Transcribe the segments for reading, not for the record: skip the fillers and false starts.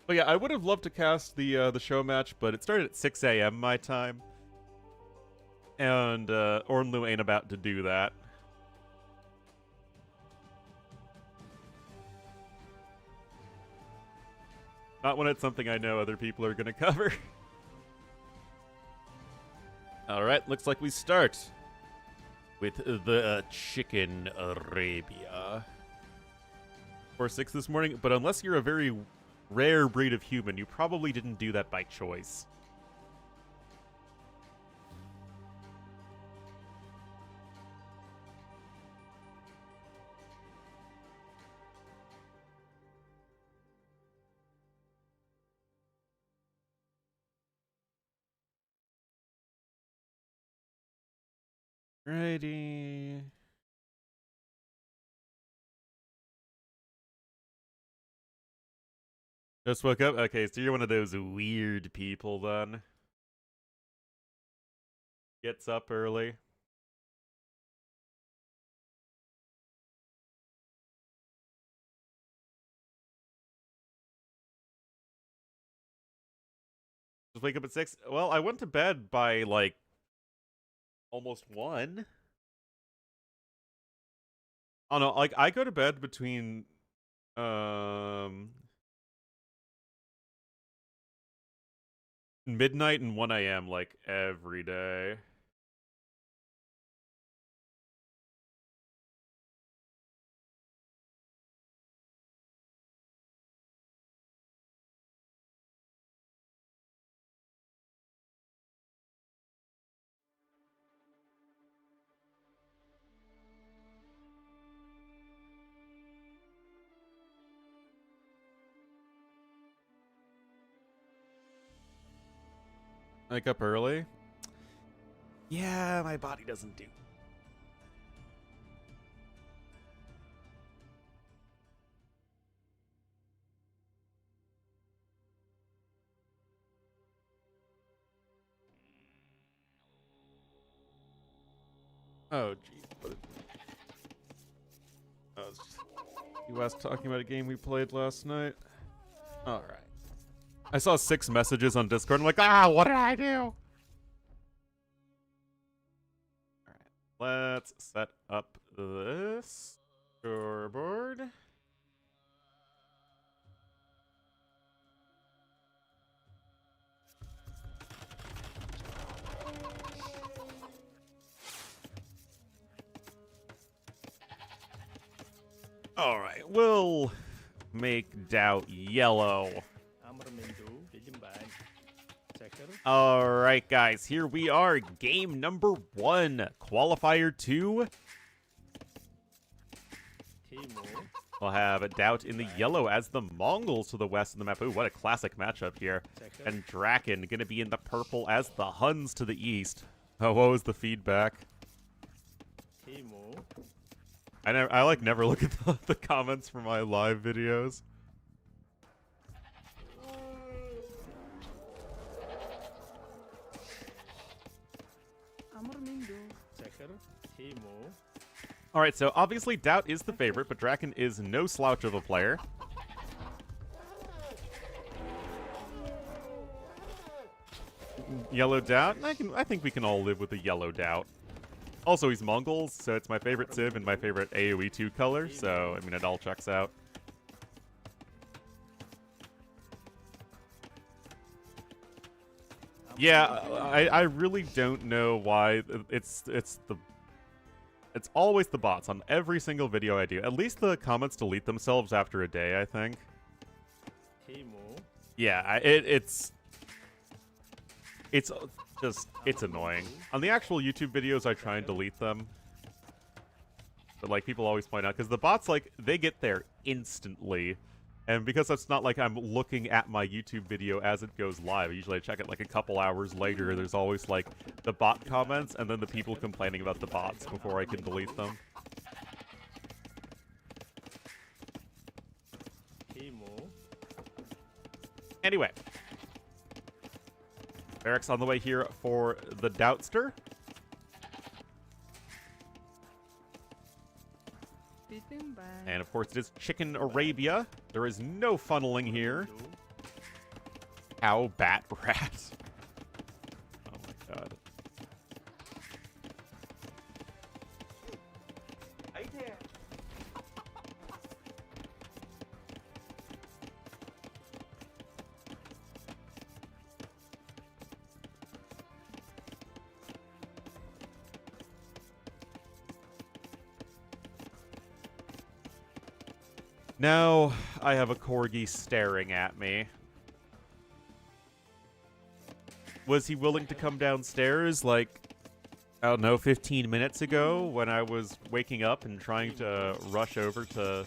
But yeah, I would have loved to cast the show match, but it started at 6 a.m. my time, and Ornlu ain't about to do that. Not when it's something I know other people are gonna cover. Alright, looks like we start with the Chicken Arabia. 4-6 this morning, but unless you're a very rare breed of human, you probably didn't do that by choice. Righty. Just woke up? Okay, so you're one of those weird people then. Gets up early. Just wake up at 6? Well, I went to bed by, like, almost 1. Oh no, like, I go to bed between, midnight and 1 a.m., like, every day. Wake up early? Yeah, my body doesn't do. Oh, jeez. Oh, it's just US talking about a game we played last night. Alright. I saw 6 messages on Discord. I'm like, what did I do? Alright, let's set up this scoreboard. Alright, we'll make Doubt yellow. Alright, guys, here we are. Game number 1. Qualifier 2. We'll have Doubt in the yellow as the Mongols to the west of the map. Ooh, what a classic matchup here. And Draken going to be in the purple as the Huns to the east. Oh, what was the feedback? I like never look at the comments for my live videos. Alright, so obviously Doubt is the favorite, but Draken is no slouch of a player. Yellow Doubt? I think we can all live with a yellow Doubt. Also, he's Mongols, so it's my favorite Civ and my favorite AoE 2 color, so, I mean, it all checks out. Yeah, I really don't know why it's always the bots on every single video I do. At least the comments delete themselves after a day, I think. Yeah, it's annoying. On the actual YouTube videos, I try and delete them. But, like, people always point out, because the bots, like, they get there instantly. And because it's not like I'm looking at my YouTube video as it goes live, usually I check it, like, a couple hours later. There's always, like, the bot comments and then the people complaining about the bots before I can delete them. Anyway. Barracks on the way here for the Doubtster. And of course it is Chicken Arabia. There is no funneling here. Cow bat rat. Oh my god. Now I have a Corgi staring at me. Was he willing to come downstairs like, I don't know, 15 minutes ago when I was waking up and trying to rush over to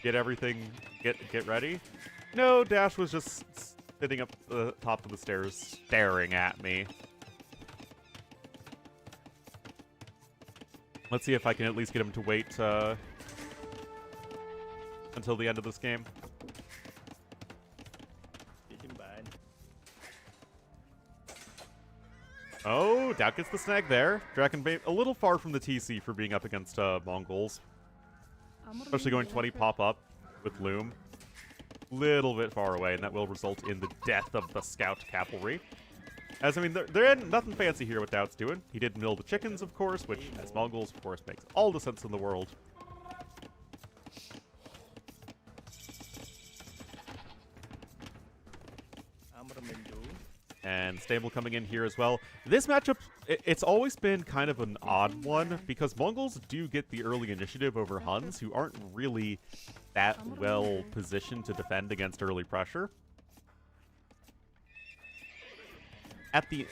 get everything, get ready? No, Dash was just sitting up the top of the stairs staring at me. Let's see if I can at least get him to wait until the end of this game. Oh, Doubt gets the snag there. Draken Bait a little far from the TC for being up against Mongols. Especially going 20 pop-up with Loom. Little bit far away, and that will result in the death of the Scout Cavalry. As, I mean, there ain't nothing fancy here what Doubt's doing. He did mill the chickens, of course, which, as Mongols, of course, makes all the sense in the world. And Stable coming in here as well. This matchup, it's always been kind of an odd one, because Mongols do get the early initiative over Huns, who aren't really that well positioned to defend against early pressure. At the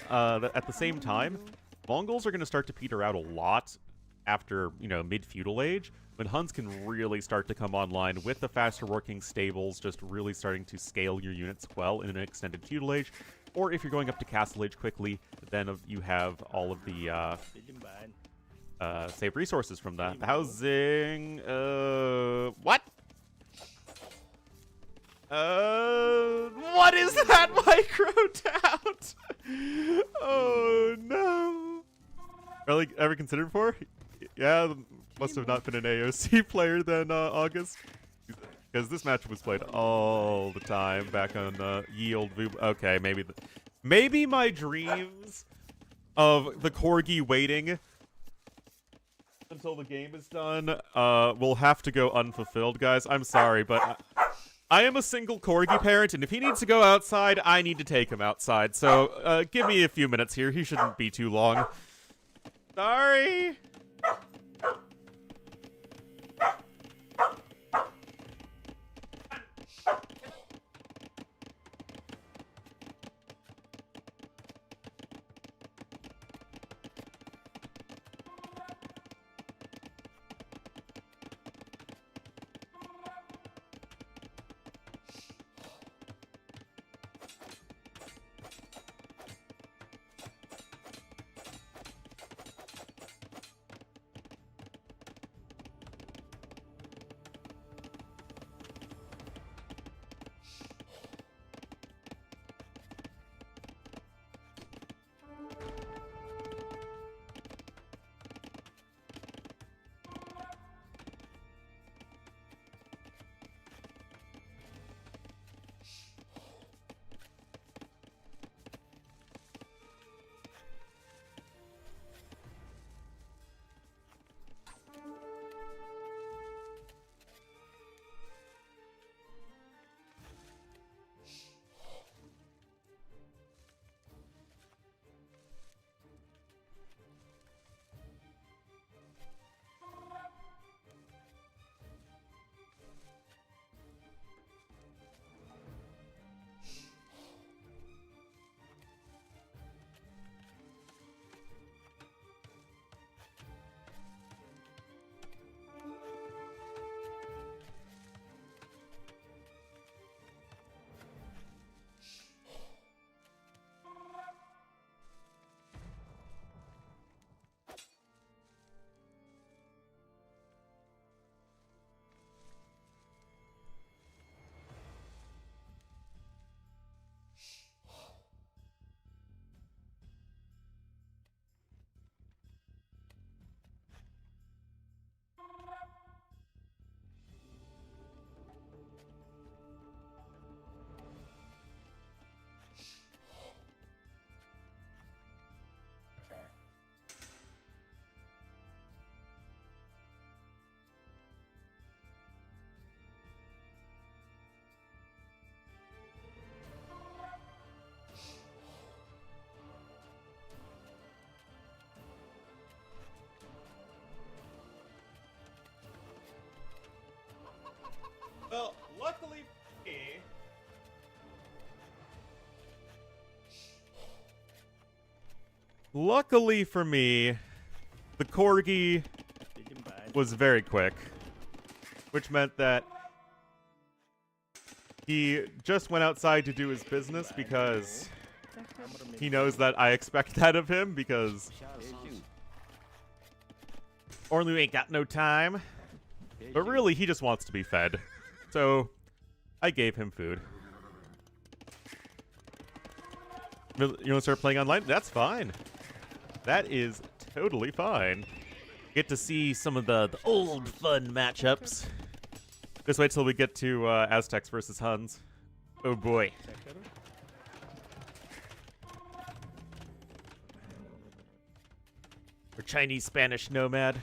same time, Mongols are going to start to peter out a lot after, you know, mid-feudal age, when Huns can really start to come online with the faster working stables, just really starting to scale your units well in an extended feudal age. Or if you're going up to Castle Age quickly, then you have all of the saved resources from the housing. What? What is that micro doubt? Oh no! Really, ever considered before? Yeah, must have not been an AOC player then, August. Because this match was played all the time back on ye old Voob. Okay, maybe my dreams of the Corgi waiting until the game is done will have to go unfulfilled, guys. I'm sorry, but I am a single Corgi parent, and if he needs to go outside, I need to take him outside. So give me a few minutes here. He shouldn't be too long. Sorry. Luckily for me, the Corgi was very quick, which meant that he just went outside to do his business because he knows that I expect that of him, because Ornlu ain't got no time. But really, he just wants to be fed. So, I gave him food. You want to start playing online? That's fine. That is totally fine. Get to see some of the old fun matchups. Just wait till we get to Aztecs versus Huns. Oh boy. Or Chinese-Spanish nomad.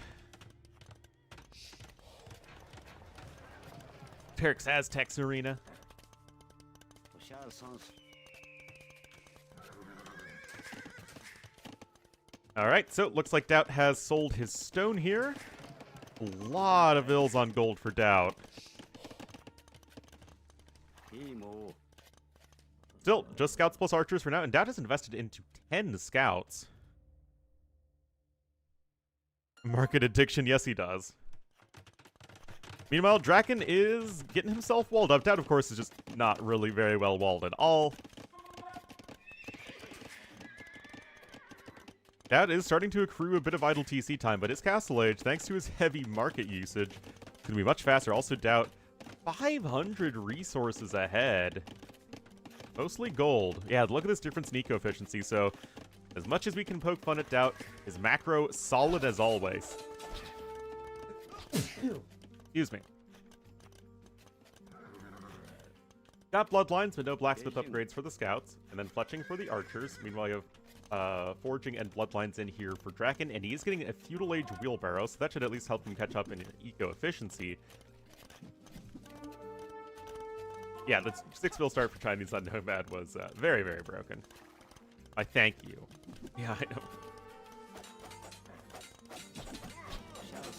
Turks Aztecs arena. Alright, so it looks like Doubt has sold his stone here. A lot of ills on gold for Doubt. Still, just scouts plus archers for now, and Doubt has invested into 10 scouts. Market addiction, yes he does. Meanwhile, Draken is getting himself walled up. Doubt, of course, is just not really very well walled at all. Doubt is starting to accrue a bit of idle TC time, but his Castle Age, thanks to his heavy market usage, is going to be much faster. Also, Doubt, 500 resources ahead. Mostly gold. Yeah, look at this difference in eco-efficiency. So, as much as we can poke fun at Doubt, his macro solid as always. Excuse me. Got bloodlines, but no blacksmith upgrades for the scouts, and then fletching for the archers. Meanwhile, you have forging and bloodlines in here for Draken, and he's getting a feudal age wheelbarrow, so that should at least help him catch up in eco-efficiency. Yeah, the 6-bill start for Chinese Sun Nomad was very, very broken. I thank you. Yeah, I know.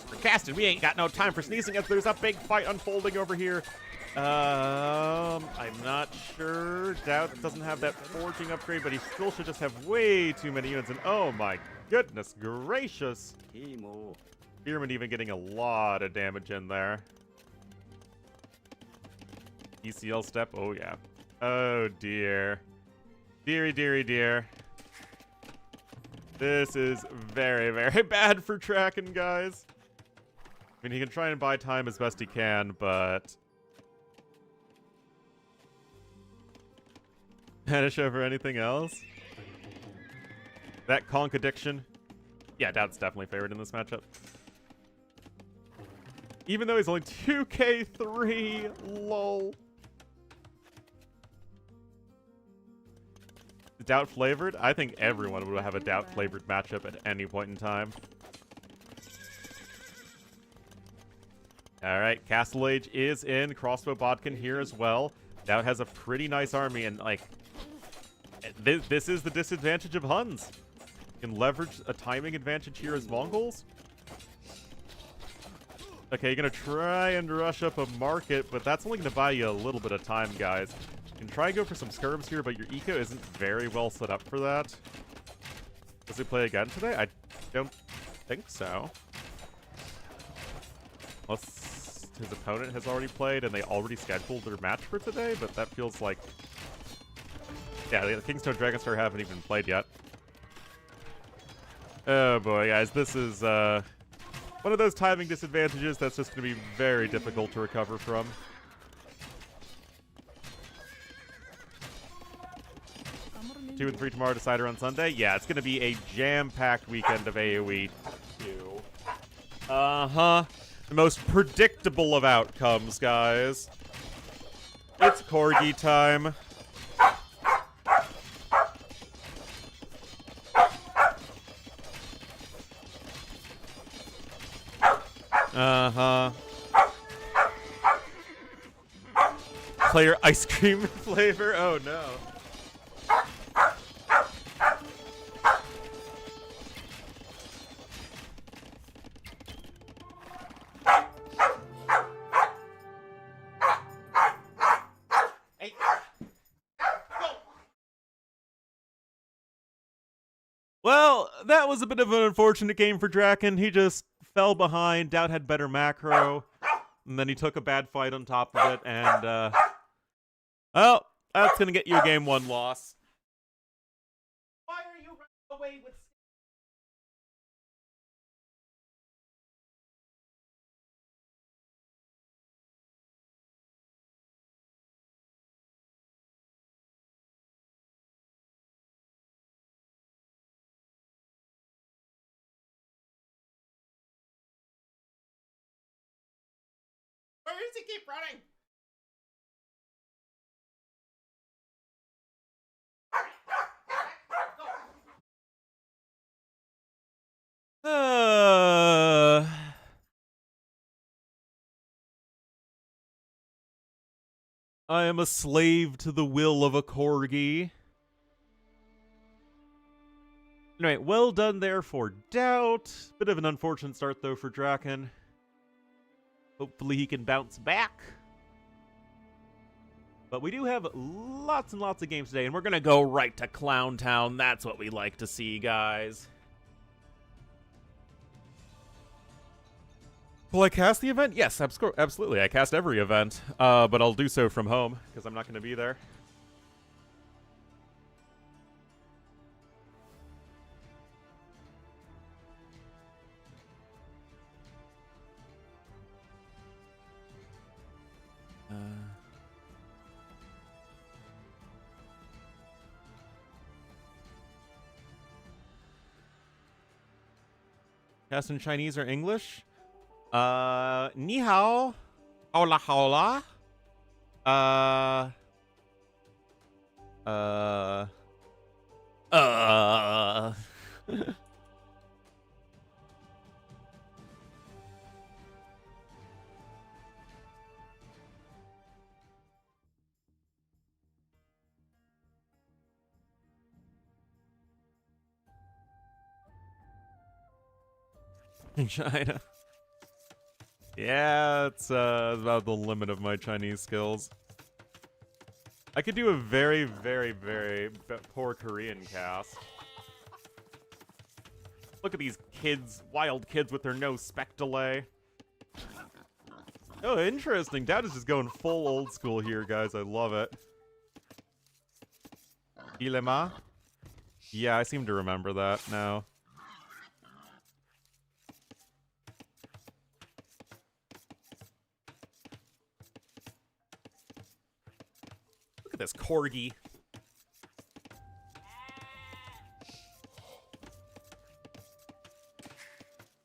For casting, we ain't got no time for sneezing as there's a big fight unfolding over here. I'm not sure. Doubt doesn't have that forging upgrade, but he still should just have way too many units. And oh my goodness gracious. Spearman even getting a lot of damage in there. ECL step, oh yeah. Oh dear. Deary, deary, dear. This is very, very bad for Draken, guys. I mean, he can try and buy time as best he can, but... Banish over anything else? That conk addiction? Yeah, Doubt's definitely favored in this matchup. Even though he's only 2k3, lol. Doubt flavored? I think everyone would have a Doubt flavored matchup at any point in time. Alright, Castle Age is in. Crossbow Bodkin here as well. Doubt has a pretty nice army, and like, this is the disadvantage of Huns. You can leverage a timing advantage here as Mongols. Okay, you're gonna try and rush up a market, but that's only gonna buy you a little bit of time, guys. You can try and go for some skirms here, but your eco isn't very well set up for that. Does he play again today? I don't think so. Unless his opponent has already played and they already scheduled their match for today, but that feels like... Yeah, the Kingstone Dragonstar haven't even played yet. Oh boy, guys, this is one of those timing disadvantages that's just going to be very difficult to recover from. Two and 3 tomorrow, decider on Sunday. Yeah, it's going to be a jam-packed weekend of AoE too. Uh-huh. The most predictable of outcomes, guys. It's Corgi time. Uh-huh. Player ice cream flavor? Oh, no. Well, Well, that was a bit of an unfortunate game for Draken. He just fell behind. Doubt had better macro. And then he took a bad fight on top of it. And, well, that's going to get you a game 1 loss. Why are you running away with... Where does he keep running? I am a slave to the will of a Corgi. Anyway, well done there for Doubt. Bit of an unfortunate start, though, for Draken. Hopefully he can bounce back. But we do have lots and lots of games today, and we're going to go right to Clown Town. That's what we like to see, guys. Will I cast the event? Yes, absolutely. I cast every event, but I'll do so from home, because I'm not going to be there. Cast in Chinese or English? Ni hao. Hola hola. In China. Yeah, it's about the limit of my Chinese skills. I could do a very, very, very poor Korean cast. Look at these kids, wild kids with their no spec delay. Oh, interesting. Dad is just going full old school here, guys. I love it. Ilema? Yeah, I seem to remember that now. Look at this Corgi.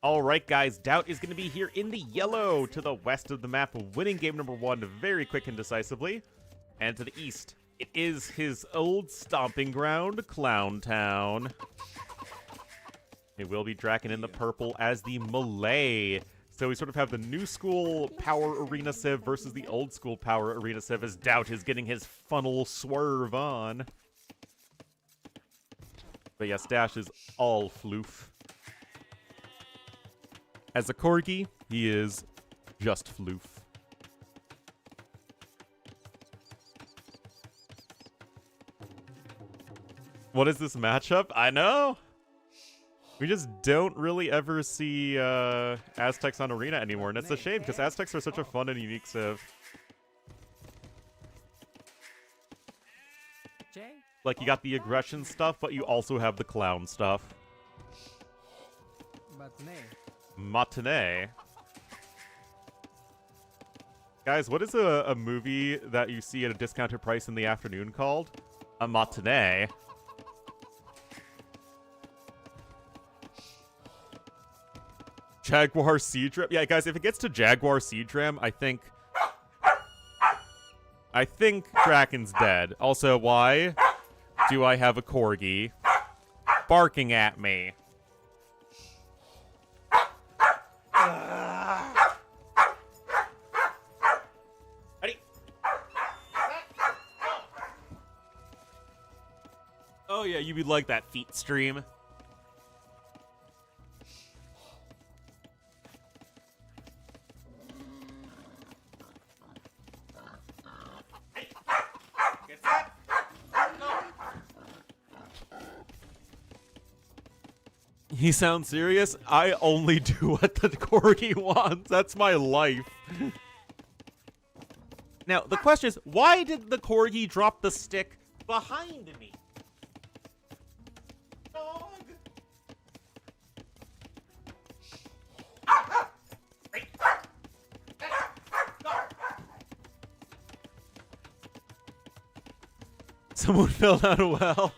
Alright guys, Doubt is going to be here in the yellow to the west of the map, winning game number 1 very quick and decisively. And to the east, it is his old stomping ground, Clown Town. It will be Draken in the purple as the Malay. So we sort of have the new school power arena civ versus the old school power arena civ as Doubt is getting his funnel swerve on. But yes, Dash is all floof. As a Corgi, he is just floof. What is this matchup? I know! We just don't really ever see Aztecs on Arena anymore, and it's a shame, because Aztecs are such a fun and unique civ. Like, you got the aggression stuff, but you also have the clown stuff. Matinee. Guys, what is a movie that you see at a discounted price in the afternoon called? A matinee. Jaguar Seadram? Yeah, guys, if it gets to Jaguar Seadram, I think Draken's dead. Also, why do I have a Corgi barking at me? Oh yeah, you'd like that feet stream. He sounds serious. I only do what the Corgi wants. That's my life. Now, the question is, why did the Corgi drop the stick behind me? Dog. Someone fell down a well.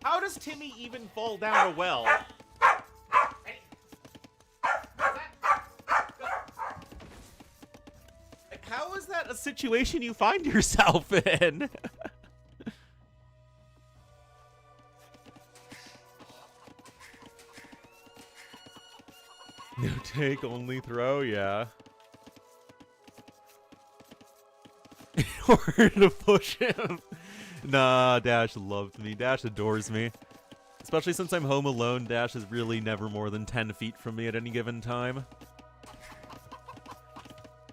How does Timmy even fall down a well? How is that a situation you find yourself in? No take, only throw, yeah. In order to push him. Nah, Dash loves me. Dash adores me. Especially since I'm home alone, Dash is really never more than 10 feet from me at any given time.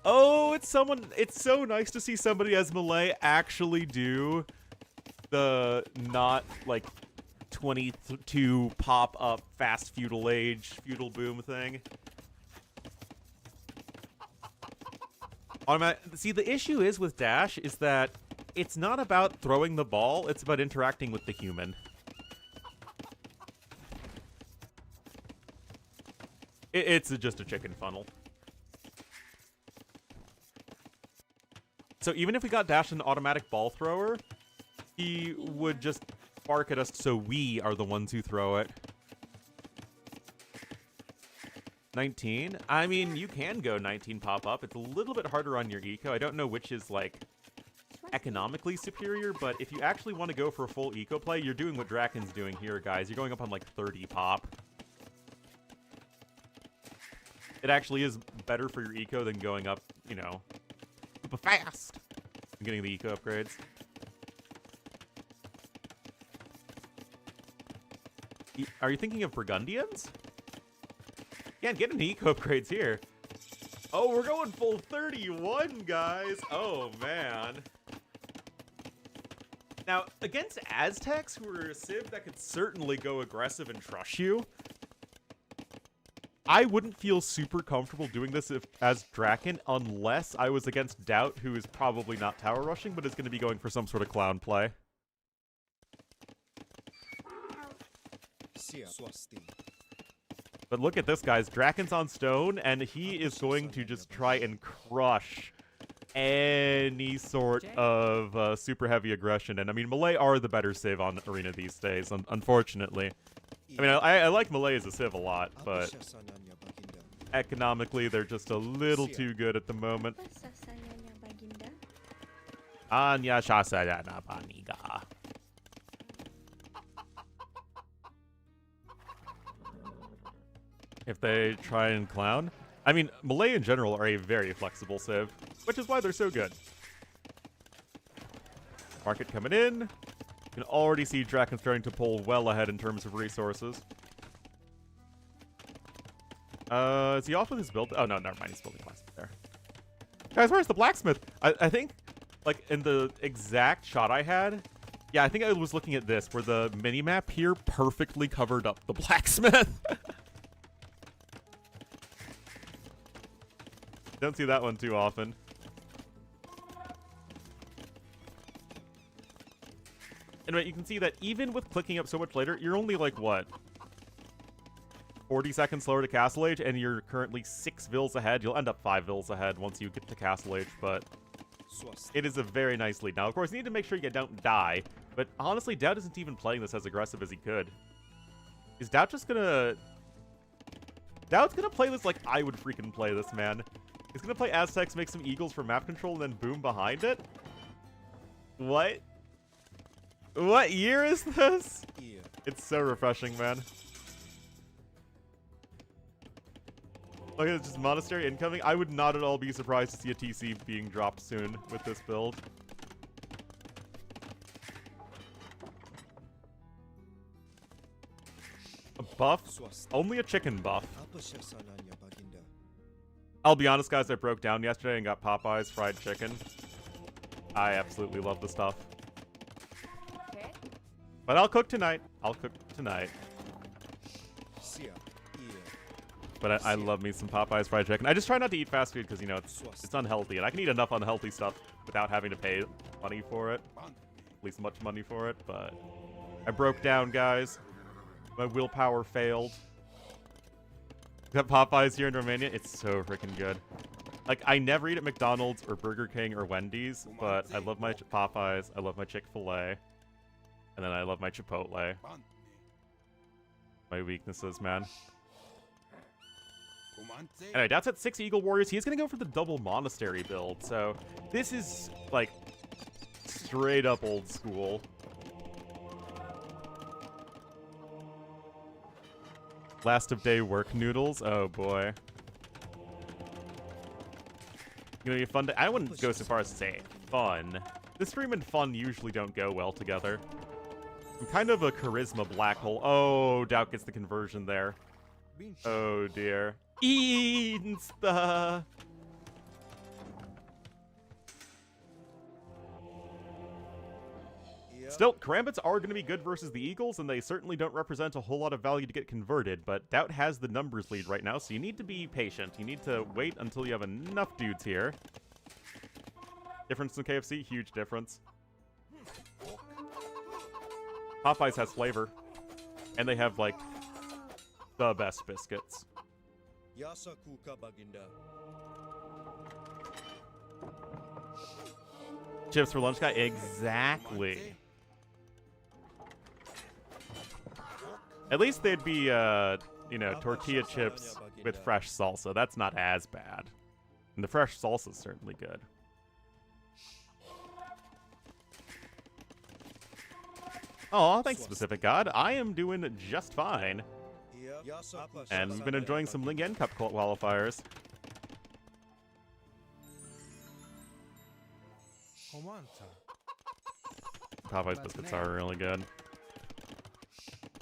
Oh, it's so nice to see somebody as Malay actually do the not, like, 22 pop-up fast feudal age, feudal boom thing. See, the issue is with Dash is that it's not about throwing the ball, it's about interacting with the human. It's just a chicken funnel. So even if we got Dash an automatic ball thrower, he would just bark at us so we are the ones who throw it. 19? I mean, you can go 19 pop-up. It's a little bit harder on your eco. I don't know which is, like, economically superior, but if you actually want to go for a full eco play, you're doing what Draken's doing here, guys. You're going up on, like, 30 pop. It actually is better for your eco than going up, you know, super fast and getting the eco upgrades. Are you thinking of Burgundians? Yeah, getting eco upgrades here. Oh, we're going full 31, guys. Oh, man. Now, against Aztecs, who are a civ that could certainly go aggressive and crush you, I wouldn't feel super comfortable doing this as Draken unless I was against Doubt, who is probably not tower rushing, but is going to be going for some sort of clown play. But look at this, guys. Draken's on stone, and he is going to just try and crush any sort of super heavy aggression. And I mean, Malay are the better civ on Arena these days, unfortunately. I mean, I like Malay as a civ a lot, but economically, they're just a little too good at the moment. Anya Shasayana Paniga. If they try and clown. I mean, Malay in general are a very flexible civ, which is why they're so good. Market coming in. You can already see Draken starting to pull well ahead in terms of resources. Is he off with his build? Oh, no, never mind. He's building blacksmith there. Guys, where's the blacksmith? I think, like, in the exact shot I had, yeah, I think I was looking at this, where the minimap here perfectly covered up the blacksmith. Don't see that one too often. Anyway, you can see that even with clicking up so much later, you're only like, what? 40 seconds slower to Castle Age, and you're currently 6 vills ahead. You'll end up 5 vills ahead once you get to Castle Age, but it is a very nice lead. Now, of course, you need to make sure you don't die, but honestly, Doubt isn't even playing this as aggressive as he could. Is Doubt just gonna... Doubt's gonna play this like I would freaking play this, man. He's gonna play Aztecs, make some Eagles for map control, and then boom behind it? What? What year is this? Yeah. It's so refreshing, man. Look at just Monastery incoming. I would not at all be surprised to see a TC being dropped soon with this build. A buff? Only a chicken buff. I'll be honest, guys, I broke down yesterday and got Popeye's fried chicken. I absolutely love the stuff. But I'll cook tonight. I'll cook tonight. But I love me some Popeye's fried chicken. I just try not to eat fast food because, you know, it's unhealthy. And I can eat enough unhealthy stuff without having to pay money for it. At least much money for it. But I broke down, guys. My willpower failed. Got Popeyes here in Romania. It's so freaking good. Like, I never eat at McDonald's or Burger King or Wendy's. But I love my Popeyes. I love my Chick-fil-A. And then I love my Chipotle. My weaknesses, man. Anyway, that's at 6 Eagle Warriors. He's going to go for the double monastery build. So this is, like, straight up old school. Last of day work noodles. Oh, boy. Gonna be a fun day. I wouldn't go so far as to say fun. The stream and fun usually don't go well together. I'm kind of a charisma black hole. Oh, Doubt gets the conversion there. Oh, dear. Insta. Still, Karambits are going to be good versus the Eagles, and they certainly don't represent a whole lot of value to get converted, but Doubt has the numbers lead right now, so you need to be patient. You need to wait until you have enough dudes here. Difference in KFC? Huge difference. Popeyes has flavor, and they have, like, the best biscuits. Chips for lunch guy? Exactly. At least they'd be, you know, tortilla chips with fresh salsa. That's not as bad. And the fresh salsa is certainly good. Oh, thanks, Specific God. I am doing just fine. And we've been enjoying some LingYuan Cup qualifiers. Popeye's biscuits are really good.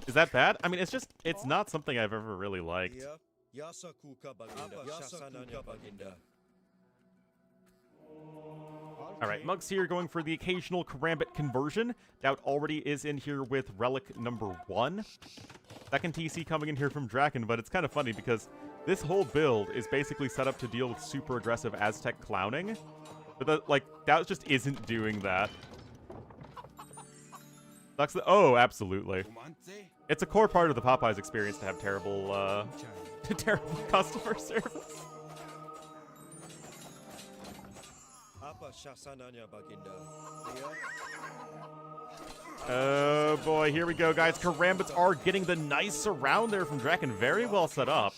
Is that bad? I mean, it's not something I've ever really liked. Alright, Mug's here going for the occasional Karambit conversion. Doubt already is in here with relic number 1. Second TC coming in here from Draken, but it's kind of funny because this whole build is basically set up to deal with super aggressive Aztec clowning. But, like, Doubt just isn't doing that. Oh, absolutely. It's a core part of the Popeyes experience to have terrible, terrible customer service. Oh boy, here we go, guys. Karambits are getting the nice surround there from Draken. Very well set up.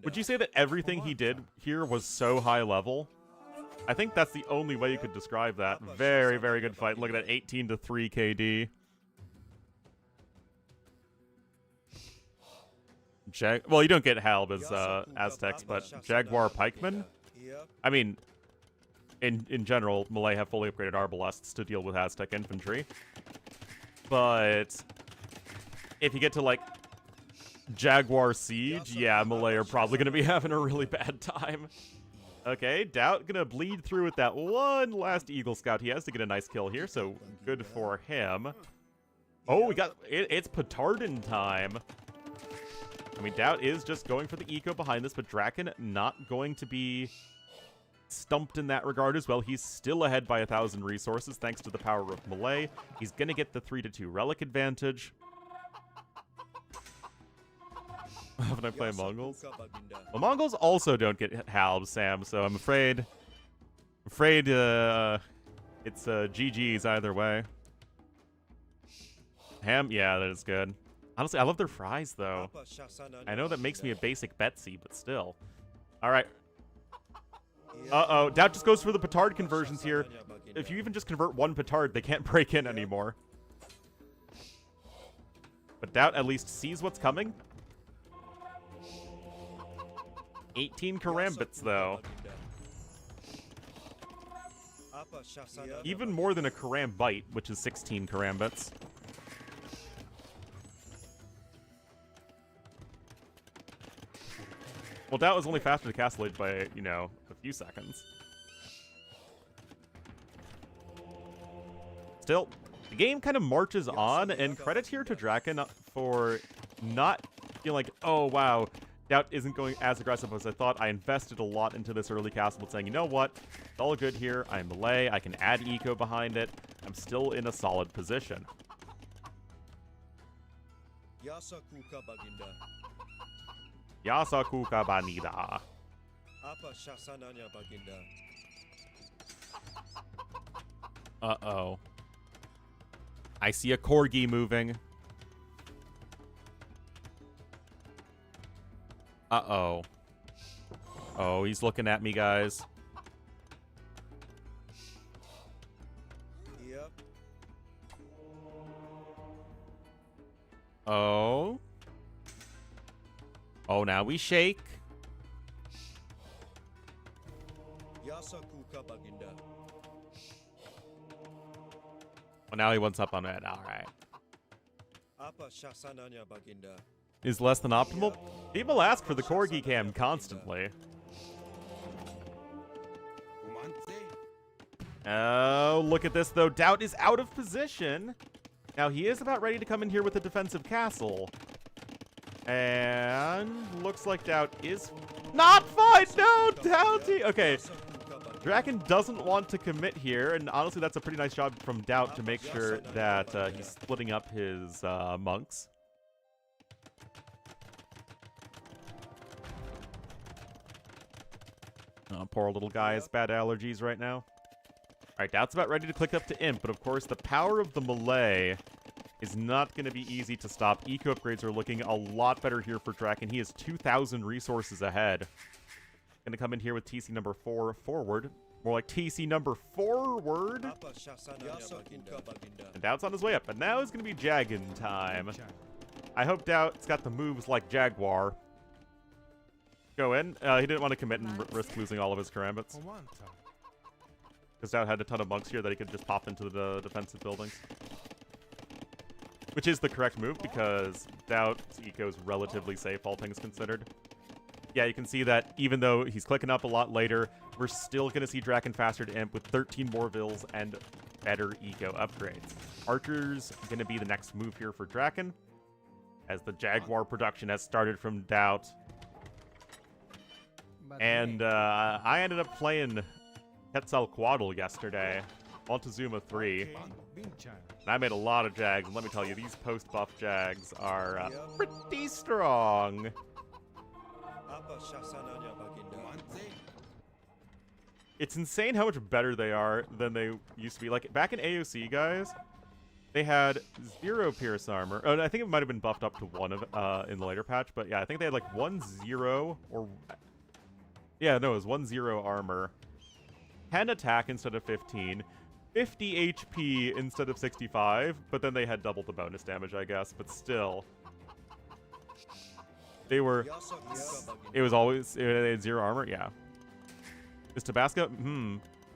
Would you say that everything he did here was so high level? I think that's the only way you could describe that. Very, very good fight. Look at that, 18-3 KD. Well, you don't get Halb as Aztecs, but Jaguar Pikemen? I mean, in general, Malay have fully upgraded Arbalests to deal with Aztec infantry. But if you get to, like, Jaguar Siege, yeah, Malay are probably going to be having a really bad time. Okay, Doubt gonna bleed through with that one last Eagle Scout he has to get a nice kill here, so good for him. Oh, we got it's Petardin time. I mean, Doubt is just going for the eco behind this, but Draken not going to be stumped in that regard as well. He's still ahead by 1,000 resources thanks to the power of Malay. He's gonna get the 3-2 relic advantage. Haven't I played Mongols? Well, Mongols also don't get Halb, Sam, so I'm afraid it's GG's either way. Ham, yeah, that is good. Honestly, I love their fries, though. I know that makes me a basic Betsy, but still. All right. Uh-oh, Doubt just goes for the petard conversions here. If you even just convert one petard, they can't break in anymore. But Doubt at least sees what's coming. 18 Karambits, though. Even more than a Karambite, which is 16 Karambits. Well, Doubt was only faster to Castlade by, you know, a few seconds. Still, The game kind of marches on, and credit here to Draken for not feeling like, oh wow, Doubt isn't going as aggressive as I thought. I invested a lot into this early castle, but saying, you know what, it's all good here. I'm melee, I can add eco behind it. I'm still in a solid position. Yasakuka Baginda. Yasakuka Banida. Apa Shasananya Baginda. Uh-oh. I see a Corgi moving. Uh-oh. Oh, he's looking at me, guys. Yep. Oh. Oh, now we shake. Yasakuka Baginda. Well, now he wants up on it. All right. Apa Shasananya Baginda. Is less than optimal? People ask for the Corgi cam constantly. Oh, look at this, though. Doubt is out of position. Now, he is about ready to come in here with a defensive castle. And looks like Doubt is not fine. No, Doubty. Okay. Draken doesn't want to commit here, and honestly, that's a pretty nice job from Doubt to make sure that he's splitting up his monks. Oh, poor little guy has bad allergies right now. Alright, Doubt's about ready to click up to Imp, but of course the power of the melee is not going to be easy to stop. Eco upgrades are looking a lot better here for Draken. He is 2,000 resources ahead. Going to come in here with TC number 4 forward. More like TC number forward. And Doubt's on his way up, but now it's going to be Jaggin time. I hope Doubt's got the moves like Jaguar. Go in. He didn't want to commit and risk losing all of his karambits. Because Doubt had a ton of monks here that he could just pop into the defensive buildings. Which is the correct move because Doubt's eco is relatively safe, all things considered. Yeah, you can see that even though he's clicking up a lot later, we're still going to see Draken faster to Imp with 13 more vills and better eco upgrades. Archer's going to be the next move here for Draken, as the Jaguar production has started from Doubt. And I ended up playing Quetzalcoatl yesterday, Montezuma 3. And I made a lot of Jags, and let me tell you, these post-buff Jags are pretty strong. It's insane how much better they are than they used to be. Like, back in AOC, guys, they had 0 Pierce armor. Oh, I think it might have been buffed up to 1 of in the later patch, but yeah, I think they had like 1-0 or... Yeah, no, it was 1-0 armor, 10 attack instead of 15, 50 HP instead of 65, but then they had double the bonus damage, I guess, but still. They were... It was always... They had 0 armor? Yeah. Is Tabasco?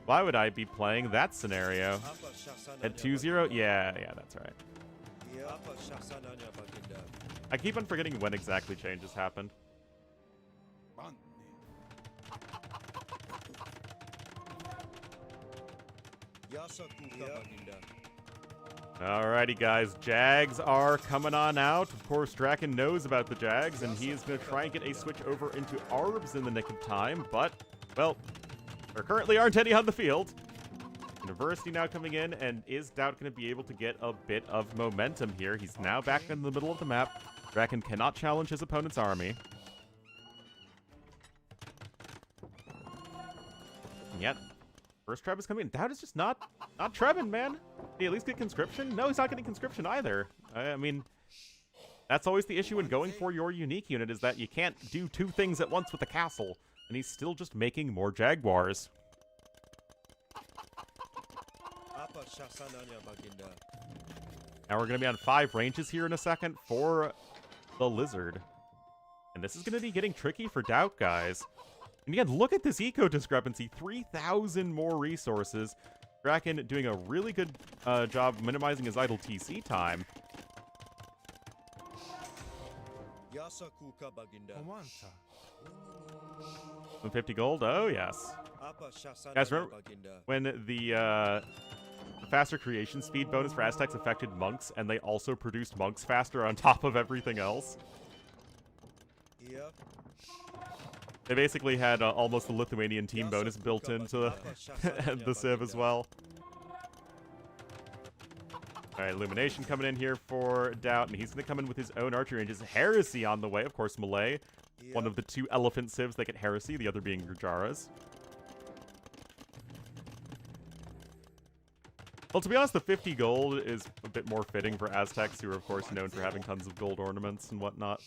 Why would I be playing that scenario? At 2-0? Yeah, that's right. I keep on forgetting when exactly changes happened. Alrighty, guys. Jags are coming on out. Of course, Draken knows about the Jags, and he is going to try and get a switch over into Arbs in the nick of time, but, well, there currently aren't any on the field. University now coming in, and is Doubt going to be able to get a bit of momentum here? He's now back in the middle of the map. Draken cannot challenge his opponent's army. And yet, first Treb is coming in. Doubt is just not Trebin, man. Did he at least get conscription? No, he's not getting conscription either. I mean, that's always the issue when going for your unique unit, is that you can't do 2 things at once with the castle. And he's still just making more Jaguars. Now we're going to be on 5 ranges here in a second for the Lizard. And this is going to be getting tricky for Doubt, guys. And again, look at this eco discrepancy. 3,000 more resources. Draken doing a really good job minimizing his idle TC time. 50 gold? Oh, yes. Guys, remember when the faster creation speed bonus for Aztecs affected monks, and they also produced monks faster on top of everything else. Yep. They basically had almost the Lithuanian team bonus built into the Civ as well. Alright, Illumination coming in here for Doubt, and he's going to come in with his own archery ranges. Heresy on the way, of course, Malay. One of the two elephant civs that get Heresy, the other being Gurjaras. Well, to be honest, the 50 gold is a bit more fitting for Aztecs, who are, of course, known for having tons of gold ornaments and whatnot.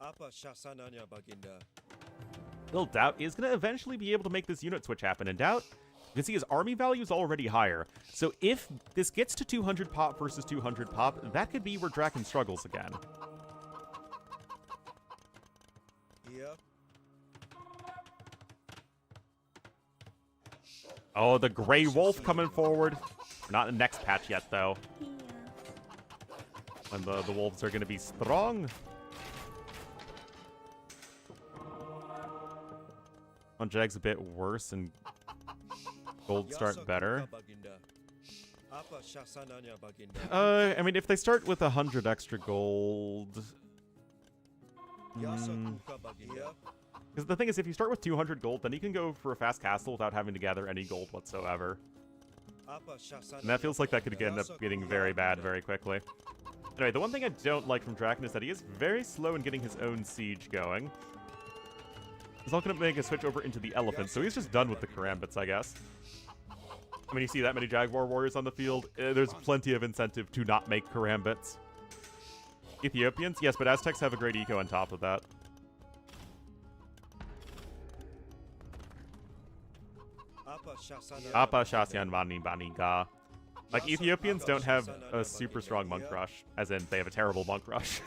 Apa Shasananya Baginda. Well, Doubt is going to eventually be able to make this unit switch happen, and Doubt, you can see his army value is already higher. So if this gets to 200 pop versus 200 pop, that could be where Draken struggles again. Yep. Oh, the Grey Wolf coming forward. Not in the next patch yet, though. And the wolves are going to be strong. On Jag's a bit worse, and gold start better. I mean, if they start with 100 extra gold... Because the thing is, if you start with 200 gold, then you can go for a fast castle without having to gather any gold whatsoever. And that feels like that could end up getting very bad very quickly. Anyway, the one thing I don't like from Draken is that he is very slow in getting his own siege going. He's not going to make a switch over into the elephant, so he's just done with the Karambits, I guess. I mean, you see that many Jaguar warriors on the field, there's plenty of incentive to not make Karambits. Ethiopians? Yes, but Aztecs have a great eco on top of that. Apa Shasyan Vani Bani Ga. Like, Ethiopians don't have a super strong monk rush, as in, they have a terrible monk rush.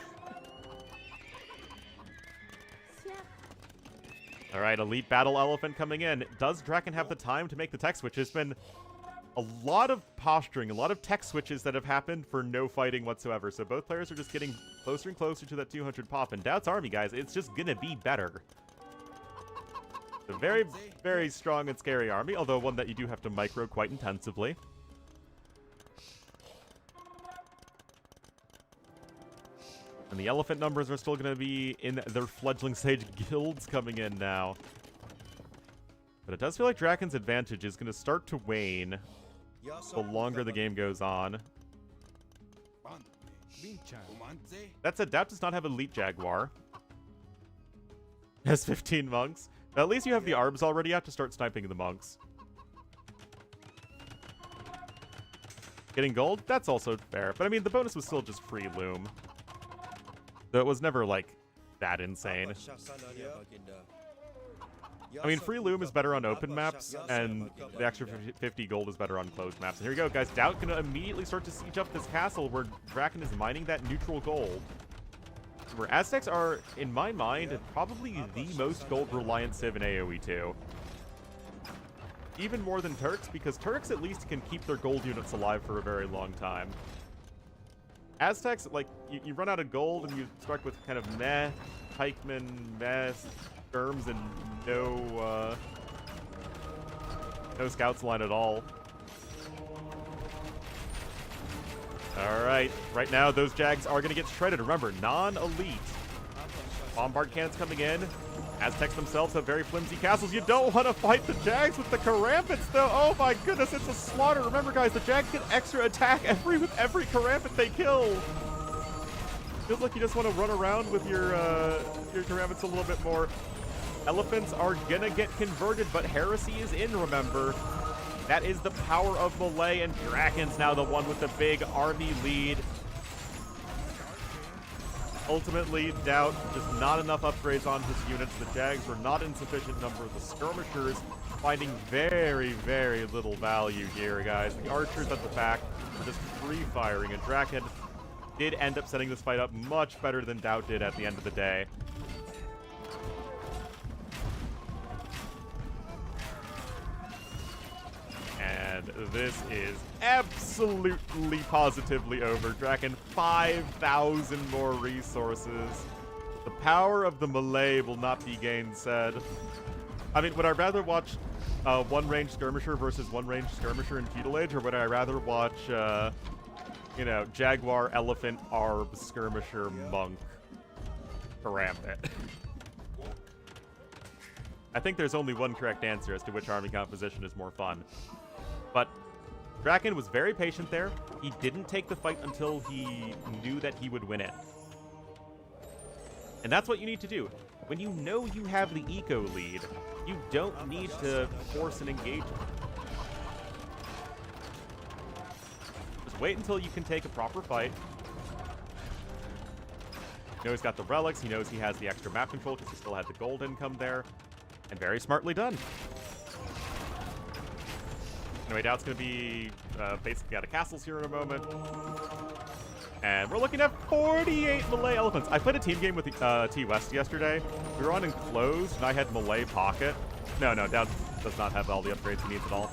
Alright, Elite Battle Elephant coming in. Does Draken have the time to make the tech switch? There's been a lot of posturing, a lot of tech switches that have happened for no fighting whatsoever. So both players are just getting closer and closer to that 200 pop. And Doubt's army, guys, it's just gonna be better. A very, very strong and scary army, although one that you do have to micro quite intensively. And the elephant numbers are still going to be in their fledgling stage guilds coming in now. But it does feel like Draken's advantage is going to start to wane the longer the game goes on. That said, Doubt does not have Elite Jaguar. Has 15 monks. But at least you have the arbs already out to start sniping the monks. Getting gold? That's also fair. But I mean, the bonus was still just free loom. So it was never, like, that insane. I mean, free loom is better on open maps, and the extra 50 gold is better on closed maps. And here we go, guys. Doubt gonna immediately start to siege up this castle where Draken is mining that neutral gold. Where Aztecs are, in my mind, probably the most gold-reliant civ in AoE 2. Even more than Turks, because Turks at least can keep their gold units alive for a very long time. Aztecs, like, you run out of gold and you start with kind of meh, pikemen, meh, skirms, and no scouts line at all. Alright, right now those Jags are going to get shredded. Remember, non-elite. Bombard cannons coming in. Aztecs themselves have very flimsy castles. You don't want to fight the Jags with the Karambits, though. Oh my goodness, it's a slaughter. Remember, guys, the Jags get extra attack with every Karambit they kill. Feels like you just want to run around with your Karambits a little bit more. Elephants are gonna get converted, but Heresy is in, remember. That is the power of Malay, and Draken's now the one with the big army lead. Ultimately, Doubt, just not enough upgrades on his units. The Jags were not in sufficient number. The skirmishers finding very, very little value here, guys. The archers at the back were just free-firing, and Draken did end up setting this fight up much better than Doubt did at the end of the day. And this is absolutely positively over. Draken, 5,000 more resources. The power of the Malay will not be gainsaid. I mean, would I rather watch one range skirmisher versus one range skirmisher in Feudal Age, or would I rather watch, you know, Jaguar, Elephant, Arb, Skirmisher, Monk, Karambit? I think there's only one correct answer as to which army composition is more fun. But Draken was very patient there. He didn't take the fight until he knew that he would win it. And that's what you need to do. When you know you have the eco lead, you don't need to force an engagement. Just wait until you can take a proper fight. You know he's got the relics. He knows he has the extra map control because he still had the gold income there. And very smartly done. Anyway, Doubt's going to be basically out of castles here in a moment. And we're looking at 48 Malay elephants. I played a team game with T-West yesterday. We were on enclosed, and I had Malay pocket. No, Doubt does not have all the upgrades he needs at all.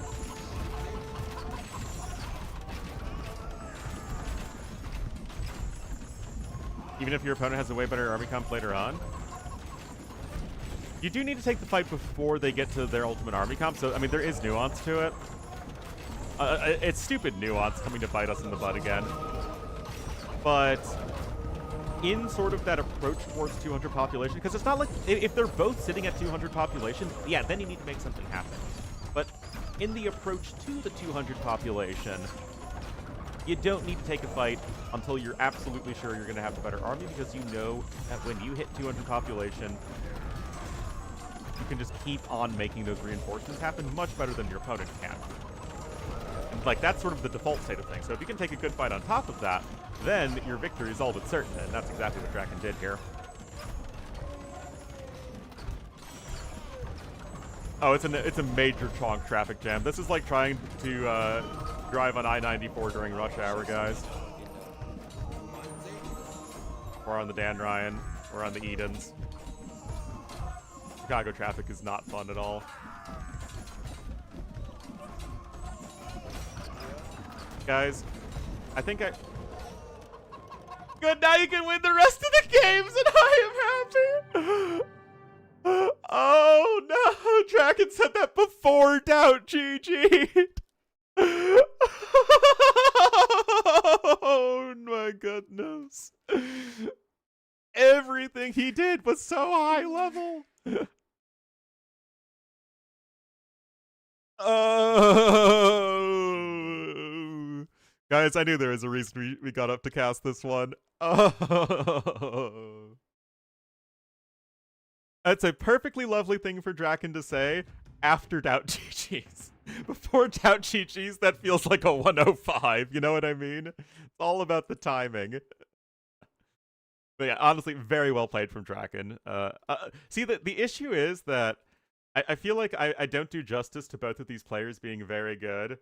Even if your opponent has a way better army comp later on. You do need to take the fight before they get to their ultimate army comp, so, I mean, there is nuance to it. It's stupid nuance coming to bite us in the butt again. But in sort of that approach towards 200 population, because it's not like, if they're both sitting at 200 population, yeah, then you need to make something happen. But in the approach to the 200 population, you don't need to take a fight until you're absolutely sure you're going to have the better army, because you know that when you hit 200 population, you can just keep on making those reinforcements happen much better than your opponent can. And, like, that's sort of the default state of things. So if you can take a good fight on top of that, then your victory is all but certain, and that's exactly what Draken did here. Oh, it's a major chonk traffic jam. This is like trying to drive on I-94 during rush hour, guys. Or on the Dan Ryan, or on the Edens. Chicago traffic is not fun at all. Guys, I think Good, now you can win the rest of the games, and I am happy! Oh no, Draken said that before Doubt, GG! Oh my goodness. Everything he did was so high level. Oh, guys, I knew there was a reason we got up to cast this one. Oh, that's a perfectly lovely thing for Draken to say after Doubt GG's. Before Doubt GG's, that feels like a 105. You know what I mean? It's all about the timing. But yeah, honestly, very well played from Draken. See, the issue is that I feel like I don't do justice to both of these players being very good.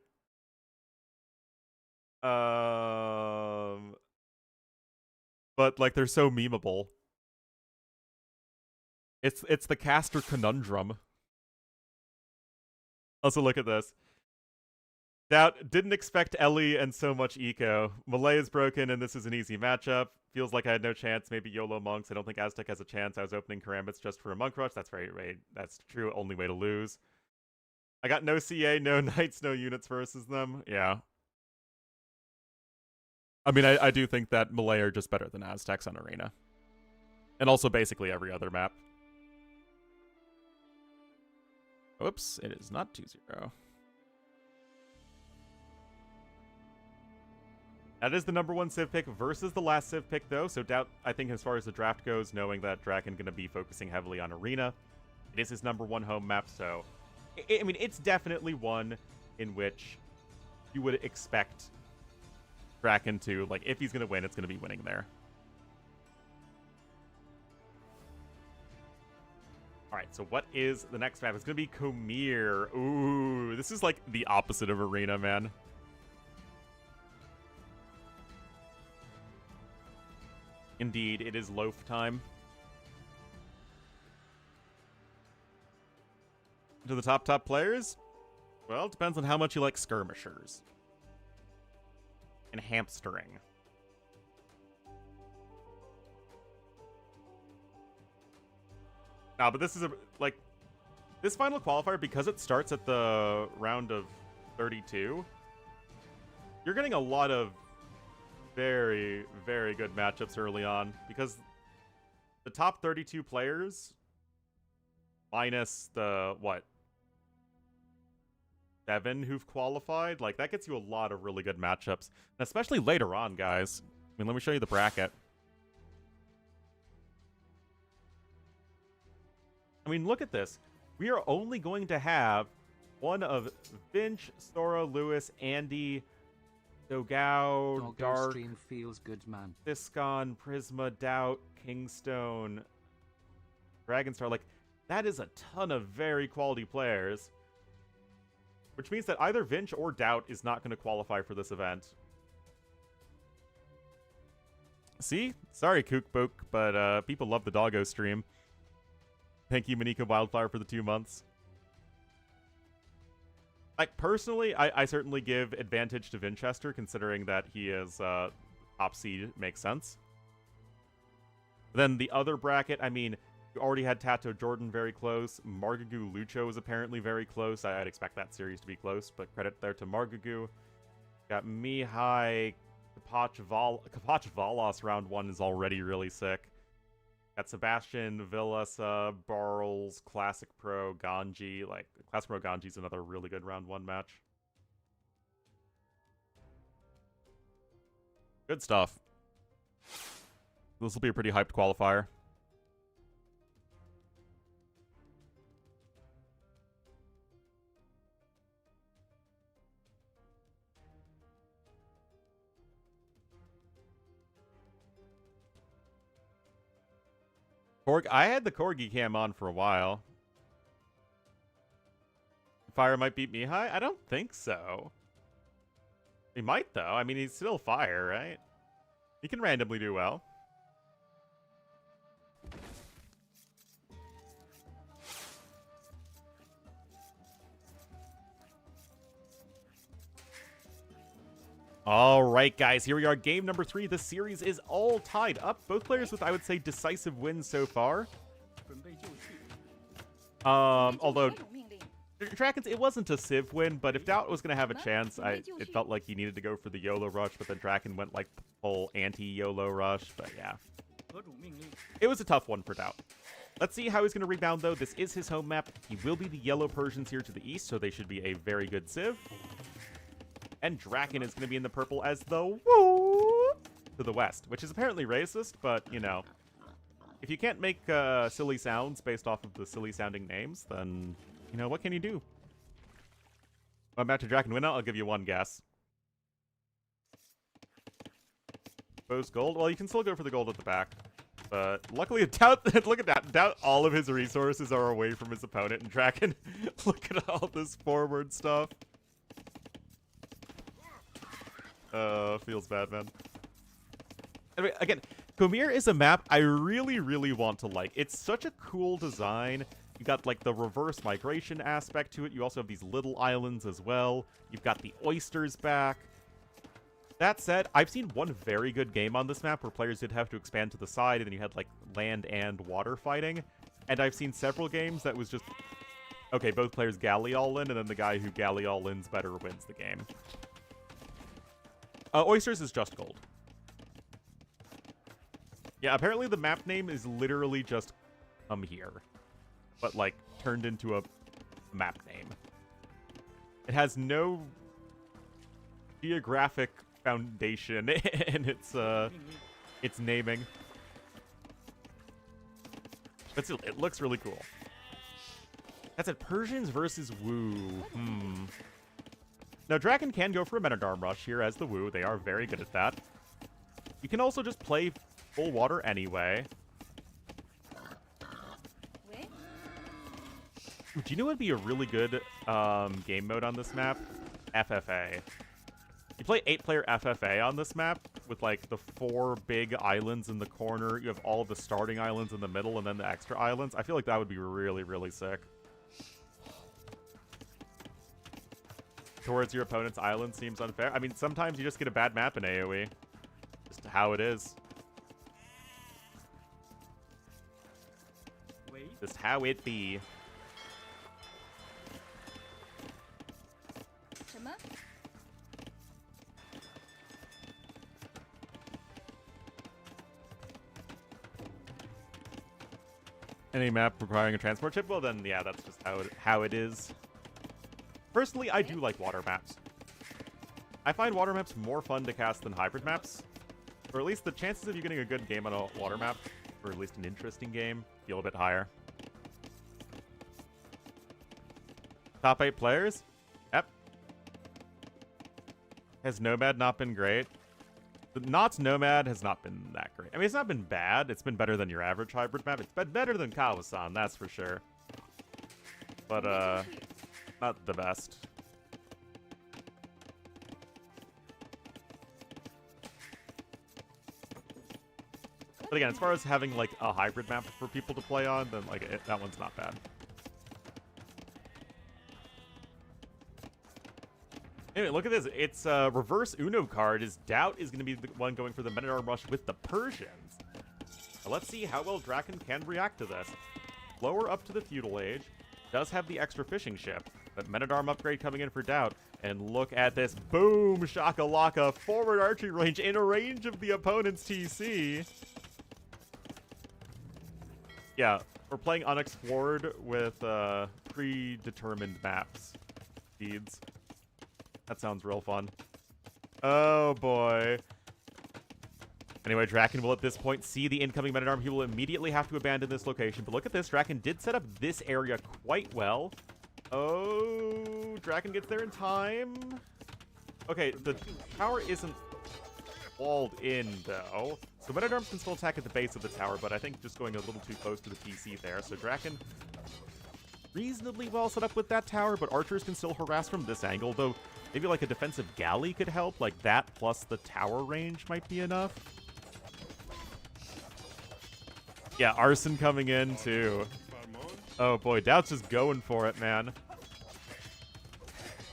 But, like, they're so memeable. It's the caster conundrum. Also, look at this. Doubt didn't expect Ellie and so much eco. Malay is broken, and this is an easy matchup. Feels like I had no chance. Maybe YOLO monks. I don't think Aztec has a chance. I was opening Karambits just for a monk rush. That's right. That's true. Only way to lose. I got no CA, no knights, no units versus them. Yeah. I mean, I do think that Malay are just better than Aztecs on Arena. And also basically every other map. Oops, it is not 2-0. That is the #1 Civ pick versus the last Civ pick, though. So Doubt, I think, as far as the draft goes, knowing that Draken going to be focusing heavily on Arena, it is his #1 home map. So, I mean, it's definitely one in which you would expect Draken to, like, if he's going to win, it's going to be winning there. All right, so what is the next map? It's going to be Khmer. Ooh, this is like the opposite of Arena, man. Indeed, it is loaf time. To the top players? Well, it depends on how much you like skirmishers. And hamstering. No, but this is This final qualifier, because it starts at the round of 32, you're getting a lot of very, very good matchups early on, because the top 32 players, minus the, 7 who've qualified, like, that gets you a lot of really good matchups. And especially later on, guys. I mean, let me show you the bracket. I mean, look at this. We are only going to have one of Vinch, Sora, Lewis, Andy, Dogao, Dark, stream feels good, man. Viscon, Prisma, Doubt, Kingstone, Dragonstar. Like, that is a ton of very quality players. Which means that either Vinch or Doubt is not going to qualify for this event. See? Sorry, Kookbook, but people love the Doggo stream. Thank you, Manika Wildflower, for the 2 months. Like, personally, I certainly give advantage to Vinchester, considering that he is top seed. Makes sense. Then the other bracket, I mean, you already had Tato Jordan very close. Margagu Lucho is apparently very close. I'd expect that series to be close, but credit there to Margagu. Got Mihai, Kapach Valos round 1 is already really sick. Got Sebastian, Villasa, Barles, Classic Pro, Ganji. Like, Classic Pro Ganji is another really good round 1 match. Good stuff. This will be a pretty hyped qualifier. I had the Corgi cam on for a while. Fire might beat Mihai? I don't think so. He might, though. I mean, he's still Fire, right? He can randomly do well. All right, guys, here we are. Game number 3. The series is all tied up. Both players with, I would say, decisive wins so far. Although Dragons, it wasn't a Civ win, but if Doubt was going to have a chance, it felt like he needed to go for the YOLO rush, but then Draken went like full anti-YOLO rush. But yeah, it was a tough one for Doubt. Let's see how he's going to rebound, though. This is his home map. He will be the Yellow Persians here to the east, so they should be a very good Civ. And Draken is going to be in the purple as the woo to the west, which is apparently racist, but, you know, if you can't make silly sounds based off of the silly-sounding names, then, you know, what can you do? I'm back to Draken win out. I'll give you one guess. Suppose gold? Well, you can still go for the gold at the back. But luckily, Doubt, look at that. Doubt, all of his resources are away from his opponent. And Draken, look at all this forward stuff. Feels bad, man. Anyway, again, Khmer is a map I really, really want to like. It's such a cool design. You got, like, the reverse migration aspect to it. You also have these little islands as well. You've got the oysters back. That said, I've seen one very good game on this map where players did have to expand to the side, and then you had, like, land and water fighting. And I've seen several games that was just, okay, both players galley all in, and then the guy who galley all ins better wins the game. Oysters is just gold. Yeah, apparently the map name is literally just come here, but, like, turned into a map name. It has no geographic foundation in its naming. But still, it looks really cool. That's it. Persians versus Wu. Now, Draken can go for a Metadarm Rush here as the Wu. They are very good at that. You can also just play full water anyway. Ooh, do you know what would be a really good game mode on this map? FFA. You play 8-player FFA on this map with, like, the 4 big islands in the corner. You have all the starting islands in the middle and then the extra islands. I feel like that would be really, really sick. Towards your opponent's island seems unfair. I mean, sometimes you just get a bad map in AoE. Just how it is. Just how it be. Any map requiring a transport chip? Well, then, yeah, that's just how it is. Personally, I do like water maps. I find water maps more fun to cast than hybrid maps. Or at least the chances of you getting a good game on a water map, or at least an interesting game, feel a bit higher. Top 8 players? Yep. Has Nomad not been great? The Knott's Nomad has not been that great. I mean, it's not been bad. It's been better than your average hybrid map. It's been better than Kawasan, that's for sure. But, not the best. But again, as far as having, like, a hybrid map for people to play on, then, like, that one's not bad. Anyway, look at this. It's a reverse Uno card. His Doubt is going to be the one going for the Men-at-Arm Rush with the Persians. Now, let's see how well Draken can react to this. Lower up to the Feudal Age. Does have the extra fishing ship. But Men-at-Arm upgrade coming in for Doubt. And look at this. Boom! Shakalaka. Forward archery range in a range of the opponent's TC. Yeah, we're playing unexplored with predetermined maps. Speeds. That sounds real fun. Oh, boy. Anyway, Draken will at this point see the incoming Men-at-Arm. He will immediately have to abandon this location. But look at this. Draken did set up this area quite well. Oh, Draken gets there in time. Okay, the tower isn't walled in, though. So Men-at-Arms can still attack at the base of the tower, but I think just going a little too close to the PC there. So Draken reasonably well set up with that tower, but archers can still harass from this angle, though maybe like a defensive galley could help. Like that plus the tower range might be enough. Yeah, arson coming in too. Oh boy, Doubt's just going for it, man.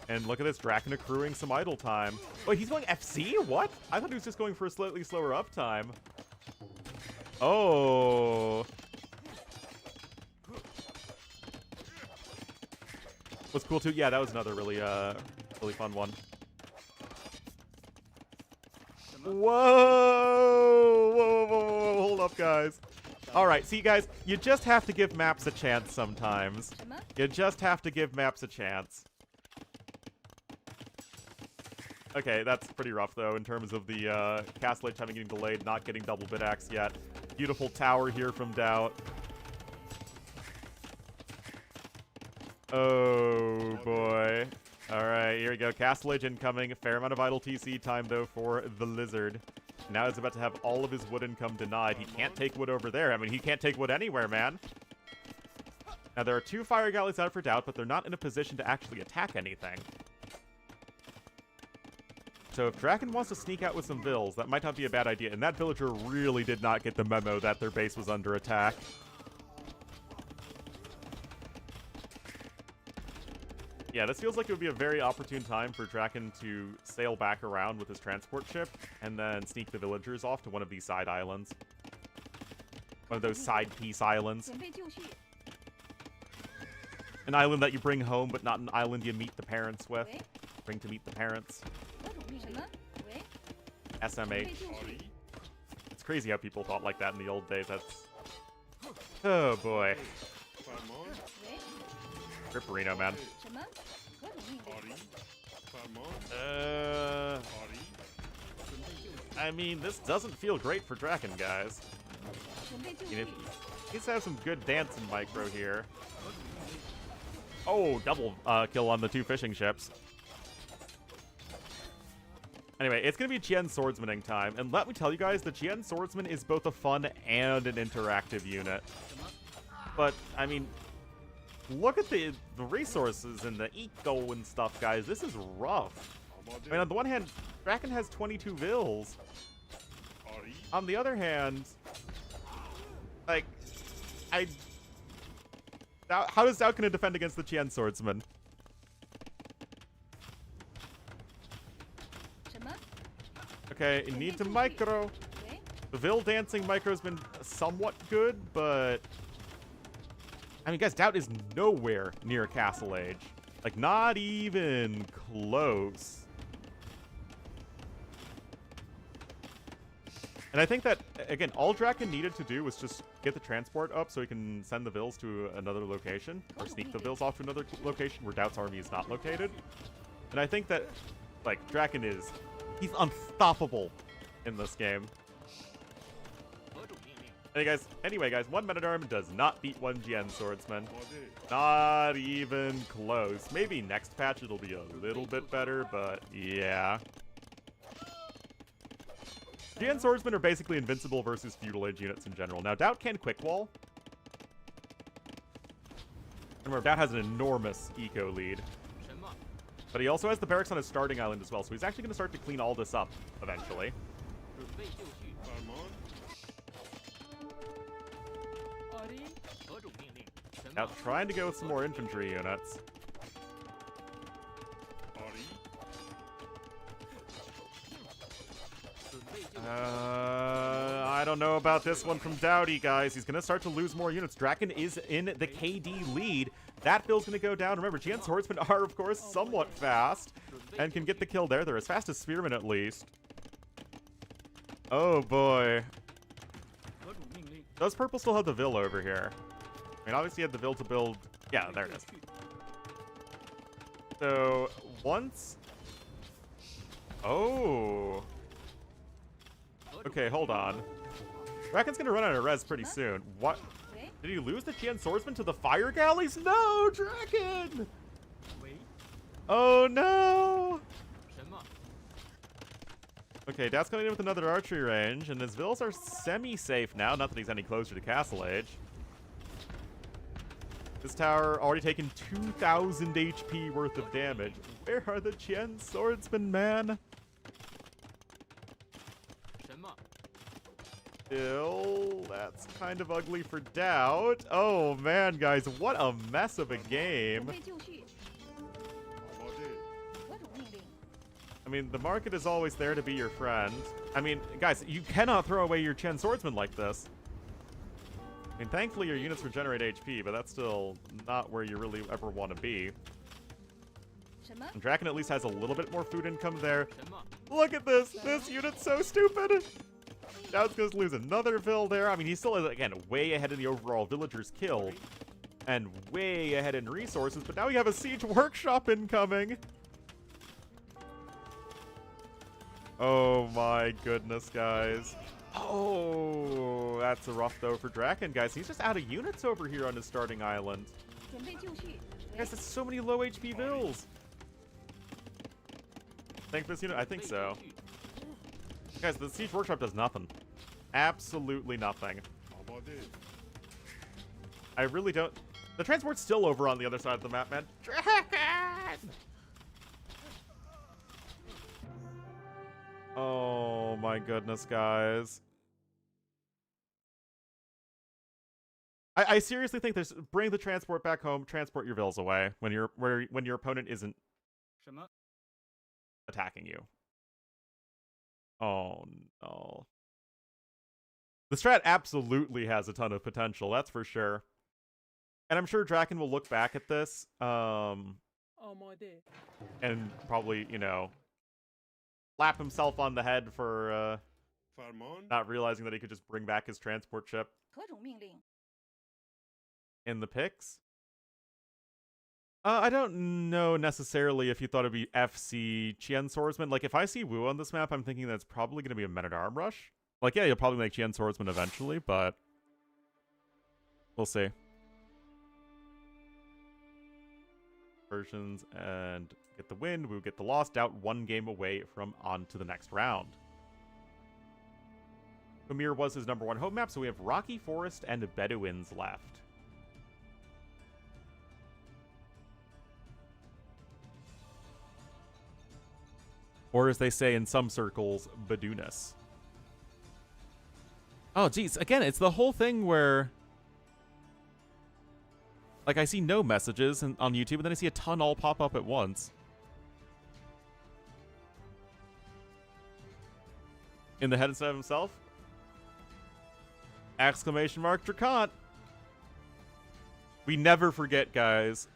And look at this, Draken accruing some idle time. Wait, he's going FC? What? I thought he was just going for a slightly slower uptime. Oh. Was cool too. Yeah, that was another really really fun one. Whoa! Whoa, whoa, whoa, whoa. Hold up, guys. All right, see, guys, you just have to give maps a chance sometimes. You just have to give maps a chance. Okay, that's pretty rough, though, in terms of the Castle Age having getting delayed, not getting double bid axe yet. Beautiful tower here from Doubt. Oh, boy. All right, here we go. Castle Age incoming. A fair amount of idle TC time, though, for the Lizard. Now he's about to have all of his wood income denied. He can't take wood over there. I mean, he can't take wood anywhere, man. Now, there are 2 fire galleys out for Doubt, but they're not in a position to actually attack anything. So if Draken wants to sneak out with some vills, that might not be a bad idea. And that villager really did not get the memo that their base was under attack. Yeah, this feels like it would be a very opportune time for Draken to sail back around with his transport ship and then sneak the villagers off to one of these side islands. One of those side piece islands. An island that you bring home, but not an island you meet the parents with. Bring to meet the parents. SMH. It's crazy how people thought like that in the old days. That's... Oh, boy. Ripperino, man. I mean, this doesn't feel great for Draken, guys. He needs to have some good dancing micro here. Oh, double kill on the 2 fishing ships. Anyway, it's going to be Chien Swordsmaning time. And let me tell you guys, the Chien Swordsman is both a fun and an interactive unit. But, I mean, look at the resources and the eco and stuff, guys. This is rough. I mean, on the one hand, Draken has 22 vills. On the other hand, like, how is Doubt going to defend against the Chien Swordsman? Okay, you need to micro. The Vill dancing micro has been somewhat good, but... I mean, guys, Doubt is nowhere near Castle Age. Like, not even close. And I think that, again, all Draken needed to do was just get the transport up so he can send the Vills to another location, or sneak the Vills off to another location where Doubt's army is not located. And I think that, like, Draken he's unstoppable in this game. Anyway, guys, one Men-at-Arm does not beat one Jian Swordsman. Not even close. Maybe next patch it'll be a little bit better, but yeah. Jian Swordsmen are basically invincible versus Feudal Age units in general. Now, Doubt can quick wall. Remember, Doubt has an enormous eco lead. But he also has the barracks on his starting island as well, so he's actually going to start to clean all this up eventually. Now, trying to go with some more infantry units. I don't know about this one from Dowdy, guys. He's going to start to lose more units. Draken is in the KD lead. That bill's going to go down. Remember, Jian Swordsmen are, of course, somewhat fast and can get the kill there. They're as fast as Spearmen, at least. Oh, boy. Does Purple still have the Vill over here? I mean, obviously, he had the Vill to build... Yeah, there it is. So, once... Oh... Okay, hold on. Draken's gonna run out of res pretty soon. What? Did he lose the Jian Swordsman to the fire galleys? No, Draken! Oh, no! Okay, Doubt's going in with another archery range, and his Vills are semi-safe now. Not that he's any closer to Castle Age. This tower already taken 2,000 HP worth of damage. Where are the Jian Swordsmen, man? Still, that's kind of ugly for Doubt. Oh, man, guys, what a mess of a game. I mean, the market is always there to be your friend. I mean, guys, you cannot throw away your Jian Swordsman like this. I mean, thankfully your units regenerate HP, but that's still not where you really ever want to be. And Draken at least has a little bit more food income there. Look at this! This unit's so stupid! Doubt's going to lose another Vill there. I mean, he still is, again, way ahead in the overall villagers killed. And way ahead in resources, but now we have a siege workshop incoming! Oh my goodness, guys. Oh, that's a rough though for Draken, guys. He's just out of units over here on his starting island. Guys, that's so many low HP Vills. Think this unit? I think so. Guys, the siege workshop does nothing. Absolutely nothing. I really don't... The transport's still over on the other side of the map, man. Draken! Oh my goodness, guys. I seriously think there's bring the transport back home, transport your Vills away when your opponent isn't attacking you. Oh no. The strat absolutely has a ton of potential, that's for sure. And I'm sure Draken will look back at this and probably, you know, slap himself on the head for not realizing that he could just bring back his transport ship in the picks. I don't know necessarily if you thought it'd be FC Jian Swordsman. Like, if I see Wu on this map, I'm thinking that's probably going to be a Men-at-Arm rush. Like, yeah, you'll probably make Jian Swordsman eventually, but we'll see. Versions and get the win. Wu get the loss. Doubt one game away from on to the next round. Pamir was his #1 home map, so we have Rocky Forest and Bedouins left. Or as they say in some circles, Bedounis. Oh, geez. Again, it's the whole thing where... Like, I see no messages on YouTube, and then I see a ton all pop up at once. In the head instead of himself? Exclamation mark Drakant. We never forget, guys.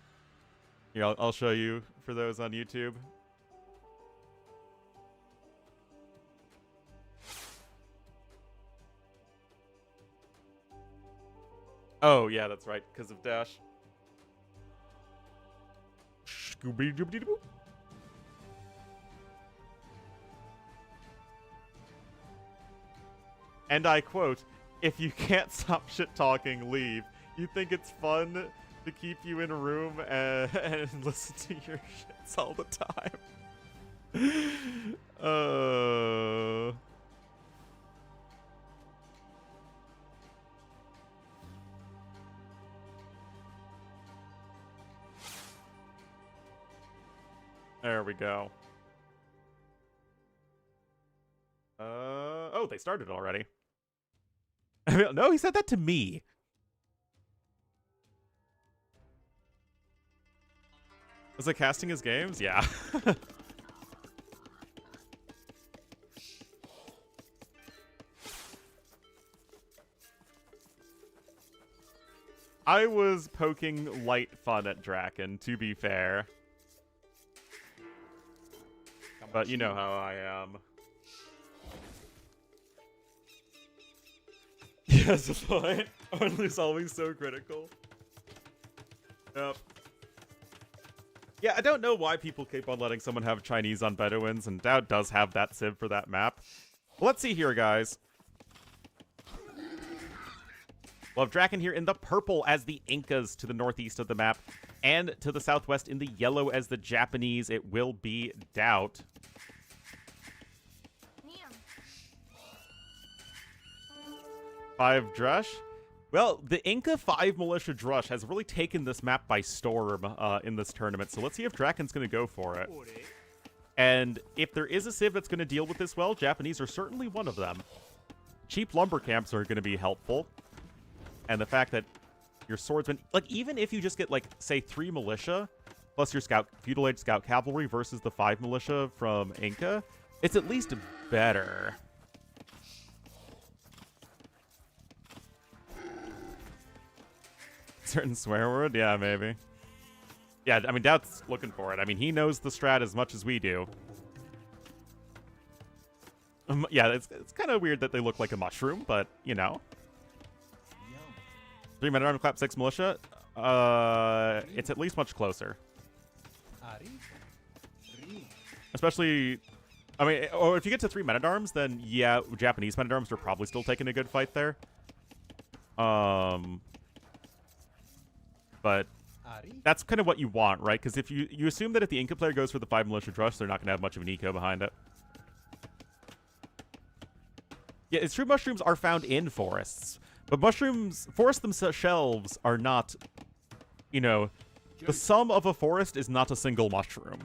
Here, I'll show you for those on YouTube. Oh, yeah, that's right, because of dash. Scooby-Dooby-Doo. And I quote, "If you can't stop shit-talking, leave. You think it's fun to keep you in a room and listen to your shits all the time." There we go. Oh, they started already. No, he said that to me. Was it casting his games? Yeah. I was poking light fun at Draken, to be fair. But you know how I am. Yes, that's fine. Ornlu's always so critical. Yep. Yeah, I don't know why people keep on letting someone have Chinese on Bedouins, and Dowd does have that civ for that map. Well, let's see here, guys. We'll have Draken here in the purple as the Incas to the northeast of the map, and to the southwest in the yellow as the Japanese. It will be Doubt. Five Drush. Well, the Inca 5 Militia Drush has really taken this map by storm in this tournament, so let's see if Draken's going to go for it. And if there is a civ that's going to deal with this well, Japanese are certainly one of them. Cheap lumber camps are going to be helpful. And the fact that your swordsman, like, even if you just get, like, say, 3 militia, plus your feudal age scout cavalry versus the 5 militia from Inca, it's at least better. Certain swear word? Yeah, maybe. Yeah, I mean, Doubt's looking for it. I mean, he knows the strat as much as we do. Yeah, it's kind of weird that they look like a mushroom, but, you know. 3 men armed clap 6 militia. It's at least much closer. Especially, I mean, or if you get to 3 men-at-arms, then yeah, Japanese men-at-arms are probably still taking a good fight there. But that's kind of what you want, right? Because if you assume that if the Inca player goes for the 5 militia drush, they're not going to have much of an eco behind it. Yeah, it's true mushrooms are found in forests. But forests themselves are not, you know, the sum of a forest is not a single mushroom.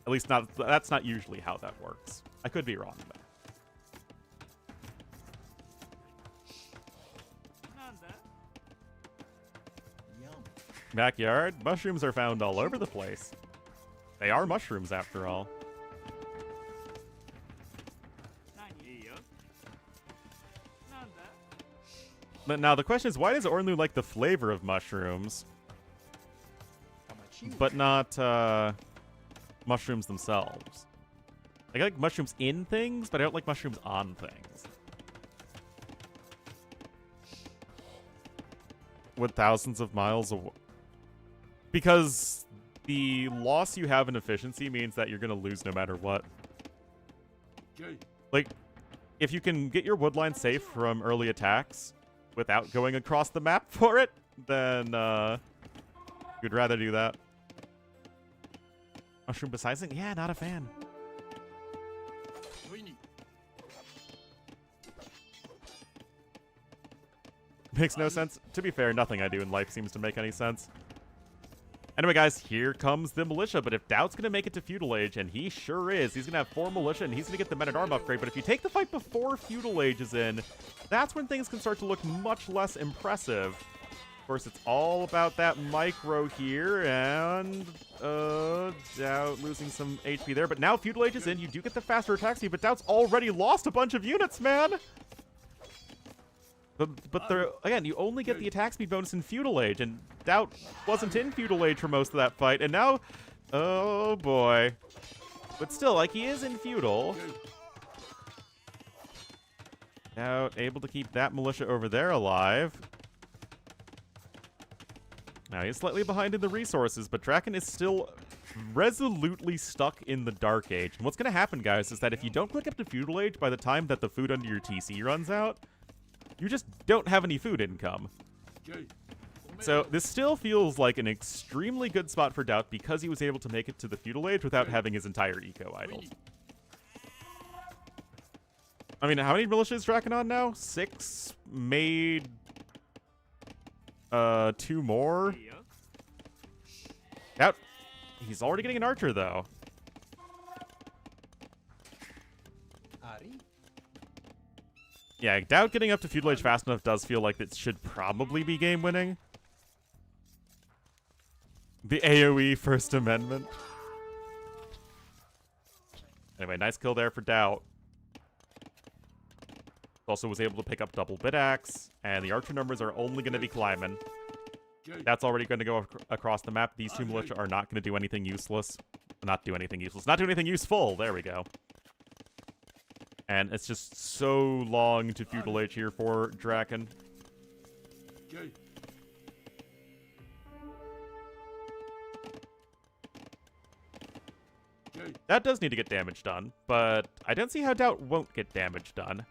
At least that's not usually how that works. I could be wrong, though. Backyard? Mushrooms are found all over the place. They are mushrooms, after all. But now the question is, why does Ornlu like the flavor of mushrooms, but not mushrooms themselves? Like, I like mushrooms in things, but I don't like mushrooms on things. With thousands of miles away. Because the loss you have in efficiency means that you're going to lose no matter what. Like, if you can get your woodline safe from early attacks without going across the map for it, then you'd rather do that. Mushroom besizing? Yeah, not a fan. Makes no sense. To be fair, nothing I do in life seems to make any sense. Anyway, guys, here comes the militia. But if Doubt's going to make it to Feudal Age, and he sure is, he's going to have 4 militia, and he's going to get the Men-at-Arm upgrade. But if you take the fight before Feudal Age is in, that's when things can start to look much less impressive. Of course, it's all about that micro here, and Doubt losing some HP there. But now Feudal Age is in, you do get the faster attack speed, but Doubt's already lost a bunch of units, man! But there, again, you only get the attack speed bonus in Feudal Age, and Doubt wasn't in Feudal Age for most of that fight, and now, oh boy. But still, like, he is in Feudal. Doubt able to keep that militia over there alive. Now he's slightly behind in the resources, but Draken is still resolutely stuck in the Dark Age. And what's going to happen, guys, is that if you don't click up to Feudal Age by the time that the food under your TC runs out, you just don't have any food income. So this still feels like an extremely good spot for Doubt because he was able to make it to the Feudal Age without having his entire eco idled. I mean, how many militias is Draken on now? 6? Made 2 more? Doubt. He's already getting an archer, though. Yeah, Doubt getting up to Feudal Age fast enough does feel like it should probably be game-winning. The AoE First Amendment. Anyway, nice kill there for Doubt. Also was able to pick up double bit axe, and the archer numbers are only going to be climbing. That's already going to go across the map. These two militia are not going to do anything useless. Not do anything useless. Not do anything useful. There we go. And it's just so long to Feudal Age here for Draken. That does need to get damage done, but I don't see how Doubt won't get damage done.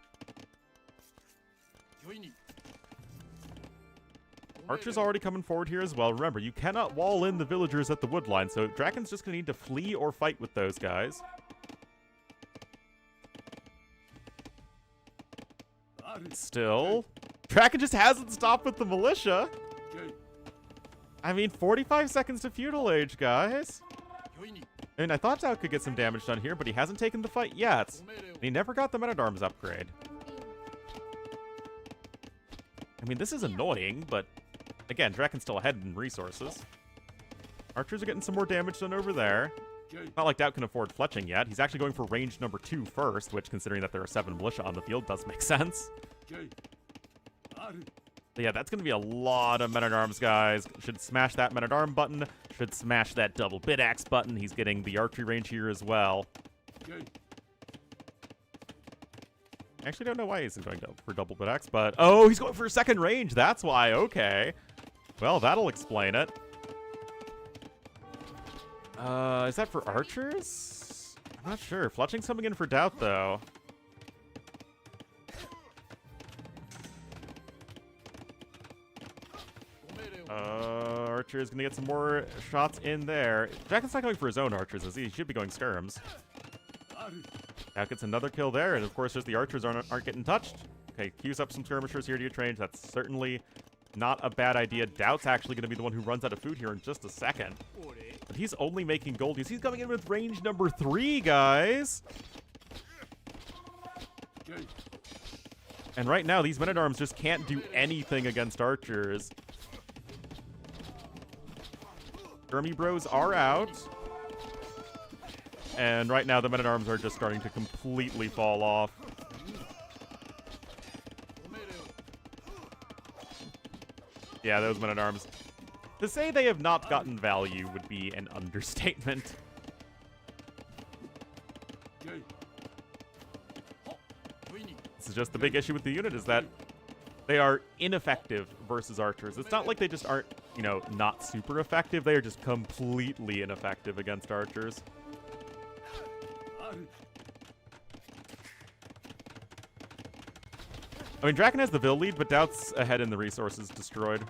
Archer's already coming forward here as well. Remember, you cannot wall in the villagers at the woodline, so Draken's just going to need to flee or fight with those guys. Still, Draken just hasn't stopped with the militia. I mean, 45 seconds to Feudal Age, guys. I mean, I thought Doubt could get some damage done here, but he hasn't taken the fight yet. And he never got the Men-at-Arms upgrade. I mean, this is annoying, but again, Draken's still ahead in resources. Archers are getting some more damage done over there. Not like Doubt can afford fletching yet. He's actually going for range number 2 first, which, considering that there are 7 militia on the field, does make sense. But yeah, that's going to be a lot of Men-at-Arms, guys. Should smash that Men-at-Arm button. Should smash that double bit axe button. He's getting the archery range here as well. I actually don't know why he's going for double bit axe, but... Oh, he's going for a second range. That's why. Okay. Well, that'll explain it. Is that for archers? I'm not sure. Fletching's coming in for Doubt, though. Archer is going to get some more shots in there. Draken's not going for his own archers, as he should be going skirms. Doubt gets another kill there, and of course, just the archers aren't getting touched. Okay, queues up some skirmishers here to get range. That's certainly not a bad idea. Doubt's actually going to be the one who runs out of food here in just a second. But he's only making goldies. He's coming in with range number 3, guys. And right now, these Men-at-Arms just can't do anything against archers. Skirmy bros are out. And right now, the Men-at-Arms are just starting to completely fall off. Yeah, those Men-at-Arms. To say they have not gotten value would be an understatement. This is just the big issue with the unit, is that they are ineffective versus archers. It's not like they just aren't, you know, not super effective. They are just completely ineffective against archers. I mean, Draken has the Vil lead, but Doubt's ahead in the resources destroyed.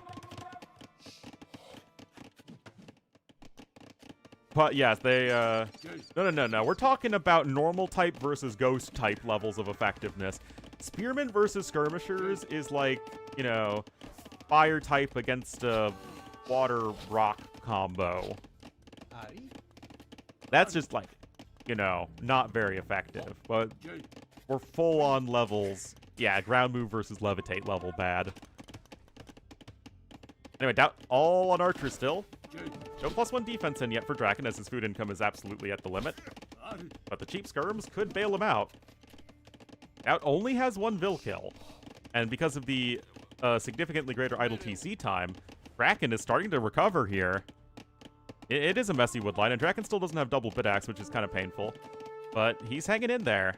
But yes, they, No. We're talking about normal type versus ghost type levels of effectiveness. Spearmen versus skirmishers is like, you know, fire type against a water rock combo. That's just like, you know, not very effective. But we're full on levels. Yeah, ground move versus levitate level bad. Anyway, Doubt all on archer still. No +1 defense in yet for Draken, as his food income is absolutely at the limit. But the cheap skirms could bail him out. Doubt only has 1 Vil kill. And because of the significantly greater idle TC time, Draken is starting to recover here. It is a messy woodline, and Draken still doesn't have double bit axe, which is kind of painful. But he's hanging in there.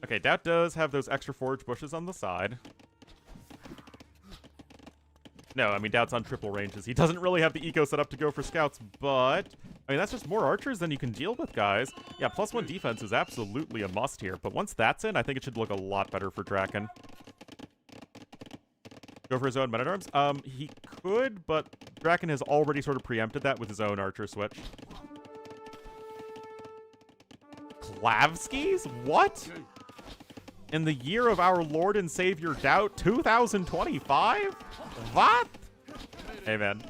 Okay, Doubt does have those extra forage bushes on the side. No, I mean, Doubt's on triple ranges. He doesn't really have the eco set up to go for scouts, but... I mean, that's just more archers than you can deal with, guys. Yeah, +1 defense is absolutely a must here, but once that's in, I think it should look a lot better for Draken. Go for his own men-at-arms? He could, but Draken has already sort of preempted that with his own archer switch. Klavskis? What? In the year of our Lord and Savior Doubt, 2025? What? Hey, man.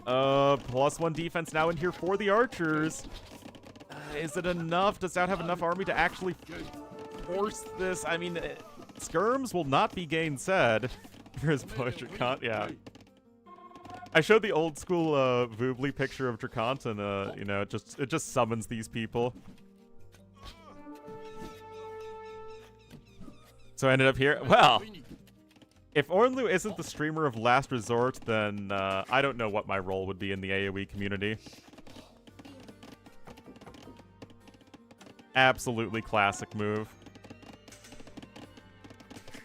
+1 defense now in here for the archers. Is it enough? Does Doubt have enough army to actually force this? I mean, skirms will not be gainsaid for his push. Yeah. I showed the old school Voobly picture of Drakant, and you know, it just summons these people. So I ended up here. Well, if Ornlu isn't the streamer of last resort, then I don't know what my role would be in the AoE community. Absolutely classic move.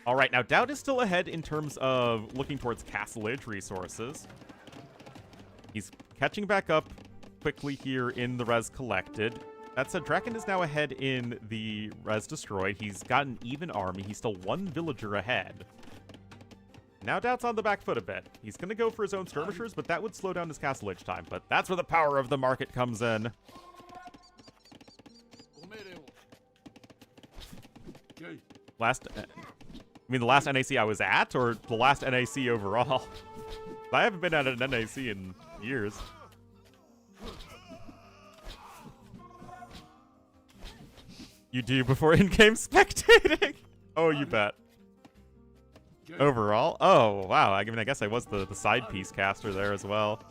All right, now Doubt is still ahead in terms of looking towards Castle Age resources. He's catching back up quickly here in the res collected. That said, Draken is now ahead in the res destroyed. He's got an even army. He's still one villager ahead. Now Doubt's on the back foot a bit. He's going to go for his own skirmishers, but that would slow down his Castle Age time. But that's where the power of the market comes in. Last... I mean, the last NAC I was at, or the last NAC overall? I haven't been at an NAC in years. You do before in-game spectating? Oh, you bet. Overall? Oh, wow. I mean, I guess I was the side piece caster there as well.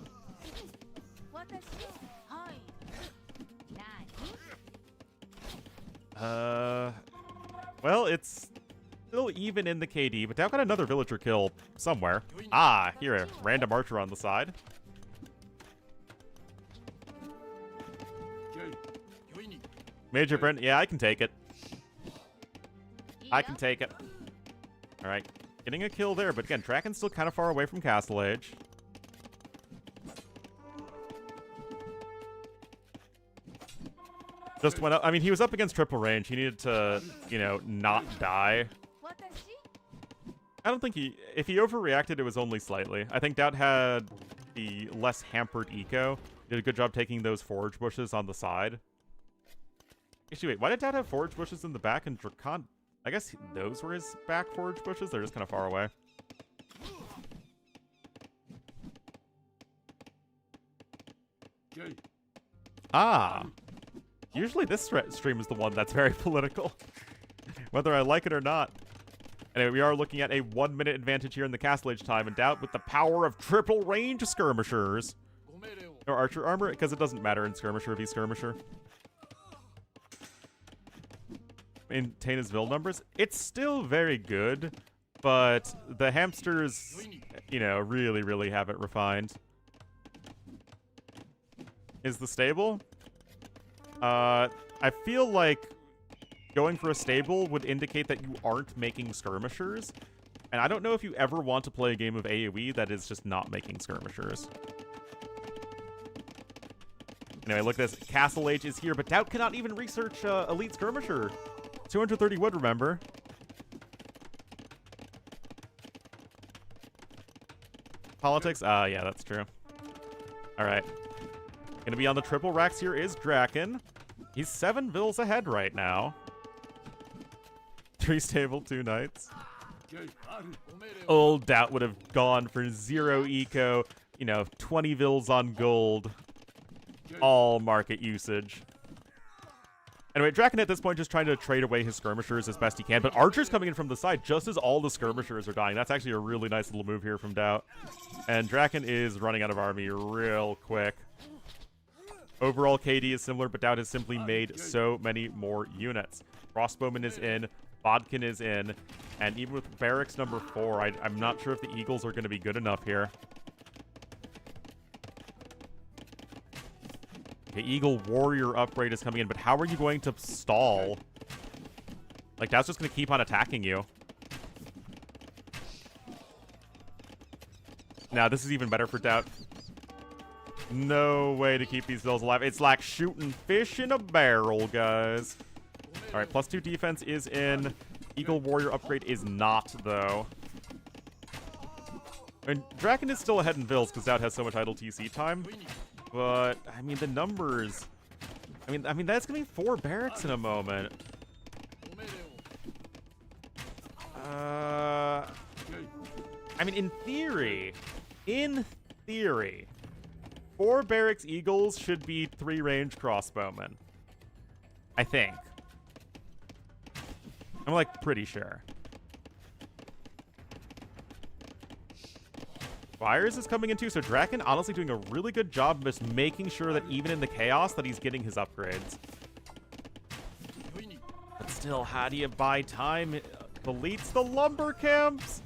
Well, it's still even in the KD, but Doubt got another villager kill somewhere. Ah, here, a random archer on the side. Major Brent, yeah, I can take it. I can take it. All right, getting a kill there, but again, Draken's still kind of far away from Castle Age. Just went up. I mean, he was up against triple range. He needed to, you know, not die. I don't think if he overreacted, it was only slightly. I think Doubt had the less hampered eco. Did a good job taking those forage bushes on the side. Actually, wait, why did Doubt have forage bushes in the back and Drakant? I guess those were his back forage bushes. They're just kind of far away. Ah. Usually this stream is the one that's very political. Whether I like it or not. Anyway, we are looking at a 1-minute advantage here in the Castle Age time, and Doubt with the power of triple range skirmishers. Or archer armor, because it doesn't matter in skirmisher if he's skirmisher. Maintain his vil numbers. It's still very good, but the hamsters, you know, really haven't refined. Is the stable? I feel like going for a stable would indicate that you aren't making skirmishers. And I don't know if you ever want to play a game of AoE that is just not making skirmishers. Anyway, look at this. Castle Age is here, but Doubt cannot even research Elite Skirmisher. 230 wood, remember. Politics? Yeah, that's true. Alright. Gonna be on the triple racks here is Draken. He's 7 vils ahead right now. 3 stable, 2 knights. Old Doubt would have gone for 0 eco, you know, 20 vils on gold. All market usage. Anyway, Draken at this point just trying to trade away his skirmishers as best he can, but archers coming in from the side just as all the skirmishers are dying. That's actually a really nice little move here from Doubt. And Draken is running out of army real quick. Overall, KD is similar, but Doubt has simply made so many more units. Crossbowman is in, Bodkin is in, and even with barracks number 4, I'm not sure if the Eagles are going to be good enough here. Okay, Eagle Warrior upgrade is coming in, but how are you going to stall? Like, Doubt's just going to keep on attacking you. Now, this is even better for Doubt. No way to keep these vills alive. It's like shooting fish in a barrel, guys. All right, +2 defense is in. Eagle Warrior upgrade is not, though. And Draken is still ahead in vills because Doubt has so much idle TC time. But, I mean, the numbers... I mean, that's going to be 4 barracks in a moment. I mean, in theory, 4 barracks Eagles should be 3 range crossbowmen. I think. I'm, like, pretty sure. Fires is coming in too, so Draken honestly doing a really good job just making sure that even in the chaos that he's getting his upgrades. But still, how do you buy time? Deletes the lumber camps.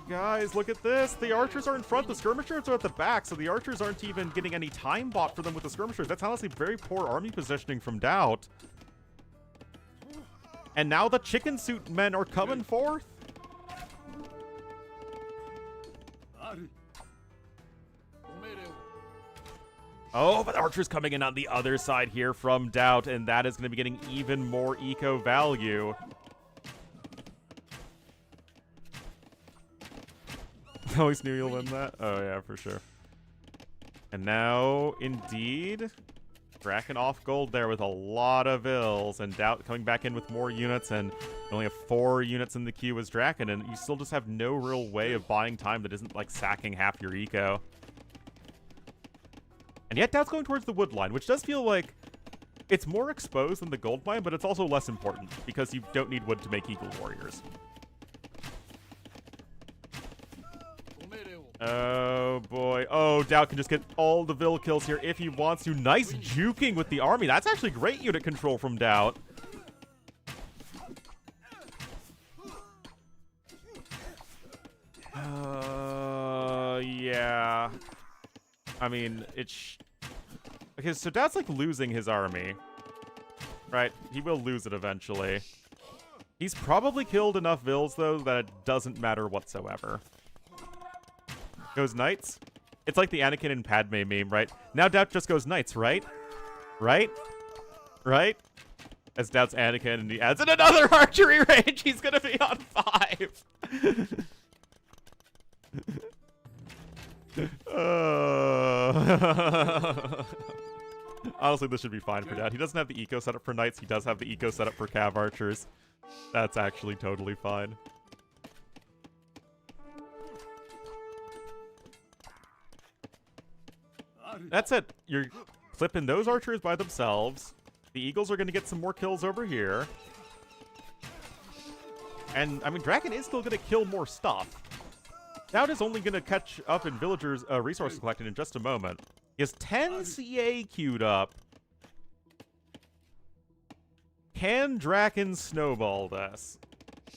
Guys, look at this. The archers are in front. The skirmishers are at the back, so the archers aren't even getting any time bought for them with the skirmishers. That's honestly very poor army positioning from Doubt. And now the chicken suit men are coming forth. Oh, but Archer's coming in on the other side here from Doubt, and that is going to be getting even more eco value. Always knew you'll win that. Oh, yeah, for sure. And now, indeed, Draken off gold there with a lot of ills, and Doubt coming back in with more units, and you only have 4 units in the queue as Draken, and you still just have no real way of buying time that isn't, like, sacking half your eco. And yet Doubt's going towards the wood line, which does feel like it's more exposed than the gold mine, but it's also less important because you don't need wood to make Eagle Warriors. Oh, boy. Oh, Doubt can just get all the Vill kills here if he wants to. Nice juking with the army. That's actually great unit control from Doubt. Yeah. I mean, it's... Okay, so Doubt's, like, losing his army. Right? He will lose it eventually. He's probably killed enough Vills, though, that it doesn't matter whatsoever. Goes Knights. It's like the Anakin and Padme meme, right? Now Doubt just goes Knights, right? Right? Right? As Doubt's Anakin, and he adds in another archery range. He's gonna be on 5. Honestly, this should be fine for Doubt. He doesn't have the eco setup for Knights. He does have the eco setup for Cav Archers. That's actually totally fine. That's it. You're clipping those archers by themselves. The Eagles are going to get some more kills over here. And, I mean, Draken is still going to kill more stuff. Doubt is only going to catch up in villagers' resources collected in just a moment. He has 10 CA queued up. Can Draken snowball this?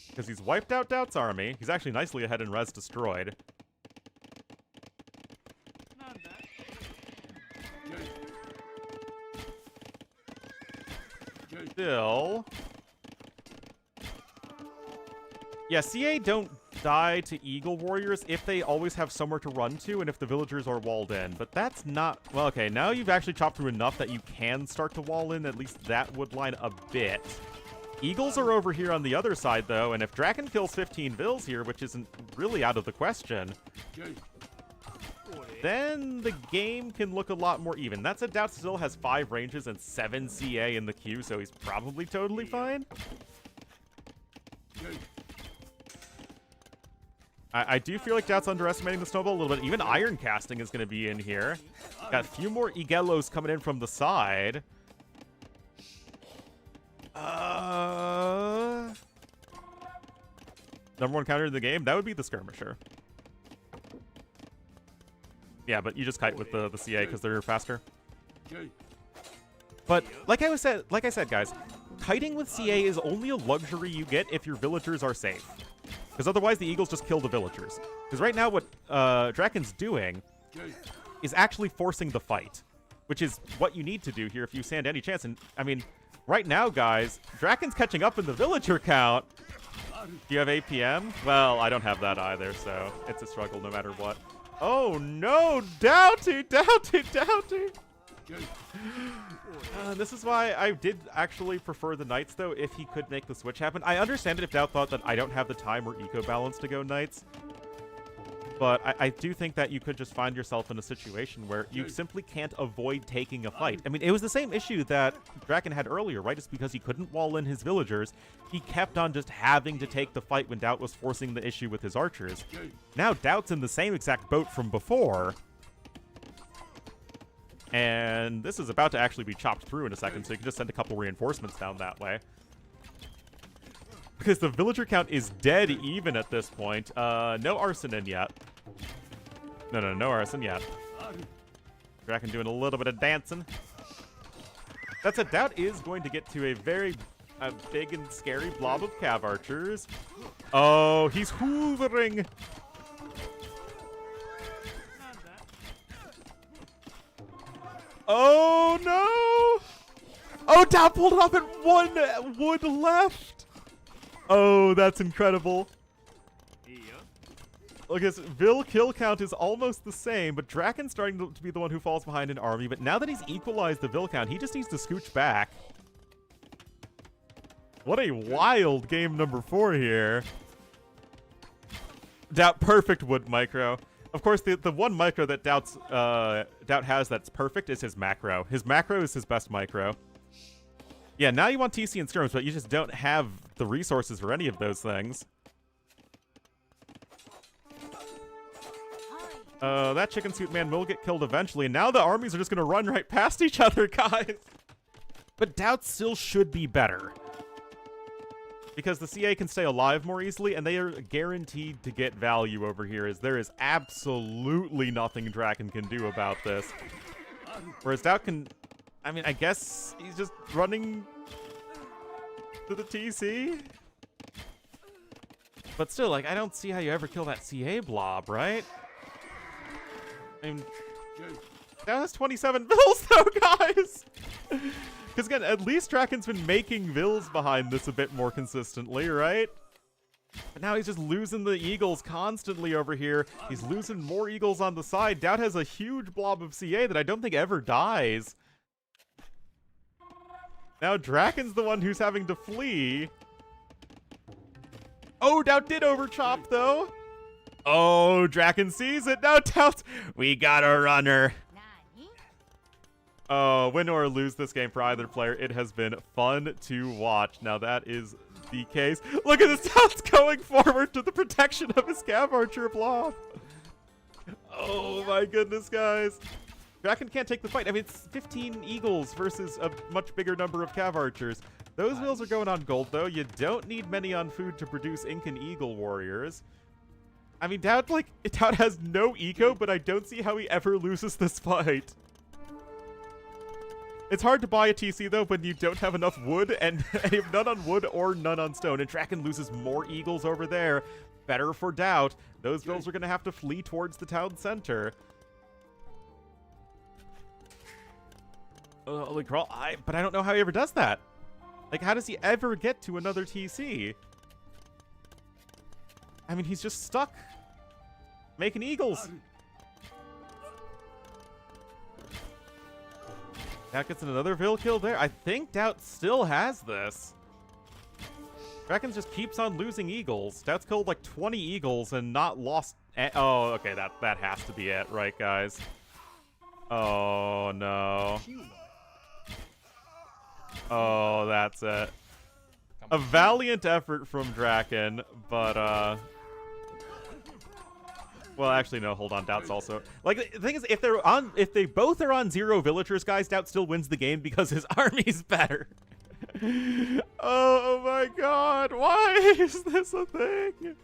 Because he's wiped out Doubt's army. He's actually nicely ahead in res destroyed. Still. Yeah, CA don't die to Eagle Warriors if they always have somewhere to run to and if the villagers are walled in. But that's not... Well, okay, now you've actually chopped through enough that you can start to wall in at least that wood line a bit. Eagles are over here on the other side, though, and if Draken kills 15 Vills here, which isn't really out of the question, then the game can look a lot more even. That said, Doubt still has 5 ranges and 7 CA in the queue, so he's probably totally fine. I do feel like Doubt's underestimating the snowball a little bit. Even Iron Casting is going to be in here. Got a few more Igelos coming in from the side. Number 1 counter in the game, that would be the Skirmisher. Yeah, but you just kite with the CA because they're faster. But like I said, guys, kiting with CA is only a luxury you get if your villagers are safe. Because otherwise the Eagles just kill the villagers. Because right now what Draken's doing is actually forcing the fight. Which is what you need to do here if you stand any chance. And, I mean, right now, guys, Draken's catching up in the villager count. Do you have APM? Well, I don't have that either, so it's a struggle no matter what. Oh no, Doubty! This is why I did actually prefer the Knights, though, if he could make the switch happen. I understand it if Doubt thought that I don't have the time or eco balance to go Knights. But I do think that you could just find yourself in a situation where you simply can't avoid taking a fight. I mean, it was the same issue that Draken had earlier, right? It's because he couldn't wall in his villagers. He kept on just having to take the fight when Doubt was forcing the issue with his archers. Now Doubt's in the same exact boat from before. And this is about to actually be chopped through in a second, so you can just send a couple reinforcements down that way. Because the villager count is dead even at this point. No arson in yet. No arson yet. Draken doing a little bit of dancing. That said, Doubt is going to get to a big and scary blob of cav archers. Oh, he's hoovering. Oh, no. Oh, Doubt pulled it off at 1 wood left. Oh, that's incredible. Look, his Vil kill count is almost the same, but Draken's starting to be the one who falls behind an army. But now that he's equalized the Vil count, he just needs to scooch back. What a wild game number 4 here. Doubt perfect wood micro. Of course, the one micro that Doubt has that's perfect is his macro. His macro is his best micro. Yeah, now you want TC and skirms, but you just don't have the resources for any of those things. That chicken suit man will get killed eventually, and now the armies are just going to run right past each other, guys. But Doubt still should be better. Because the CA can stay alive more easily, and they are guaranteed to get value over here, as there is absolutely nothing Draken can do about this. Whereas Doubt can... I mean, I guess he's just running to the TC. But still, like, I don't see how you ever kill that CA blob, right? I mean, that has 27 Vils, though, guys! Because, again, at least Draken's been making Vils behind this a bit more consistently, right? But now he's just losing the Eagles constantly over here. He's losing more Eagles on the side. Doubt has a huge blob of CA that I don't think ever dies. Now Draken's the one who's having to flee. Oh, Doubt did overchop, though. Oh, Draken sees it. Now Doubt, we got a runner. Oh, win or lose this game for either player, it has been fun to watch. Now that is the case. Look at this, Doubt's going forward to the protection of his cav archer blob. Oh my goodness, guys. Draken can't take the fight. I mean, it's 15 Eagles versus a much bigger number of cav archers. Those wheels are going on gold, though. You don't need many on food to produce Incan Eagle warriors. I mean, Doubt has no eco, but I don't see how he ever loses this fight. It's hard to buy a TC, though, when you don't have enough wood, and you have none on wood or none on stone. And Draken loses more Eagles over there. Better for Doubt. Those Bills are going to have to flee towards the town center. Holy crawl. But I don't know how he ever does that. Like, how does he ever get to another TC? I mean, he's just stuck making Eagles. Doubt gets another Vil kill there. I think Doubt still has this. Draken just keeps on losing Eagles. Doubt's killed like 20 Eagles and not lost... Oh, okay, that has to be it, right, guys? Oh, no. Oh, that's it. A valiant effort from Draken, but, well, actually, no, hold on. Doubt's also... Like, the thing is, if they both are on 0 villagers, guys, Doubt still wins the game because his army's better. Oh my god, why is this a thing?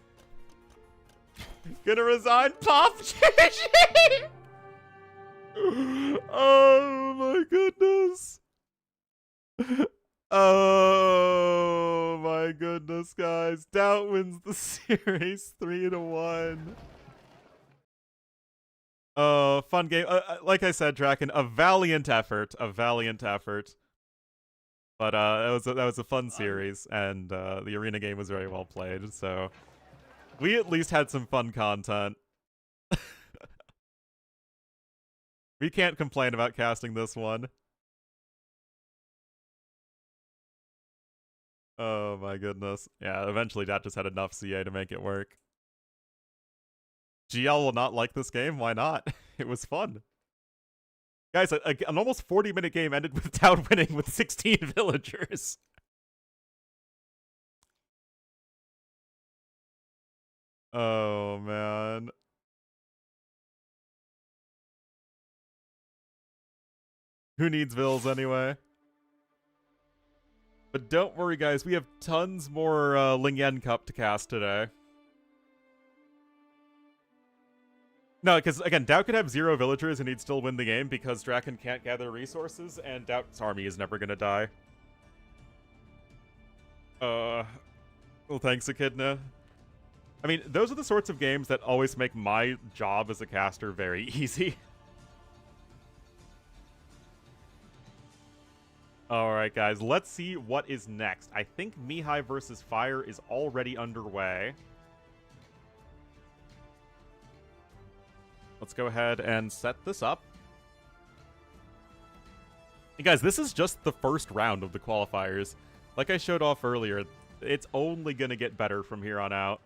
Gonna resign, Pop? Oh my goodness. Oh my goodness, guys. Doubt wins the series 3-1. Fun game. Like I said, Draken, a valiant effort. A valiant effort. But that was a fun series, and the arena game was very well played. So we at least had some fun content. We can't complain about casting this one. Oh my goodness. Yeah, eventually that just had enough CA to make it work. GL will not like this game. Why not? It was fun. Guys, an almost 40-minute game ended with Town winning with 16 villagers. Oh, man. Who needs vills anyway? But don't worry, guys. We have tons more LingYuan Cup to cast today. No, because, again, Doubt could have 0 villagers and he'd still win the game because Draken can't gather resources, and Doubt's army is never going to die. Well, thanks, Echidna. I mean, those are the sorts of games that always make my job as a caster very easy. Alright, guys, let's see what is next. I think Mihai versus Fire is already underway. Let's go ahead and set this up. Hey guys, this is just the first round of the qualifiers. Like I showed off earlier, it's only going to get better from here on out.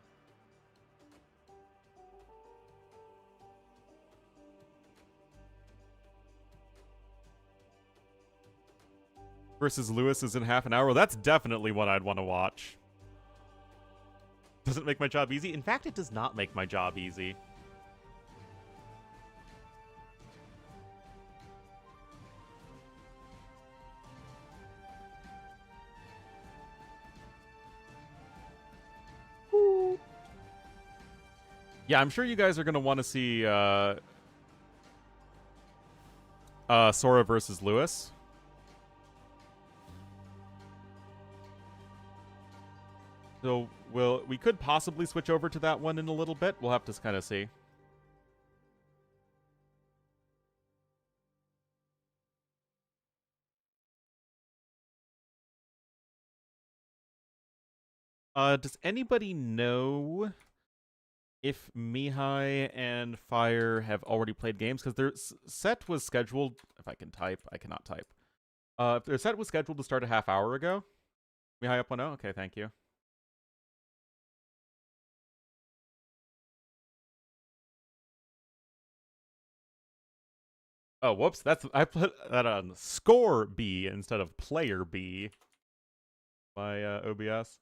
Versus Lewis is in half an hour. Well, that's definitely one I'd want to watch. Does it make my job easy? In fact, it does not make my job easy. Yeah, I'm sure you guys are going to want to see Sora versus Lewis. So we could possibly switch over to that one in a little bit. We'll have to kind of see. Does anybody know if Mihai and Fire have already played games? Because their set was scheduled... If I can type, I cannot type. Their set was scheduled to start a half hour ago. Mihai up 1-0? Okay, thank you. Oh, whoops. I put that on score B instead of player B by OBS.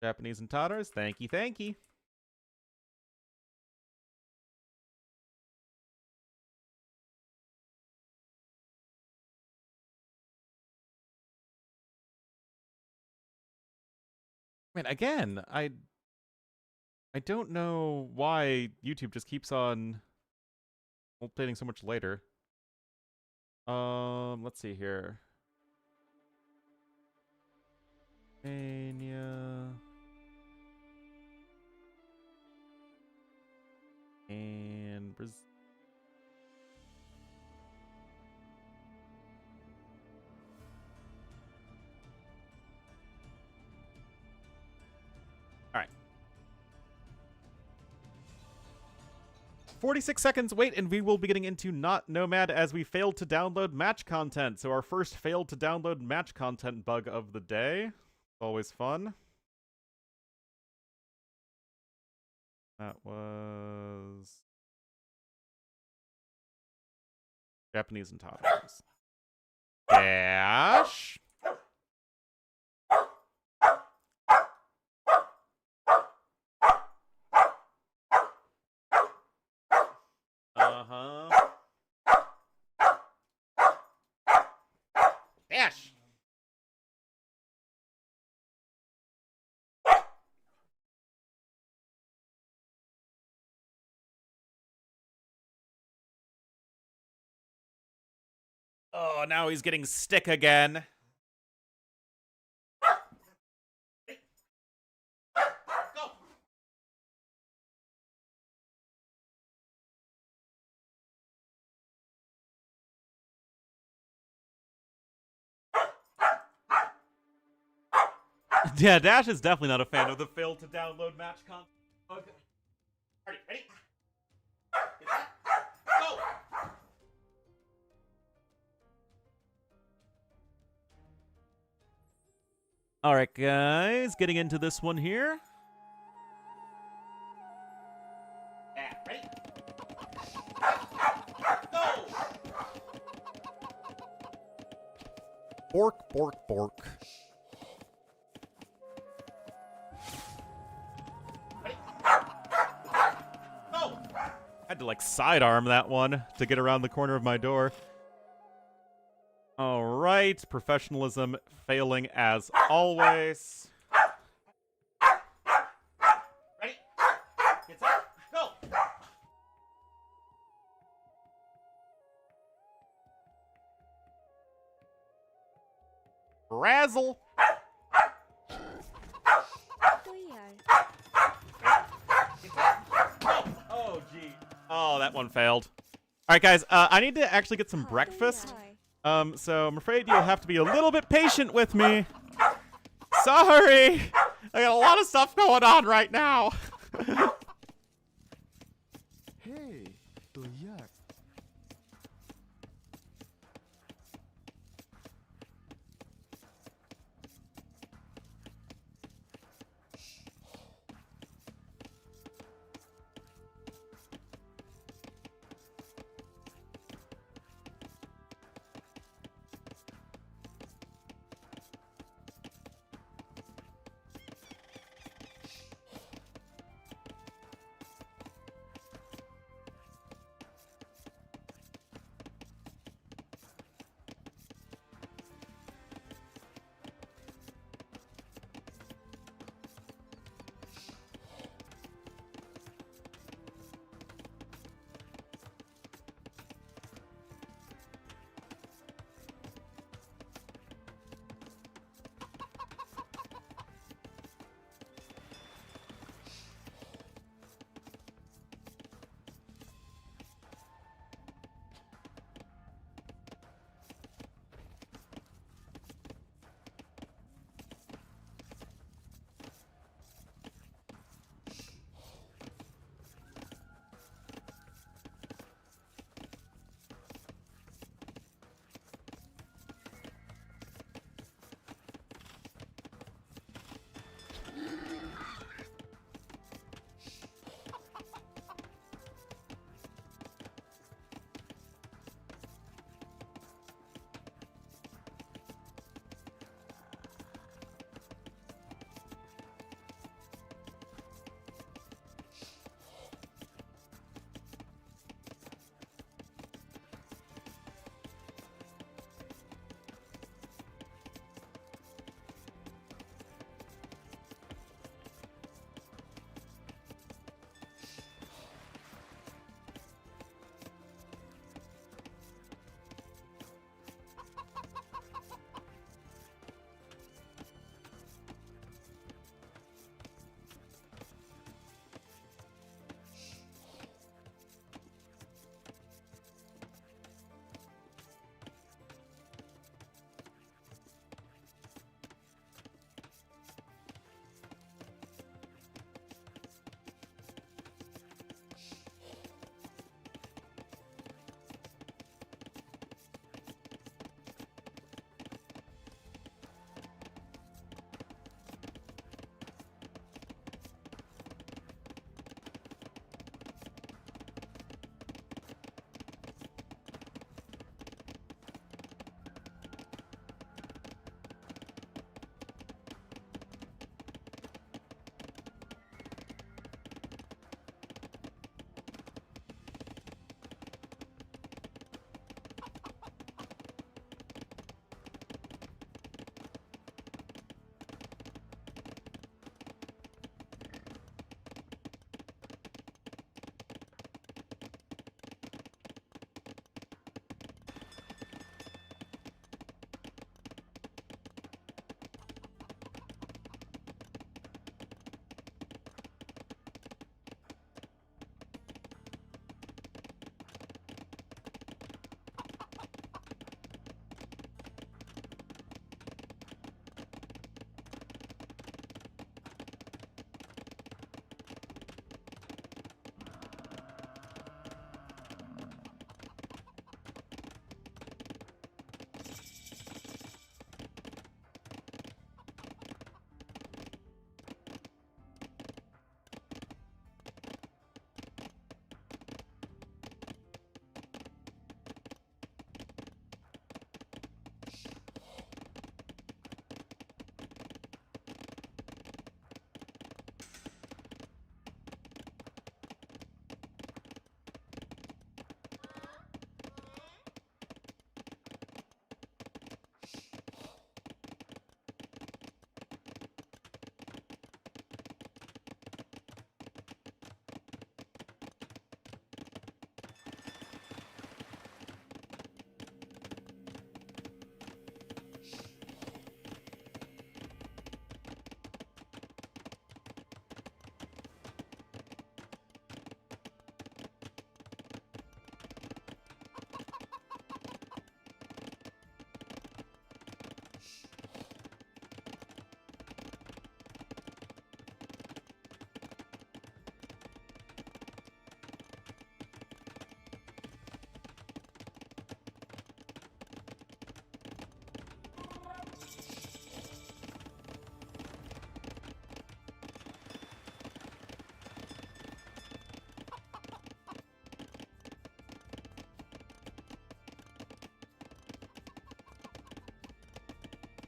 Japanese and Tatars, thank you, thank you. Man, again, I don't know why YouTube just keeps on updating so much later. Let's see here. Mania. And Brazil. All right. 46 seconds wait, and we will be getting into Not Nomad as we failed to download match content. So our first failed to download match content bug of the day. Always fun. That was Japanese and Tatars. Dash. Uh-huh. Dash. Oh, now he's getting stick again. Yeah, Dash is definitely not a fan of the failed to download match content. Okay. Ready? Get that? Go! Alright, guys, getting into this one here. Ready? Go! Bork. Had to like sidearm that one to get around the corner of my door. All right, professionalism failing as always. Ready? Get set. Go. Razzle. Oh, gee. Oh, that one failed. All right, guys, I need to actually get some breakfast. So I'm afraid you'll have to be a little bit patient with me. Sorry. I got a lot of stuff going on right now. Hey, Yak.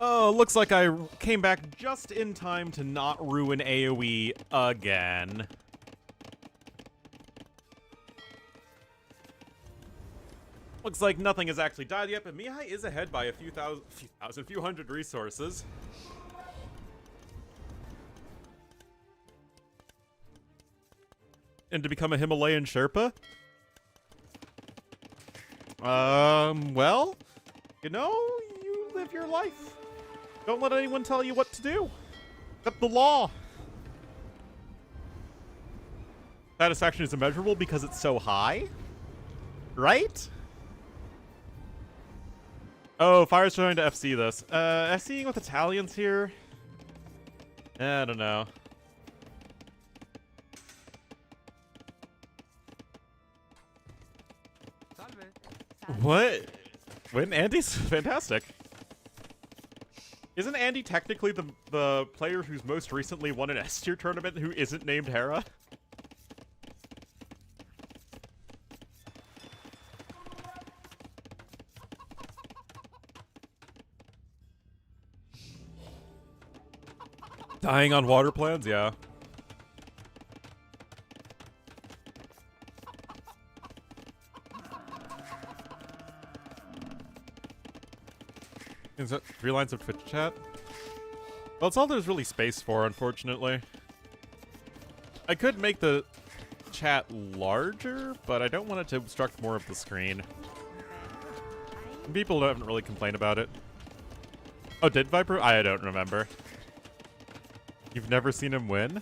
Oh, looks like I came back just in time to not ruin AoE again. Looks like nothing has actually died yet, but Mihai is ahead by a few hundred resources. And to become a Himalayan Sherpa? Well, you know, you live your life. Don't let anyone tell you what to do. Except the law. Satisfaction is immeasurable because it's so high. Right? Oh, Fire's trying to FC this. FCing with Italians here? I don't know. What? Win? Andy's fantastic. Isn't Andy technically the player who's most recently won an S-tier tournament who isn't named Hera? Dying on water plans? Yeah. Is that 3 lines of Twitch chat? Well, it's all there's really space for, unfortunately. I could make the chat larger, but I don't want it to obstruct more of the screen. People haven't really complained about it. Oh, did Viper? I don't remember. You've never seen him win?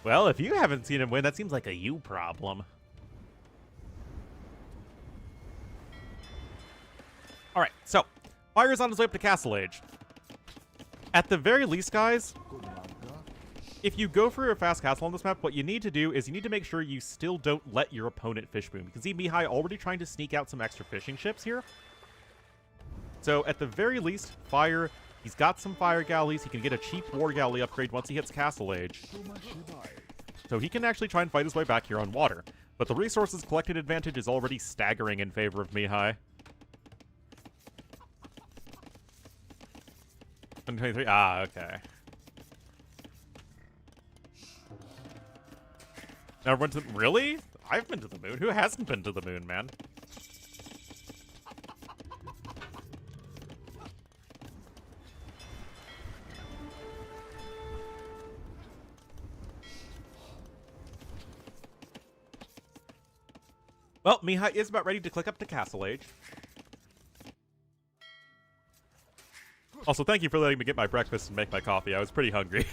Well, if you haven't seen him win, that seems like a you problem. Alright, so Fire is on his way up to Castle Age. At the very least, guys, if you go for a fast castle on this map, what you need to do is you need to make sure you still don't let your opponent fish boom. You can see Mihai already trying to sneak out some extra fishing ships here. So at the very least, Fire, he's got some fire galleys. He can get a cheap war galley upgrade once he hits Castle Age. So he can actually try and fight his way back here on water. But the resources collected advantage is already staggering in favor of Mihai. 123? Ah, okay. Now everyone's really? I've been to the moon. Who hasn't been to the moon, man? Well, Mihai is about ready to click up to Castle Age. Also, thank you for letting me get my breakfast and make my coffee. I was pretty hungry.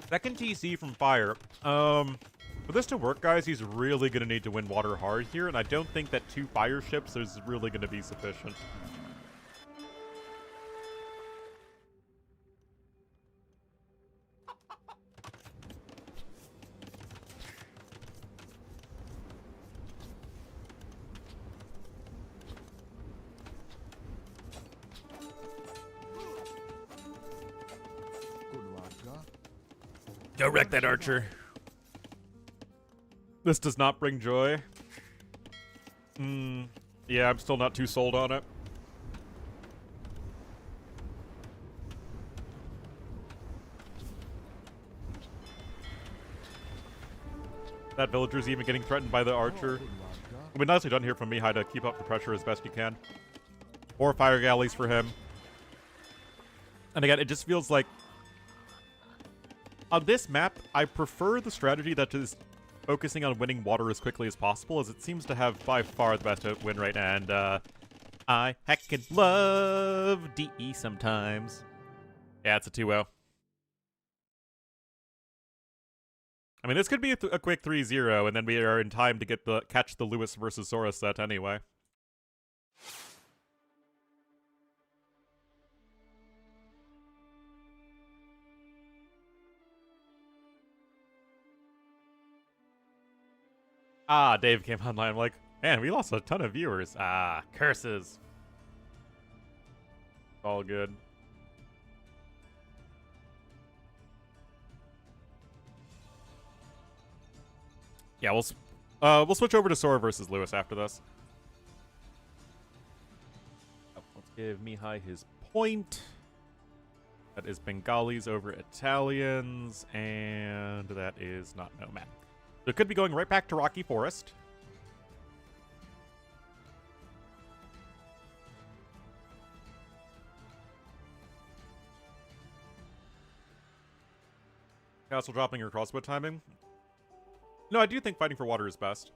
Second TC from Fire. For this to work, guys, he's really going to need to win water hard here, and I don't think that 2 fire ships is really going to be sufficient. Go wreck that archer. This does not bring joy. Yeah, I'm still not too sold on it. That villager's even getting threatened by the archer. I mean, nicely done here from Mihai to keep up the pressure as best you can. 4 fire galleys for him. And again, it just feels like on this map, I prefer the strategy that is focusing on winning water as quickly as possible, as it seems to have by far the best win rate, and I heckin' love DE sometimes. Yeah, it's a 2-0. I mean, this could be a quick 3-0, and then we are in time to get catch the Lewis versus Sora set anyway. Ah, Dave came online. I'm like, man, we lost a ton of viewers. Ah, curses. All good. Yeah, we'll switch over to Sora versus Lewis after this. Let's give Mihai his point. That is Bengalis over Italians, and that is not Nomad. So it could be going right back to Rocky Forest. Castle dropping or crossbow timing? No, I do think fighting for water is best.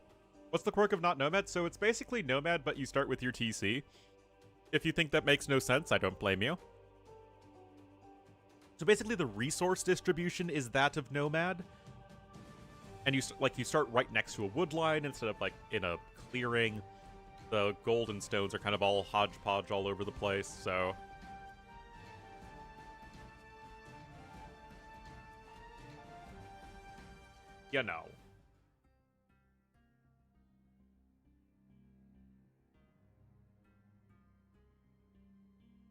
What's the quirk of not Nomad? So it's basically Nomad, but you start with your TC. If you think that makes no sense, I don't blame you. So basically the resource distribution is that of Nomad. And you start right next to a wood line instead of like in a clearing. The golden stones are kind of all hodgepodge all over the place, so... You know.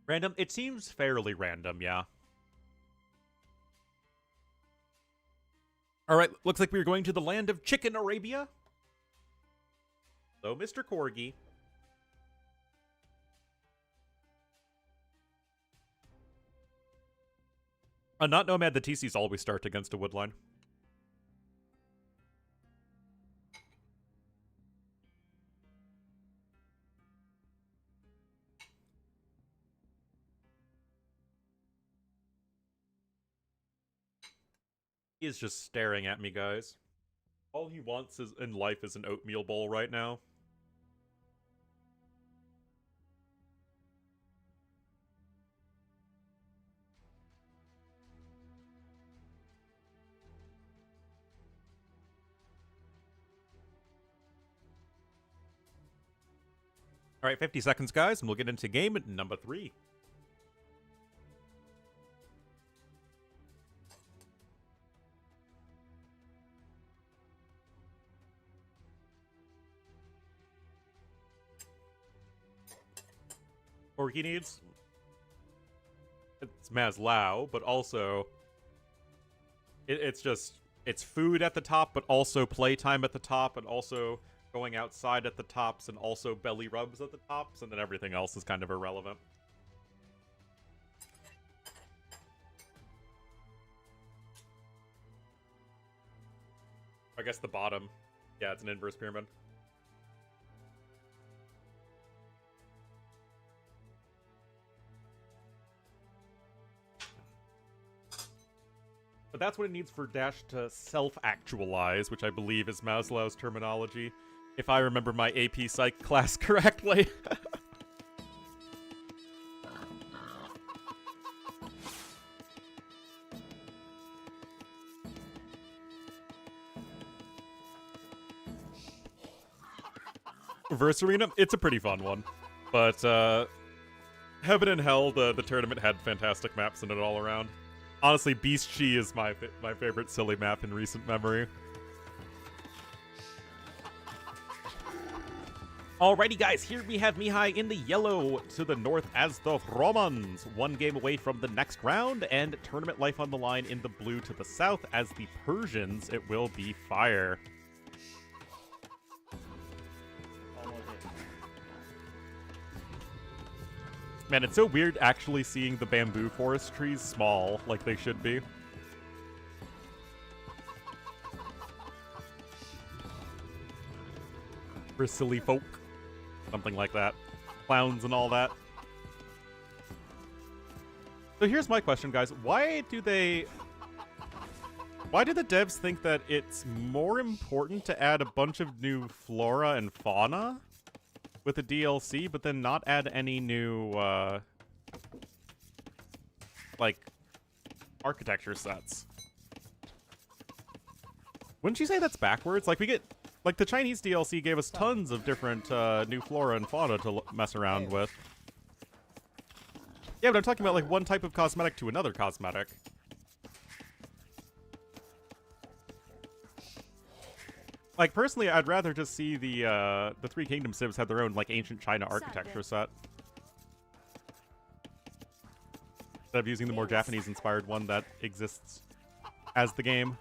Random? It seems fairly random, yeah. Alright, looks like we're going to the land of Chicken Arabia. So, Mr. Corgi. Not Nomad, the TCs always start against a woodline. He is just staring at me, guys. All he wants is in life is an oatmeal bowl right now. Alright, 50 seconds, guys, and we'll get into game number 3. Corgi needs... It's Maslao, but also... It's just... It's food at the top, but also playtime at the top, and also going outside at the tops, and also belly rubs at the tops, and then everything else is kind of irrelevant. I guess the bottom. Yeah, it's an inverse pyramid. But that's what it needs for Dash to self-actualize, which I believe is Maslow's terminology, if I remember my AP Psych class correctly. Verse Arena, it's a pretty fun one. But, Heaven and Hell, the tournament had fantastic maps in it all around. Honestly, Beast Chi is my favorite silly map in recent memory. Alrighty, guys, here we have Mihai in the yellow to the north as the Romans. One game away from the next round, and tournament life on the line in the blue to the south as the Persians. It will be fire. Man, it's so weird actually seeing the bamboo forest trees small, like they should be. For silly folk. Something like that. Clowns and all that. So here's my question, guys. Why do the devs think that it's more important to add a bunch of new flora and fauna with a DLC, but then not add any new, like, architecture sets? Wouldn't you say that's backwards? Like, we get... Like, the Chinese DLC gave us tons of different new flora and fauna to mess around with. Yeah, but I'm talking about, like, one type of cosmetic to another cosmetic. Like, personally, I'd rather just see the Three Kingdoms civs have their own, like, ancient China architecture set. Instead of using the more Japanese-inspired one that exists as the game.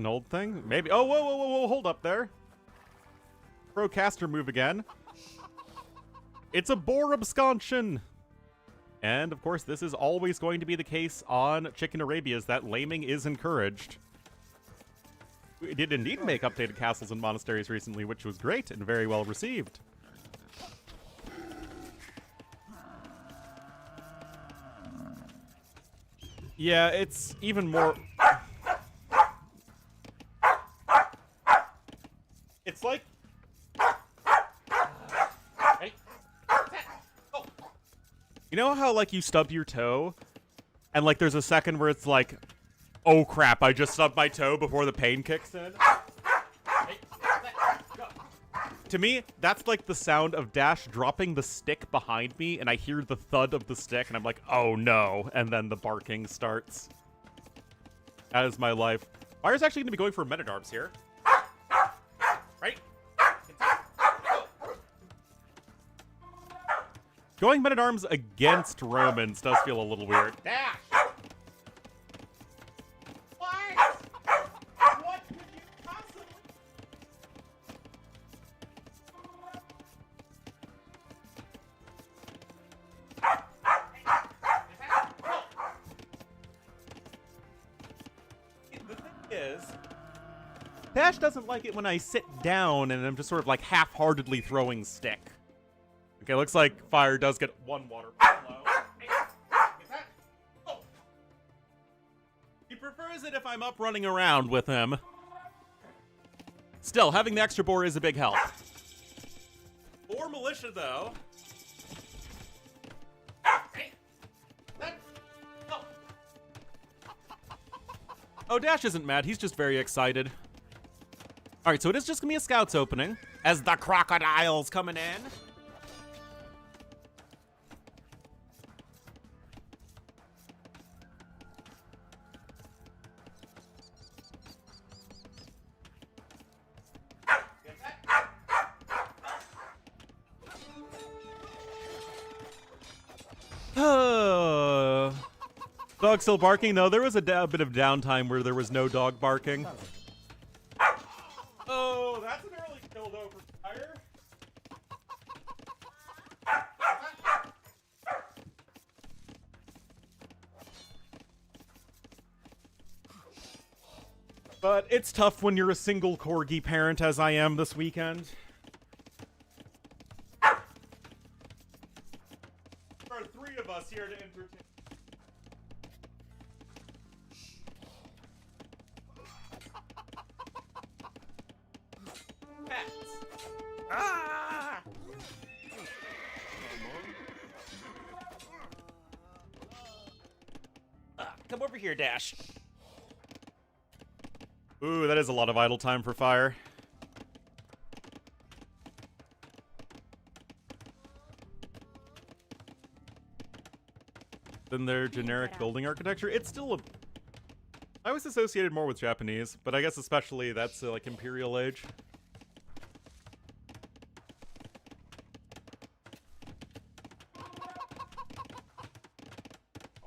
An old thing? Maybe. Oh, whoa, whoa, whoa, whoa, hold up there. Pro caster move again. It's a boar absconsion. And, of course, this is always going to be the case on Chicken Arabias, that laming is encouraged. We did indeed make updated castles and monasteries recently, which was great and very well received. Yeah, it's even more... It's like... Hey. Oh. You know how, like, you stub your toe? And, like, there's a second where it's like, oh, crap, I just stubbed my toe before the pain kicks in? Hey. Go. To me, that's like the sound of Dash dropping the stick behind me, and I hear the thud of the stick, and I'm like, oh, no. And then the barking starts. That is my life. Fire's actually going to be going for Men-at-Arms here. Right? Going Men-at-Arms against Romans does feel a little weird. Dash! What? What could you possibly... The thing is, Dash doesn't like it when I sit down and I'm just sort of like half-heartedly throwing stick. Okay, looks like Fire does get one water polo. Oh. He prefers it if I'm up running around with him. Still, having the extra boar is a big help. For Militia, though... Oh, Dash isn't mad. He's just very excited. All right, so it is just going to be a Scouts opening as the crocodiles coming in. Dog still barking? No, there was a bit of downtime where there was no dog barking. Oh, that's an early kill though for Fire. But it's tough when you're a single Corgi parent, as I am this weekend. There are three of us here to entertain. Ah! Come over here, Dash. Ooh, that is a lot of idle time for Fire. Than their generic building architecture. It's still a... I was associated more with Japanese, but I guess especially that's like Imperial Age.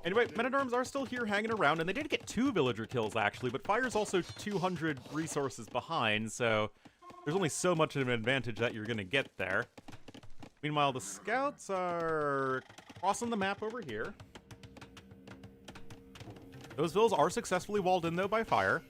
Anyway, Men-at-Arms are still here hanging around, and they did get 2 villager kills, actually, but Fire's also 200 resources behind, so there's only so much of an advantage that you're going to get there. Meanwhile, the Scouts are crossing the map over here. Those villas are successfully walled in, though, by Fire.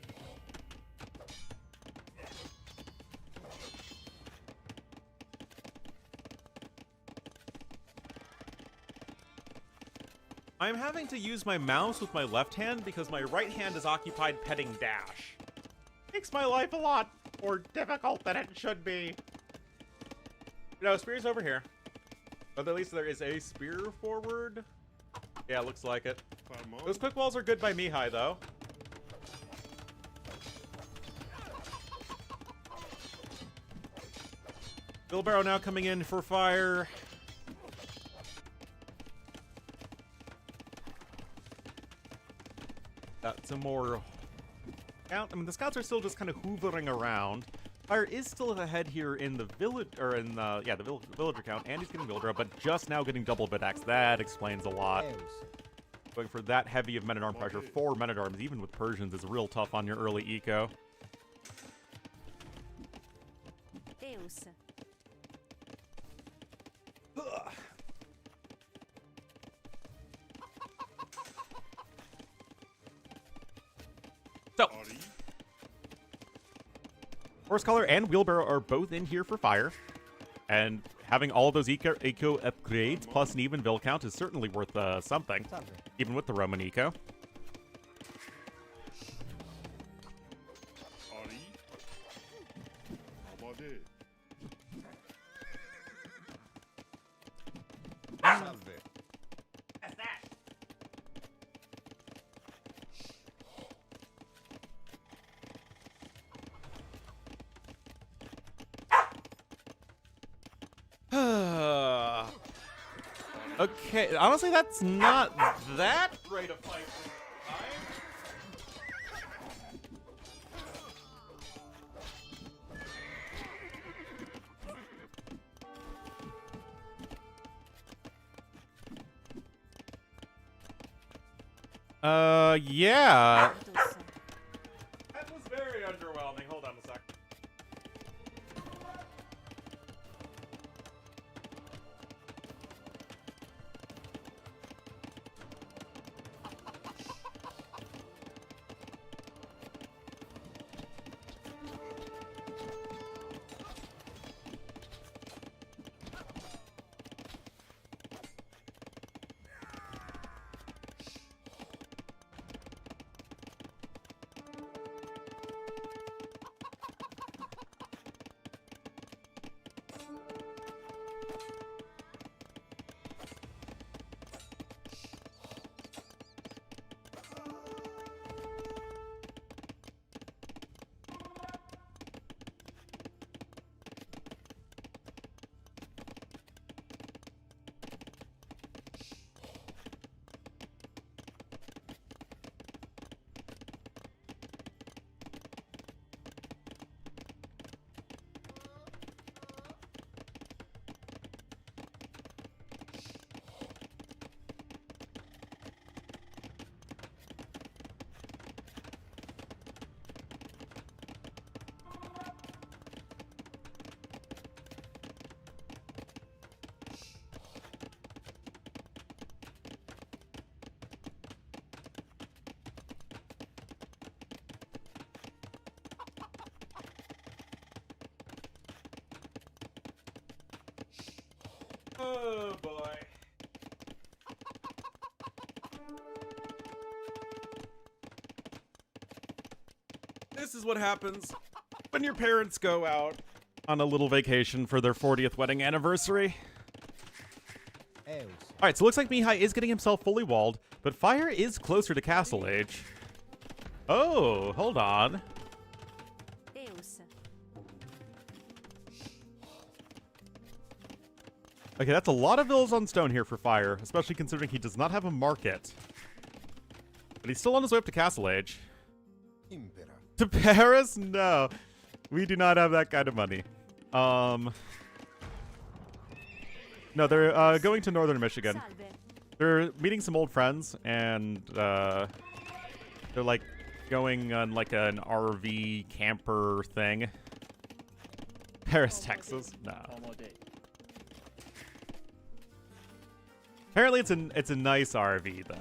I'm having to use my mouse with my left hand because my right hand is occupied petting Dash. Makes my life a lot more difficult than it should be. No, spear's over here. But at least there is a spear forward. Yeah, looks like it. Those quick walls are good by Mihai, though. Wheelbarrow now coming in for Fire. Got some more out. I mean, the Scouts are still just kind of hoovering around. Fire is still ahead here in the village, or in the, yeah, the villager count, and he's getting villager, but just now getting double bit axe. That explains a lot. Going for that heavy of Men-at-Arms pressure for Men-at-Arms, even with Persians, is real tough on your early eco. No. Horse collar and wheelbarrow are both in here for fire. And having all those eco upgrades plus an even bill count is certainly worth something. Even with the Roman eco. Okay, honestly, that's not that great a fight. Yeah. That was very underwhelming. Hold on a sec. Oh boy. This is what happens when your parents go out on a little vacation for their 40th wedding anniversary. Alright, so it looks like Mihai is getting himself fully walled, but fire is closer to castle age. Oh, hold on. Okay, that's a lot of villas on stone here for fire, especially considering he does not have a market. But he's still on his way up to castle age. Impera. To Paris? No. We do not have that kind of money. No, they're going to northern Michigan. They're meeting some old friends, and they're like going on like an RV camper thing. Paris, Texas? No. Apparently it's a nice RV though.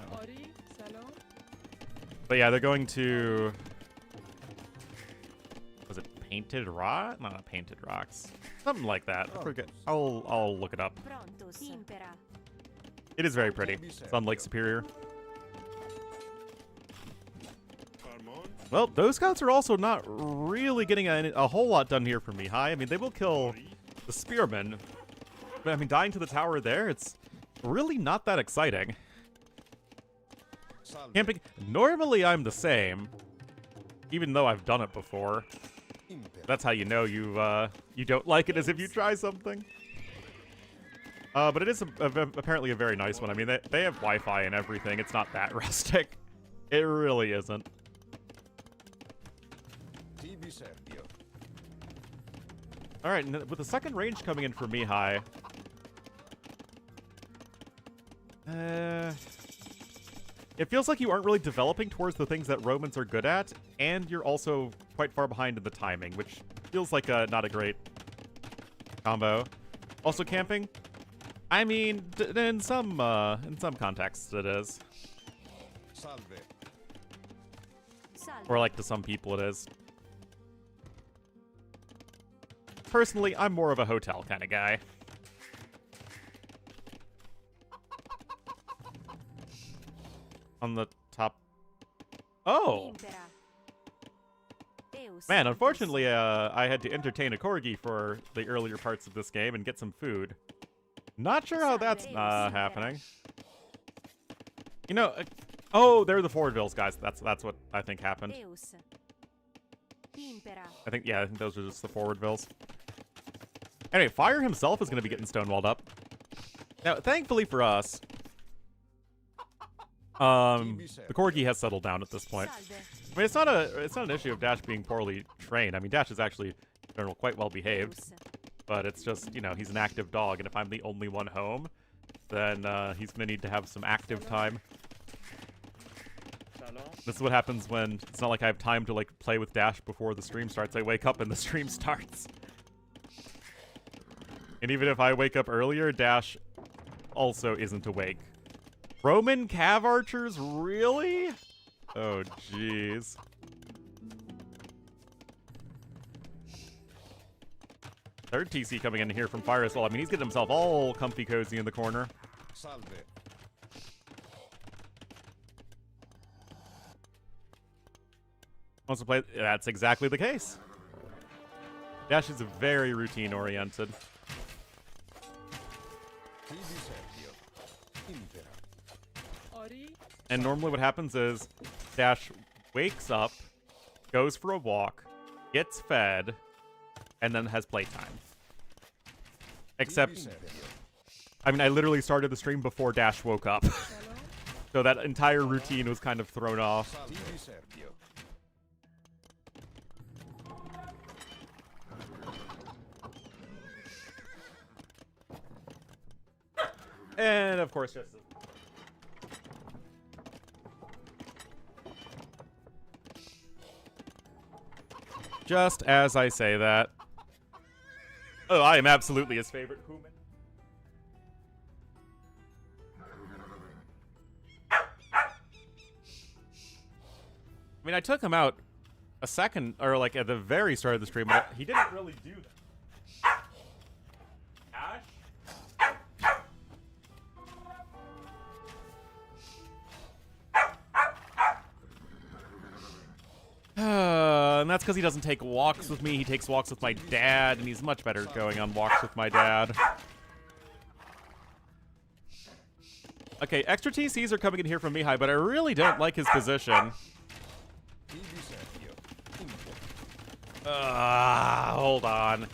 But yeah, they're going to, was it Painted Rock? No, not Painted Rocks. Something like that. I forget. I'll look it up. It is very pretty. It's on Lake Superior. Well, those scouts are also not really getting a whole lot done here for Mihai. I mean, they will kill the spearmen. But I mean, dying to the tower there, it's really not that exciting. Camping, normally I'm the same, even though I've done it before. That's how you know you don't like it, as if you try something. But it is apparently a very nice one. I mean, they have Wi-Fi and everything. It's not that rustic. It really isn't. All right, and with the second range coming in for Mihai, it feels like you aren't really developing towards the things that Romans are good at, and you're also quite far behind in the timing, which feels like not a great combo. Also camping, I mean, in some contexts it is. Or like to some people it is. Personally, I'm more of a hotel kind of guy. On the top. Oh! Man, unfortunately, I had to entertain a Corgi for the earlier parts of this game and get some food. Not sure how that's happening. You know, oh, they're the Forwardvilles, guys. That's what I think happened. I think those are just the Forwardvilles. Anyway, Fire himself is going to be getting stonewalled up. Now, thankfully for us, the Corgi has settled down at this point. I mean, it's not an issue of Dash being poorly trained. I mean, Dash is actually, in general, quite well behaved. But it's just, you know, he's an active dog, and if I'm the only one home, then he's going to need to have some active time. This is what happens when it's not like I have time to, like, play with Dash before the stream starts. I wake up and the stream starts. And even if I wake up earlier, Dash also isn't awake. Roman Cav Archers? Really? Oh, jeez. Third TC coming in here from Fire as well. I mean, he's getting himself all comfy cozy in the corner. Salve. Wants to play. That's exactly the case. Dash is very routine-oriented. And normally what happens is Dash wakes up, goes for a walk, gets fed, and then has playtime. Except, I mean, I literally started the stream before Dash woke up. So that entire routine was kind of thrown off. And of course, just as I say that. Oh, I am absolutely his favorite human. I mean, I took him out a second, or like at the very start of the stream, but he didn't really do that. Ash? And that's because he doesn't take walks with me. He takes walks with my dad, and he's much better going on walks with my dad. Okay, extra TCs are coming in here from Mihai, but I really don't like his position. Hold on.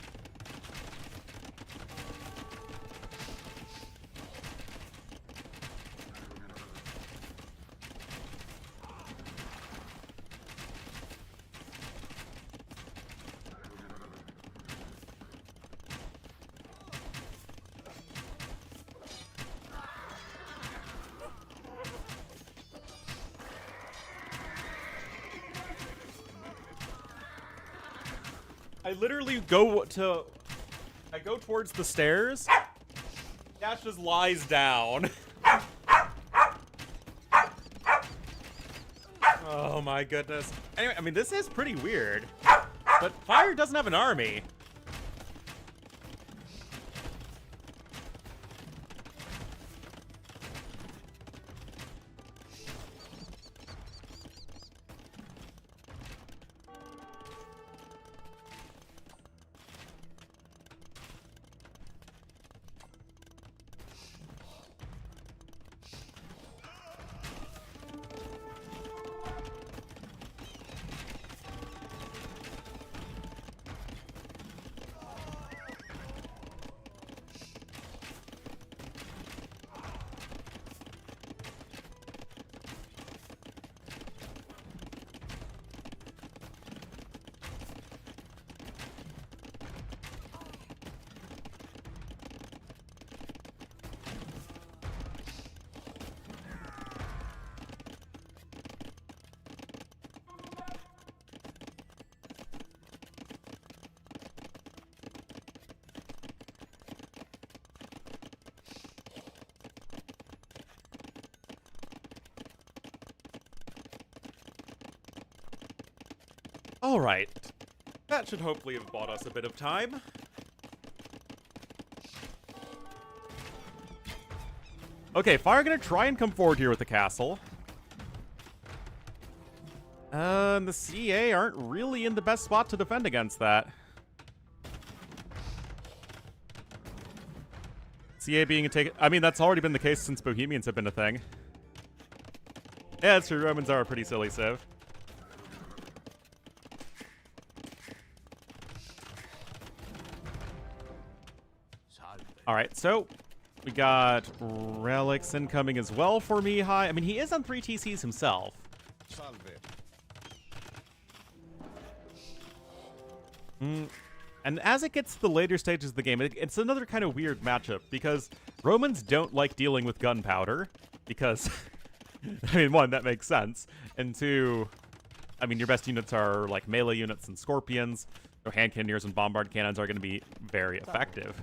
I literally go towards the stairs. Dash just lies down. Oh my goodness. Anyway, I mean, this is pretty weird. But Fire doesn't have an army. Alright. That should hopefully have bought us a bit of time. Okay, Fire gonna try and come forward here with the castle. And the CA aren't really in the best spot to defend against that. CA being a take. I mean, that's already been the case since Bohemians have been a thing. Yeah, it's true. Romans are a pretty silly civ. Alright, so we got relics incoming as well for Mihai. I mean, he is on 3 TCs himself. And as it gets to the later stages of the game, it's another kind of weird matchup, because Romans don't like dealing with gunpowder, because, I mean, one, that makes sense, and two, I mean, your best units are, like, melee units and scorpions, so hand cannoneers and bombard cannons are going to be very effective.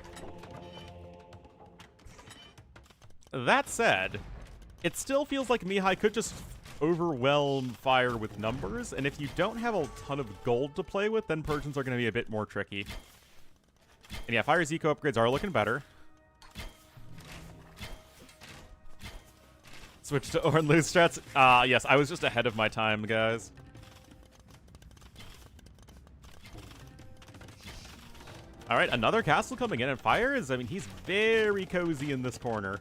That said, it still feels like Mihai could just overwhelm Fire with numbers, and if you don't have a ton of gold to play with, then Persians are going to be a bit more tricky. And yeah, Fire's eco upgrades are looking better. Switch to Ornlu strats. Yes, I was just ahead of my time, guys. Alright, another castle coming in, and Fire is, I mean, he's very cozy in this corner.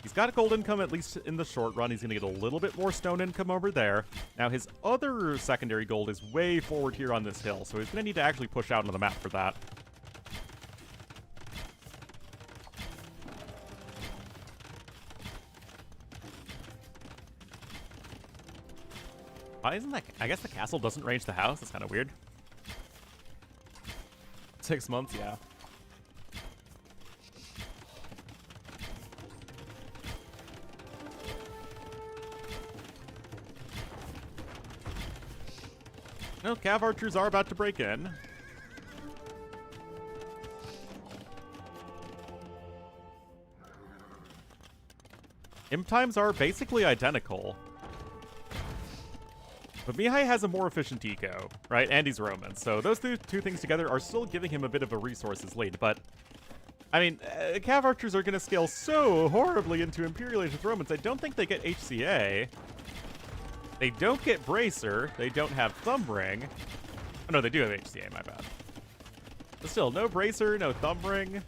He's got a gold income, at least in the short run. He's going to get a little bit more stone income over there. Now, his other secondary gold is way forward here on this hill, so he's going to need to actually push out onto the map for that. Why isn't that? I guess the castle doesn't range the house. That's kind of weird. 6 months, yeah. No, Cav archers are about to break in. Imp times are basically identical. But Mihai has a more efficient eco, right? And he's Roman. So those two things together are still giving him a bit of a resources lead. But, I mean, Cav archers are going to scale so horribly into Imperial Age with Romans. I don't think they get HCA. They don't get Bracer. They don't have Thumb Ring. Oh, no, they do have HCA, my bad. But still, no Bracer, no Thumb Ring.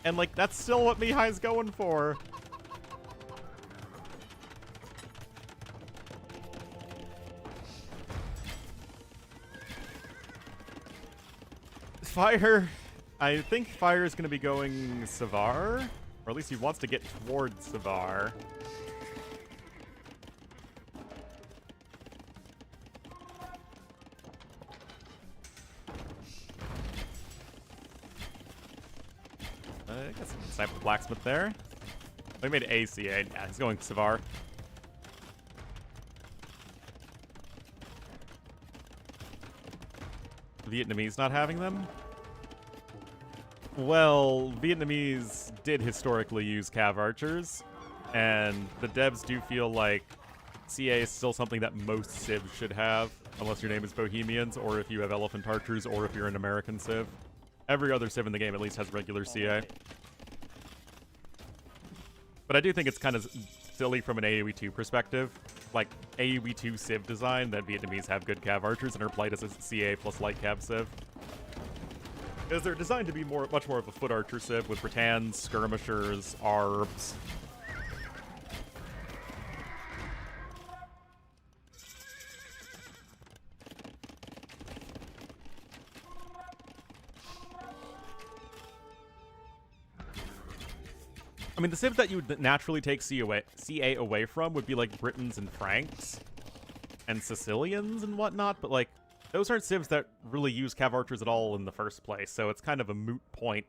And, like, that's still what Mihai's going for. Fire. I think Fire is going to be going Savar. Or at least he wants to get towards Savar. I guess some Sniper Blacksmith there. They made ACA. Yeah, he's going Savar. Vietnamese not having them? Well, Vietnamese did historically use Cav archers, and the devs do feel like CA is still something that most civs should have, unless your name is Bohemians, or if you have Elephant archers, or if you're an American civ. Every other civ in the game at least has regular CA. But I do think it's kind of silly from an AoE2 perspective. Like, AoE2 civ design, that Vietnamese have good Cav archers and are played as a CA plus light Cav civ. Because they're designed to be much more of a foot archer civ with Ratans, skirmishers, arbs. I mean, the civ that you would naturally take CA away from would be like Britons and Franks and Sicilians and whatnot, but like, those aren't civs that really use Cav archers at all in the first place, so it's kind of a moot point.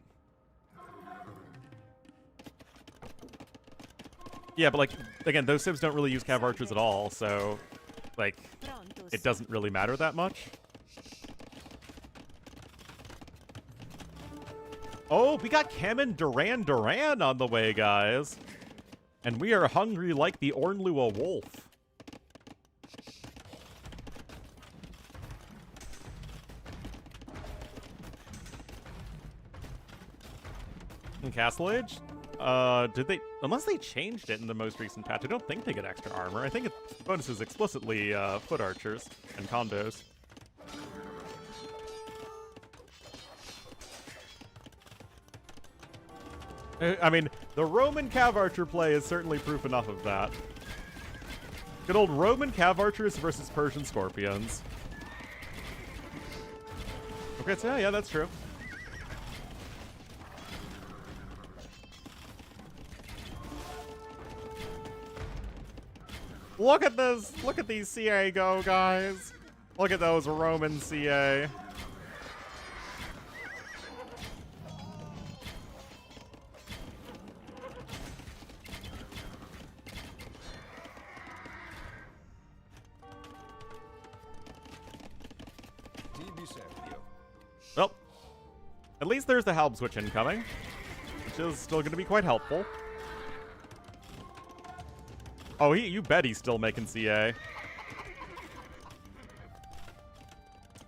Yeah, but like, again, those civs don't really use Cav archers at all, so, like, it doesn't really matter that much. Oh, we got Kemen Duran on the way, guys. And we are hungry like the Ornlu a wolf. In Castle Age? Did they... Unless they changed it in the most recent patch, I don't think they get extra armor. I think it bonuses explicitly foot archers and condos. I mean, the Roman Cav Archer play is certainly proof enough of that. Good old Roman Cav Archers versus Persian Scorpions. Okay, so yeah, that's true. Look at this! Look at these CA go, guys! Look at those Roman CA. Well, at least there's the Halb switch incoming, which is still going to be quite helpful. Oh, you bet he's still making CA.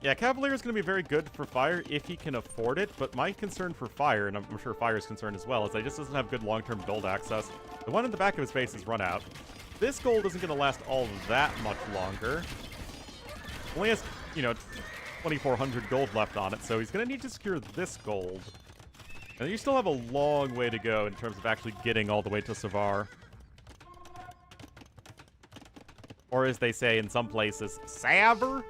Yeah, Cavalier is going to be very good for Fire if he can afford it, but my concern for Fire, and I'm sure Fire's concern as well, is that he just doesn't have good long-term build access. The one in the back of his face is run out. This gold isn't going to last all that much longer. Only has, you know, 2,400 gold left on it, so he's going to need to secure this gold. And you still have a long way to go in terms of actually getting all the way to Savar. Or as they say in some places, Saver?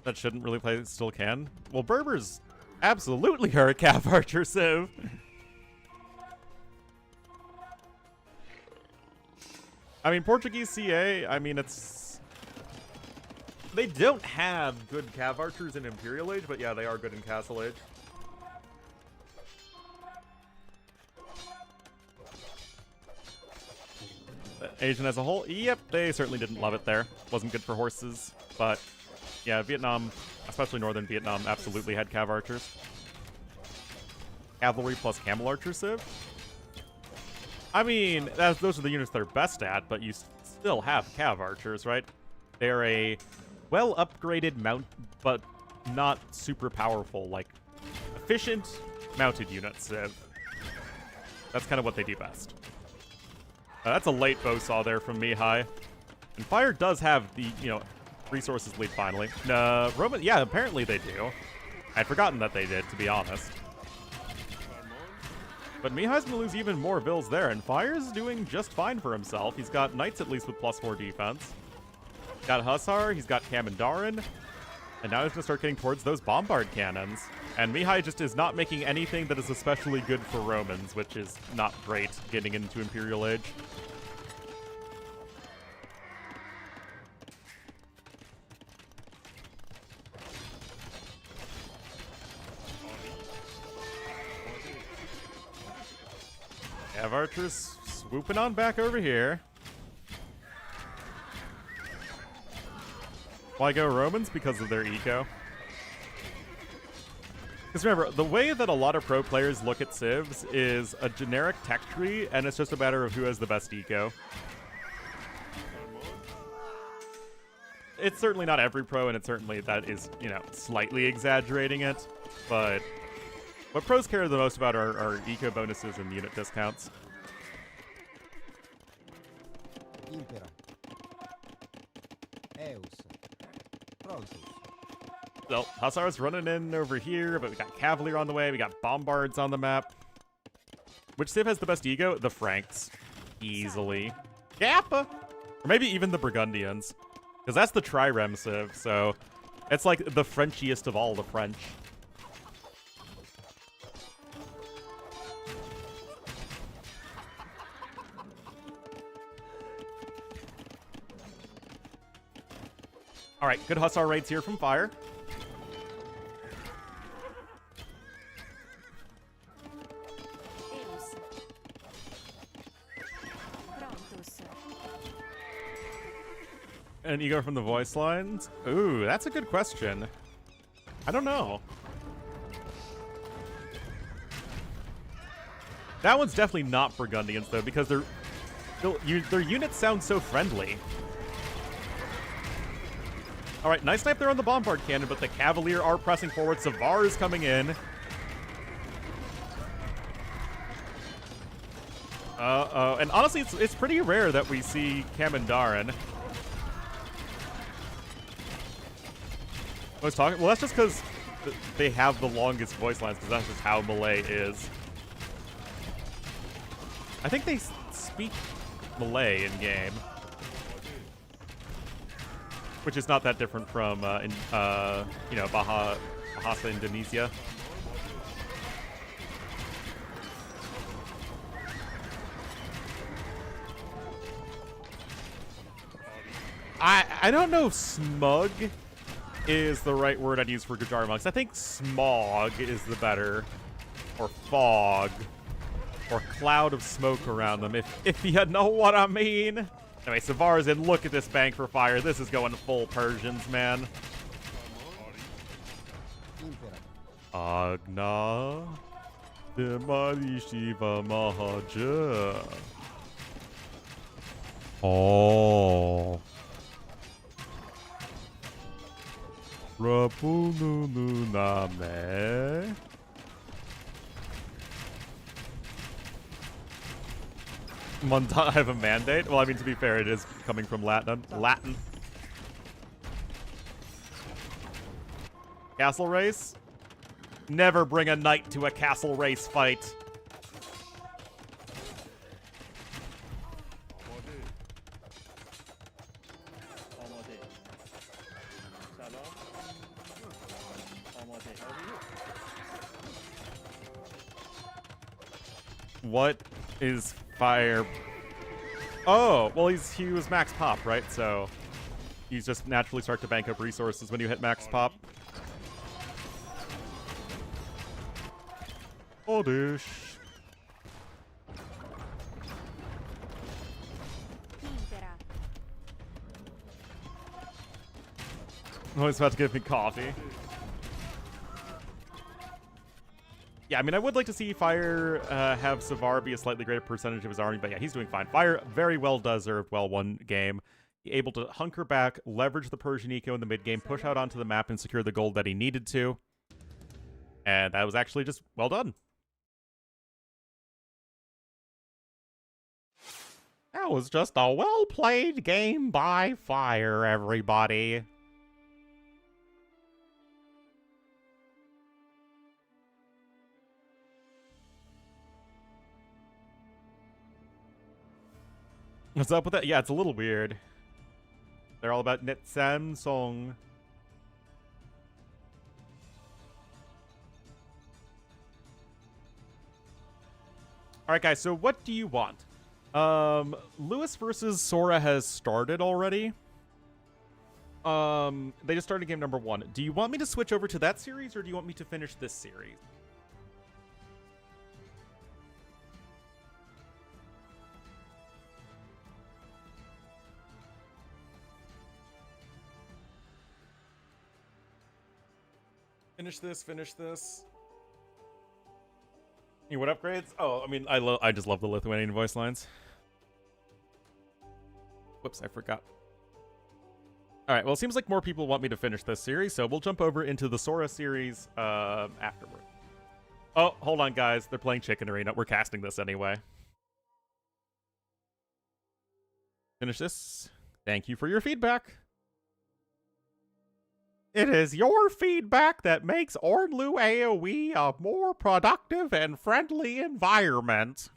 That shouldn't really play, still can. Well, Berbers absolutely are a Cav Archer civ. I mean, Portuguese CA, I mean, it's... They don't have good Cav Archers in Imperial Age, but yeah, they are good in Castle Age. Asian as a whole, yep, they certainly didn't love it there. Wasn't good for horses, but yeah, Vietnam, especially northern Vietnam, absolutely had Cav Archers. Cavalry plus Camel Archer civ. I mean, those are the units they're best at, but you still have Cav Archers, right? They're a well-upgraded mount, but not super powerful, like, efficient mounted unit civ. That's kind of what they do best. That's a late bow saw there from Mihai. And Fire does have the, you know, resources lead finally. Roman, yeah, apparently they do. I'd forgotten that they did, to be honest. But Mihai's gonna lose even more bills there, and Fire's doing just fine for himself. He's got Knights at least with +4 defense. He's got Hussar, he's got Kamandarin, and now he's gonna start getting towards those Bombard cannons. And Mihai just is not making anything that is especially good for Romans, which is not great getting into Imperial Age. Have archers swooping on back over here. Why go Romans? Because of their eco. Because remember, the way that a lot of pro players look at civs is a generic tech tree, and it's just a matter of who has the best eco. It's certainly not every pro, and it's certainly that is, you know, slightly exaggerating it, but what pros care the most about are eco bonuses and unit discounts. Impera. Eus. Prontus. So, Hussar's running in over here, but we got Cavalier on the way, we got Bombards on the map. Which civ has the best ego? The Franks. Easily. Kappa! Or maybe even the Burgundians. Because that's the Trireme civ, so it's like the Frenchiest of all the French. Alright, good Hussar raids here from Fire. Eus. Prontus. An ego from the voice lines? Ooh, that's a good question. I don't know. That one's definitely not Burgundians, though, because their units sound so friendly. All right, nice snipe there on the bombard cannon, but the Cavalier are pressing forward. Savar is coming in. Uh-oh. And honestly, it's pretty rare that we see Kamandaren. I was talking. Well, that's just because they have the longest voice lines, because that's just how Malay is. I think they speak Malay in game, which is not that different from you know, Bahasa Indonesia. I don't know if smug is the right word I'd use for Gujar monks. I think smog is the better, or fog, or cloud of smoke around them, if you know what I mean. Anyway, Savar's in. Look at this bank for fire. This is going full Persians, man. Agna Demari Shiva Mahaja. Oh. Rapunu Name. I have a mandate? Well, I mean, to be fair, it is coming from Latin. Castle race? Never bring a knight to a castle race fight. What is fire? Oh, well, he was max pop, right? So you just naturally start to bank up resources when you hit max pop. Oddish. Oh, he's about to give me coffee. Yeah, I mean, I would like to see Fire have Savar be a slightly greater percentage of his army, but yeah, he's doing fine. Fire, very well-deserved, well-won game. Able to hunker back, leverage the Persian eco in the mid-game, push out onto the map, and secure the gold that he needed to. And that was actually just well done. That was just a well-played game by Fire, everybody. What's up with that? Yeah, it's a little weird. They're all about Net Samsung. Alright, guys, so what do you want? Lewis versus Sora has started already. They just started game number 1. Do you want me to switch over to that series, or do you want me to finish this series? Finish this. What upgrades? Oh, I mean, I just love the Lithuanian voice lines. Whoops, I forgot. Alright, well, it seems like more people want me to finish this series, so we'll jump over into the Sora series afterward. Oh, hold on, guys. They're playing Chicken Arena. We're casting this anyway. Finish this. Thank you for your feedback. It is your feedback that makes Ornlu AoE a more productive and friendly environment.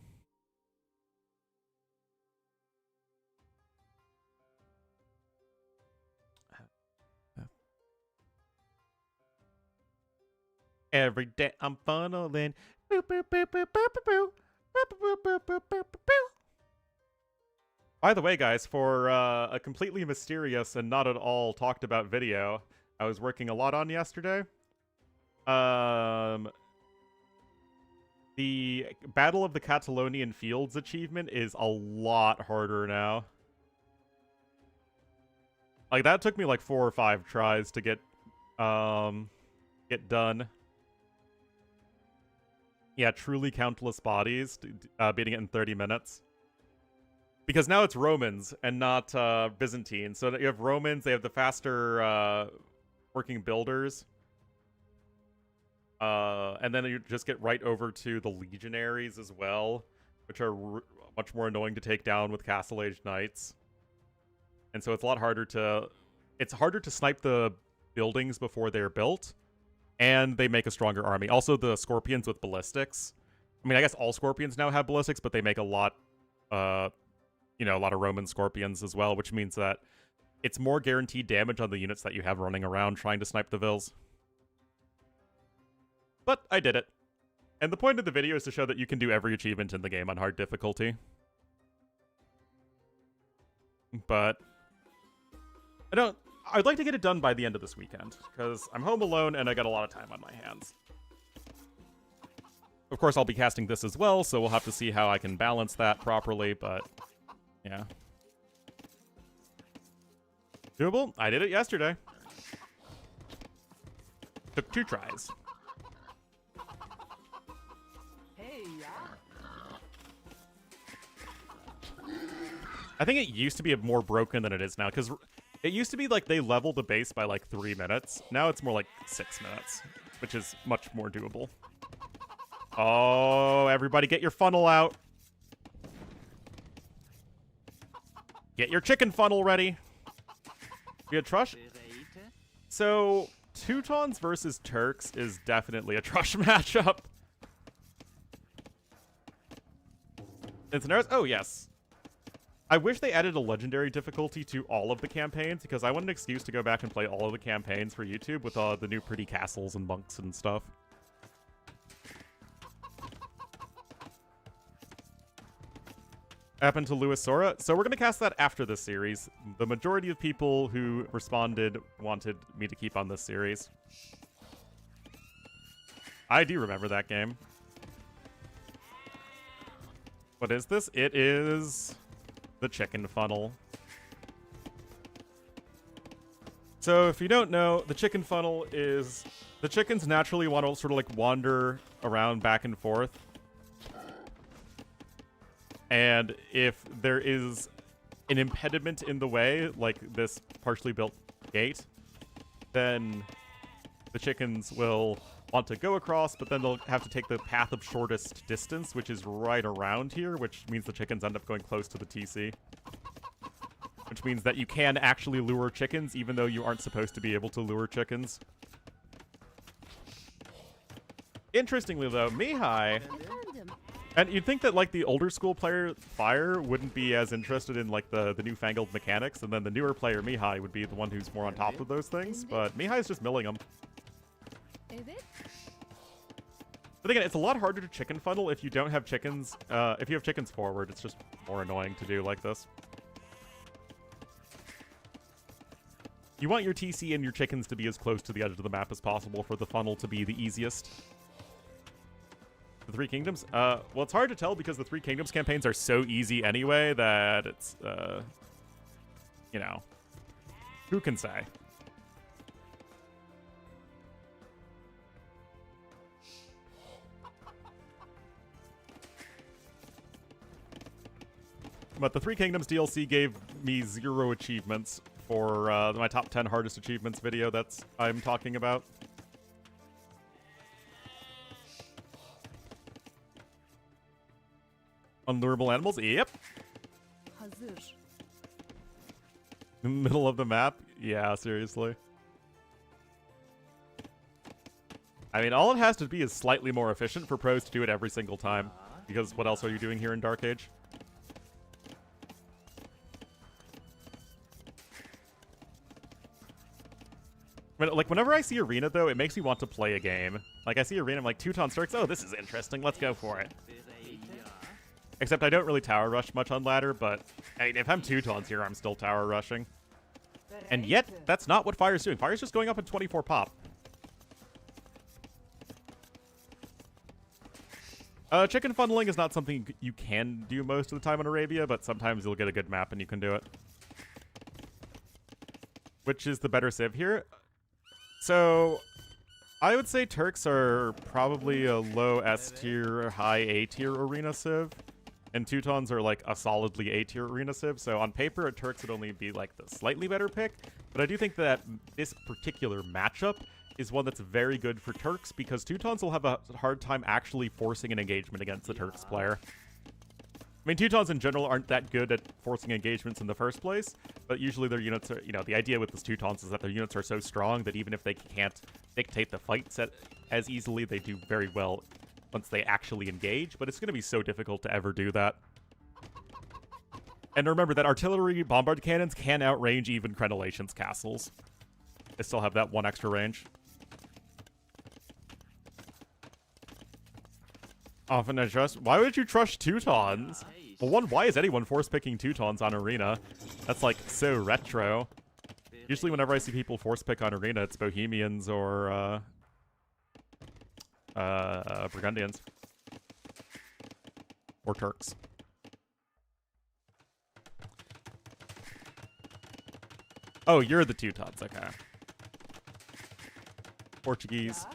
Every day I'm funneling. Boop, boop, boop, boop, boop, boop, boop, boop, boop, boop, boop, boop. By the way, guys, for a completely mysterious and not at all talked about video I was working a lot on yesterday, the Battle of the Catalonian Fields achievement is a lot harder now. Like, that took me like 4 or 5 tries to get done. Yeah, truly countless bodies, beating it in 30 minutes. Because now it's Romans and not Byzantine. So you have Romans, they have the faster working builders. And then you just get right over to the legionaries as well, which are much more annoying to take down with Castle Age Knights. And so it's a lot harder to... It's harder to snipe the buildings before they're built, and they make a stronger army. Also, the Scorpions with ballistics. I mean, I guess all Scorpions now have ballistics, but they make a lot, a lot of Roman Scorpions as well, which means that it's more guaranteed damage on the units that you have running around trying to snipe the Vils. But I did it. And the point of the video is to show that you can do every achievement in the game on hard difficulty. But I'd like to get it done by the end of this weekend, because I'm home alone and I got a lot of time on my hands. Of course, I'll be casting this as well, so we'll have to see how I can balance that properly, but yeah. Doable? I did it yesterday. Took 2 tries. I think it used to be more broken than it is now, because it used to be like they leveled the base by like 3 minutes. Now it's more like 6 minutes, which is much more doable. Oh, everybody get your funnel out. Get your chicken funnel ready. We had Trush. So, Teutons versus Turks is definitely a Trush matchup. It's an oh, yes. I wish they added a legendary difficulty to all of the campaigns, because I want an excuse to go back and play all of the campaigns for YouTube with the new pretty castles and monks and stuff. Happened to Louis Sora. So we're going to cast that after this series. The majority of people who responded wanted me to keep on this series. I do remember that game. What is this? It is the chicken funnel. So if you don't know, the chicken funnel is... The chickens naturally want to sort of like wander around back and forth. And if there is an impediment in the way, like this partially built gate, then the chickens will want to go across, but then they'll have to take the path of shortest distance, which is right around here, which means the chickens end up going close to the TC. Which means that you can actually lure chickens, even though you aren't supposed to be able to lure chickens. Interestingly, though, Mihai... And you'd think that, like, the older school player, Fire, wouldn't be as interested in, like, the newfangled mechanics, and then the newer player, Mihai, would be the one who's more on top of those things, but Mihai's just milling them. But again, it's a lot harder to chicken funnel if you don't have chickens. If you have chickens forward, it's just more annoying to do like this. You want your TC and your chickens to be as close to the edge of the map as possible for the funnel to be the easiest. The Three Kingdoms? Well, it's hard to tell because the Three Kingdoms campaigns are so easy anyway that it's, you know, who can say? But the Three Kingdoms DLC gave me 0 achievements for my top 10 hardest achievements video I'm talking about. Unlurable animals? Yep. Middle of the map? Yeah, seriously. I mean, all it has to be is slightly more efficient for pros to do it every single time. Because what else are you doing here in Dark Age? Like, whenever I see Arena, though, it makes me want to play a game. Like, I see Arena, I'm like, Teuton Starks, oh, this is interesting, let's go for it. Except I don't really tower rush much on ladder, but I mean, if I'm Teutons here, I'm still tower rushing. And yet, that's not what Fire's doing. Fire's just going up in 24 pop. Chicken funneling is not something you can do most of the time in Arabia, but sometimes you'll get a good map and you can do it. Which is the better civ here? So, I would say Turks are probably a low S tier, high A tier arena civ, and Teutons are like a solidly A tier arena civ. So on paper, a Turks would only be like the slightly better pick. But I do think that this particular matchup is one that's very good for Turks because Teutons will have a hard time actually forcing an engagement against the Turks player. I mean, Teutons in general aren't that good at forcing engagements in the first place, but usually their units are, you know, the idea with these Teutons is that their units are so strong that even if they can't dictate the fight set as easily, they do very well once they actually engage, but it's going to be so difficult to ever do that. And remember that artillery bombard cannons can outrange even Crenellation's castles. They still have that one extra range. Often I trust. Why would you trust Teutons? Well, one, why is anyone force picking Teutons on Arena? That's like so retro. Usually whenever I see people force pick on Arena, it's Bohemians or Burgundians. Or Turks. Oh, you're the Teutons, okay. Portuguese.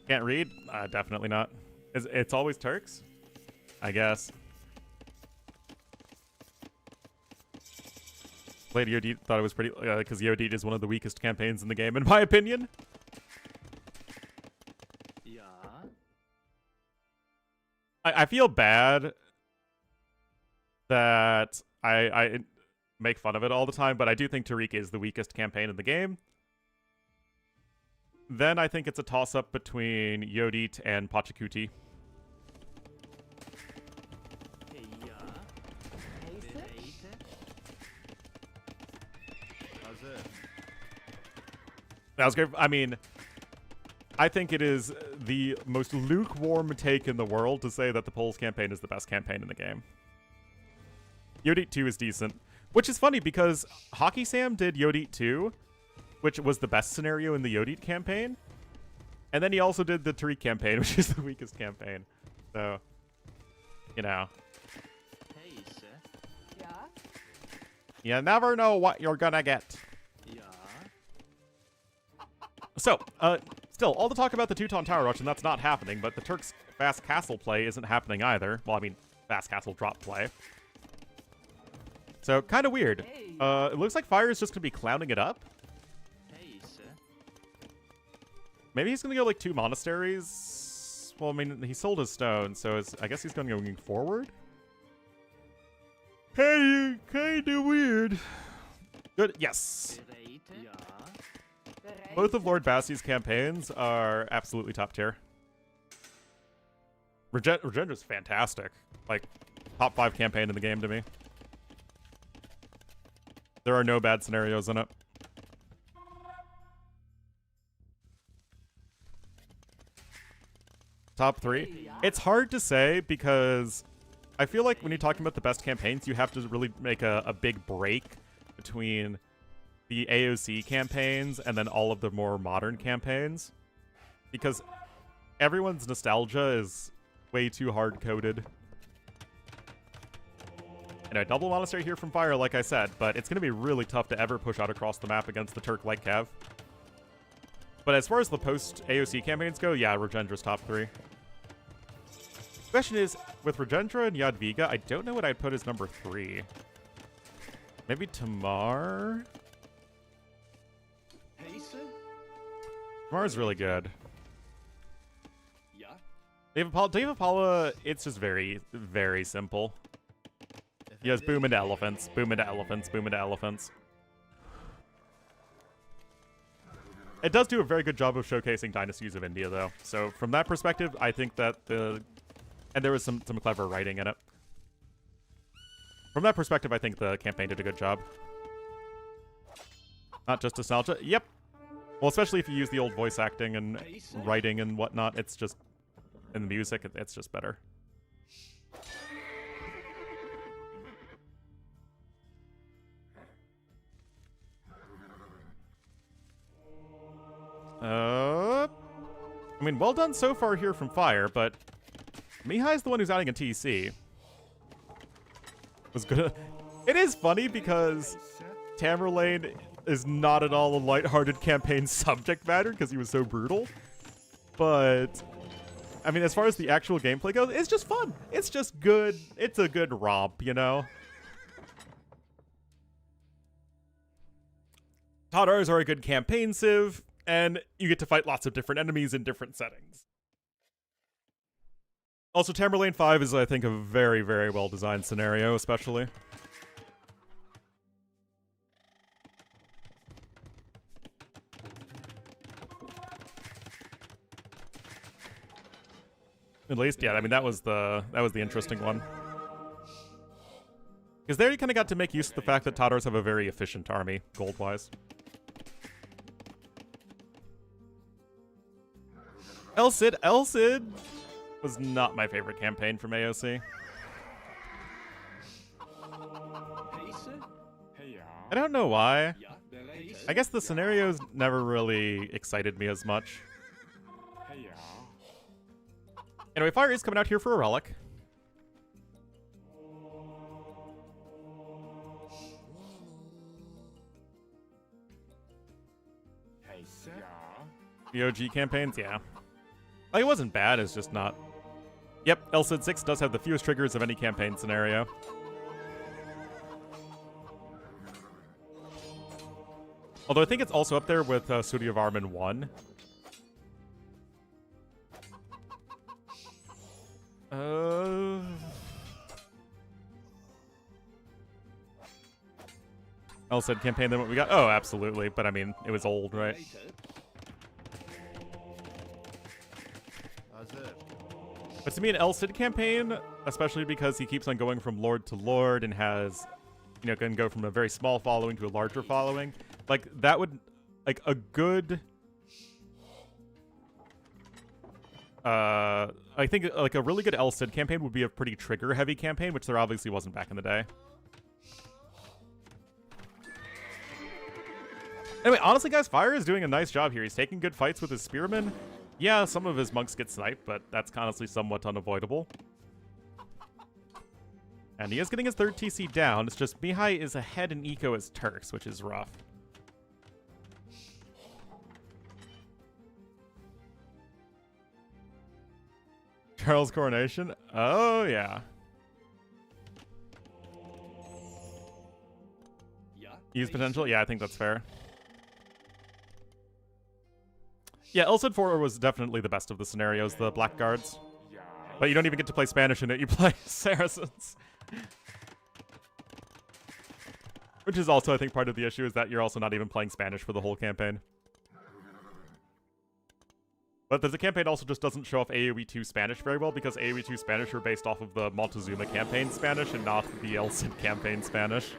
Can't read? Definitely not. It's always Turks? I guess. Played Yodit, thought it was pretty, because Yodit is one of the weakest campaigns in the game, in my opinion. Yeah. I feel bad that I make fun of it all the time, but I do think Tariq is the weakest campaign in the game. Then I think it's a toss-up between Yodit and Pachacuti. That was great. I mean, I think it is the most lukewarm take in the world to say that the Poles campaign is the best campaign in the game. Yodit 2 is decent, which is funny because Hockey Sam did Yodit 2, which was the best scenario in the Yodit campaign. And then he also did the Tariq campaign, which is the weakest campaign. So, you know. You never know what you're gonna get. So, still, all the talk about the Teuton Tower Rush, and that's not happening, but the Turks' fast castle play isn't happening either. Well, I mean, fast castle drop play. So, kind of weird. It looks like Fire is just going to be clowning it up. Maybe he's going to go, like, 2 monasteries. Well, I mean, he sold his stone, so I guess he's going to go forward. Hey, kind of weird. Good, yes. Both of Lord Bassie's campaigns are absolutely top tier. Regendra's fantastic. Like, top 5 campaign in the game to me. There are no bad scenarios in it. Top 3? It's hard to say because I feel like when you're talking about the best campaigns, you have to really make a big break between the AOC campaigns and then all of the more modern campaigns, because everyone's nostalgia is way too hard-coded. And a double monastery here from Fire, like I said, but it's going to be really tough to ever push out across the map against the Turk like Cav. But as far as the post-AOC campaigns go, yeah, Regendra's top 3. Question is, with Regendra and Jadwiga, I don't know what I'd put as number 3. Maybe Tamar? Tamar's really good. Dave Apollo, it's just very, very simple. He has boom into elephants, boom into elephants, boom into elephants. It does do a very good job of showcasing dynasties of India, though. So from that perspective, I think that and there was some clever writing in it. From that perspective, I think the campaign did a good job. Not just nostalgia. Yep. Well, especially if you use the old voice acting and writing and whatnot, it's just, and the music, it's just better. I mean, well done so far here from Fire, but Mihai's the one who's adding a TC. Was good. It is funny because Tamerlane is not at all a lighthearted campaign subject matter because he was so brutal. But I mean, as far as the actual gameplay goes, it's just fun. It's just good. It's a good romp, you know? Tatars are a good campaign civ, and you get to fight lots of different enemies in different settings. Also, Tamerlane 5 is, I think, a very, very well-designed scenario, especially. At least, yeah, I mean, that was the interesting one. Because there you kind of got to make use of the fact that Tatars have a very efficient army, gold-wise. El Cid was not my favorite campaign from AOC. I don't know why. I guess the scenarios never really excited me as much. Anyway, Fire is coming out here for a relic. The OG campaigns, yeah. Like, it wasn't bad, it's just not... Yep, El Cid 6 does have the fewest triggers of any campaign scenario. Although I think it's also up there with Studio of Armin 1. El Cid campaign than what we got? Oh, absolutely. But I mean, it was old, right? But to me, an El Cid campaign, especially because he keeps on going from lord to lord and has, you know, can go from a very small following to a larger following, like, that would, like, a good... I think, like, a really good El Cid campaign would be a pretty trigger-heavy campaign, which there obviously wasn't back in the day. Anyway, honestly, guys, Fire is doing a nice job here. He's taking good fights with his spearmen. Yeah, some of his monks get sniped, but that's honestly somewhat unavoidable. And he is getting his third TC down. It's just Mihai is ahead in eco as Turks, which is rough. Charles' coronation? Oh, yeah. Use potential? Yeah, I think that's fair. Yeah, El Cid 4 was definitely the best of the scenarios, the Blackguards. But you don't even get to play Spanish in it, you play Saracens. Which is also, I think, part of the issue, is that you're also not even playing Spanish for the whole campaign. But the campaign also just doesn't show off AoE 2 Spanish very well, because AoE 2 Spanish are based off of the Montezuma campaign Spanish and not the El Cid campaign Spanish.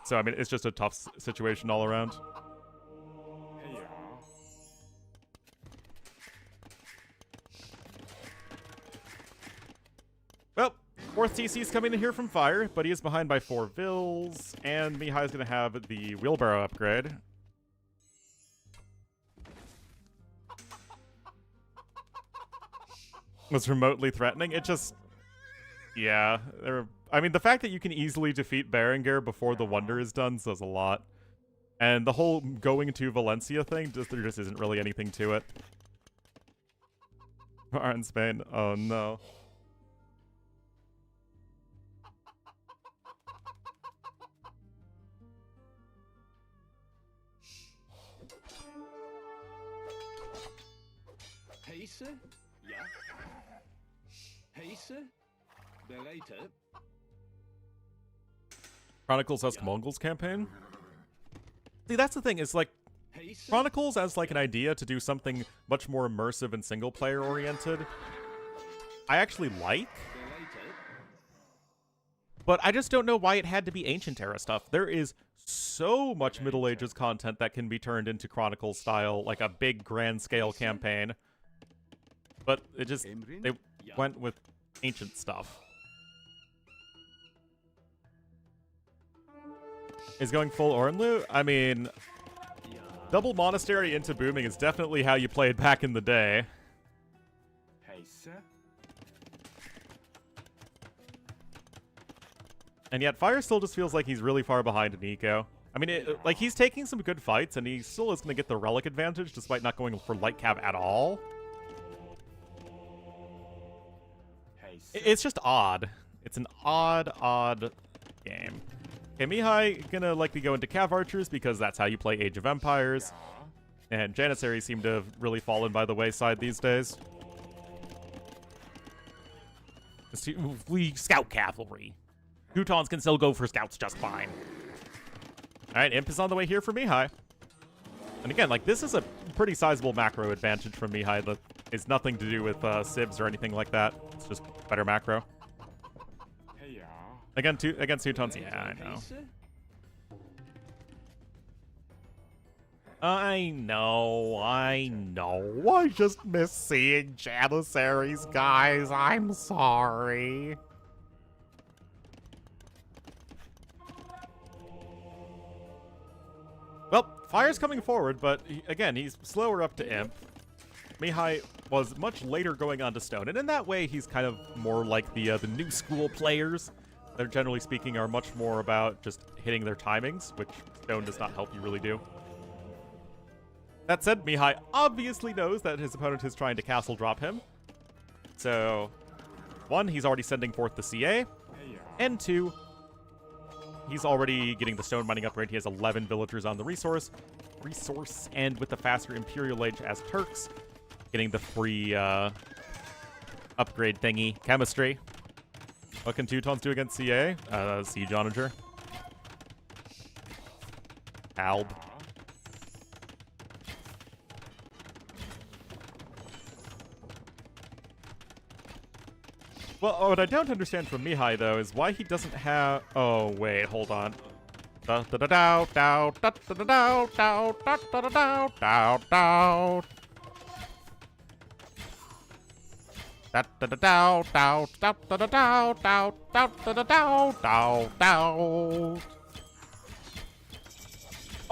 So, I mean, it's just a tough situation all around. Well, fourth TC's coming in here from Fire, but he is behind by 4 Vills, and Mihai's going to have the wheelbarrow upgrade. Was remotely threatening. It just... Yeah. I mean, the fact that you can easily defeat Berengar before the Wonder is done says a lot. And the whole going to Valencia thing, there just isn't really anything to it. Are in Spain? Oh, no. Chronicles as Mongols campaign? See, that's the thing, is like, Chronicles as like an idea to do something much more immersive and single-player oriented, I actually like. But I just don't know why it had to be Ancient Era stuff. There is so much Middle Ages content that can be turned into Chronicles style, like a big grand-scale campaign. But it just, they went with ancient stuff. Is going full Ornlu? I mean, double monastery into booming is definitely how you played back in the day. And yet Fire still just feels like he's really far behind in eco. I mean, like, he's taking some good fights, and he still is going to get the relic advantage, despite not going for light cab at all. It's just odd. It's an odd game. Okay, Mihai gonna likely go into cav archers, because that's how you play Age of Empires. And Janissaries seem to have really fallen by the wayside these days. We scout cavalry. Teutons can still go for scouts just fine. Alright, Imp is on the way here for Mihai. And again, like, this is a pretty sizable macro advantage from Mihai that is nothing to do with Sibs or anything like that. It's just better macro. Again, against Teutons, yeah, I know. I know. I just miss seeing Janissaries, guys. I'm sorry. Well, Fire's coming forward, but again, he's slower up to Imp. Mihai was much later going on to Stone, and in that way, he's kind of more like the new school players. They're generally speaking are much more about just hitting their timings, which Stone does not help you really do. That said, Mihai obviously knows that his opponent is trying to castle drop him. So, 1, he's already sending forth the CA, and 2, he's already getting the stone mining upgrade. He has 11 villagers on the resource, and with the faster Imperial Age as Turks, getting the free upgrade thingy, chemistry. What can Teutons do against CA? Siege Onager. Alb. Well, what I don't understand from Mihai, though, is why he doesn't have... Oh, wait, hold on. Oh,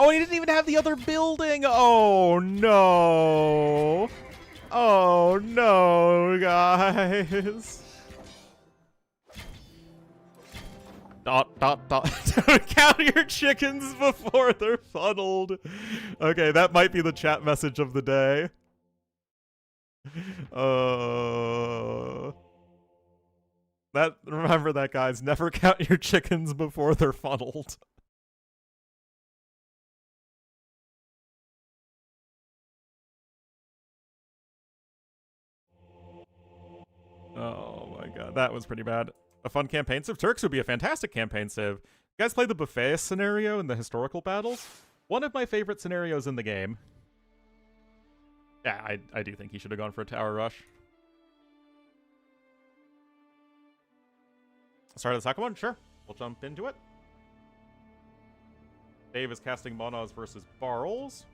he didn't even have the other building! Oh, no! Oh, no, guys! Don't count your chickens before they're funneled. Okay, that might be the chat message of the day. Remember that, guys. Never count your chickens before they're funneled. Oh my god, that was pretty bad. A fun campaign civ? Turks would be a fantastic campaign civ. You guys play the buffet scenario in the historical battles? One of my favorite scenarios in the game. Yeah, I do think he should have gone for a tower rush. Start of the second one? Sure. We'll jump into it. Dave is casting Monos versus Barrels.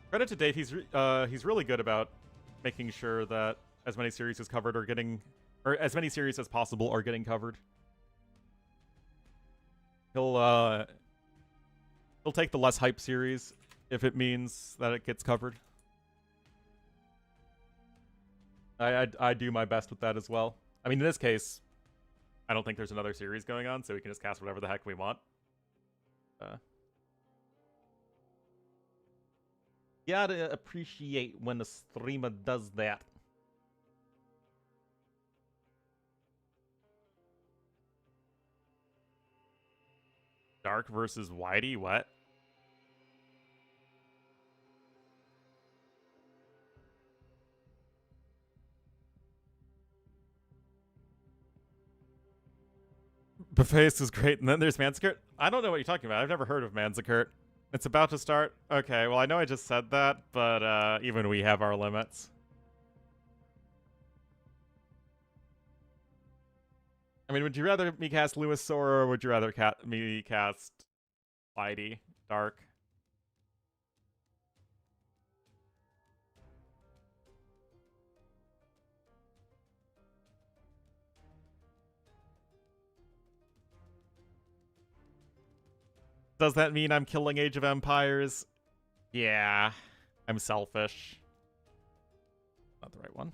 Credit to Dave, he's really good about making sure that as many series as covered are getting, or as many series as possible are getting covered. He'll take the less hype series if it means that it gets covered. I do my best with that as well. I mean, in this case, I don't think there's another series going on, so we can just cast whatever the heck we want. Gotta appreciate when a streamer does that. Dark versus Whitey? What? Buffets is great, and then there's Manzikert. I don't know what you're talking about. I've never heard of Manzikert. It's about to start? Okay, well, I know I just said that, but even we have our limits. I mean, would you rather me cast Lewis Sora, or would you rather me cast Whitey Dark? Does that mean I'm killing Age of Empires? Yeah, I'm selfish. Not the right one.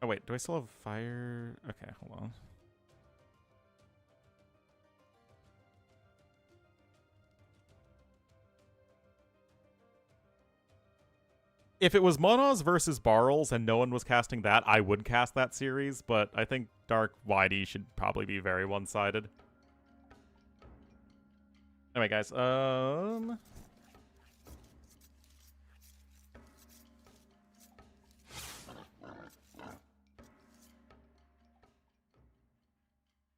Oh, wait. Do I still have fire? Okay, hold on. If it was Monos versus Barrels and no one was casting that, I would cast that series, but I think Dark Whitey should probably be very one-sided. Anyway, guys,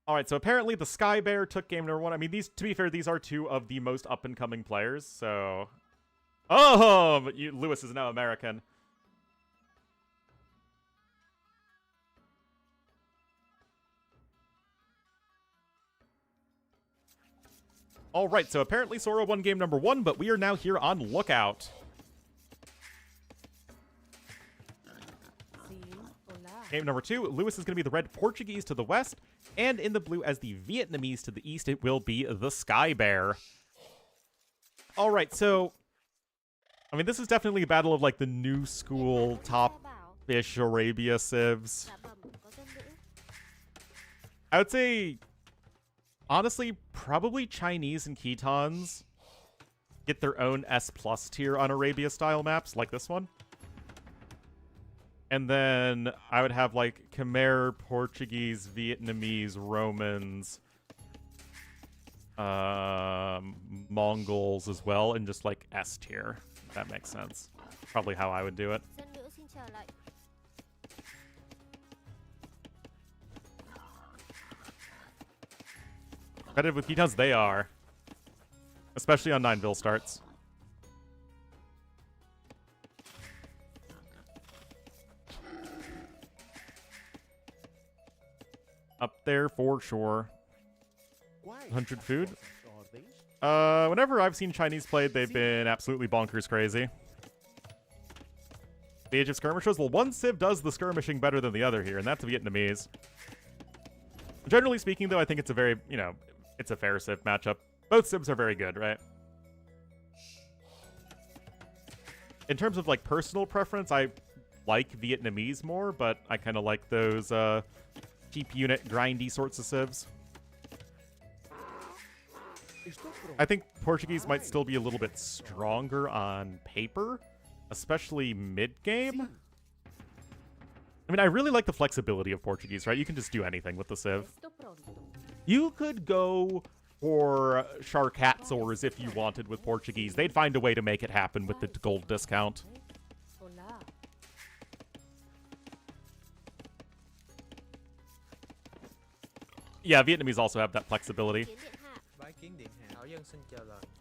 Alright, so apparently the Sky Bear took game number 1. I mean, these, to be fair, these are 2 of the most up-and-coming players, so... Oh, but Lewis is now American. All right, so apparently Sora won game number 1, but we are now here on Lookout. Game number 2, Lewis is going to be the red Portuguese to the west, and in the blue as the Vietnamese to the east, it will be the Sky Bear. All right, so... I mean, this is definitely a battle of, like, the new school top-ish Arabia civs. I would say, honestly, probably Chinese and Khitans get their own S+ tier on Arabia-style maps, like this one. And then I would have, like, Khmer, Portuguese, Vietnamese, Romans, Mongols as well, and just, like, S tier. That makes sense. Probably how I would do it. Competitive with Khitans, they are. Especially on 9-Ville starts. Up there for sure. 100 food. Whenever I've seen Chinese played, they've been absolutely bonkers crazy. The Age of Skirmishers? Well, one civ does the skirmishing better than the other here, and that's Vietnamese. Generally speaking, though, I think it's a very, you know, it's a fair civ matchup. Both civs are very good, right? In terms of, like, personal preference, I like Vietnamese more, but I kind of like those, cheap unit, grindy sorts of civs. I think Portuguese might still be a little bit stronger on paper, especially mid-game. I mean, I really like the flexibility of Portuguese, right? You can just do anything with the civ. You could go for Sharkatzors if you wanted with Portuguese. They'd find a way to make it happen with the gold discount. Yeah, Vietnamese also have that flexibility.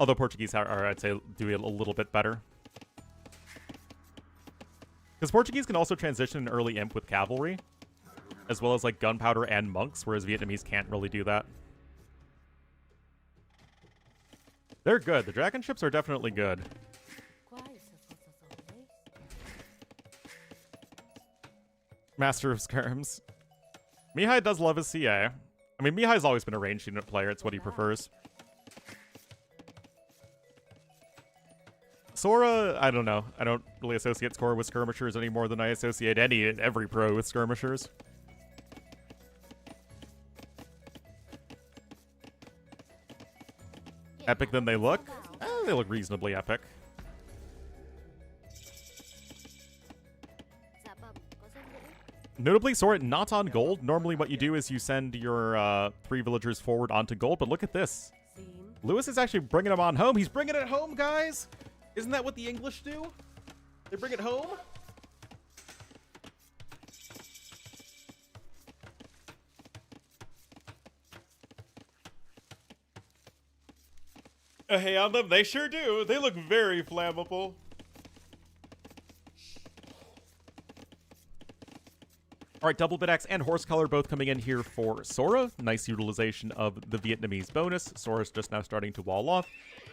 Although Portuguese are, I'd say, do it a little bit better. Because Portuguese can also transition an early imp with cavalry, as well as like gunpowder and monks, whereas Vietnamese can't really do that. They're good. The dragon ships are definitely good. Master of Skirms. Mihai does love his CA. I mean, Mihai's always been a ranged unit player. It's what he prefers. Sora, I don't know. I don't really associate Sora with skirmishers any more than I associate every pro with skirmishers. Epic than they look? They look reasonably epic. Notably, Sora not on gold. Normally what you do is you send your 3 villagers forward onto gold, but look at this. Lewis is actually bringing them on home. He's bringing it home, guys! Isn't that what the English do? They bring it home? Hey, on them, they sure do. They look very flammable. All right, Double Bit-Axe and Horse Color both coming in here for Sora. Nice utilization of the Vietnamese bonus. Sora's just now starting to wall off,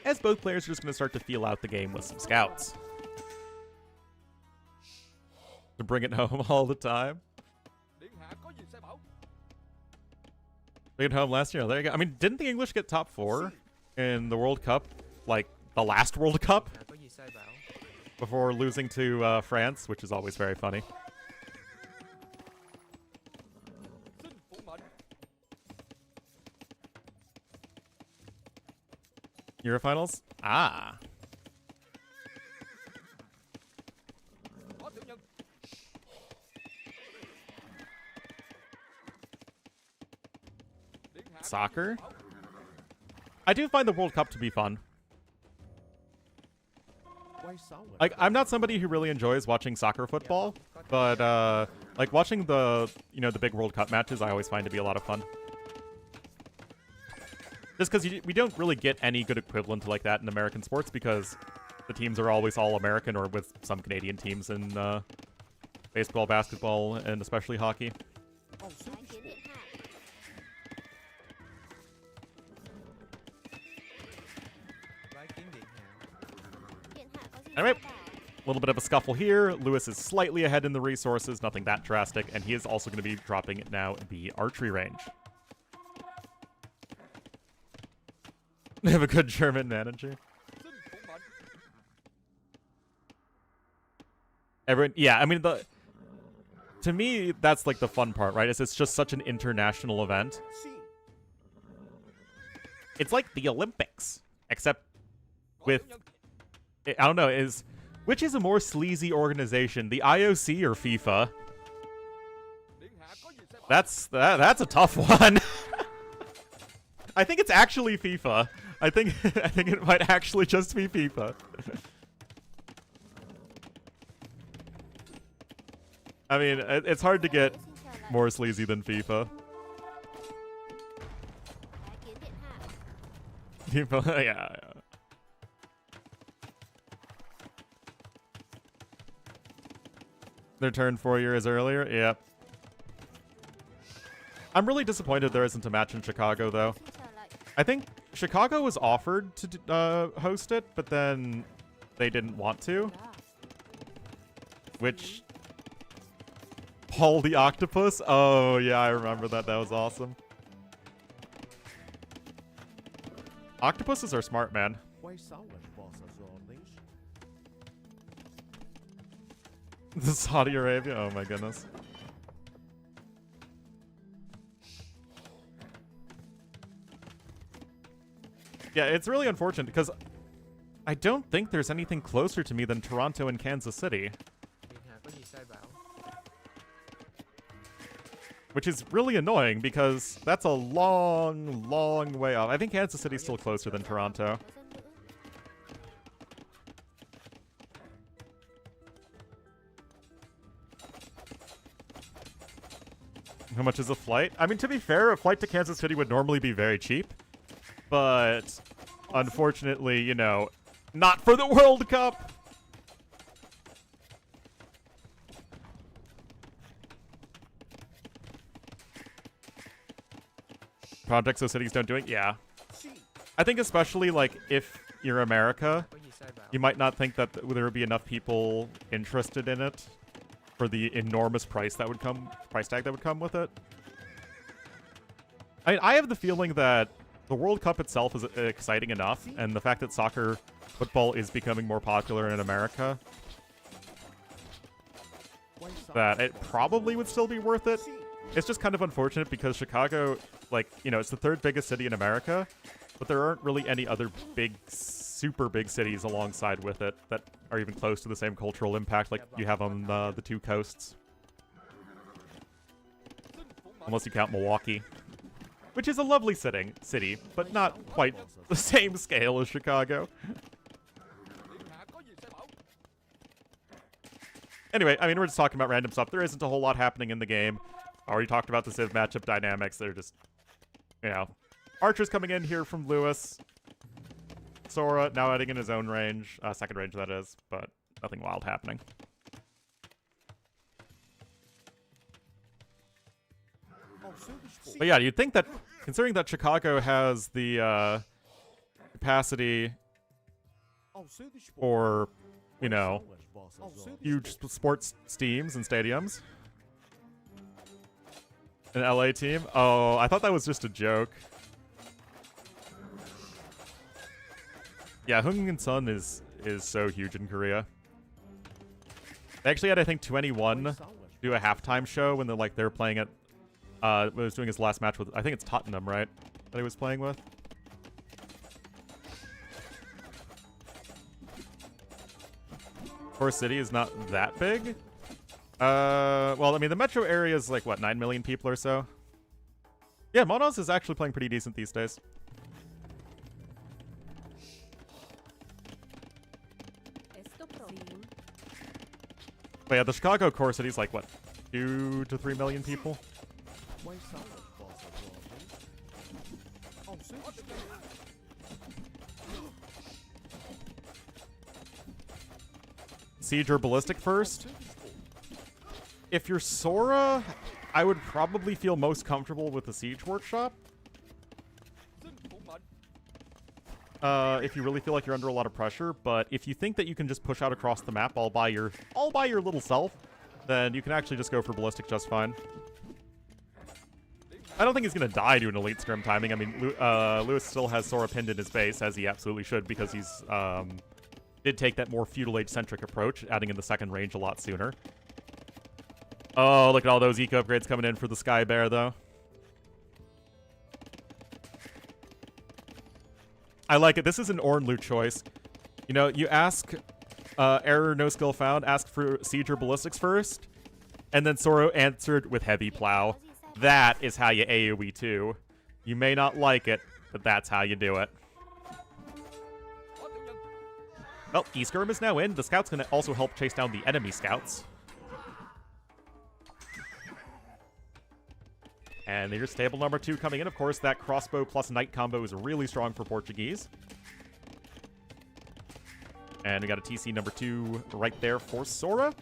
as both players are just going to start to feel out the game with some scouts. To bring it home all the time. Bring it home last year. There you go. I mean, didn't the English get top 4 in the World Cup? Like, the last World Cup? Before losing to France, which is always very funny. Eurofinals? Ah. Soccer? I do find the World Cup to be fun. Like, I'm not somebody who really enjoys watching soccer football, but, like, watching the, the big World Cup matches, I always find to be a lot of fun. Just because we don't really get any good equivalent like that in American sports because the teams are always all American or with some Canadian teams in baseball, basketball, and especially hockey. Anyway, a little bit of a scuffle here. Lewis is slightly ahead in the resources, nothing that drastic, and he is also going to be dropping now the archery range. They have a good German manager. Everyone, yeah, I mean, to me, that's like the fun part, right? It's just such an international event. It's like the Olympics, except with, I don't know, which is a more sleazy organization, the IOC or FIFA? That's a tough one. I think it's actually FIFA. I think it might actually just be FIFA. I mean, it's hard to get more sleazy than FIFA. FIFA, yeah. Their turn 4 years earlier? Yep. I'm really disappointed there isn't a match in Chicago, though. I think Chicago was offered to host it, but then they didn't want to. Which... Paul the Octopus? Oh, yeah, I remember that. That was awesome. Octopuses are smart, man. The Saudi Arabia? Oh my goodness. Yeah, it's really unfortunate because I don't think there's anything closer to me than Toronto and Kansas City. Which is really annoying because that's a long, long way off. I think Kansas City's still closer than Toronto. How much is a flight? I mean, to be fair, a flight to Kansas City would normally be very cheap. But, unfortunately, you know, not for the World Cup! Projects those cities don't do it? Yeah. I think especially, like, if you're America, you might not think that there would be enough people interested in it for the enormous price tag that would come with it. I have the feeling that the World Cup itself is exciting enough, and the fact that football is becoming more popular in America, that it probably would still be worth it. It's just kind of unfortunate because Chicago, like, you know, it's the third biggest city in America, but there aren't really any other big, super big cities alongside with it that are even close to the same cultural impact like you have on the two coasts. Unless you count Milwaukee, which is a lovely city, but not quite the same scale as Chicago. Anyway, I mean, we're just talking about random stuff. There isn't a whole lot happening in the game. Already talked about the Civ matchup dynamics. They're just, you know, Archer's coming in here from Lewis. Sora now adding in his own range, second range that is, but nothing wild happening. But yeah, you'd think that, considering that Chicago has the capacity for, you know, huge sports teams and stadiums. An LA team? Oh, I thought that was just a joke. Yeah, Hung Sun is so huge in Korea. They actually had, I think, 21 do a halftime show when they're playing at was doing his last match with, I think it's Tottenham, right? That he was playing with. Core City is not that big. Well, I mean, the metro area is like, what, 9 million people or so? Yeah, Monos is actually playing pretty decent these days. But yeah, the Chicago core city is like, what, 2 to 3 million people? Siege or Ballistic first? If you're Sora, I would probably feel most comfortable with the Siege Workshop. If you really feel like you're under a lot of pressure, but if you think that you can just push out across the map all by your little self, then you can actually just go for Ballistic just fine. I don't think he's gonna die to an elite scrim timing. I mean, Lewis still has Sora pinned in his base, as he absolutely should, because he's did take that more feudal age centric approach, adding in the second range a lot sooner. Oh, look at all those eco upgrades coming in for the Sky Bear, though. I like it. This is an Ornlu choice. You know, you ask error, no skill found, ask for Siege or Ballistics first, and then Sora answered with Heavy Plow. That is how you AoE too. You may not like it, but that's how you do it. Well, E-Skirm is now in. The Scout's going to also help chase down the enemy Scouts. And there's table number 2 coming in. Of course, that crossbow plus knight combo is really strong for Portuguese. And we got a TC number 2 right there for Sora.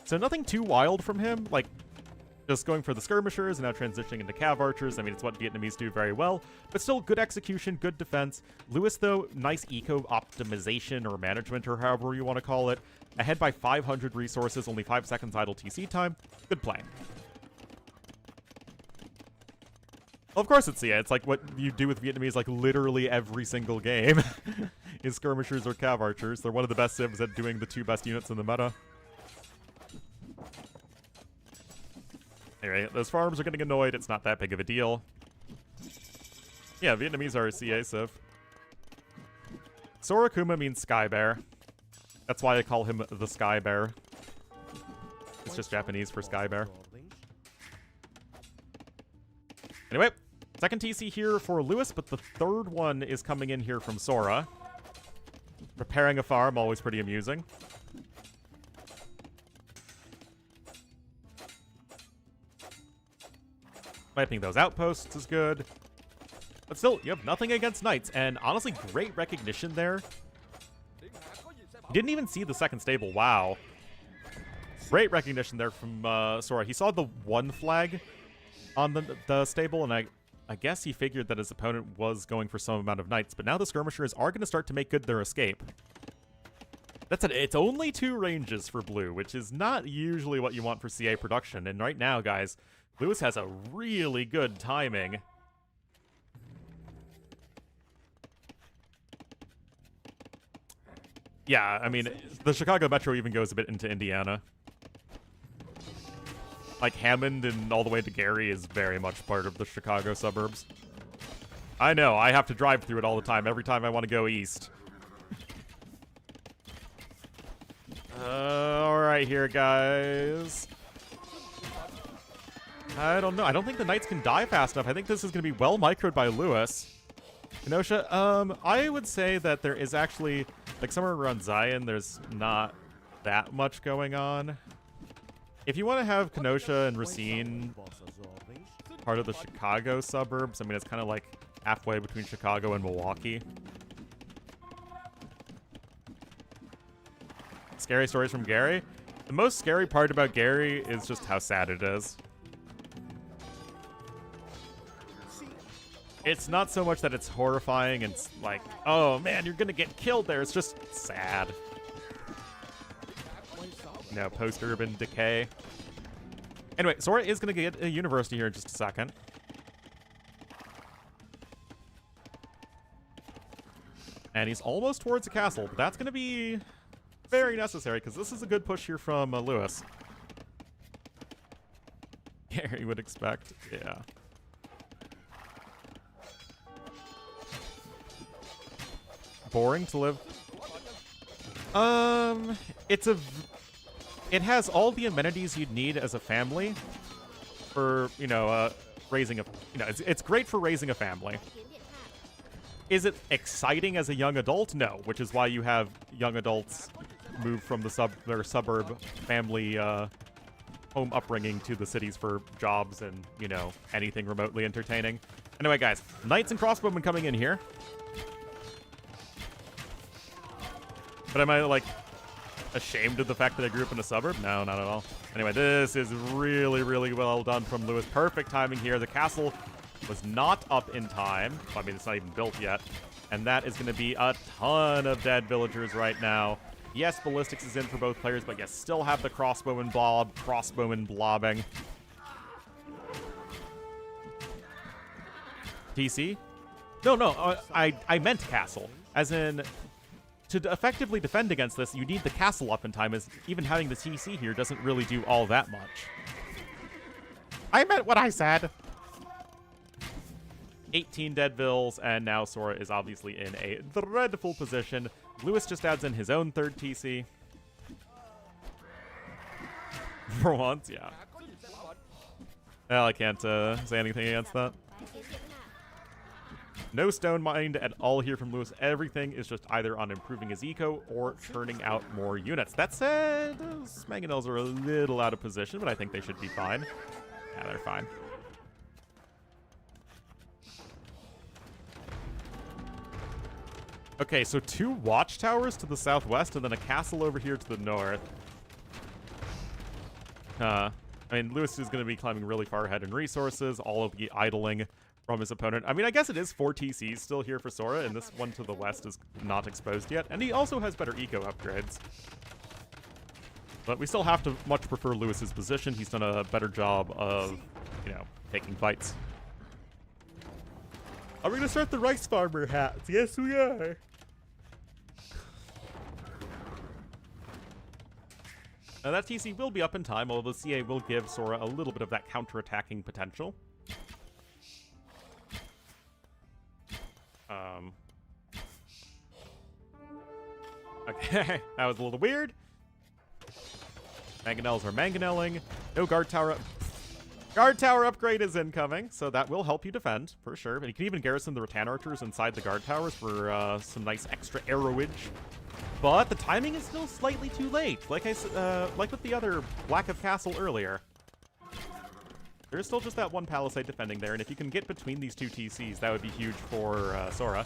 So nothing too wild from him. Like, just going for the skirmishers and now transitioning into cav archers. I mean, it's what Vietnamese do very well. But still, good execution, good defense. Lewis, though, nice eco optimization or management or however you want to call it. Ahead by 500 resources, only 5 seconds idle TC time. Good play. Well, of course it's, yeah, it's like what you do with Vietnamese like literally every single game is skirmishers or cav archers. They're one of the best civs at doing the 2 best units in the meta. Anyway, those farms are getting annoyed. It's not that big of a deal. Yeah, Vietnamese are a CA civ. Sora Kuma means Sky Bear. That's why I call him the Sky Bear. It's just Japanese for Sky Bear. Anyway, second TC here for Lewis, but the third one is coming in here from Sora. Repairing a farm, always pretty amusing. Wiping those outposts is good. But still, you have nothing against knights, and honestly, great recognition there. Didn't even see the second stable, wow. Great recognition there from Sora. He saw the 1 flag on the stable, and I guess he figured that his opponent was going for some amount of knights, but now the skirmishers are going to start to make good their escape. That's it. It's only 2 ranges for blue, which is not usually what you want for CA production, and right now, guys, Lewis has a really good timing. Yeah, I mean, the Chicago Metro even goes a bit into Indiana. Like, Hammond and all the way to Gary is very much part of the Chicago suburbs. I know, I have to drive through it all the time, every time I want to go east. Alright here, guys. I don't know. I don't think the knights can die fast enough. I think this is going to be well microed by Lewis. Kenosha, I would say that there is actually, like, somewhere around Zion, there's not that much going on. If you want to have Kenosha and Racine part of the Chicago suburbs, I mean, it's kind of like halfway between Chicago and Milwaukee. Scary stories from Gary? The most scary part about Gary is just how sad it is. It's not so much that it's horrifying and it's like, oh man, you're gonna get killed there. It's just sad. No, post-urban decay. Anyway, Sora is gonna get a university here in just a second. And he's almost towards a castle, but that's gonna be very necessary because this is a good push here from Lewis. Gary would expect, yeah. Boring to live. It has all the amenities you'd need as a family for, raising a, it's great for raising a family. Is it exciting as a young adult? No, which is why you have young adults move from their suburb family home upbringing to the cities for jobs and, anything remotely entertaining. Anyway, guys, knights and crossbowmen coming in here. But am I, ashamed of the fact that I grew up in a suburb? No, not at all. Anyway, this is really, really well done from Lewis. Perfect timing here. The castle was not up in time. I mean, it's not even built yet. And that is going to be a ton of dead villagers right now. Yes, ballistics is in for both players, but you still have the crossbowman blobbing. TC? No, I meant castle. As in, to effectively defend against this, you need the castle up in time, as even having the TC here doesn't really do all that much. I meant what I said! 18 dead vills, and now Sora is obviously in a dreadful position. Lewis just adds in his own third TC. For once, yeah. Well, I can't say anything against that. No stone mined at all here from Lewis. Everything is just either on improving his eco or churning out more units. That said, those mangonels are a little out of position, but I think they should be fine. Yeah, they're fine. Okay, so 2 watchtowers to the southwest and then a castle over here to the north. I mean, Lewis is going to be climbing really far ahead in resources, all of the idling from his opponent. I mean, I guess it is 4 TCs still here for Sora, and this one to the west is not exposed yet. And he also has better eco upgrades. But we still have to much prefer Lewis's position. He's done a better job of, taking fights. Are we going to start the rice farmer hats? Yes, we are. Now, that TC will be up in time, although the CA will give Sora a little bit of that counter-attacking potential. Okay, that was a little weird. Mangonels are mangonelling. No guard tower. Guard tower upgrade is incoming, so that will help you defend, for sure. And you can even garrison the rattan archers inside the guard towers for some nice extra arrowage. But the timing is still slightly too late, like with the other lack of castle earlier. There's still just that one palisade defending there, and if you can get between these 2 TCs, that would be huge for Sora.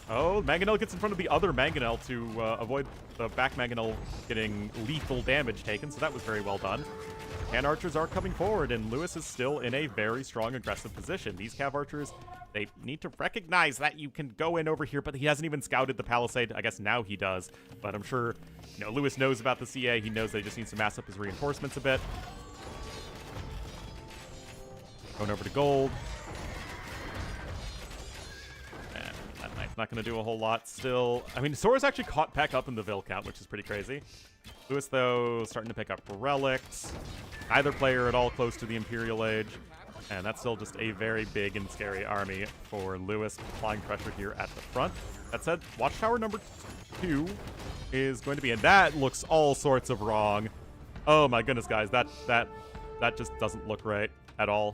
Oh, Mangonel gets in front of the other Mangonel to avoid the back Mangonel getting lethal damage taken, so that was very well done. Cav archers are coming forward, and Lewis is still in a very strong aggressive position. These Cav archers, they need to recognize that you can go in over here, but he hasn't even scouted the palisade. I guess now he does, but I'm sure, Lewis knows about the CA. He knows that he just needs to mass up his reinforcements a bit. Going over to gold. And that knight's not going to do a whole lot still. I mean, Sora's actually caught back up in the Vil count, which is pretty crazy. Lewis, though, starting to pick up relics. Neither player at all close to the Imperial Age. And that's still just a very big and scary army for Lewis, applying pressure here at the front. That said, Watchtower number 2 is going to be, and that looks all sorts of wrong. Oh my goodness, guys, that just doesn't look right at all.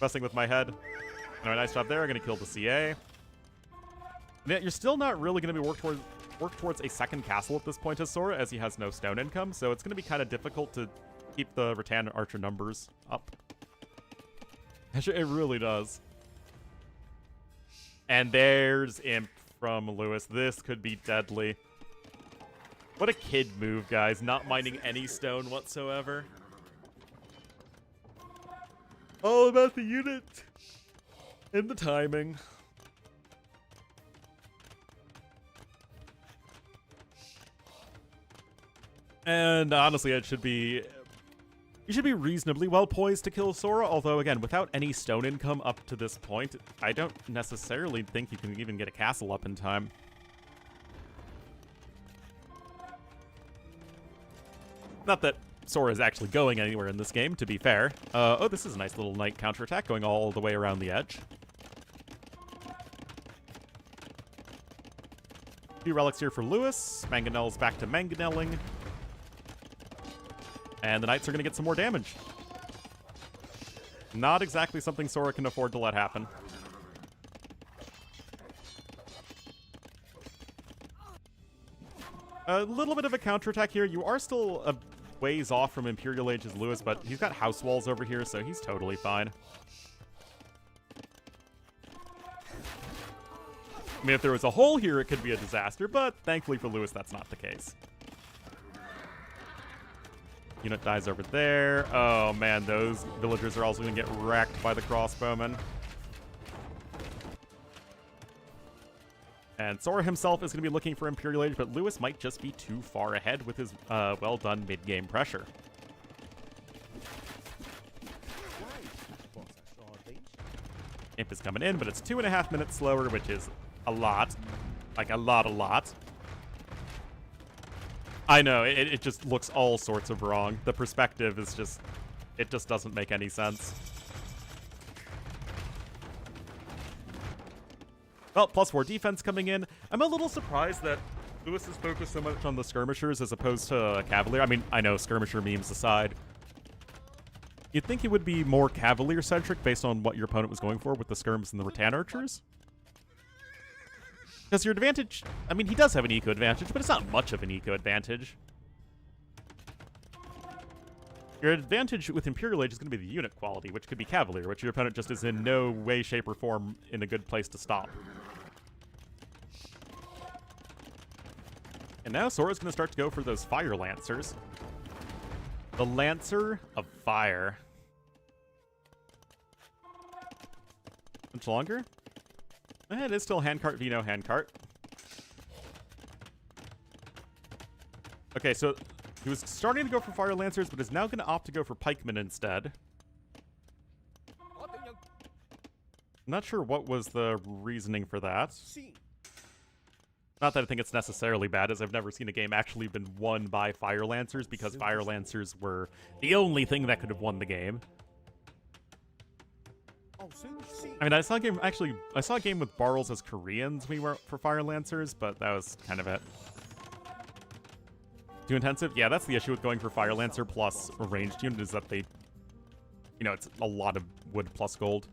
Messing with my head. Anyway, nice job there. I'm going to kill the CA. Yeah, you're still not really going to be work towards a second castle at this point as Sora, as he has no stone income, so it's going to be kind of difficult to keep the rattan archer numbers up. It really does. And there's Imp from Lewis. This could be deadly. What a kid move, guys. Not mining any stone whatsoever. All about the unit and the timing. And honestly, you should be reasonably well poised to kill Sora, although again, without any stone income up to this point, I don't necessarily think you can even get a castle up in time. Not that Sora is actually going anywhere in this game, to be fair. Oh, this is a nice little knight counterattack going all the way around the edge. Few relics here for Lewis. Mangonel's back to mangonelling. And the Knights are going to get some more damage. Not exactly something Sora can afford to let happen. A little bit of a counterattack here. You are still a ways off from Imperial Age's Lewis, but he's got house walls over here, so he's totally fine. I mean, if there was a hole here, it could be a disaster, but thankfully for Lewis, that's not the case. Unit dies over there. Oh, man, those villagers are also going to get wrecked by the crossbowmen. And Sora himself is going to be looking for Imperial Age, but Lewis might just be too far ahead with his well-done mid-game pressure. Imp is coming in, but it's 2.5 minutes slower, which is a lot. Like, a lot. I know, it just looks all sorts of wrong. The perspective is just... it just doesn't make any sense. Well, +4 defense coming in. I'm a little surprised that Lewis is focused so much on the skirmishers as opposed to Cavalier. I mean, I know, skirmisher memes aside. You'd think it would be more Cavalier-centric based on what your opponent was going for with the skirms and the rattan archers. Because your advantage... I mean, he does have an eco advantage, but it's not much of an eco advantage. Your advantage with Imperial Age is going to be the unit quality, which could be Cavalier, which your opponent just is in no way, shape, or form in a good place to stop. And now Sora's going to start to go for those Fire Lancers. The Lancer of Fire. Much longer? It is still handcart v no handcart. Okay, so he was starting to go for Fire Lancers, but is now going to opt to go for Pikemen instead. I'm not sure what was the reasoning for that. Not that I think it's necessarily bad, as I've never seen a game actually been won by Fire Lancers, because Fire Lancers were the only thing that could have won the game. I mean, I saw a game with Barrels as Koreans we were for Fire Lancers, but that was kind of it. Too intensive? Yeah, that's the issue with going for Fire Lancer plus a ranged unit, is that they, you know, it's a lot of wood plus gold.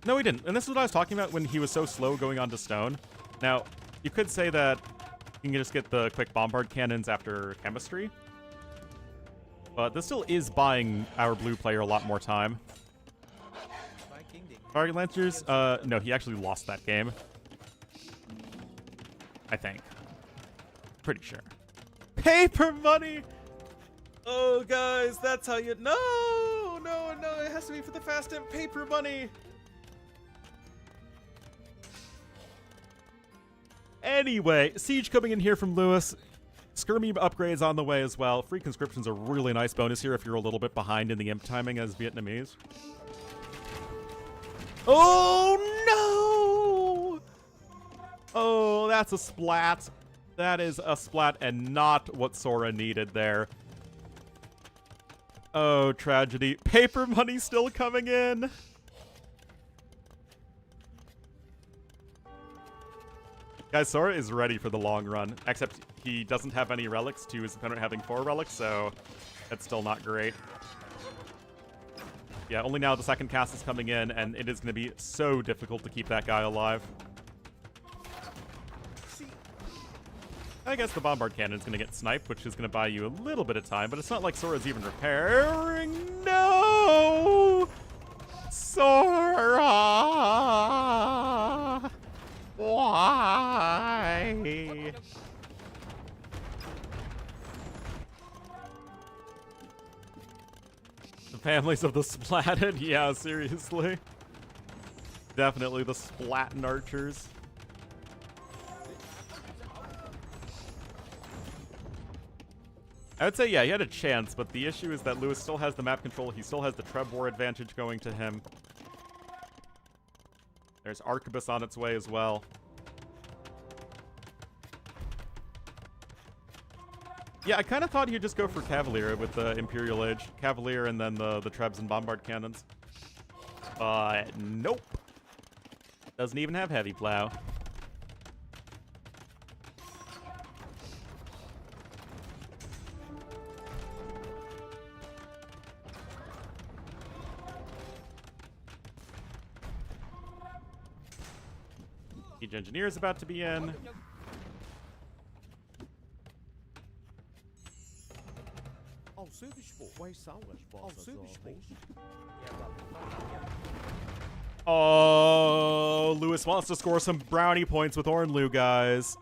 No, he didn't. And this is what I was talking about when he was so slow going on to stone. Now, you could say that you can just get the quick bombard cannons after chemistry. But this still is buying our blue player a lot more time. Fire Lancers? No, he actually lost that game. I think. Pretty sure. Paper money! Oh, guys, that's how you... No, it has to be for the fast and paper money! Anyway, Siege coming in here from Lewis. Skirmy upgrades on the way as well. Free conscription's a really nice bonus here if you're a little bit behind in the imp timing as Vietnamese. Oh, no! Oh, that's a splat. That is a splat and not what Sora needed there. Oh, tragedy. Paper money still coming in. Guys, Sora is ready for the long run, except he doesn't have any relics to his opponent having 4 relics, so that's still not great. Yeah, only now the second cast is coming in, and it is going to be so difficult to keep that guy alive. I guess the bombard cannon is going to get sniped, which is going to buy you a little bit of time, but it's not like Sora's even repairing. No! Sora! Why? The families of the splatted? Yeah, seriously. Definitely the splatting archers. I would say, yeah, he had a chance, but the issue is that Lewis still has the map control. He still has the Treb War advantage going to him. There's Arquebus on its way as well. Yeah, I kind of thought he'd just go for Cavalier with the Imperial Age. Cavalier and then the Trebs and Bombard Cannons. But nope. Doesn't even have heavy plow. Siege engineer is about to be in. Oh, Lewis wants to score some brownie points with Ornlu, guys.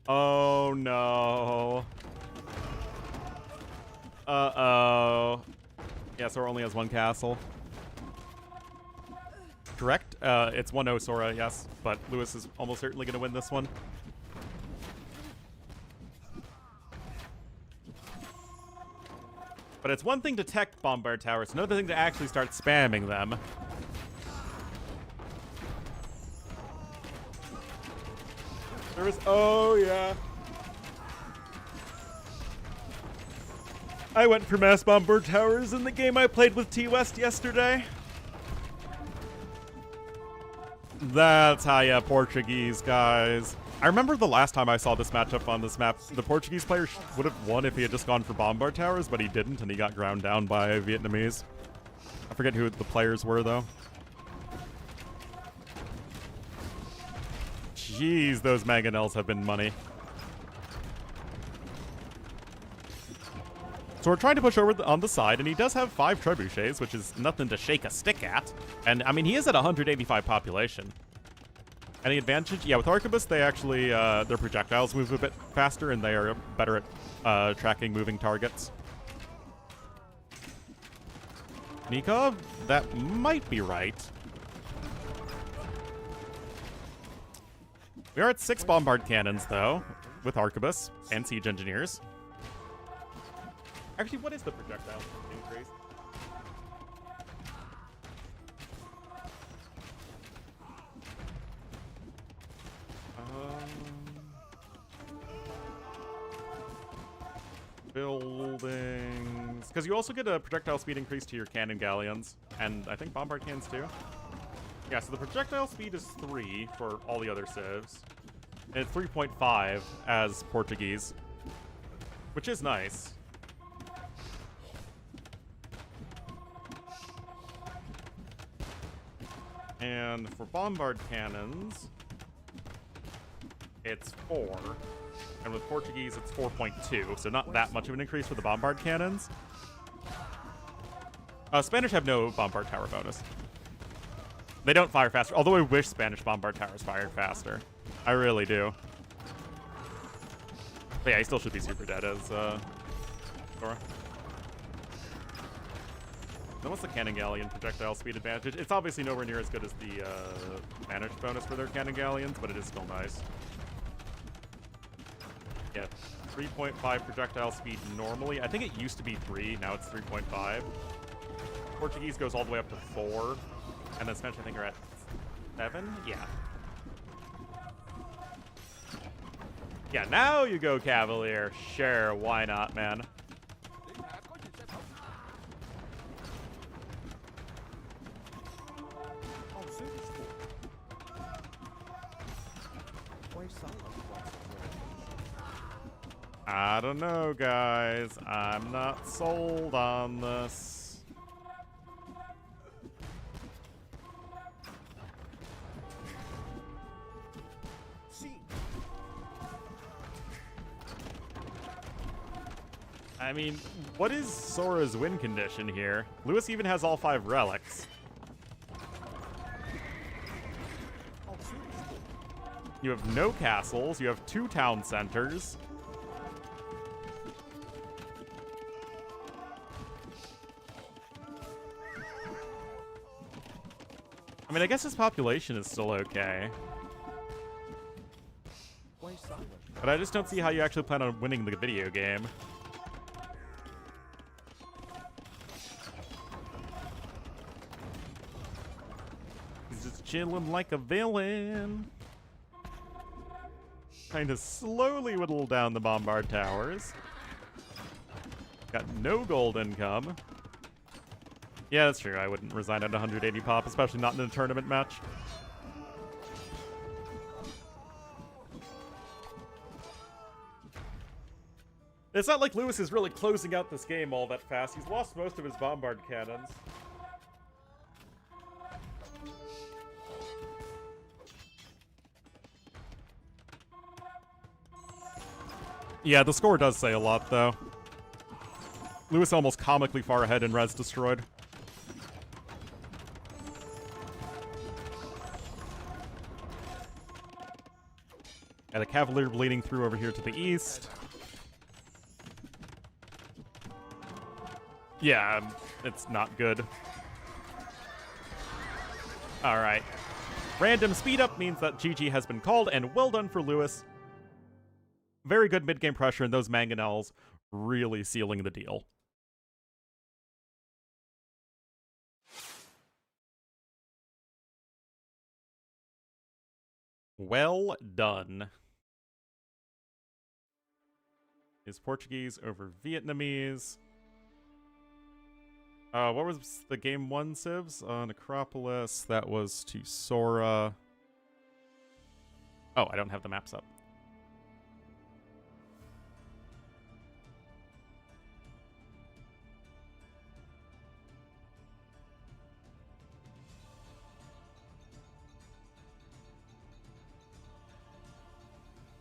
Oh, no. Uh-oh. Yeah, Sora only has one castle. Correct? It's 1-0 Sora, yes. But Lewis is almost certainly going to win this one. But it's one thing to tech bombard towers, another thing to actually start spamming them. Oh, yeah. I went for mass bombard towers in the game I played with T-West yesterday. That's how you Portuguese, guys. I remember the last time I saw this matchup on this map, the Portuguese player would have won if he had just gone for bombard towers, but he didn't, and he got ground down by Vietnamese. I forget who the players were, though. Jeez, those mangonels have been money. So we're trying to push over on the side, and he does have 5 trebuchets, which is nothing to shake a stick at. And, I mean, he is at 185 population. Any advantage? Yeah, with Arquebus, they actually, their projectiles move a bit faster, and they are better at tracking moving targets. Nikov, that might be right. We are at 6 bombard cannons, though, with Arquebus and siege engineers. Actually, what is the projectile increase? Buildings. Because you also get a projectile speed increase to your cannon galleons, and I think bombard cannons too. Yeah, so the projectile speed is 3 for all the other civs, and it's 3.5 as Portuguese, which is nice. And for bombard cannons, it's 4. And with Portuguese, it's 4.2, so not that much of an increase for the bombard cannons. Spanish have no bombard tower bonus. They don't fire faster, although I wish Spanish bombard towers fired faster. I really do. But yeah, he still should be super dead as Sora. Then what's the cannon galleon projectile speed advantage? It's obviously nowhere near as good as the Spanish bonus for their cannon galleons, but it is still nice. Yeah, 3.5 projectile speed normally. I think it used to be 3, now it's 3.5. Portuguese goes all the way up to 4, and then Spanish I think are at 7? Yeah. Yeah, now you go Cavalier. Sure, why not, man? I don't know, guys. I'm not sold on this. I mean, what is Sora's win condition here? Lewis even has all 5 relics. You have no castles. You have 2 town centers. I mean, I guess his population is still okay. But I just don't see how you actually plan on winning the video game. He's just chilling like a villain. Trying to slowly whittle down the bombard towers. Got no gold income. Yeah, that's true. I wouldn't resign at 180 pop, especially not in a tournament match. It's not like Lewis is really closing out this game all that fast. He's lost most of his bombard cannons. Yeah, the score does say a lot, though. Lewis almost comically far ahead in res destroyed. And a Cavalier bleeding through over here to the east. Yeah, it's not good. Alright. Random speed up means that GG has been called, and well done for Lewis. Very good mid-game pressure, and those mangonels really sealing the deal. Well done. Is Portuguese over Vietnamese. What was the game 1 civs? Necropolis, that was to Sora. Oh, I don't have the maps up.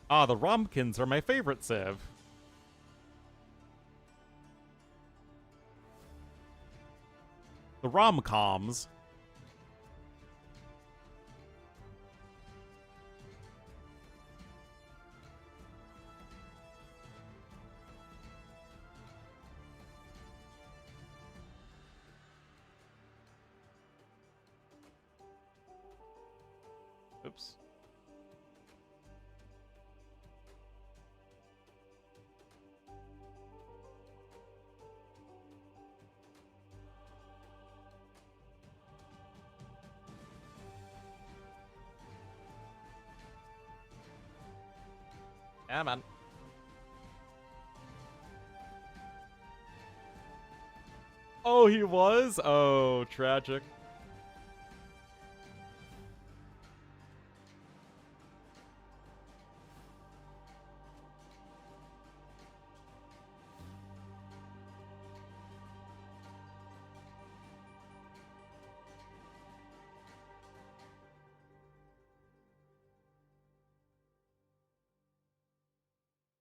Ah, the Romkins are my favorite civ. The rom-coms. Oops. Yeah, man. Oh, he was? Oh, tragic.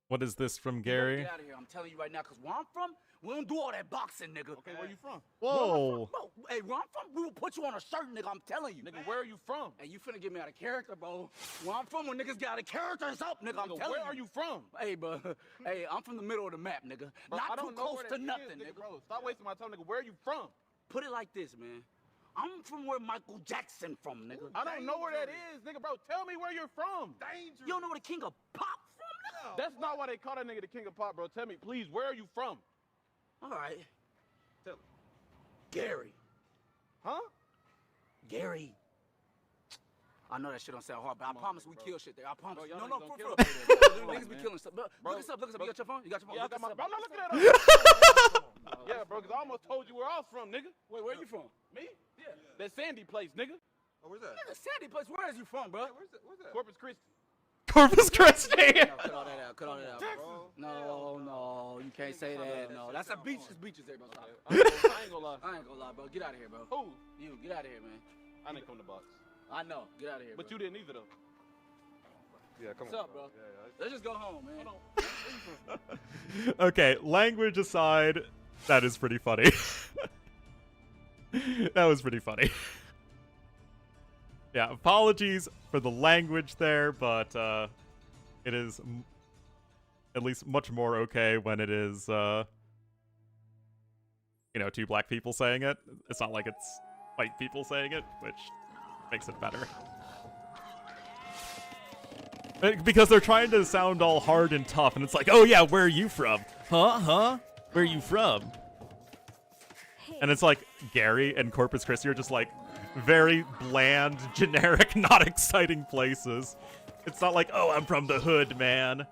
What is this from Gary? Get out of here, I'm telling you right now, because where I'm from, we don't do all that boxing, nigga. Okay, where you from? Whoa. Bro, hey, where I'm from, we will put you on a shirt, nigga, I'm telling you. Nigga, where are you from? Hey, you finna get me out of character, bro. Where I'm from, when niggas get out of character, it's up, nigga, I'm telling you. Where are you from? Hey, bro, hey, I'm from the middle of the map, nigga. Bro, Not I too don't know close where to that nothing, is, nigga. Bro, stop wasting my time, nigga. Where are you from? Put it like this, man. I'm from where Michael Jackson from, nigga. I don't know where that is, nigga, bro. Tell me where you're from. You don't know where the king of pop from, nigga? That's not why they call that nigga the king of pop, bro. Tell me, please, where are you from? All right. Tell me. Gary. Huh? Gary. I know that shit don't sound hard, but I promise we kill shit there. I promise. Bro, y'all No, niggas for don't real. kill it. Niggas be killing stuff. Look us up, look us up. You got your phone? You got your phone? Yeah, I Look got us my. up. I'm not looking at it. Yeah, bro, because I almost told you where I was from, nigga. Wait, where you from? Me? Yeah. That Sandy place, nigga. Oh, where's that? Nigga, Sandy place. Where is you from, bro? Where's that? Corpus Christi. Corpus Christi! Cut all that out. Cut all that out. Bro. No, you can't say that. No, that's a beach. It's beaches there, bro. Stop. I ain't gonna lie. I ain't gonna lie, bro. Get out of here, bro. Who? You, get out of here, man. I didn't come to box. I know. Get out of here, But bro. you didn't either, though. Yeah, come What's up, bro? Let's just go home, man. Hold on. Okay, language aside, that is pretty funny. That was pretty funny. Yeah, apologies for the language there, but it is at least much more okay when it is, you know, two black people saying it. It's not like it's white people saying it, which makes it better. Because they're trying to sound all hard and tough, and it's like, oh yeah, where are you from? Huh? Where are you from? And it's like, Gary and Corpus Christi are just like, very bland, generic, not exciting places. It's not like, oh, I'm from the hood, man.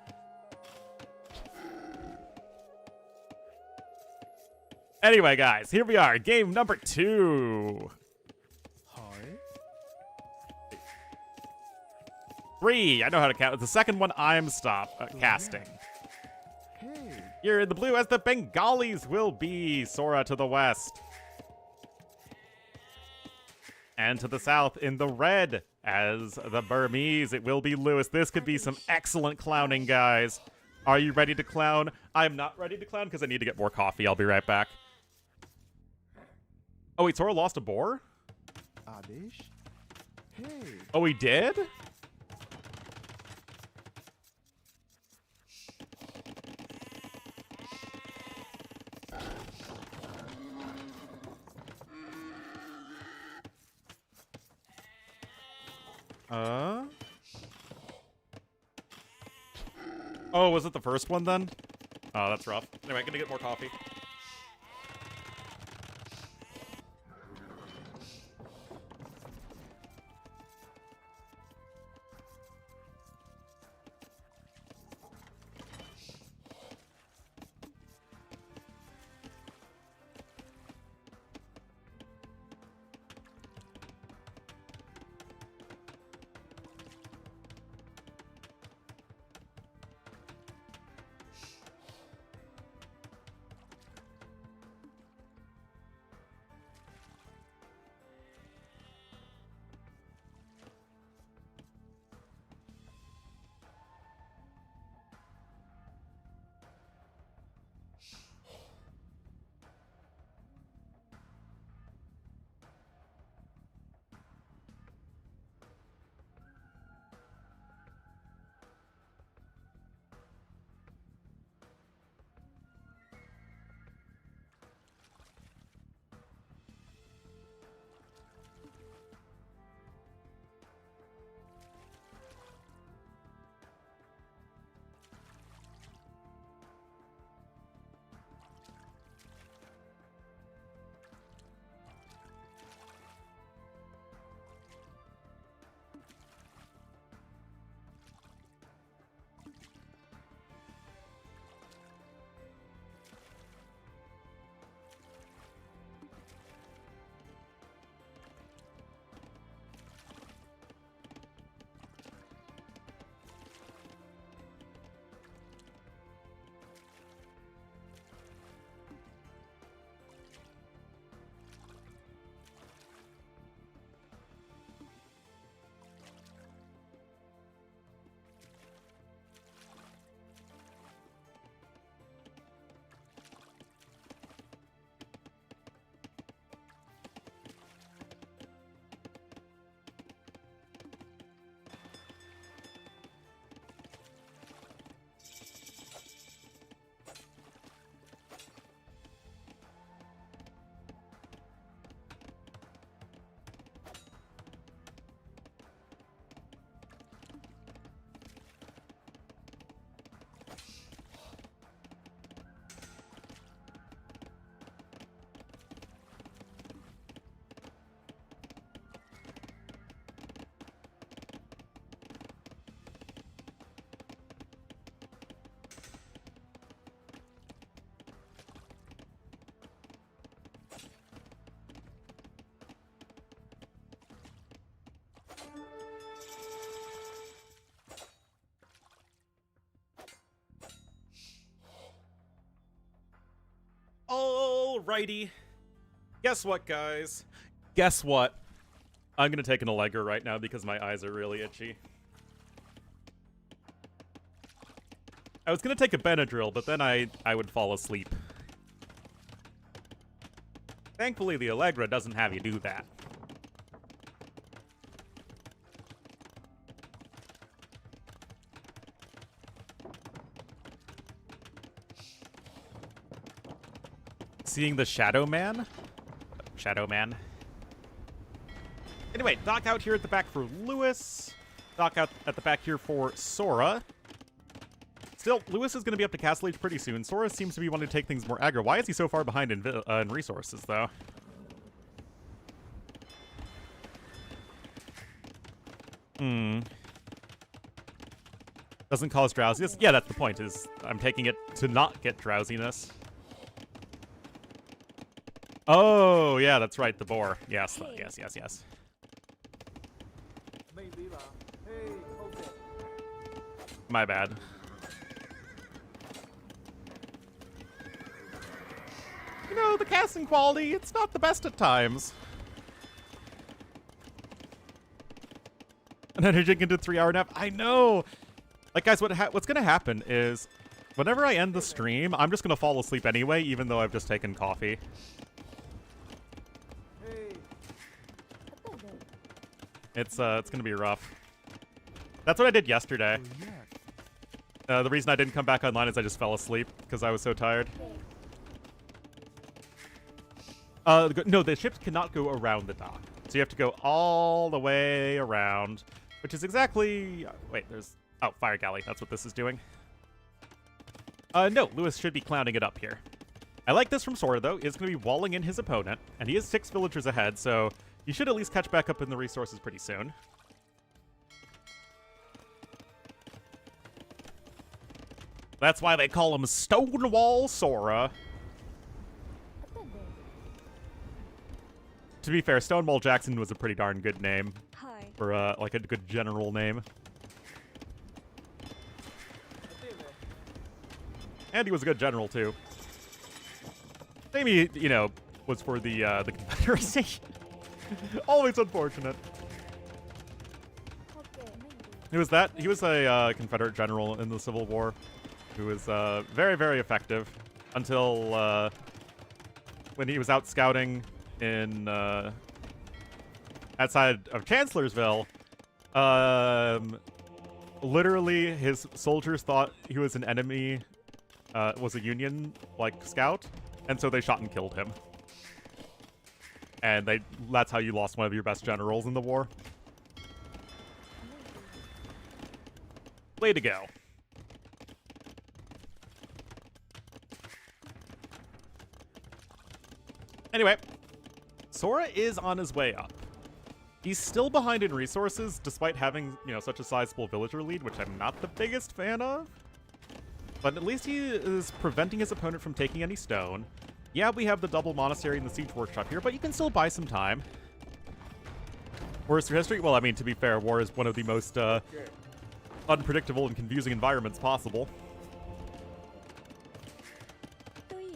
Anyway, guys, here we are, game number 2. Hi. 3, I know how to count. The second one, I'm casting. Hey. You're in the blue as the Bengalis will be. Sora to the west. And to the south in the red as the Burmese, it will be Lewis. This could be some excellent clowning, guys. Are you ready to clown? I'm not ready to clown because I need to get more coffee. I'll be right back. Oh, wait, Sora lost a boar? Adesh? Hey. Oh, he did? Oh, was it the first one then? Oh, that's rough. Anyway, I'm gonna get more coffee. Alrighty. Guess what, guys? Guess what? I'm gonna take an Allegra right now because my eyes are really itchy. I was gonna take a Benadryl, but then I would fall asleep. Thankfully, the Allegra doesn't have you do that. Seeing the Shadow Man? Shadow Man. Anyway, Doc out here at the back for Lewis. Doc out at the back here for Sora. Still, Lewis is going to be up to Castle Age pretty soon. Sora seems to be wanting to take things more aggro. Why is he so far behind in resources, though? Doesn't cause drowsiness? Yeah, that's the point, is I'm taking it to not get drowsiness. Oh, yeah, that's right, the boar. Yes, yes. My bad. you know, the casting quality, it's not the best at times. And then hitting into 3-hour nap. I know. Like, guys, what's gonna happen is, whenever I end the stream, I'm just gonna fall asleep anyway, even though I've just taken coffee. It's gonna be rough. That's what I did yesterday. The reason I didn't come back online is I just fell asleep because I was so tired. No, the ships cannot go around the dock. So you have to go all the way around, which is exactly... Wait, there's... Oh, Fire Galley. That's what this is doing. No, Lewis should be clowning it up here. I like this from Sora, though. He's going to be walling in his opponent, and he is 6 villagers ahead, so you should at least catch back up in the resources pretty soon. That's why they call him Stonewall Sora. To be fair, Stonewall Jackson was a pretty darn good name. For, like, a good general name. And he was a good general, too. Maybe, you know, was for the Confederacy. Always unfortunate. He was a Confederate general in the Civil War who was very, very effective until when he was out scouting in outside of Chancellorsville. Literally, his soldiers thought he was an enemy, was a Union like scout, and so they shot and killed him. And that's how you lost one of your best generals in the war. Way to go. Anyway, Sora is on his way up. He's still behind in resources, despite having, you know, such a sizable villager lead, which I'm not the biggest fan of. But at least he is preventing his opponent from taking any stone. Yeah, we have the double monastery and the siege workshop here, but you can still buy some time. Wars through history? Well, I mean, to be fair, war is one of the most unpredictable and confusing environments possible.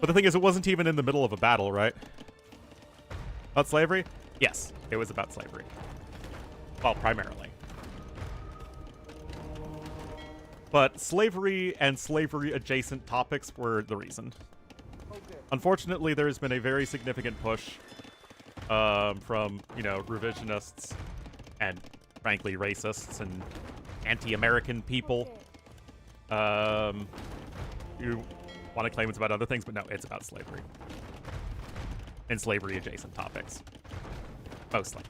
But the thing is, it wasn't even in the middle of a battle, right? About slavery? Yes, it was about slavery. Well, primarily. But slavery and slavery-adjacent topics were the reason. Unfortunately, there's been a very significant push from, you know, revisionists and, frankly, racists and anti-American people who want to claim it's about other things, but no, it's about slavery. And slavery-adjacent topics. Mostly.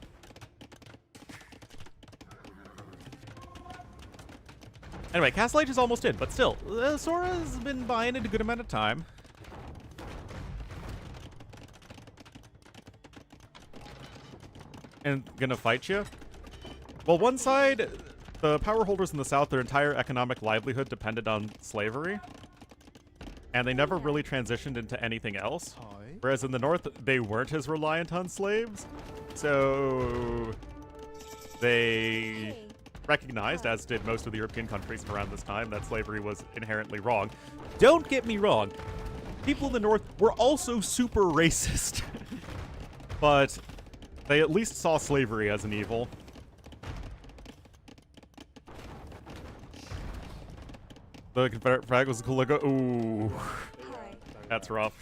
Anyway, Castle Age is almost in, but still, Sora's been buying it a good amount of time. And gonna fight you? Well, one side, the power holders in the south, their entire economic livelihood depended on slavery. And they never really transitioned into anything else. Whereas in the north, they weren't as reliant on slaves. So they recognized, as did most of the European countries around this time, that slavery was inherently wrong. Don't get me wrong. People in the north were also super racist. But they at least saw slavery as an evil. The Confederate flag was a cool logo. Ooh. That's rough.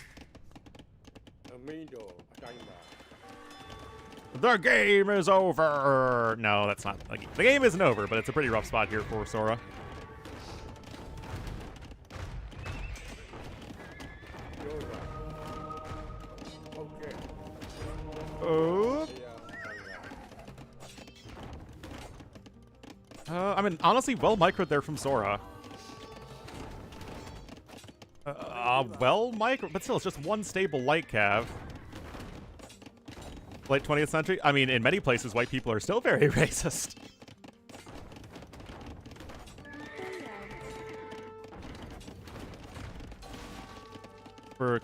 The game is over! No, that's not. Like, the game isn't over, but it's a pretty rough spot here for Sora. Oh. I mean, honestly, well microed there from Sora. Well micro, but still, it's just one stable light cav. Late 20th century? I mean, in many places, white people are still very racist. For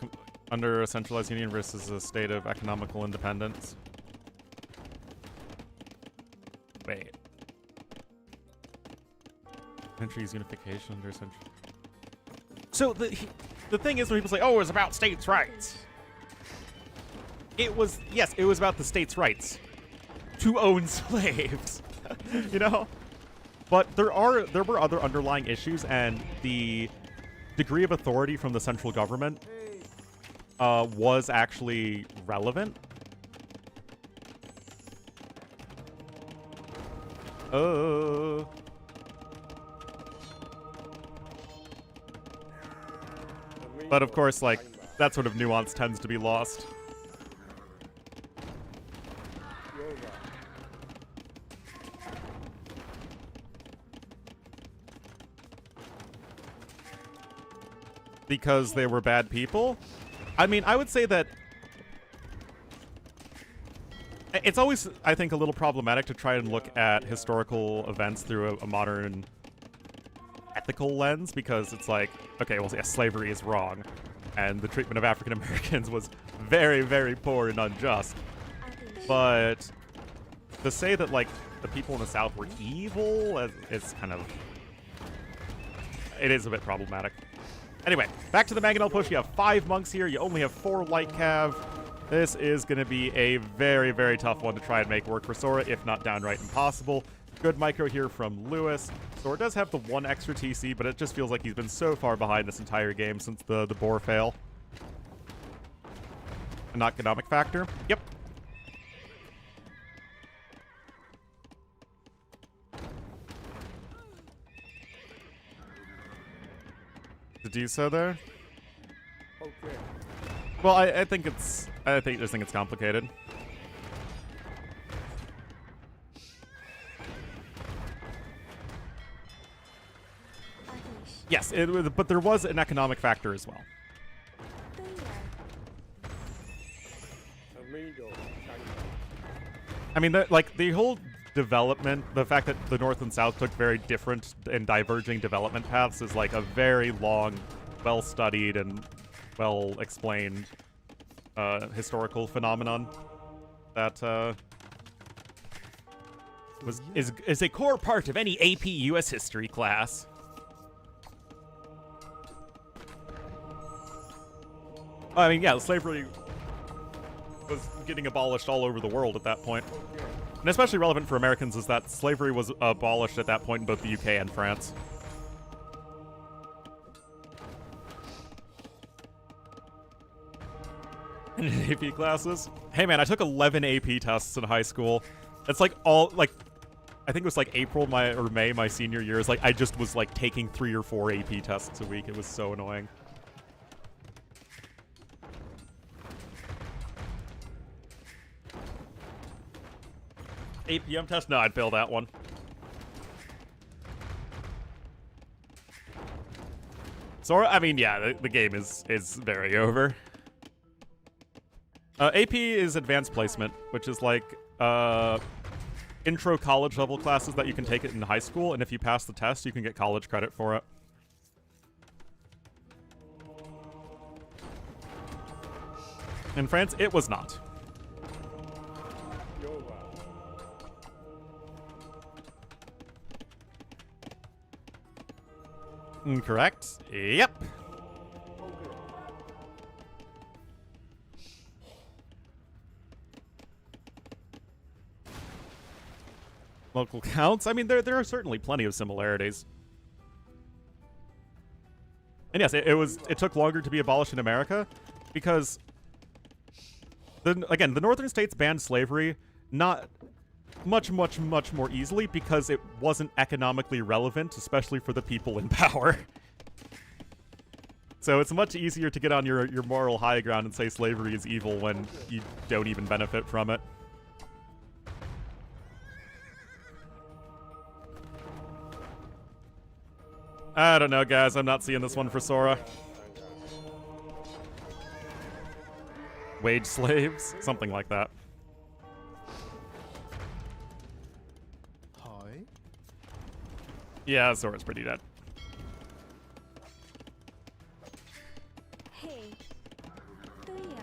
under a centralized union versus a state of economical independence. Wait. Country's unification under central. So the thing is, when people say, "Oh, it's about states' rights," it was, yes, it was about the states' rights to own slaves, you know? But there were other underlying issues, and the degree of authority from the central government was actually relevant. But of course, like, that sort of nuance tends to be lost. Because they were bad people? I mean, I would say that it's always, I think, a little problematic to try and look at historical events through a modern ethical lens, because it's like, okay, well, yeah, slavery is wrong, and the treatment of African Americans was very, very poor and unjust. But to say that, like, the people in the South were evil is kind of, it is a bit problematic. Anyway, back to the Mangonel push. You have 5 monks here. You only have 4 light cav. This is going to be a very, very tough one to try and make work for Sora, if not downright impossible. Good micro here from Lewis. Sora does have the 1 extra TC, but it just feels like he's been so far behind this entire game since the boar fail. An economic factor. Yep. To do so there. Okay. Well, I think it's complicated. Yes, but there was an economic factor as well. I mean, the whole development, the fact that the North and South took very different and diverging development paths is like a very long, well-studied and well-explained historical phenomenon that is a core part of any AP US history class. I mean, yeah, slavery was getting abolished all over the world at that point. And especially relevant for Americans is that slavery was abolished at that point in both the UK and France. AP classes? Hey man, I took 11 AP tests in high school. It's like all, like, I think it was like April or May my senior year. It's like I just was like taking 3 or 4 AP tests a week. It was so annoying. APM test? No, I'd fail that one. Sora, I mean, yeah, the game is very over. AP is advanced placement, which is like intro college level classes that you can take it in high school, and if you pass the test, you can get college credit for it. In France, it was not. Incorrect. Yep. Local counts? I mean, there are certainly plenty of similarities. And yes, it took longer to be abolished in America because again, the northern states banned slavery not much more easily because it wasn't economically relevant, especially for the people in power. So it's much easier to get on your moral high ground and say slavery is evil when you don't even benefit from it. I don't know, guys. I'm not seeing this one for Sora. Wage slaves? Something like that. Hi. Yeah, Sora's pretty dead. Hey, Tuyan,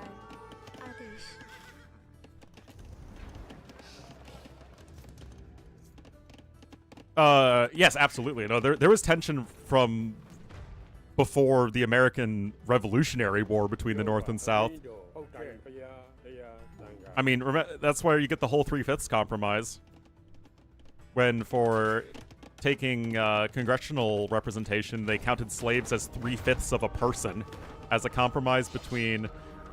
Adish. Yes, absolutely. No, there was tension from before the American Revolutionary War between the North and South. I mean, that's where you get the whole 3/5 compromise. When for taking congressional representation, they counted slaves as 3/5 of a person, as a compromise between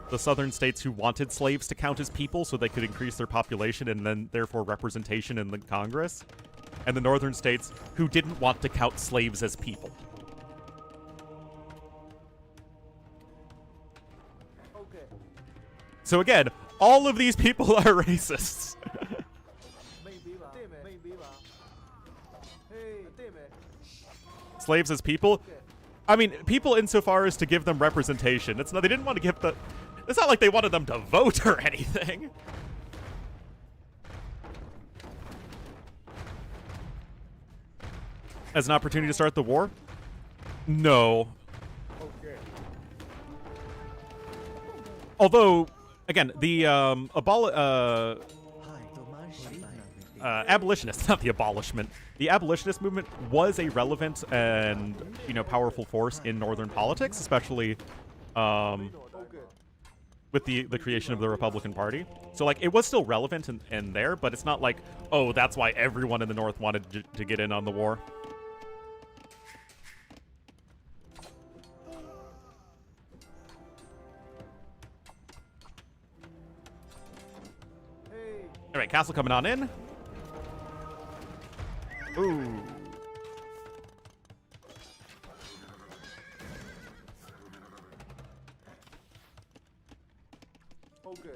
the southern states who wanted slaves to count as people so they could increase their population and then therefore representation in the Congress, and the northern states who didn't want to count slaves as people. Okay. So again, all of these people are racists. Slaves as people? I mean, people insofar as to give them representation. It's not, they didn't want to give the... It's not like they wanted them to vote or anything. As an opportunity to start the war? No. Okay. Although, again, the abolitionist, not the abolishment. The abolitionist movement was a relevant and, you know, powerful force in northern politics, especially with the creation of the Republican Party. So, like, it was still relevant in there, but it's not like, oh, that's why everyone in the North wanted to get in on the war. All right, castle coming on in. Ooh. Okay.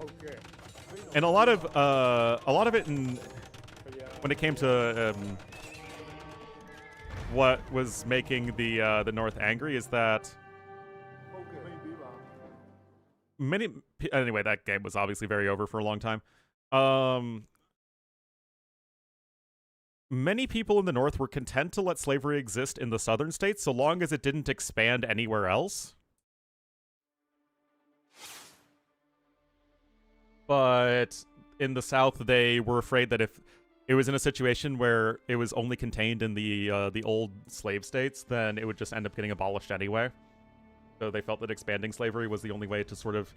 Okay. And a lot of it when it came to what was making the North angry is that anyway, that game was obviously very over for a long time. Many people in the North were content to let slavery exist in the southern states so long as it didn't expand anywhere else. But in the South, they were afraid that if it was in a situation where it was only contained in the old slave states, then it would just end up getting abolished anyway. So they felt that expanding slavery was the only way to sort of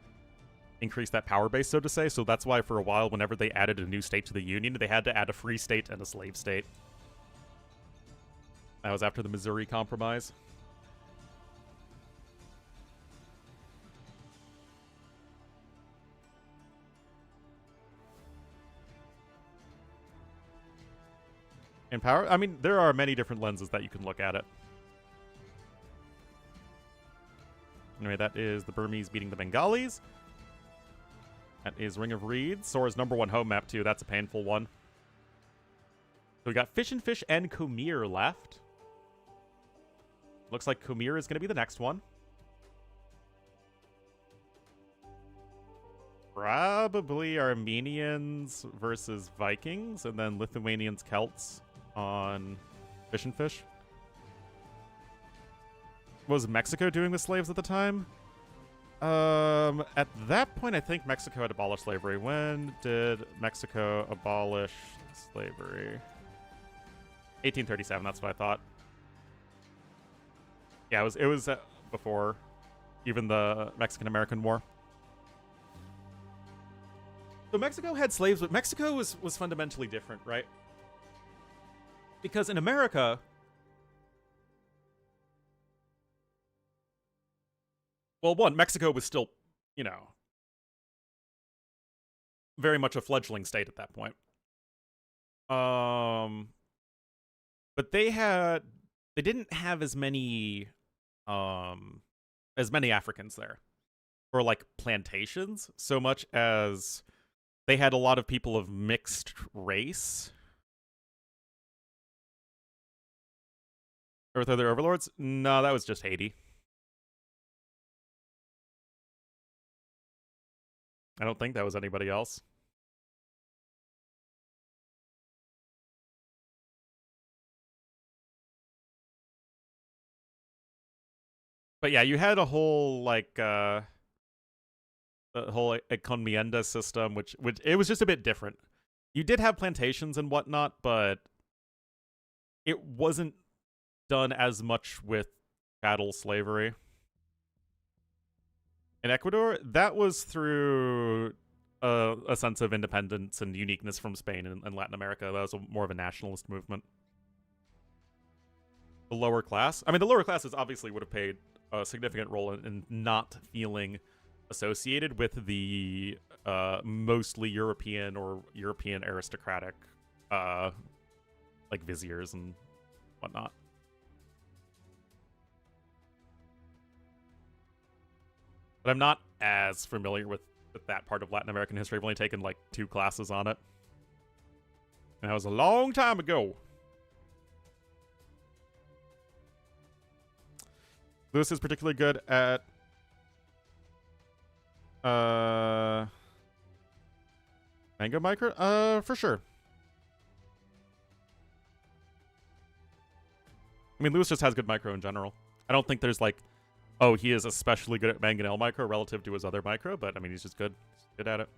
increase that power base, so to say. So that's why for a while, whenever they added a new state to the Union, they had to add a free state and a slave state. That was after the Missouri Compromise. And power, I mean, there are many different lenses that you can look at it. Anyway, that is the Burmese beating the Bengalis. That is Ring of Reeds. Sora's #1 home map, too. That's a painful one. So we got Fish and Fish and Khmer left. Looks like Khmer is going to be the next one. Probably Armenians versus Vikings, and then Lithuanians, Celts on Fish and Fish. Was Mexico doing the slaves at the time? At that point, I think Mexico had abolished slavery. When did Mexico abolish slavery? 1837, that's what I thought. Yeah, it was before even the Mexican-American War. So Mexico had slaves, but Mexico was fundamentally different, right? Because in America, well, one, Mexico was still, you know, very much a fledgling state at that point. But they didn't have as many Africans there, or like plantations, so much as they had a lot of people of mixed race. Or with other overlords? No, that was just Haiti. I don't think that was anybody else. But yeah, you had a whole, like, the whole encomienda system, which it was just a bit different. You did have plantations and whatnot, but it wasn't done as much with chattel slavery. In Ecuador, that was through a sense of independence and uniqueness from Spain and Latin America. That was more of a nationalist movement. The lower class, I mean, the lower classes obviously would have played a significant role in not feeling associated with the mostly European or European aristocratic like viziers and whatnot. But I'm not as familiar with that part of Latin American history. I've only taken like 2 classes on it. And that was a long time ago. Lewis is particularly good at Mango Micro? For sure. I mean, Lewis just has good micro in general. I don't think there's like, oh, he is especially good at Mangonel Micro relative to his other micro, but I mean, he's just good. He's good at it.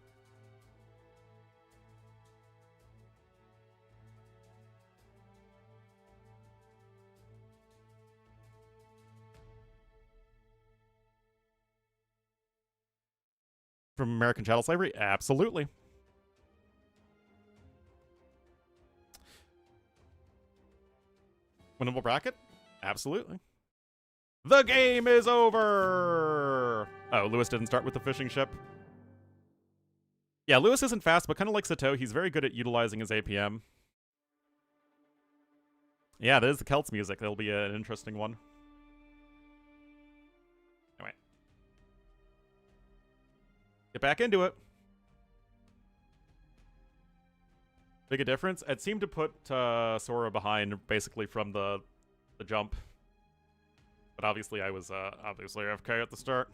From American chattel slavery? Absolutely. Winnable bracket? Absolutely. The game is over! Oh, Lewis didn't start with the fishing ship. Yeah, Lewis isn't fast, but kind of like Sato, he's very good at utilizing his APM. Yeah, that is the Celts music. That'll be an interesting one. Anyway. Get back into it. Big a difference? It seemed to put Sora behind basically from the jump. But obviously I was obviously AFK at the start.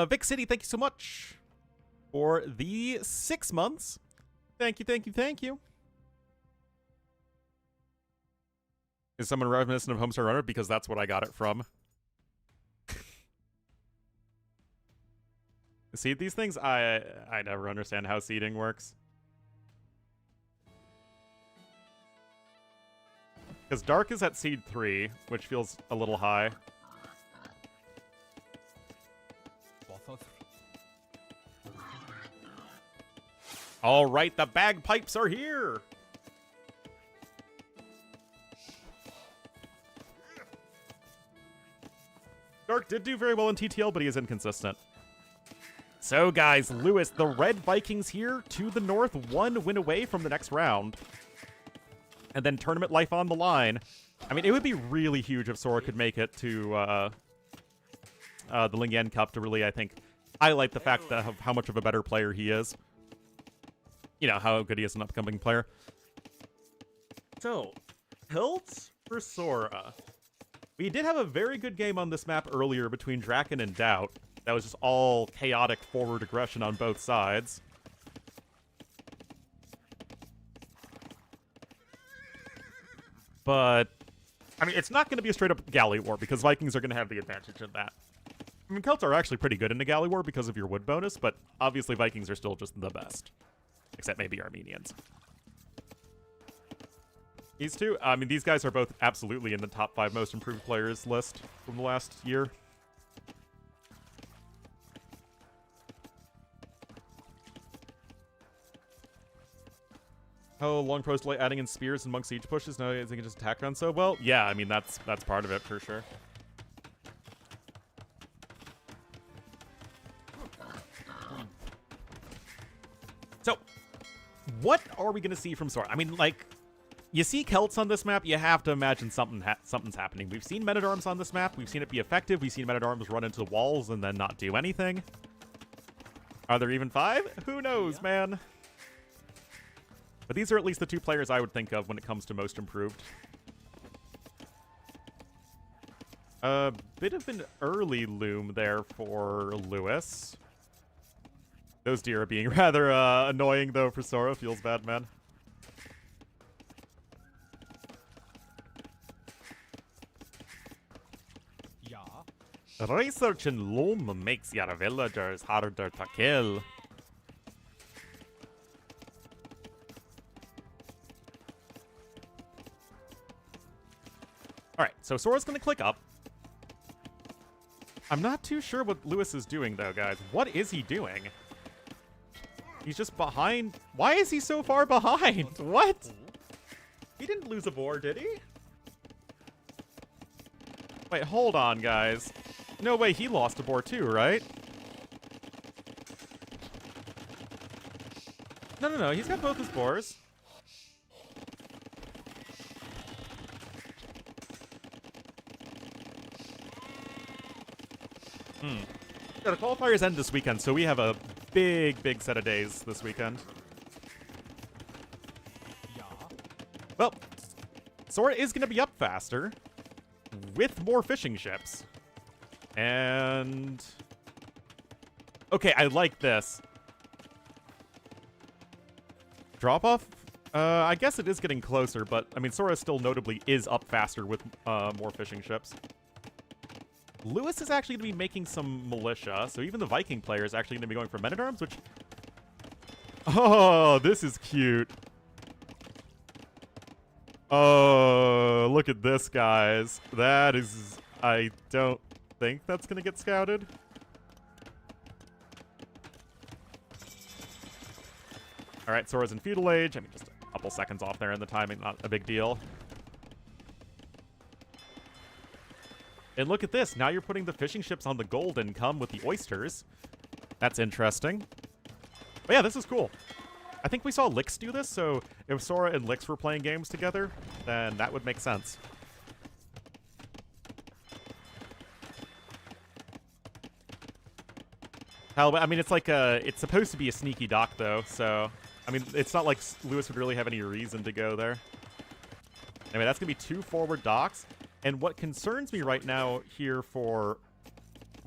Vic City, thank you so much for the 6 months. Thank you, thank you, thank you. Is someone reminiscent of Homestar Runner? Because that's what I got it from. See, these things, I never understand how seeding works. Because Dark is at seed 3, which feels a little high. All right, the bagpipes are here. Dark did do very well in TTL, but he is inconsistent. So, guys, Lewis, the Red Vikings here to the north, 1 win away from the next round. And then tournament life on the line. I mean, it would be really huge if Sora could make it to the LingYuan Cup to really, I think, highlight the fact that of how much of a better player he is. You know, how good he is an upcoming player. So, Hilt for Sora. We did have a very good game on this map earlier between Draken and Doubt. That was just all chaotic forward aggression on both sides. But, I mean, it's not going to be a straight-up galley war because Vikings are going to have the advantage in that. I mean, Celts are actually pretty good in the galley war because of your wood bonus, but obviously Vikings are still just the best. Except maybe Armenians. These two, I mean, these guys are both absolutely in the top 5 most improved players list from the last year. How long pros delay adding in spears and monk siege pushes? No, they can just attack on so well. Yeah, I mean that's part of it for sure. So, what are we gonna see from Sora? I mean, like, you see Celts on this map, you have to imagine something's happening. We've seen Men-at-Arms on this map. We've seen it be effective. We've seen Men-at-Arms run into walls and then not do anything. Are there even 5? Who knows, man? But these are at least the 2 players I would think of when it comes to most improved. A bit of an early loom there for Lewis. Those deer are being rather annoying, though, for Sora. Feels bad, man. Research in loom makes your villagers harder to kill. Alright, so Sora's gonna click up. I'm not too sure what Lewis is doing, though, guys. What is he doing? He's just behind. Why is he so far behind? What? He didn't lose a boar, did he? Wait, hold on, guys. No way, he lost a boar too, right? No, he's got both his boars. Yeah, the qualifiers end this weekend, so we have a big set of days this weekend. Well, Sora is going to be up faster with more fishing ships. And... okay, I like this. Drop-off? I guess it is getting closer, but, I mean, Sora still notably is up faster with more fishing ships. Lewis is actually going to be making some militia, so even the Viking player is actually going to be going for men-at-arms, which... oh, this is cute. Oh, look at this, guys. That is... I don't think that's going to get scouted. Alright, Sora's in feudal age. I mean, just a couple seconds off there in the timing, not a big deal. And look at this. Now you're putting the fishing ships on the gold income with the oysters. That's interesting. But yeah, this is cool. I think we saw Lix do this, so if Sora and Lix were playing games together, then that would make sense. Hell, I mean, it's like it's supposed to be a sneaky dock, though, so... I mean, it's not like Lewis would really have any reason to go there. Anyway, that's going to be 2 forward docks. And what concerns me right now here for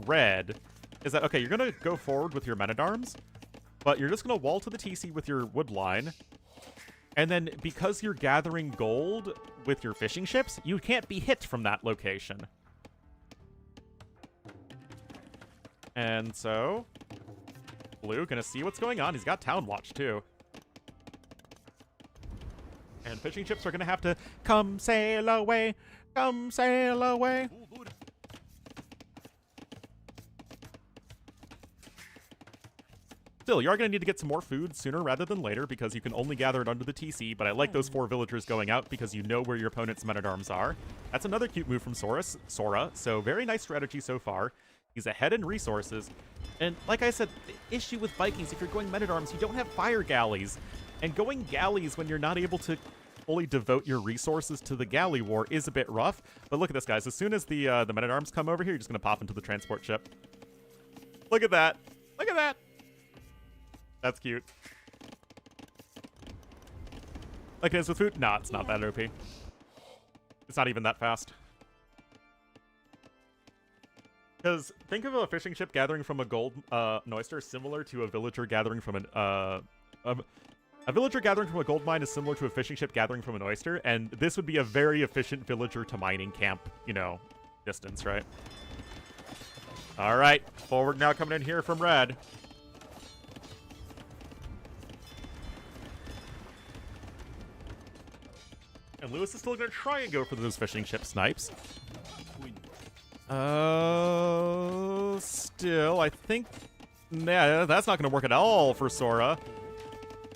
Red is that, okay, you're going to go forward with your men-at-arms, but you're just going to wall to the TC with your wood line. And then because you're gathering gold with your fishing ships, you can't be hit from that location. And so, Blue going to see what's going on. He's got Town Watch, too. And fishing ships are going to have to come sail away. Come sail away. Still, you are going to need to get some more food sooner rather than later because you can only gather it under the TC, but I like those 4 villagers going out because you know where your opponent's men-at-arms are. That's another cute move from Sora, so very nice strategy so far. He's ahead in resources. And like I said, the issue with Vikings, if you're going men-at-arms, you don't have fire galleys. And going galleys when you're not able to fully devote your resources to the galley war is a bit rough. But look at this, guys. As soon as the men-at-arms come over here, you're just going to pop into the transport ship. Look at that. Look at that. That's cute. Like this with food? Nah, it's not that OP. It's not even that fast. Because think of a fishing ship gathering from a gold oyster similar to a villager gathering from an a villager gathering from a gold mine is similar to a fishing ship gathering from an oyster, and this would be a very efficient villager to mining camp, you know, distance, right? All right, forward now coming in here from Red. And Lewis is still going to try and go for those fishing ship snipes. Still, I think... nah, that's not going to work at all for Sora.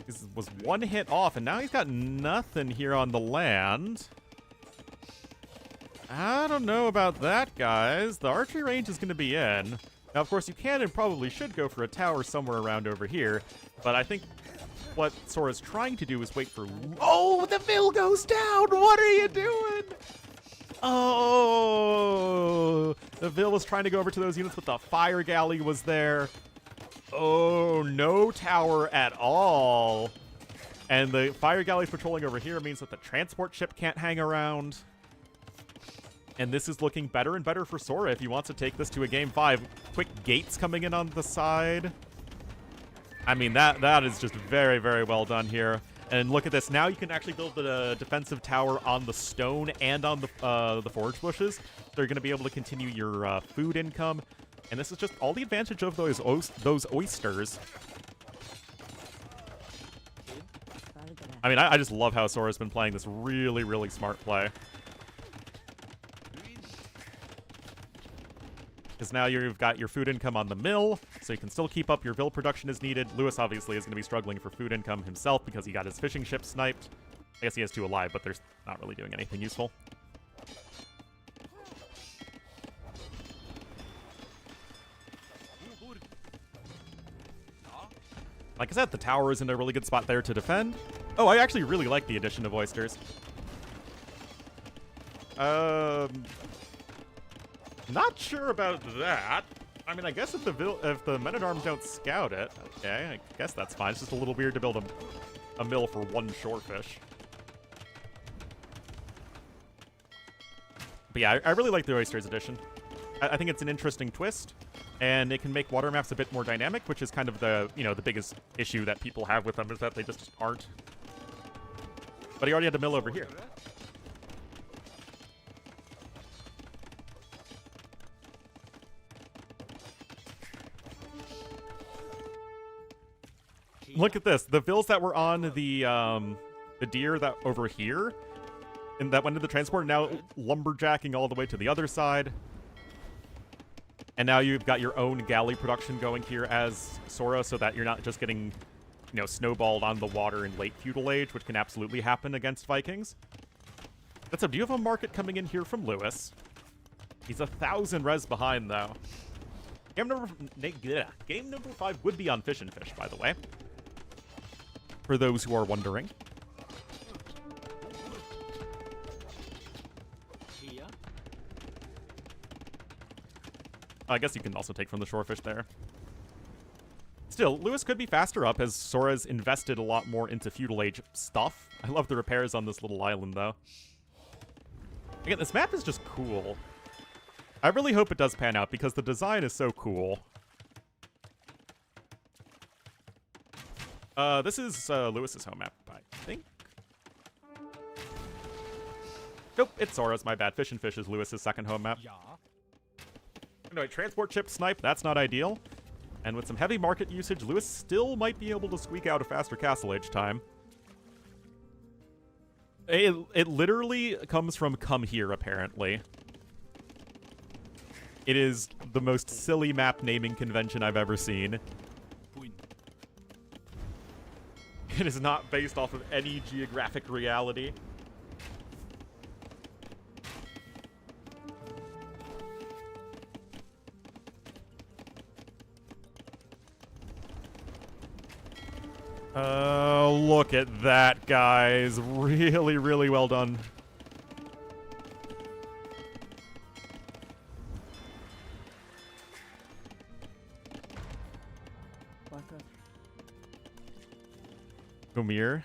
He was 1 hit off, and now he's got nothing here on the land. I don't know about that, guys. The archery range is going to be in. Now, of course, you can and probably should go for a tower somewhere around over here, but I think what Sora's trying to do is wait for... oh, the Vil goes down! What are you doing? Oh, the Vil was trying to go over to those units, but the fire galley was there. Oh, no tower at all. And the fire galleys patrolling over here means that the transport ship can't hang around. And this is looking better and better for Sora if he wants to take this to a game 5. Quick gates coming in on the side. I mean, that is just very, very well done here. And look at this. Now you can actually build the defensive tower on the stone and on the forage bushes. So you're going to be able to continue your food income. And this is just all the advantage of those oysters. I mean, I just love how Sora's been playing this really, really smart play. Because now you've got your food income on the mill, so you can still keep up your bill production as needed. Lewis obviously is going to be struggling for food income himself because he got his fishing ship sniped. I guess he has 2 alive, but they're not really doing anything useful. Like I said, the tower is in a really good spot there to defend. Oh, I actually really like the addition of oysters. Not sure about that. I mean, I guess if the men-at-arms don't scout it, okay, I guess that's fine. It's just a little weird to build a mill for 1 shorefish. But yeah, I really like the oysters addition. I think it's an interesting twist, and it can make water maps a bit more dynamic, which is kind of the biggest issue that people have with them is that they just aren't. But he already had a mill over here. Look at this. The vills that were on the deer that over here, and that went to the transport, now lumberjacking all the way to the other side. And now you've got your own galley production going here as Sora, so that you're not just getting, snowballed on the water in late feudal age, which can absolutely happen against Vikings. But so, do you have a market coming in here from Lewis? He's 1,000 res behind, though. Game number 5 would be on Fish and Fish, by the way. For those who are wondering. I guess you can also take from the shorefish there. Still, Lewis could be faster up as Sora's invested a lot more into feudal age stuff. I love the repairs on this little island, though. Again, this map is just cool. I really hope it does pan out because the design is so cool. This is Lewis's home map, I think. Nope, it's Sora's, my bad. Fish and Fish is Lewis's second home map. Anyway, transport chip snipe, that's not ideal. And with some heavy market usage, Lewis still might be able to squeak out a faster castle age time. It literally comes from come here, apparently. It is the most silly map naming convention I've ever seen. It is not based off of any geographic reality. Look at that, guys. Really, really well done. Kumir?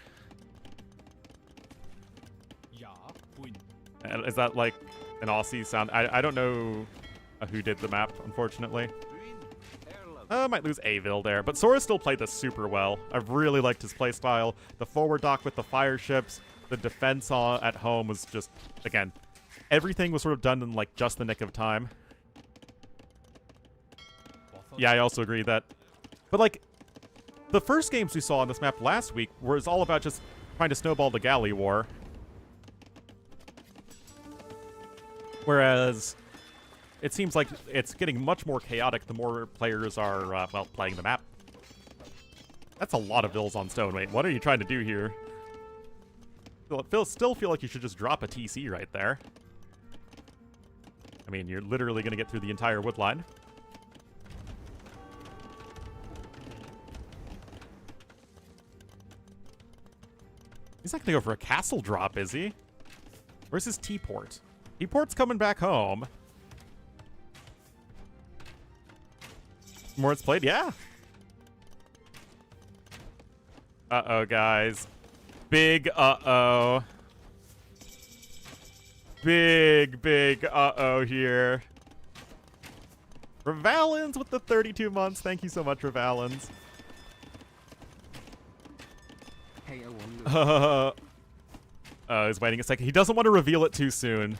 Is that like an Aussie sound? I don't know who did the map, unfortunately. Might lose Avil there, but Sora still played this super well. I've really liked his playstyle. The forward dock with the fire ships, the defense at home was just, again, everything was sort of done in like just the nick of time. Yeah, I also agree that. But like, the first games we saw on this map last week was all about just trying to snowball the galley war. Whereas it seems like it's getting much more chaotic the more players are, well, playing the map. That's a lot of vills on stone. Wait, what are you trying to do here? Still feel like you should just drop a TC right there. I mean, you're literally going to get through the entire wood line. He's not going to go for a castle drop, is he? Where's his T-port? T-port's coming back home. More it's played, yeah. Uh-oh, guys. Big uh-oh. Big uh-oh here. Revalens with the 32 months. Thank you so much, Revalens. Hey, Ornlu. He's waiting a second. He doesn't want to reveal it too soon.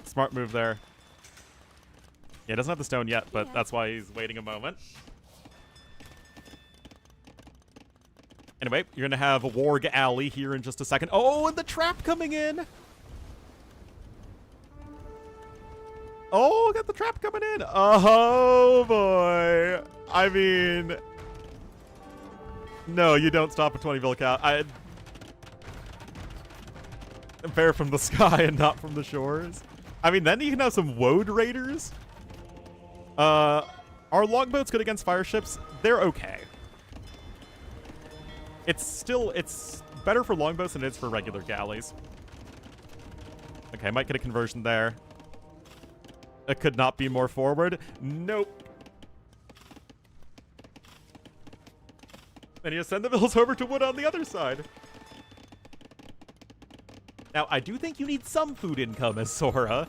Smart move there. Yeah, he doesn't have the stone yet, but that's why he's waiting a moment. Anyway, you're going to have a Warg Alley here in just a second. Oh, and the trap coming in! Oh, got the trap coming in! Oh, boy! I mean... No, you don't stop a 20 bill count. Bear from the sky and not from the shores. I mean, then you can have some Woad Raiders. Are longboats good against fire ships? They're okay. It's better for longboats than it is for regular galleys. Okay, might get a conversion there. It could not be more forward. Nope. And you send the bills over to wood on the other side. Now, I do think you need some food income as Sora.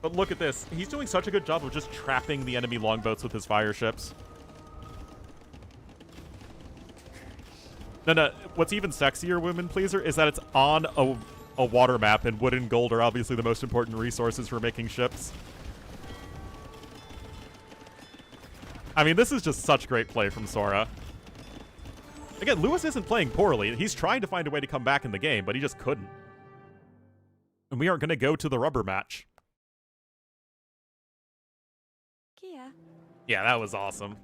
But look at this. He's doing such a good job of just trapping the enemy longboats with his fire ships. No, what's even sexier, Women Pleaser, is that it's on a water map, and wood and gold are obviously the most important resources for making ships. I mean, this is just such great play from Sora. Again, Lewis isn't playing poorly. He's trying to find a way to come back in the game, but he just couldn't. And we aren't going to go to the rubber match. Kia. Yeah, that was awesome.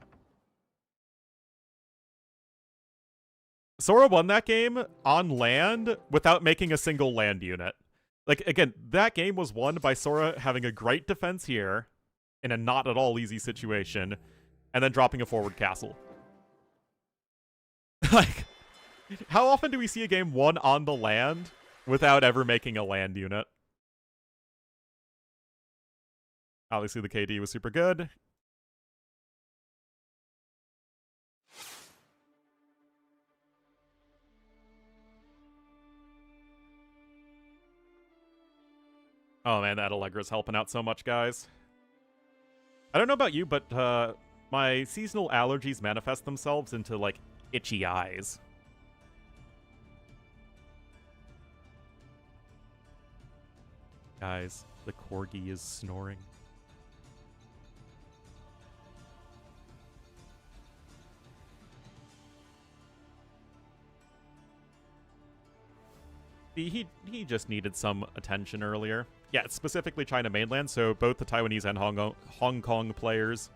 Sora won that game on land without making a single land unit. Like, again, that game was won by Sora having a great defense here in a not at all easy situation, and then dropping a forward castle. Like, how often do we see a game won on the land without ever making a land unit? Obviously, the KD was super good. Oh man, that Allegra's helping out so much, guys. I don't know about you, but my seasonal allergies manifest themselves into, like, itchy eyes. Guys, the Corgi is snoring. He just needed some attention earlier. Yeah, it's specifically China mainland, so both the Taiwanese and Hong Kong players.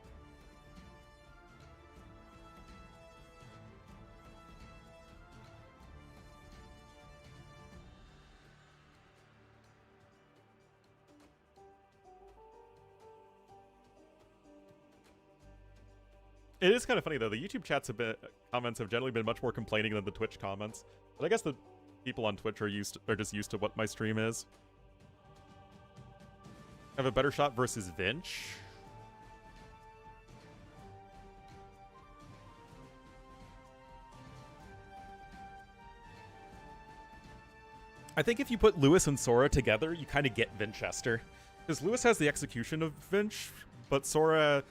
It is kind of funny, though. The YouTube comments have generally been much more complaining than the Twitch comments. But I guess the people on Twitch are just used to what my stream is. Have a better shot versus Vinch. I think if you put Lewis and Sora together, you kind of get Vinchester. Because Lewis has the execution of Vinch, but Sora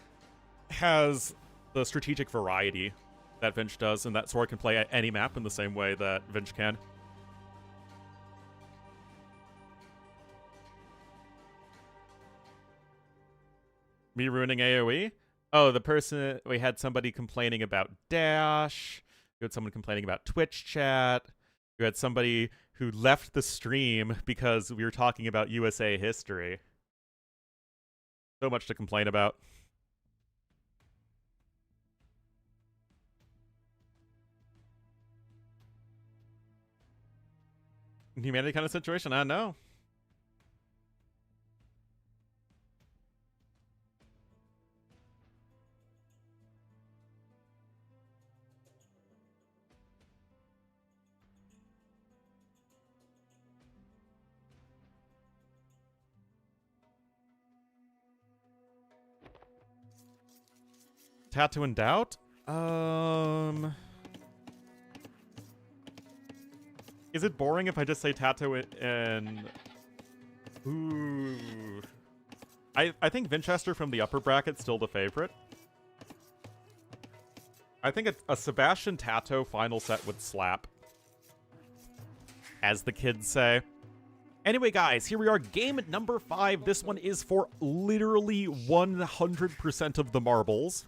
has the strategic variety that Vinch does, and that Sora can play at any map in the same way that Vinch can. Me ruining AoE? Oh, we had somebody complaining about Dash. We had someone complaining about Twitch chat. We had somebody who left the stream because we were talking about USA history. So much to complain about. Humanity kind of situation, I know. Tattoo and Doubt? Is it boring if I just say Tato and... Ooh. I think Vinchester from the upper bracket's still the favorite. I think a Sebastian Tato final set would slap. As the kids say. Anyway, guys, here we are, game number 5. This one is for literally 100% of the marbles.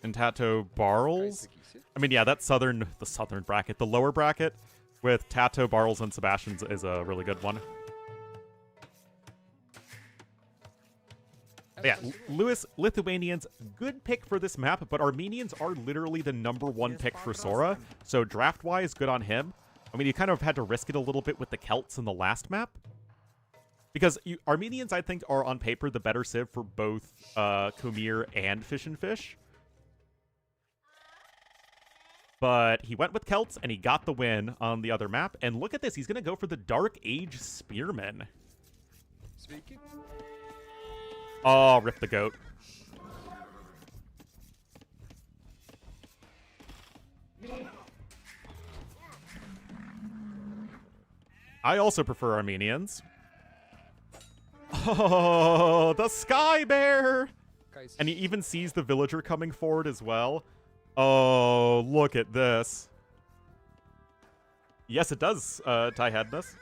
And Tato Barrels. I mean, yeah, that's the southern bracket. The lower bracket with Tato, Barrels, and Sebastian's is a really good one. Yeah, Lewis, Lithuanians, good pick for this map, but Armenians are literally the #1 pick for Sora, so draft-wise, good on him. I mean, you kind of had to risk it a little bit with the Celts in the last map. Because Armenians, I think, are on paper the better civ for both Kumir and Fish and Fish. But he went with Celts, and he got the win on the other map. And look at this, he's going to go for the Dark Age Spearman. Speaking. Oh, rip the goat. I also prefer Armenians. Oh, the Sky Bear! And he even sees the villager coming forward as well. Oh, look at this. Yes, it does tie headness.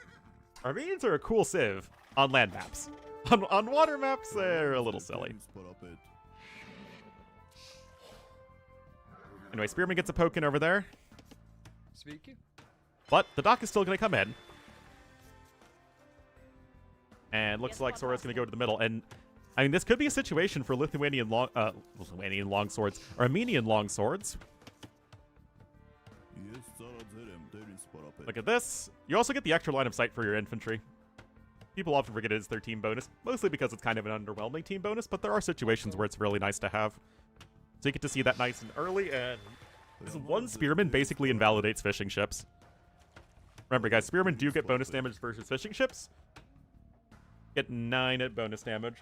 Armenians are a cool civ on land maps. On water maps, they're a little silly. Anyway, Spearman gets a poke in over there. Speaking. But the dock is still going to come in. And looks like Sora's going to go to the middle. And, I mean, this could be a situation for Lithuanian longswords, or Armenian longswords. Look at this. You also get the extra line of sight for your infantry. People often forget it is their team bonus, mostly because it's kind of an underwhelming team bonus, but there are situations where it's really nice to have. So you get to see that nice and early, and this one Spearman basically invalidates fishing ships. Remember, guys, Spearmen do get bonus damage versus fishing ships. Get 9 at bonus damage.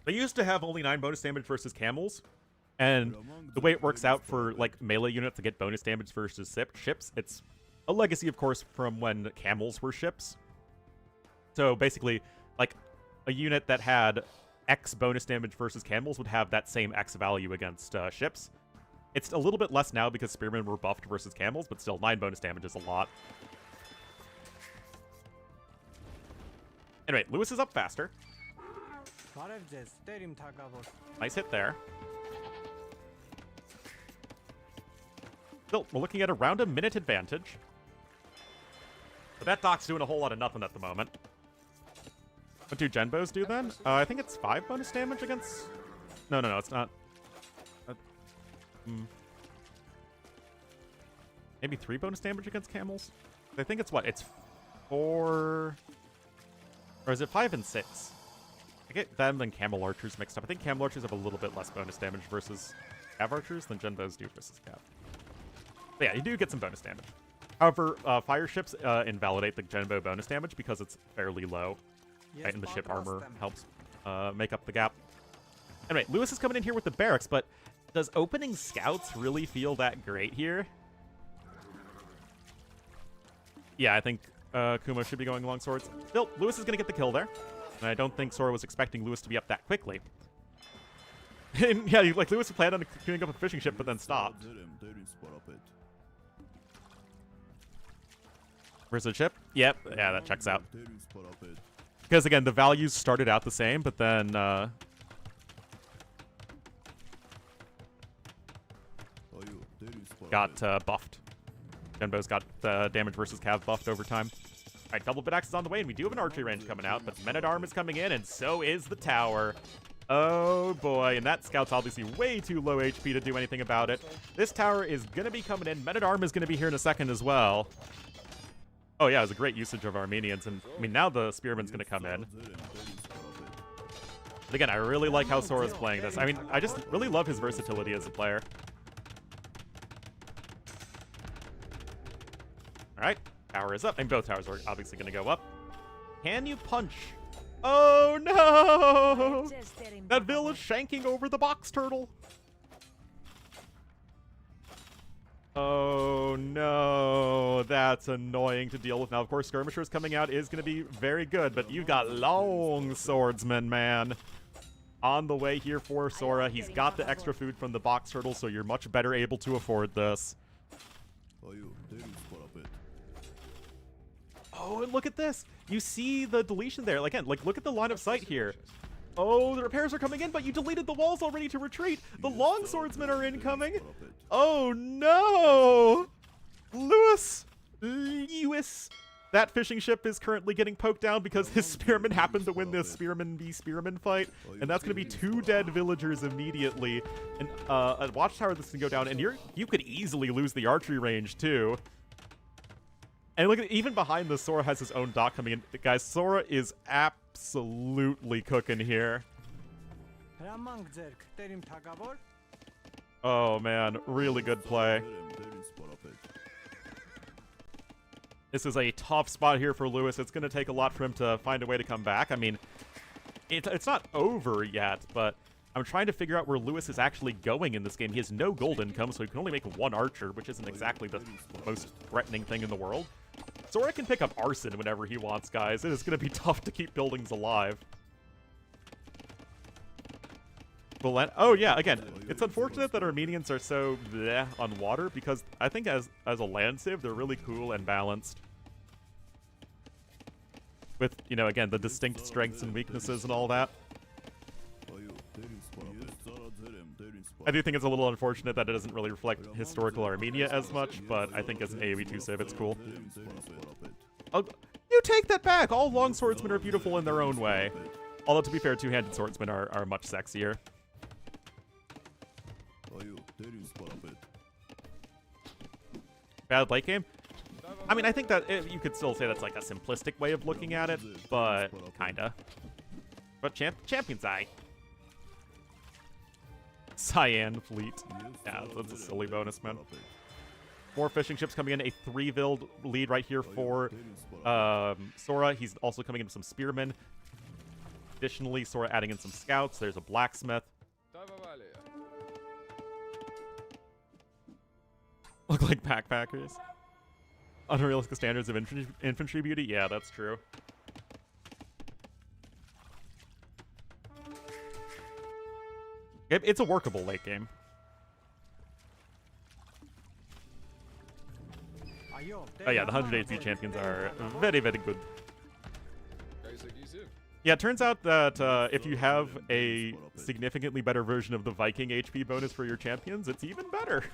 They used to have only 9 bonus damage versus camels. And the way it works out for, like, melee units to get bonus damage versus ships, it's a legacy, of course, from when camels were ships. So basically, like, a unit that had X bonus damage versus camels would have that same X value against ships. It's a little bit less now because spearmen were buffed versus camels, but still, 9 bonus damage is a lot. Anyway, Lewis is up faster. Nice hit there. Still, we're looking at around a minute advantage. But that dock's doing a whole lot of nothing at the moment. What do Genbos do then? I think it's 5 bonus damage against... No, it's not. Maybe 3 bonus damage against camels? I think it's what? It's 4... Or is it 5 and 6? I get them and camel archers mixed up. I think camel archers have a little bit less bonus damage versus cav archers than Genbos do versus cav. But yeah, you do get some bonus damage. However, fire ships invalidate the Genbo bonus damage because it's fairly low. Right, and the ship armor helps make up the gap. Anyway, Lewis is coming in here with the barracks, but does opening scouts really feel that great here? Yeah, I think Kumo should be going longswords. Still, Lewis is going to get the kill there. And I don't think Sora was expecting Lewis to be up that quickly. And yeah, like Lewis planned on queuing up a fishing ship, but then stopped. Where's the ship? Yep, yeah, that checks out. Because again, the values started out the same, but then got buffed. Genbo's got damage versus cav buffed over time. All right, double bit axe is on the way, and we do have an archery range coming out, but Men-at-Arm is coming in, and so is the tower. Oh boy, and that scout's obviously way too low HP to do anything about it. This tower is going to be coming in. Men-at-Arm is going to be here in a second as well. Oh yeah, it was a great usage of Armenians, and I mean, now the Spearman's going to come in. But again, I really like how Sora's playing this. I mean, I just really love his versatility as a player. All right, tower is up. I mean, both towers are obviously going to go up. Can you punch? Oh no! That village shanking over the box turtle. Oh no, that's annoying to deal with. Now, of course, skirmishers coming out is going to be very good, but you've got long swordsman, man. On the way here for Sora. He's got the extra food from the box turtle, so you're much better able to afford this. Oh, and look at this. You see the deletion there. Again, like, look at the line of sight here. Oh, the repairs are coming in, but you deleted the walls already to retreat. The long swordsmen are incoming. Oh, no. Lewis. That fishing ship is currently getting poked down because his spearmen happened to win this spearman v spearman fight, and that's going to be 2 dead villagers immediately. And a watchtower that's going to go down, and you could easily lose the archery range too. And look at even behind this, Sora has his own dock coming in. Guys, Sora is absolutely cooking here. Oh man, really good play. This is a tough spot here for Lewis. It's going to take a lot for him to find a way to come back. I mean, it's not over yet, but I'm trying to figure out where Lewis is actually going in this game. He has no gold income, so he can only make 1 archer, which isn't exactly the most threatening thing in the world. Sora can pick up arson whenever he wants, guys. It is going to be tough to keep buildings alive. Oh yeah, again, it's unfortunate that Armenians are so bleh on water, because I think as a land civ, they're really cool and balanced. With, you know, again, the distinct strengths and weaknesses and all that. I do think it's a little unfortunate that it doesn't really reflect historical Armenia as much, but I think as an AoE2 civ, it's cool. Oh, you take that back! All long swordsmen are beautiful in their own way. Although, to be fair, two-handed swordsmen are much sexier. Bad late game? I mean, I think that you could still say that's like a simplistic way of looking at it, but kinda. But Champion's Eye. Cyan Fleet. Yeah, that's a silly bonus, man. 4 fishing ships coming in, a 3-build lead right here for Sora. He's also coming in with some spearmen. Additionally, Sora adding in some scouts. There's a blacksmith. Look like backpackers. Unrealistic standards of infantry beauty? Yeah, that's true. It's a workable late game. Oh yeah, the 100 AC champions are very, very good. Yeah, it turns out that if you have a significantly better version of the Viking HP bonus for your champions, it's even better.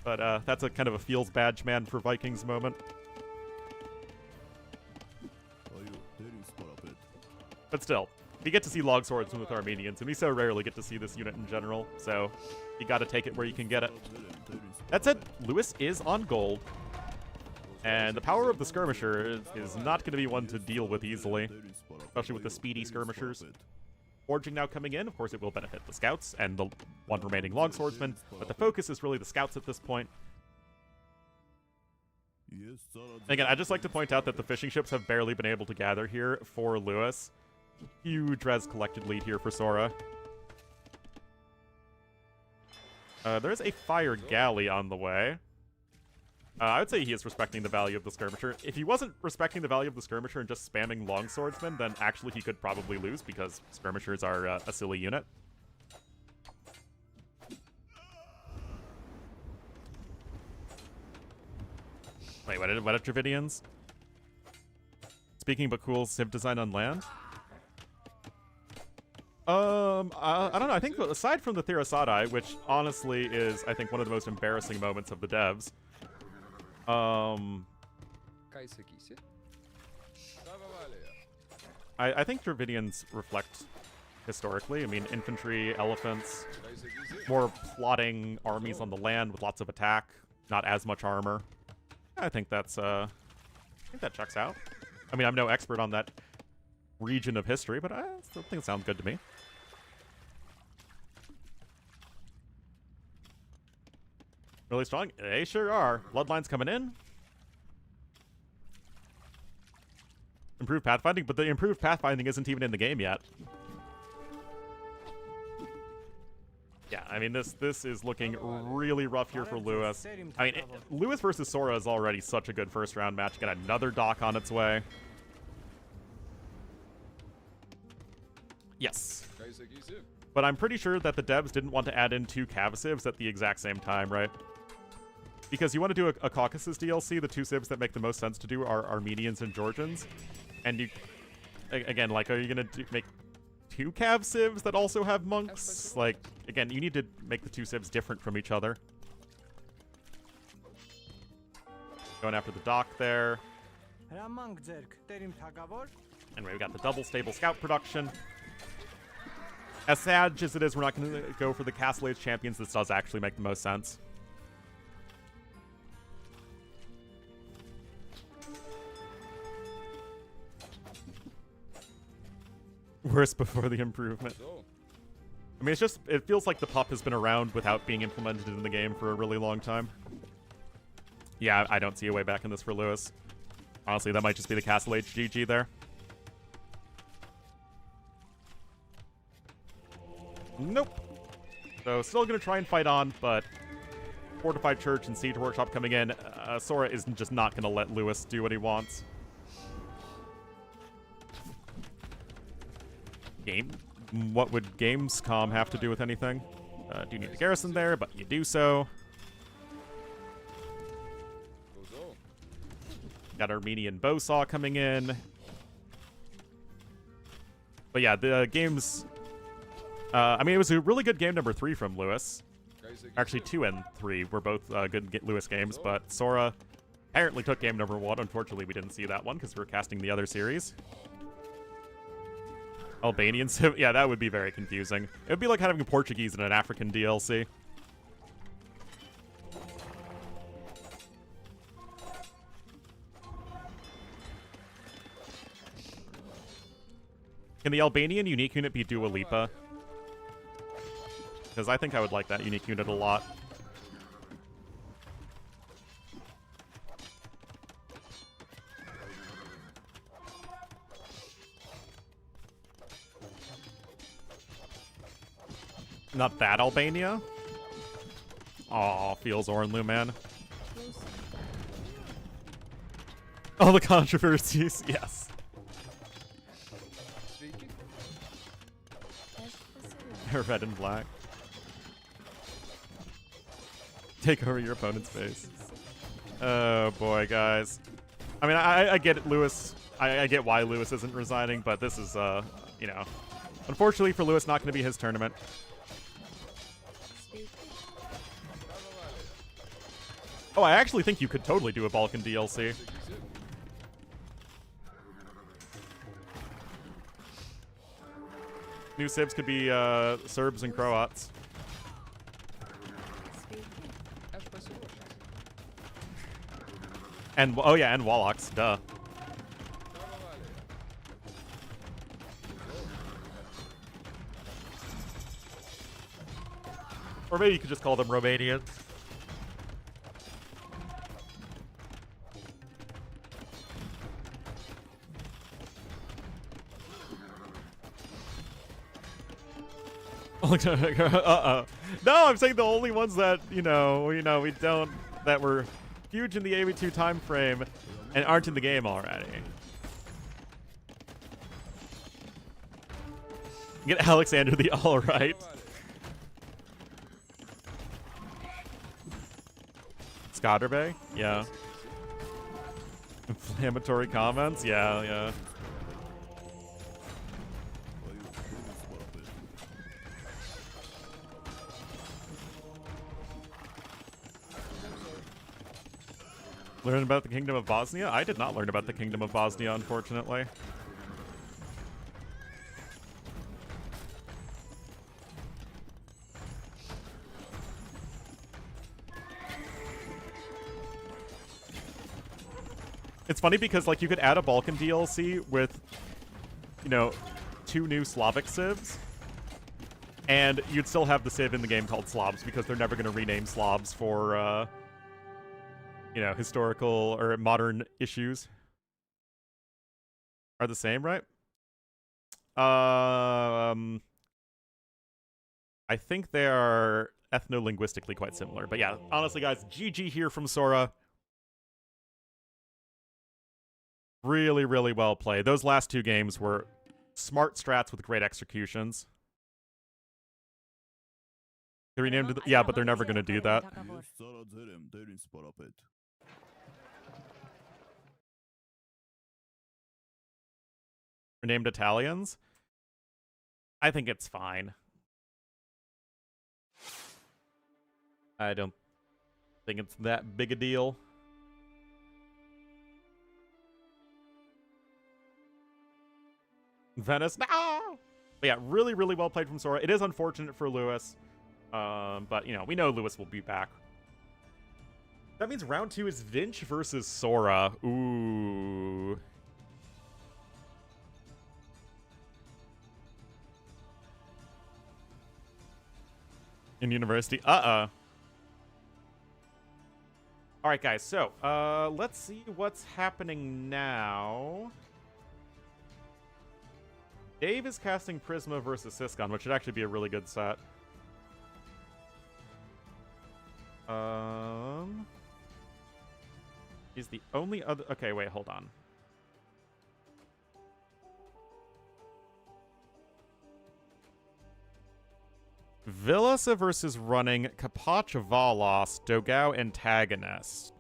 But that's a kind of a feels badge man for Vikings moment. But still, we get to see log swordsmen with Armenians, and we so rarely get to see this unit in general, so you gotta take it where you can get it. That said, Lewis is on gold, and the power of the skirmisher is not going to be one to deal with easily, especially with the speedy skirmishers. Forging now coming in, of course it will benefit the scouts and the 1 remaining long swordsman, but the focus is really the scouts at this point. Again, I'd just like to point out that the fishing ships have barely been able to gather here for Lewis. Huge res collected lead here for Sora. There's a fire galley on the way. I would say he is respecting the value of the skirmisher. If he wasn't respecting the value of the skirmisher and just spamming long swordsmen, then actually he could probably lose because skirmishers are a silly unit. Wait, what are Dravidians? Speaking but cool civ design on land? I don't know. I think aside from the Therosadai, which honestly is, I think, one of the most embarrassing moments of the devs, I think Dravidians reflect historically. I mean, infantry, elephants, more plotting armies on the land with lots of attack, not as much armor. I think that's, I think that checks out. I mean, I'm no expert on that region of history, but I still think it sounds good to me. Really strong? They sure are. Bloodlines coming in. Improved pathfinding, but the improved pathfinding isn't even in the game yet. Yeah, I mean, this is looking really rough here for Lewis. I mean, Lewis versus Sora is already such a good first round match. Got another dock on its way. Yes. But I'm pretty sure that the devs didn't want to add in 2 Cavasivs at the exact same time, right? Because you want to do a Caucasus DLC, the 2 civs that make the most sense to do are Armenians and Georgians. And you, again, like, are you going to make 2 Cav civs that also have monks? Like, again, you need to make the 2 civs different from each other. Going after the dock there. Anyway, we got the double stable scout production. As sad as it is, we're not going to go for the Castle Age champions. This does actually make the most sense. Worse before the improvement. I mean, it's just, it feels like the pup has been around without being implemented in the game for a really long time. Yeah, I don't see a way back in this for Lewis. Honestly, that might just be the Castle Age GG there. Nope. So still going to try and fight on, but Fortified Church and Siege Workshop coming in. Sora is just not going to let Lewis do what he wants. What would Gamescom have to do with anything? Do need the garrison there, but you do so. Got Armenian Bowsaw coming in. But yeah, the games... I mean, it was a really good game number 3 from Lewis. Actually, 2 and 3 were both good Lewis games, but Sora apparently took game number 1. Unfortunately, we didn't see that one because we were casting the other series. Albanian civ? Yeah, that would be very confusing. It would be like having a Portuguese in an African DLC. Can the Albanian unique unit be Dua Lipa? Because I think I would like that unique unit a lot. Not that Albania? Aw, feels Ornlu, man. All the controversies, yes. Red and black. Take over your opponent's face. Oh boy, guys. I mean, I get it, Lewis. I get why Lewis isn't resigning, but this is, you know, unfortunately for Lewis, not going to be his tournament. Oh, I actually think you could totally do a Balkan DLC. New civs could be Serbs and Croats. And, oh yeah, and Wallachs, duh. Or maybe you could just call them Romanians. Uh-oh. No, I'm saying the only ones that, we don't, that were huge in the AV2 time frame and aren't in the game already. Get Alexander the Alright. Scotterbay? Yeah. Inflammatory comments? Yeah, yeah. Learn about the Kingdom of Bosnia? I did not learn about the Kingdom of Bosnia, unfortunately. It's funny because, like, you could add a Balkan DLC with, 2 new Slavic civs, and you'd still have the civ in the game called Slavs because they're never going to rename Slavs for, historical or modern issues. Are the same, right? I think they are ethno-linguistically quite similar. But yeah, honestly, guys, GG here from Sora. Really, really well played. Those last two games were smart strats with great executions. They renamed it, yeah, but they're never going to do that. Renamed Italians? I think it's fine. I don't think it's that big a deal. Venice, no! But yeah, really, really well played from Sora. It is unfortunate for Lewis, but, you know, we know Lewis will be back. That means round 2 is Vinch versus Sora. Ooh. In university. All right, guys. So, let's see what's happening now. Dave is casting Prisma versus Siscon, which should actually be a really good set. He's the only other... Okay, wait, hold on. Villasa versus running Kapach Valos, Dogao Antagonist.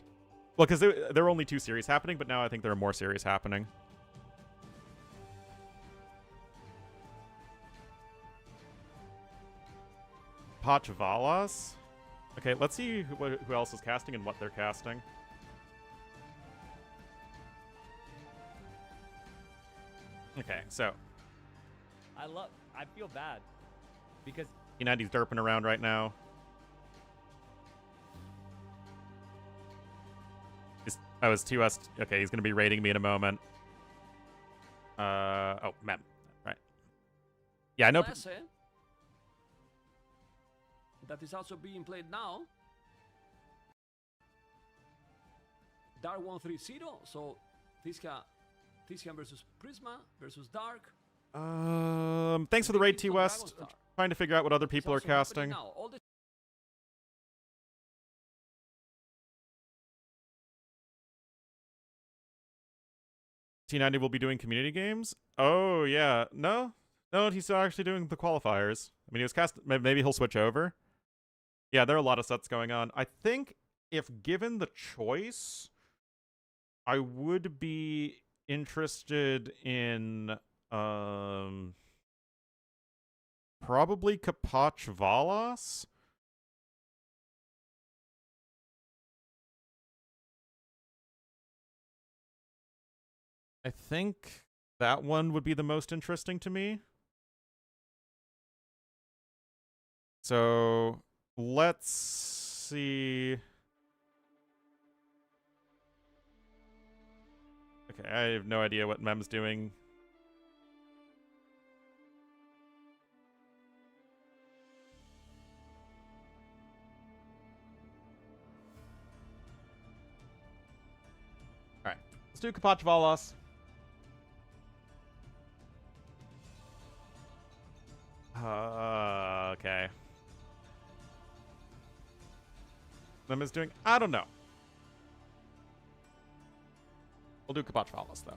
Well, because there are only 2 series happening, but now I think there are more series happening. Kapach Valos? Okay, let's see who else is casting and what they're casting. Okay, so. I feel bad. Because He's derping around right now. Oh, it's TOS. Okay, he's going to be raiding me in a moment. Oh, Mem. Right. Yeah, I know. That is also being played now. Dark 130, so Tisca versus Prisma versus Dark. Thanks for the raid, T West. Trying to figure out what other people are casting. T90 will be doing community games? Oh, yeah. No, he's still actually doing the qualifiers. I mean, he was cast. Maybe he'll switch over. Yeah, there are a lot of sets going on. I think if given the choice, I would be interested in probably Kapach Valos. I think that one would be the most interesting to me. So let's see. Okay, I have no idea what Mem's doing. Alright, let's do Kapach Valos. Okay. Mem is doing... I don't know. We'll do Kapach Valos, though.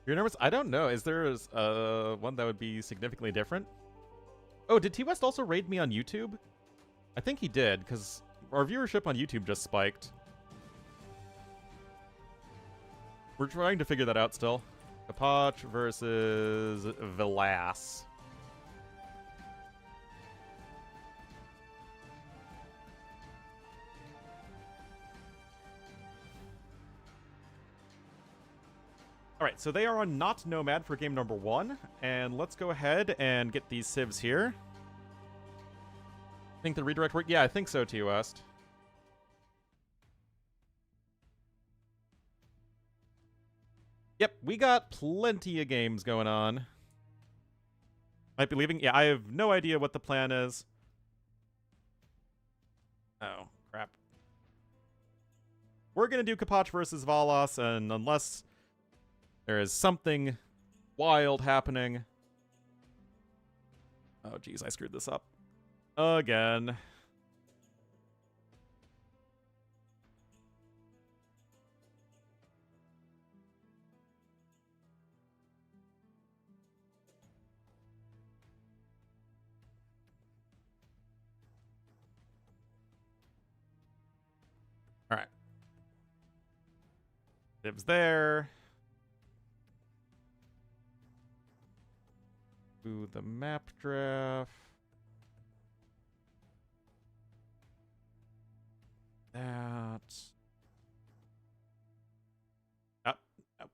You're nervous? I don't know. Is there one that would be significantly different? Oh, did T West also raid me on YouTube? I think he did, because our viewership on YouTube just spiked. We're trying to figure that out still. Kapach versus Vilas. Alright, so they are on Not Nomad for game number 1, and let's go ahead and get these civs here. I think the redirect worked? Yeah, I think so, T West. we got plenty of games going on. Might be leaving. Yeah, I have no idea what the plan is. Oh, crap. We're going to do Kapach versus Valos, and unless there is something wild happening... Oh, geez, I screwed this up. Again. All right. Dibs there. Do the map draft. That. Up. Up.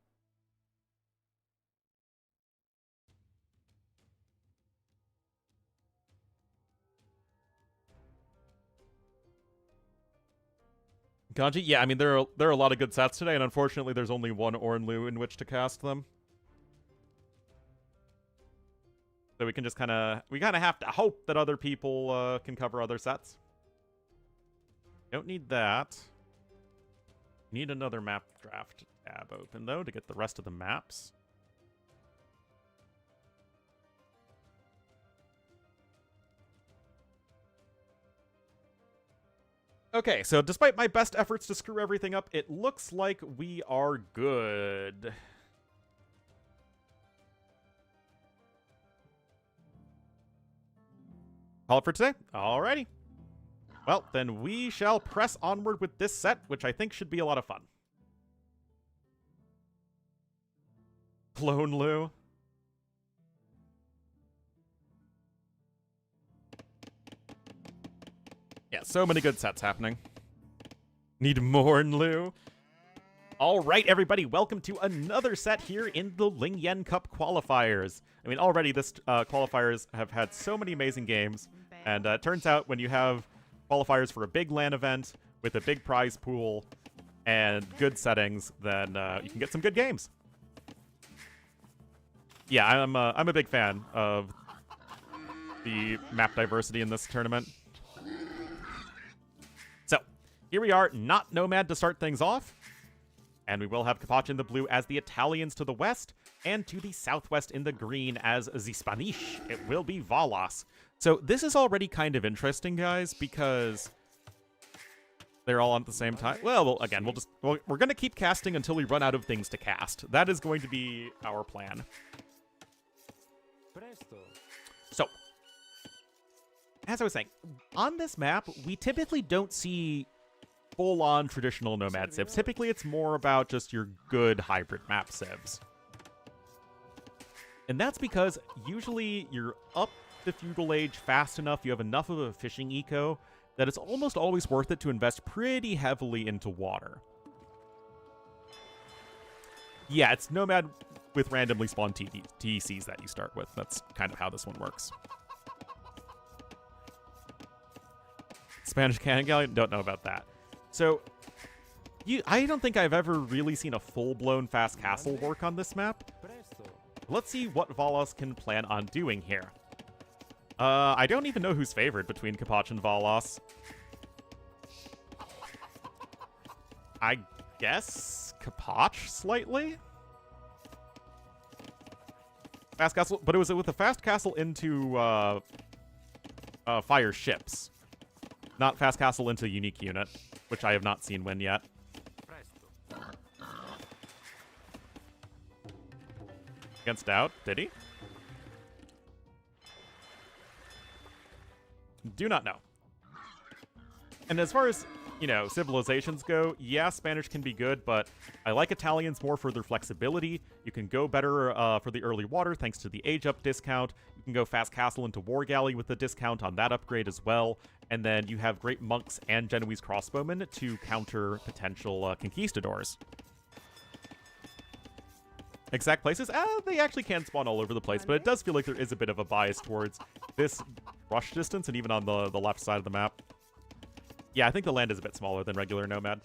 Ganji? Yeah, I mean, there are a lot of good sets today, and unfortunately there's only one Ornlu in which to cast them. So we can just kind of have to hope that other people can cover other sets. Don't need that. Need another map draft tab open, though, to get the rest of the maps. Okay, so despite my best efforts to screw everything up, it looks like we are good. Call it for today? Alrighty. Well, then we shall press onward with this set, which I think should be a lot of fun. Ornlu. Yeah, so many good sets happening. Need more Ornlu. All right, everybody, welcome to another set here in the LingYuan Cup qualifiers. I mean, already this qualifiers have had so many amazing games, and it turns out when you have qualifiers for a big LAN event with a big prize pool and good settings, then you can get some good games. Yeah, I'm a big fan of the map diversity in this tournament. So, here we are, not Nomad to start things off. And we will have Kapach in the blue as the Italians to the west, and to the southwest in the green as the Spanish. It will be Valos. So this is already kind of interesting, guys, because they're all on at the same time. Well, again, we're going to keep casting until we run out of things to cast. That is going to be our plan. So, as I was saying, on this map, we typically don't see full-on traditional Nomad civs. Typically, it's more about just your good hybrid map civs. And that's because usually you're up the feudal age fast enough, you have enough of a fishing eco, that it's almost always worth it to invest pretty heavily into water. Yeah, it's Nomad with randomly spawned TCs that you start with. That's kind of how this one works. Spanish cannon galleon? Don't know about that. So, I don't think I've ever really seen a full-blown fast castle work on this map. Let's see what Valos can plan on doing here. I don't even know who's favored between Kapach and Valos. I guess Kapach slightly? Fast castle, but it was with a fast castle into fire ships. Not fast castle into unique unit, which I have not seen win yet. Against Doubt, did he? Do not know. And as far as, you know, civilizations go, yeah, Spanish can be good, but I like Italians more for their flexibility. You can go better for the early water thanks to the age up discount. You can go fast castle into war galley with the discount on that upgrade as well. And then you have great monks and Genoese crossbowmen to counter potential conquistadors. Exact places? They actually can spawn all over the place, but it does feel like there is a bit of a bias towards this rush distance and even on the left side of the map. Yeah, I think the land is a bit smaller than regular Nomad.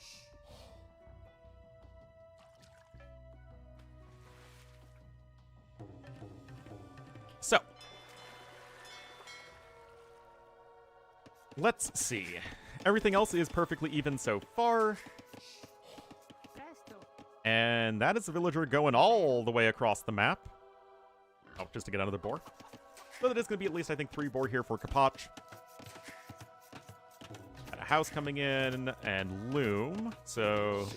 So, let's see. Everything else is perfectly even so far. And that is the villager going all the way across the map. Oh, just to get another boar. So that is going to be at least, I think, 3 boar here for Kapach. Got a house coming in, and loom. So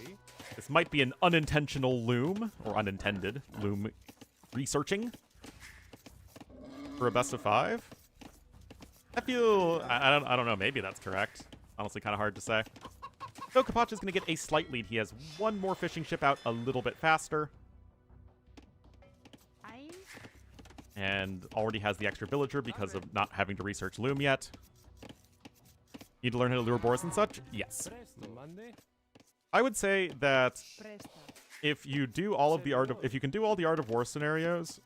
this might be an unintentional loom, or unintended loom researching for a best of 5. I don't know, maybe that's correct. Honestly, kind of hard to say. So Kapach is going to get a slight lead. He has 1 more fishing ship out a little bit faster. And already has the extra villager because of not having to research loom yet. Need to learn how to lure boars and such? Yes. I would say that if you do all of the if you can do all the Art of War scenarios,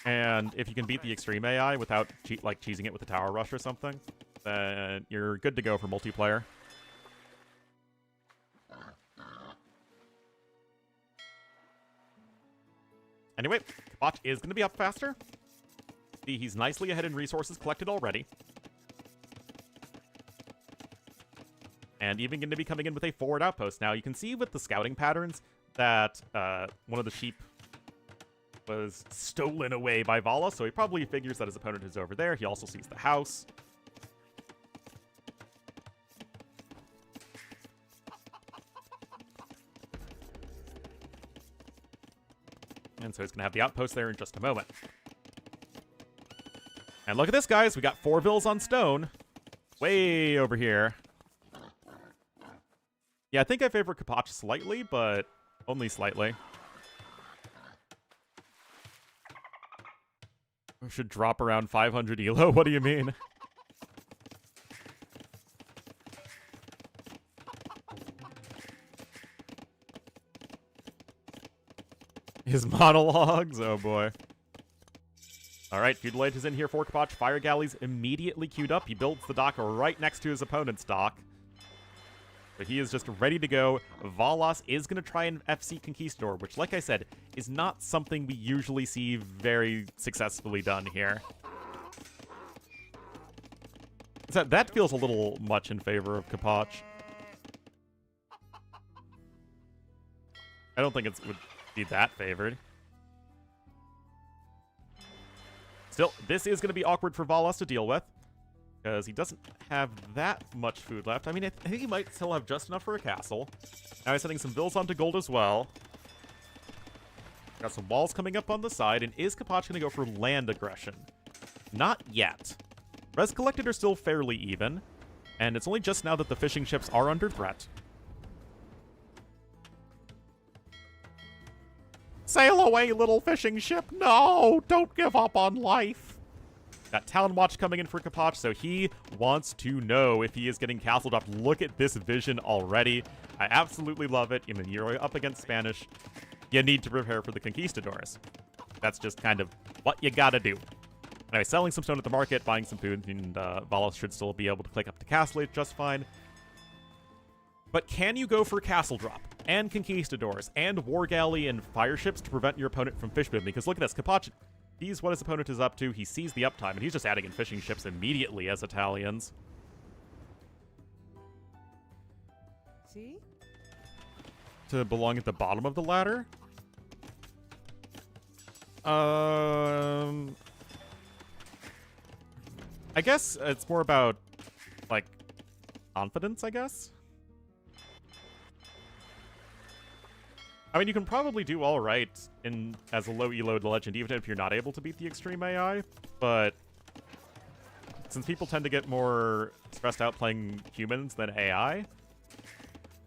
and if you can beat the extreme AI without cheesing it with a tower rush or something, then you're good to go for multiplayer. Anyway, Kapach is going to be up faster. See, he's nicely ahead in resources collected already. And even going to be coming in with a forward outpost. Now, you can see with the scouting patterns that one of the sheep was stolen away by Vala, so he probably figures that his opponent is over there. He also sees the house. And so he's going to have the outpost there in just a moment. And look at this, guys. We got 4 vills on stone. Way over here. Yeah, I think I favor Kapach slightly, but only slightly. We should drop around 500 elo. What do you mean? His monologues? Oh boy. Alright, Feudalite is in here for Kapach. Fire Galleys immediately queued up. He builds the dock right next to his opponent's dock. So he is just ready to go. Valas is going to try and FC Conquistador, which, like I said, is not something we usually see very successfully done here. So that feels a little much in favor of Kapach. I don't think it would be that favored. Still, this is going to be awkward for Valas to deal with, because he doesn't have that much food left. I mean, I think he might still have just enough for a castle. Now he's sending some vills onto gold as well. Got some walls coming up on the side, and is Kapach going to go for land aggression? Not yet. Res collected are still fairly even, and it's only just now that the fishing ships are under threat. Sail away, little fishing ship! No! Don't give up on life! Got Town Watch coming in for Kapach, so he wants to know if he is getting castle dropped. Look at this vision already. I absolutely love it. I mean, you're up against Spanish. You need to prepare for the conquistadors. That's just kind of what you gotta do. Anyway, selling some stone at the market, buying some food, and Valos should still be able to click up to castle just fine. But can you go for castle drop and conquistadors and war galley and fire ships to prevent your opponent from fish building? Because look at this, Kapach sees what his opponent is up to, he sees the uptime, and he's just adding in fishing ships immediately as Italians. See? To belong at the bottom of the ladder? I guess it's more about, like, confidence, I guess? I mean, you can probably do all right as a low elo legend, even if you're not able to beat the extreme AI, but since people tend to get more stressed out playing humans than AI,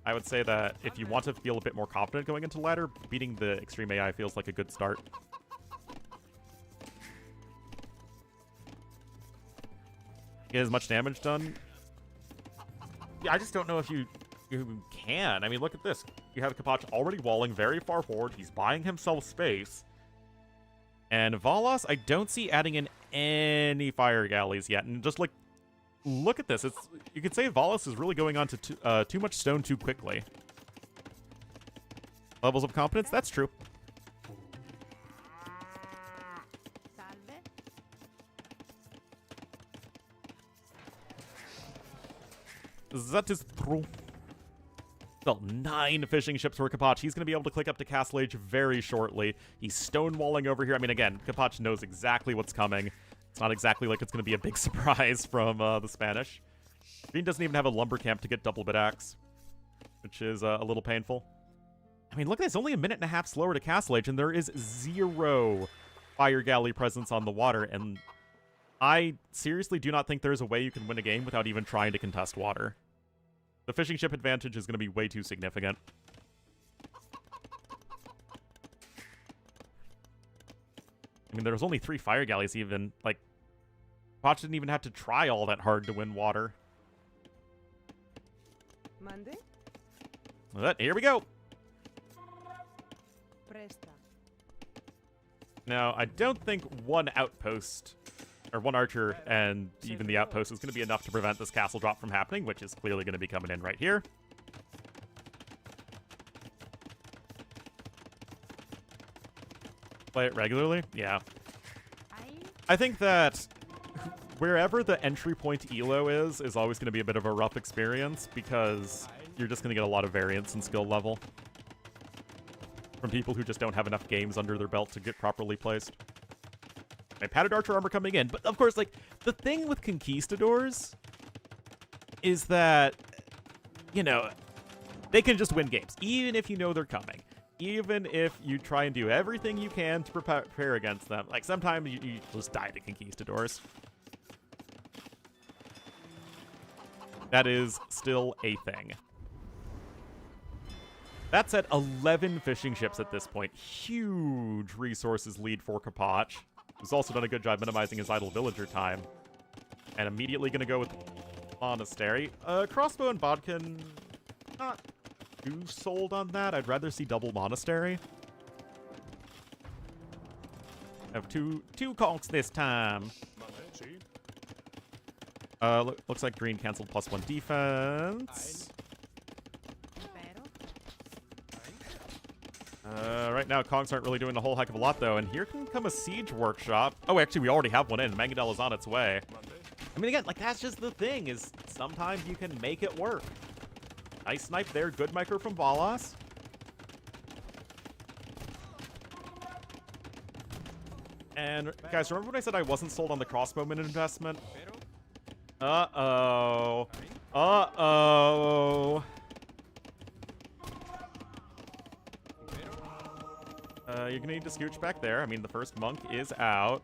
I would say that if you want to feel a bit more confident going into ladder, beating the extreme AI feels like a good start. Get as much damage done? Yeah, I just don't know if you can. I mean, look at this. You have Kapach already walling very far forward. He's buying himself space. And Valas, I don't see adding in any fire galleys yet. And just, like, look at this. You could say Valas is really going on to too much stone too quickly. Levels of confidence? That's true. That is true. Still 9 fishing ships for Kapach. He's going to be able to click up to Castle Age very shortly. He's stonewalling over here. I mean, again, Kapach knows exactly what's coming. It's not exactly like it's going to be a big surprise from the Spanish. Green doesn't even have a lumber camp to get double bit axe, which is a little painful. I mean, look at this. Only a minute and a half slower to Castle Age, and there is 0 fire galley presence on the water. And I seriously do not think there's a way you can win a game without even trying to contest water. The fishing ship advantage is going to be way too significant. I mean, there was only 3 fire galleys even. Like, Potch didn't even have to try all that hard to win water. Monday? But here we go. Presta. Now, I don't think one outpost, or one archer, and even the outpost is going to be enough to prevent this castle drop from happening, which is clearly going to be coming in right here. Play it regularly? Yeah. I think that wherever the entry point ELO is always going to be a bit of a rough experience, because you're just going to get a lot of variance in skill level from people who just don't have enough games under their belt to get properly placed. My padded archer armor coming in, but of course, like, the thing with conquistadors is that, you know, they can just win games, even if you know they're coming. Even if you try and do everything you can to prepare against them. Like, sometimes you just die to conquistadors. That is still a thing. That's at 11 fishing ships at this point. Huge resources lead for Kapach, who's also done a good job minimizing his idle villager time. And immediately going to go with Monastery. Crossbow and Bodkin, not too sold on that. I'd rather see double Monastery. Have two conks this time. Looks like green canceled +1 defense. Right now, Kongs aren't really doing a whole heck of a lot, though, and here can come a siege workshop. Oh, actually, we already have one in. Mangonel is on its way. I mean, again, like, that's just the thing, is sometimes you can make it work. Nice snipe there. Good micro from Valas. And, guys, remember when I said I wasn't sold on the crossbowman investment? Uh-oh. Uh-oh. You're gonna need to scooch back there. I mean, the first monk is out.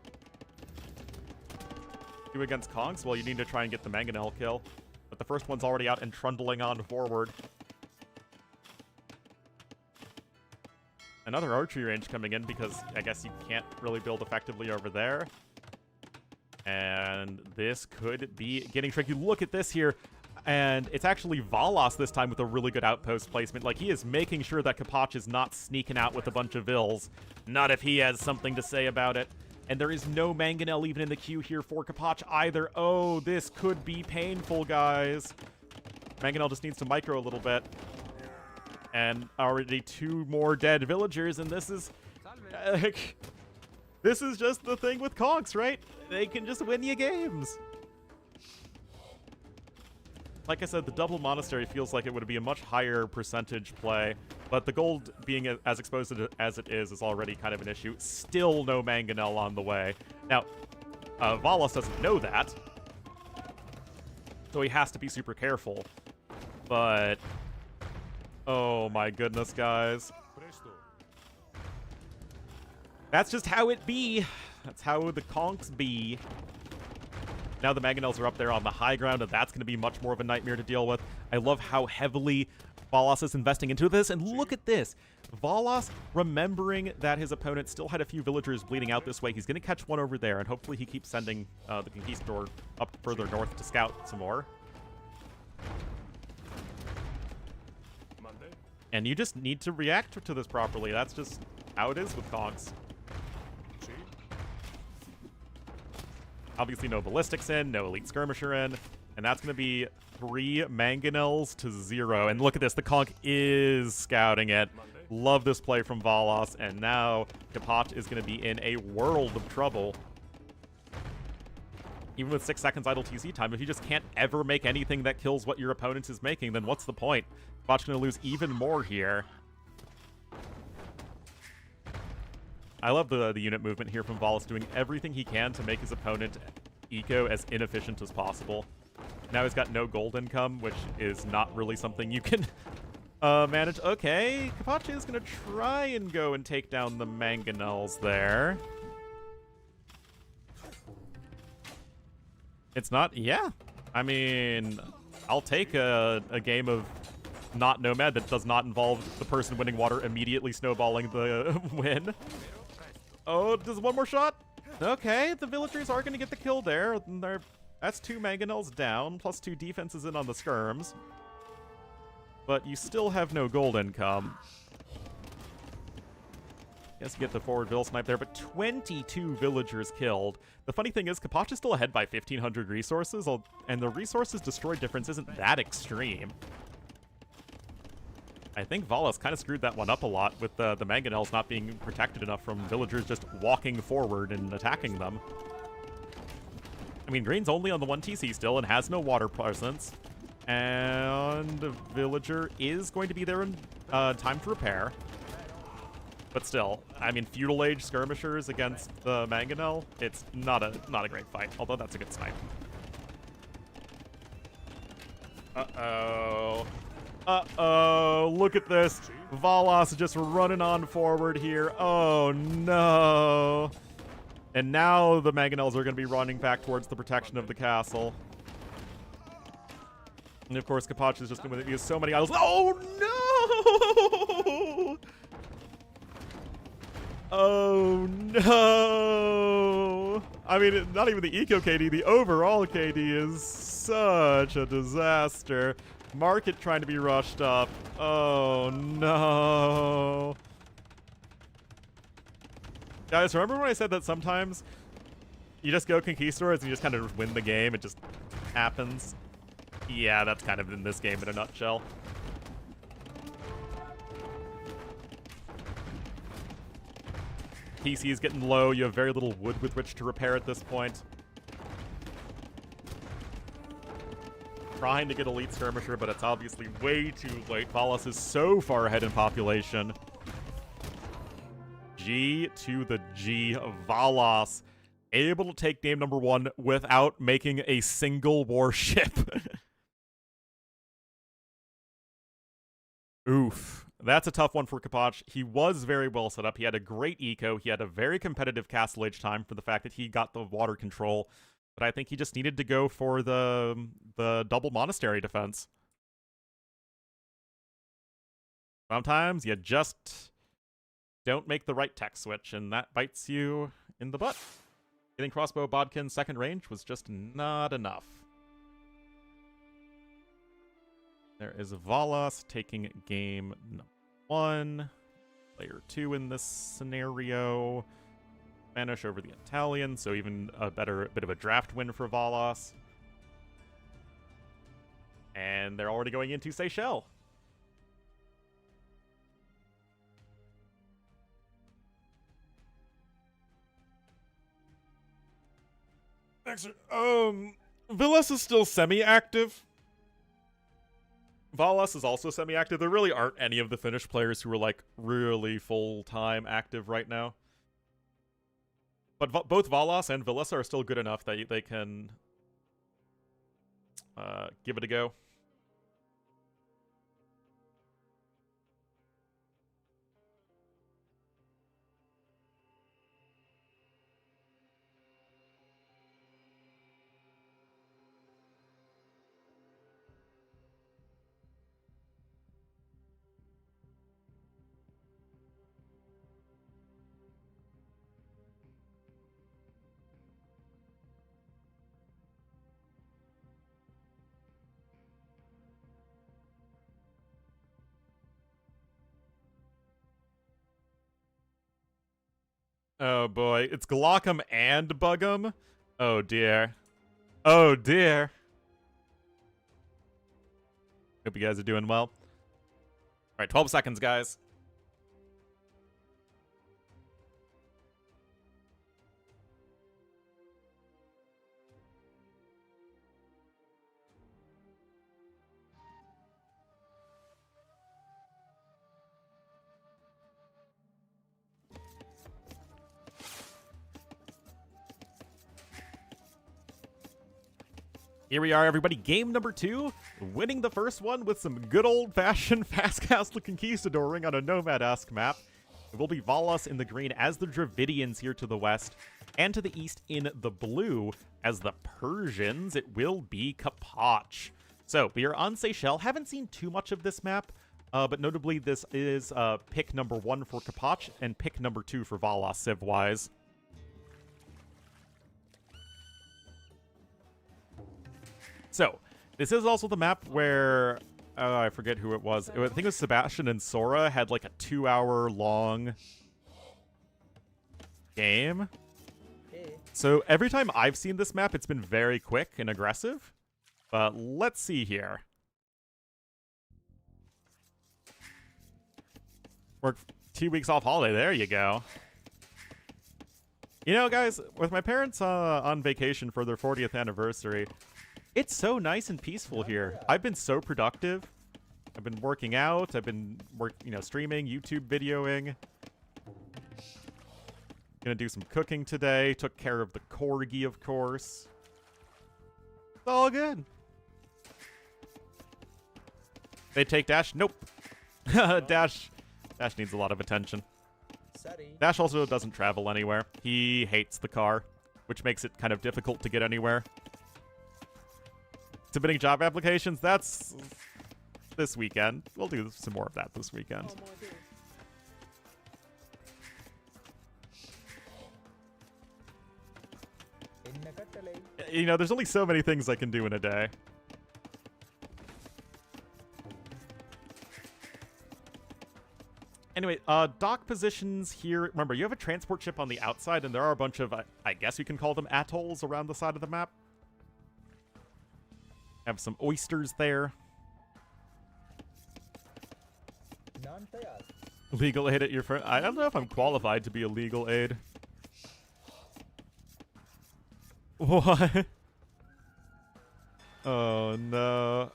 2 against Kongs? Well, you need to try and get the Mangonel kill. But the first one's already out and trundling on forward. Another archery range coming in because I guess you can't really build effectively over there. And this could be getting tricky. Look at this here. And it's actually Valas this time with a really good outpost placement. Like, he is making sure that Kapach is not sneaking out with a bunch of vills. Not if he has something to say about it. And there is no Mangonel even in the queue here for Kapach either. Oh, this could be painful, guys. Mangonel just needs to micro a little bit. And already 2 more dead villagers, and this is... this is just the thing with Kongs, right? They can just win you games. Like I said, the double Monastery feels like it would be a much higher percentage play, but the gold being as exposed as it is already kind of an issue. Still no Mangonel on the way. Now, Valas doesn't know that, so he has to be super careful. But, oh my goodness, guys. That's just how it be. That's how the conks be. Now the Mangonels are up there on the high ground, and that's going to be much more of a nightmare to deal with. I love how heavily Valas is investing into this, and look at this. Valas, remembering that his opponent still had a few villagers bleeding out this way, he's going to catch one over there, and hopefully he keeps sending the Conquistador up further north to scout some more. And you just need to react to this properly. That's just how it is with Kongs. Obviously no ballistics in, no elite skirmisher in, and that's going to be 3 Mangonels to 0. And look at this, the Conk is scouting it. Love this play from Valas, and now Kapach is going to be in a world of trouble. Even with 6 seconds idle TC time, if you just can't ever make anything that kills what your opponent is making, then what's the point? Bot's gonna lose even more here. I love the unit movement here from Valas, doing everything he can to make his opponent eco as inefficient as possible. Now he's got no gold income, which is not really something you can manage. Okay, Kapachi is going to try and go and take down the mangonels there. It's not, yeah. I mean, I'll take a game of not Nomad that does not involve the person winning water immediately snowballing the win. Oh, does one more shot? Okay, the villagers are going to get the kill there. That's 2 mangonels down, plus 2 defenses in on the skirms. But you still have no gold income. Guess you get the forward Vil snipe there, but 22 villagers killed. The funny thing is, Kapach is still ahead by 1,500 resources, and the resources destroyed difference isn't that extreme. I think Valas kind of screwed that one up a lot with the mangonels not being protected enough from villagers just walking forward and attacking them. I mean, Green's only on the 1 TC still and has no water presence. And the villager is going to be there in time to repair. But still, I mean, feudal age skirmishers against the mangonel, it's not a great fight, although that's a good snipe. Uh-oh. Uh-oh, look at this. Valas just running on forward here. Oh, no. And now the mangonels are going to be running back towards the protection of the castle. And of course, Kapach is just going to use so many idols. Oh, no! Oh, no! I mean, not even the eco KD, the overall KD is such a disaster. Market trying to be rushed up. Oh, no. Guys, remember when I said that sometimes you just go Conquistadors and you just kind of win the game? It just happens. Yeah, that's kind of in this game in a nutshell. PC is getting low. You have very little wood with which to repair at this point. Trying to get Elite Skirmisher, but it's obviously way too late. Valas is so far ahead in population. G to the G. Valas able to take game number 1 without making a single warship. Oof. That's a tough one for Kapach. He was very well set up. He had a great eco. He had a very competitive castle age time for the fact that he got the water control. But I think he just needed to go for the double monastery defense. Sometimes you just don't make the right tech switch, and that bites you in the butt. Getting crossbow Bodkin's second range was just not enough. There is Valas taking game number 1. Player 2 in this scenario. Spanish over the Italian, so even a bit of a draft win for Valas. And they're already going into Seychelles. Vilas is still semi-active. Valas is also semi-active. There really aren't any of the Finnish players who are, like, really full-time active right now. But both Valas and Vilas are still good enough that they can give it a go. Oh boy, it's Glockum and Bug'em? Oh dear. Oh dear. Hope you guys are doing well. Alright, 12 seconds, guys. Here we are, everybody. Game number 2. Winning the first one with some good old-fashioned fast-castle conquistadoring on a Nomad-esque map. It will be Valas in the green as the Dravidians here to the west, and to the east in the blue as the Persians. It will be Kapach. So, we are on Seychelles. Haven't seen too much of this map, but notably this is pick number 1 for Kapach and pick number 2 for Valas, civ-wise. So, this is also the map where, I forget who it was. I think it was Sebastian and Sora had like a 2-hour-long game. So every time I've seen this map, it's been very quick and aggressive. But let's see here. Work 2 weeks off holiday. There you go. You know, guys, with my parents on vacation for their 40th anniversary, it's so nice and peaceful here. I've been so productive. I've been working out. I've been streaming, YouTube videoing. Gonna do some cooking today. Took care of the Corgi, of course. It's all good. They take Dash? Nope. Dash needs a lot of attention. Dash also doesn't travel anywhere. He hates the car, which makes it kind of difficult to get anywhere. Submitting job applications, that's this weekend. We'll do some more of that this weekend. You know, there's only so many things I can do in a day. Anyway, dock positions here. Remember, you have a transport ship on the outside, and there are a bunch of, I guess you can call them atolls around the side of the map. Have some oysters there. Legal aid at your friend. I don't know if I'm qualified to be a legal aid. What? Oh no.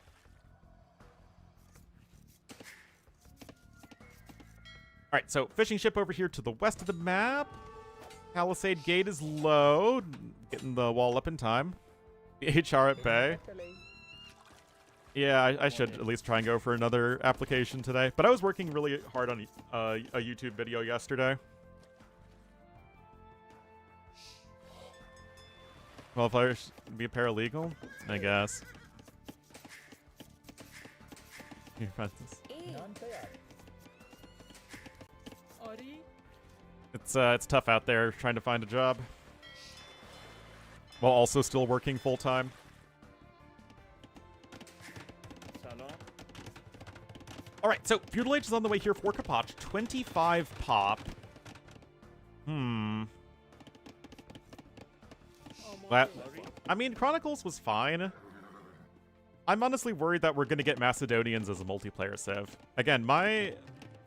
Alright, so fishing ship over here to the west of the map. Palisade gate is low. Getting the wall up in time. The HR at bay. Yeah, I should at least try and go for another application today. But I was working really hard on a YouTube video yesterday. Qualifiers be a paralegal? I guess. Here, Francis. It's tough out there trying to find a job. While also still working full-time. Alright, so Feudal Age is on the way here for Kapach. 25 pop. I mean, Chronicles was fine. I'm honestly worried that we're going to get Macedonians as a multiplayer civ. Again, my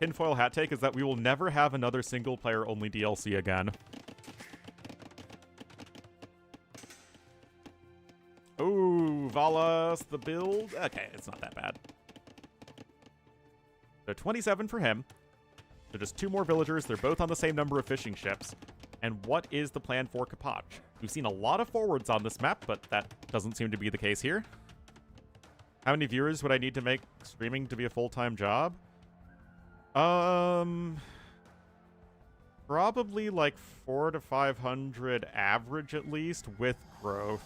tinfoil hat take is that we will never have another single-player only DLC again. Ooh, Valas, the build. Okay, it's not that bad. So 27 for him. So just 2 more villagers. They're both on the same number of fishing ships. And what is the plan for Kapach? We've seen a lot of forwards on this map, but that doesn't seem to be the case here. How many viewers would I need to make streaming to be a full-time job? Probably like 400 to 500 average at least, with growth.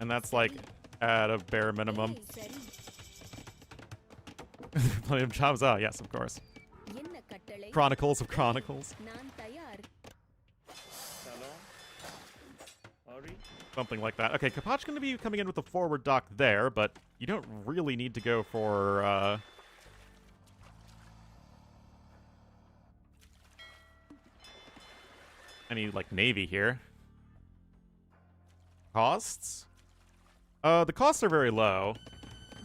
And that's like at a bare minimum. Plenty of jobs. Oh, yes, of course. Chronicles of Chronicles. Something like that. Okay, Kapach's going to be coming in with the forward dock there, but you don't really need to go for, any, like, navy here. Costs? The costs are very low.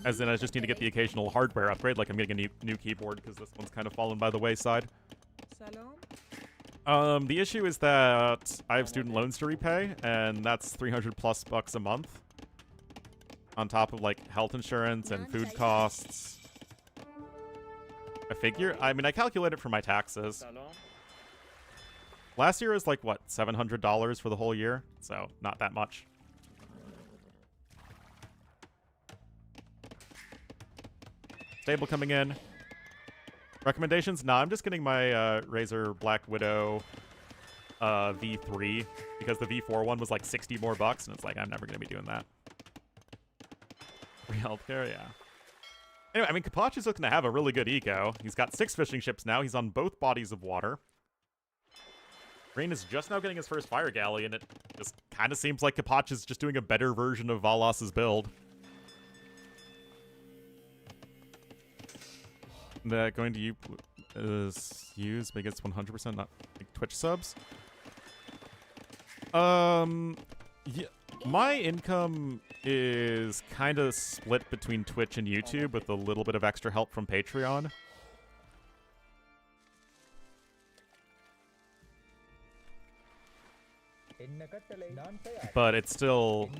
As in, I just need to get the occasional hardware upgrade, like I'm getting a new keyboard, because this one's kind of fallen by the wayside. The issue is that I have student loans to repay, and that's $300+ a month. On top of, like, health insurance and food costs. I figure, I mean, I calculate it for my taxes. Last year was like, what, $700 for the whole year? So, not that much. Stable coming in. Recommendations? Nah, I'm just getting my Razer Black Widow V3 because the V4 one was like 60 more bucks, and it's like, I'm never going to be doing that. Free healthcare, yeah. Anyway, I mean, Kapachi's looking to have a really good eco. He's got 6 fishing ships now. He's on both bodies of water. Green is just now getting his first fire galley, and it just kind of seems like Kapachi's just doing a better version of Valas's build. Going to use but gets 100% not like, Twitch subs. Yeah, my income is kind of split between Twitch and YouTube with a little bit of extra help from Patreon. But it's still,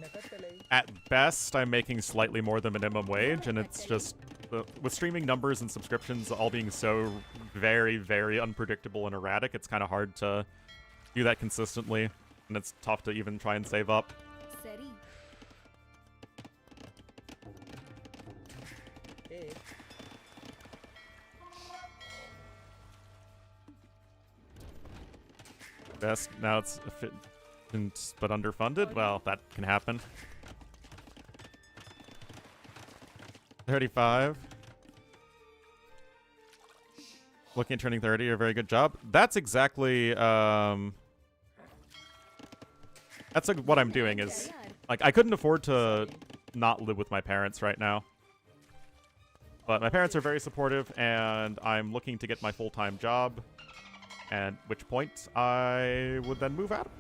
at best, I'm making slightly more than minimum wage, and it's just, with streaming numbers and subscriptions all being so very, very unpredictable and erratic, it's kind of hard to do that consistently, and it's tough to even try and save up. Best, now it's but underfunded? Well, that can happen. 35. Looking at turning 30, a very good job. That's exactly, that's like what I'm doing is, like, I couldn't afford to not live with my parents right now. But my parents are very supportive, and I'm looking to get my full-time job, at which point I would then move out.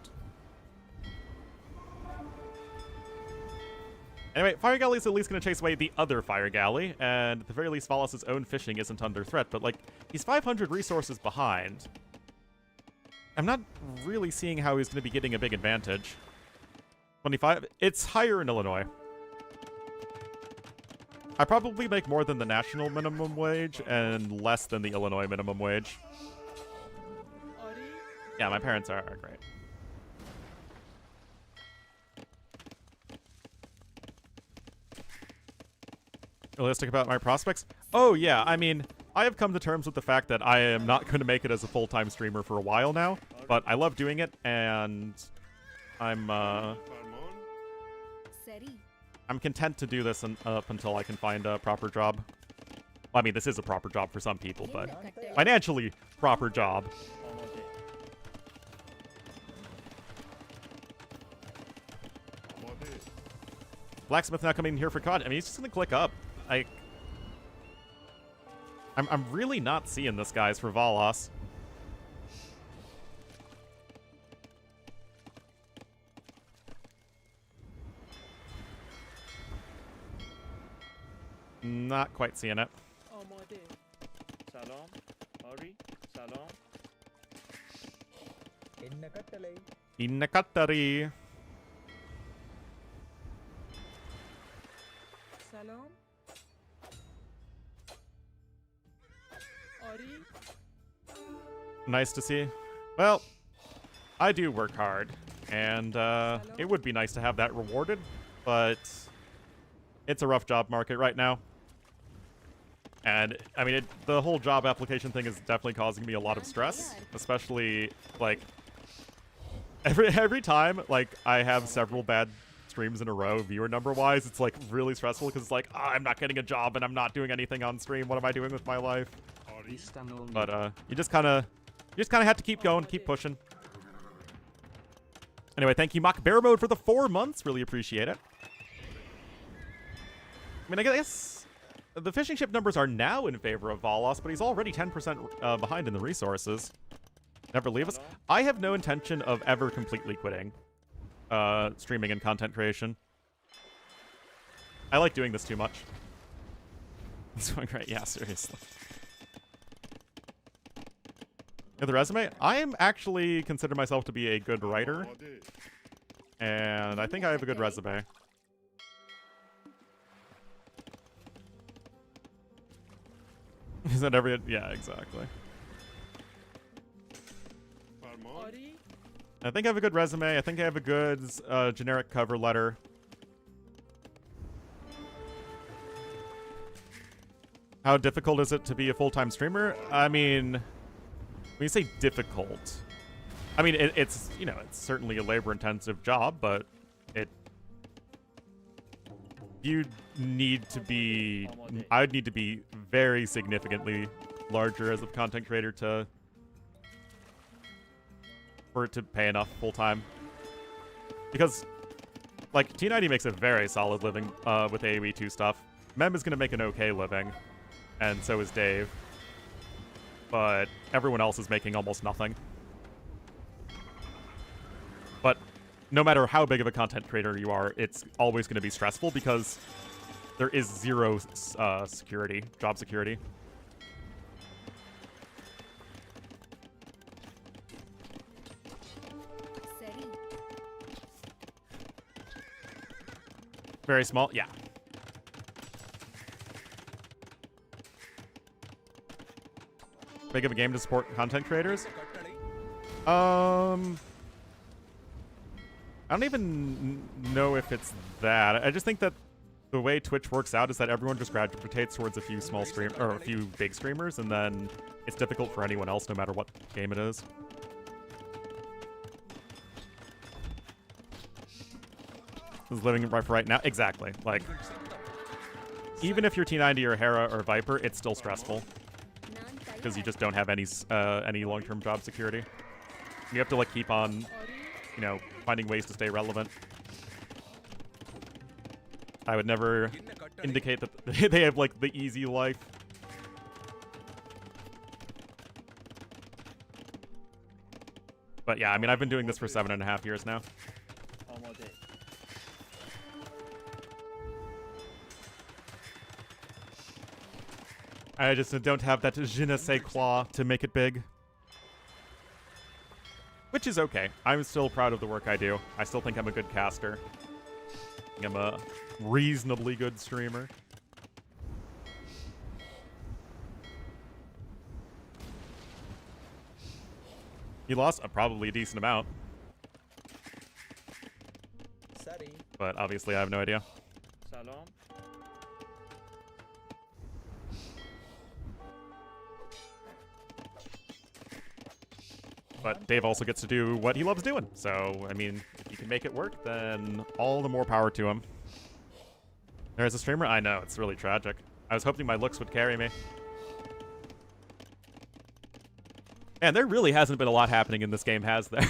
Anyway, Fire Galley is at least going to chase away the other Fire Galley, and at the very least, Valas's own fishing isn't under threat, but, like, he's 500 resources behind. I'm not really seeing how he's going to be getting a big advantage. 25? It's higher in Illinois. I probably make more than the national minimum wage and less than the Illinois minimum wage. Yeah, my parents are great. Realistic about my prospects? Oh, yeah. I mean, I have come to terms with the fact that I am not going to make it as a full-time streamer for a while now, but I love doing it, and I'm content to do this up until I can find a proper job. Well, I mean, this is a proper job for some people, but financially proper job. Blacksmith now coming in here for COD. I mean, he's just going to click up. I'm really not seeing this, guys, for Valas. Not quite seeing it. Salam, Ari, salam. Innakattari. Salam. Ari. Nice to see. Well, I do work hard, and it would be nice to have that rewarded, but it's a rough job market right now. And, I mean, the whole job application thing is definitely causing me a lot of stress, especially, like, every time, like, I have several bad streams in a row, viewer number-wise, it's, like, really stressful, because it's like, oh, I'm not getting a job, and I'm not doing anything on stream. What am I doing with my life? But, you just kind of have to keep going, keep pushing. Anyway, thank you, Mock Bear Mode, for the 4 months. Really appreciate it. I mean, I guess the fishing ship numbers are now in favor of Valas, but he's already 10% behind in the resources. Never leave us. I have no intention of ever completely quitting streaming and content creation. I like doing this too much. It's going great. Yeah, seriously. The resume? I am actually consider myself to be a good writer, and I think I have a good resume. Is that every? Yeah, exactly. I think I have a good resume. I think I have a good generic cover letter. How difficult is it to be a full-time streamer? I mean, when you say difficult, I mean, it's, you know, it's certainly a labor-intensive job, but you'd need to be, I'd need to be very significantly larger as a content creator for it to pay enough full-time. Because, like, T90 makes a very solid living with AoE 2 stuff. Mem is going to make an okay living, and so is Dave. But everyone else is making almost nothing. But no matter how big of a content creator you are, it's always going to be stressful because there is zero security, job security. Very small, yeah. Big of a game to support content creators? I don't even know if it's that. I just think that the way Twitch works out is that everyone just gravitates towards a few small or a few big streamers, and then it's difficult for anyone else, no matter what game it is. Is living right now? Exactly. Like, even if you're T90 or Hera or Viper, it's still stressful because you just don't have any long-term job security. You have to like keep on, you know, finding ways to stay relevant. I would never indicate that they have like the easy life. But yeah, I mean, I've been doing this for 7.5 years now. I just don't have that je ne sais quoi to make it big. Which is okay. I'm still proud of the work I do. I still think I'm a good caster. I'm a reasonably good streamer. He lost probably a decent amount. But obviously I have no idea. But Dave also gets to do what he loves doing. So, I mean, if you can make it work, then all the more power to him. There's a streamer? I know, it's really tragic. I was hoping my looks would carry me. And there really hasn't been a lot happening in this game, has there?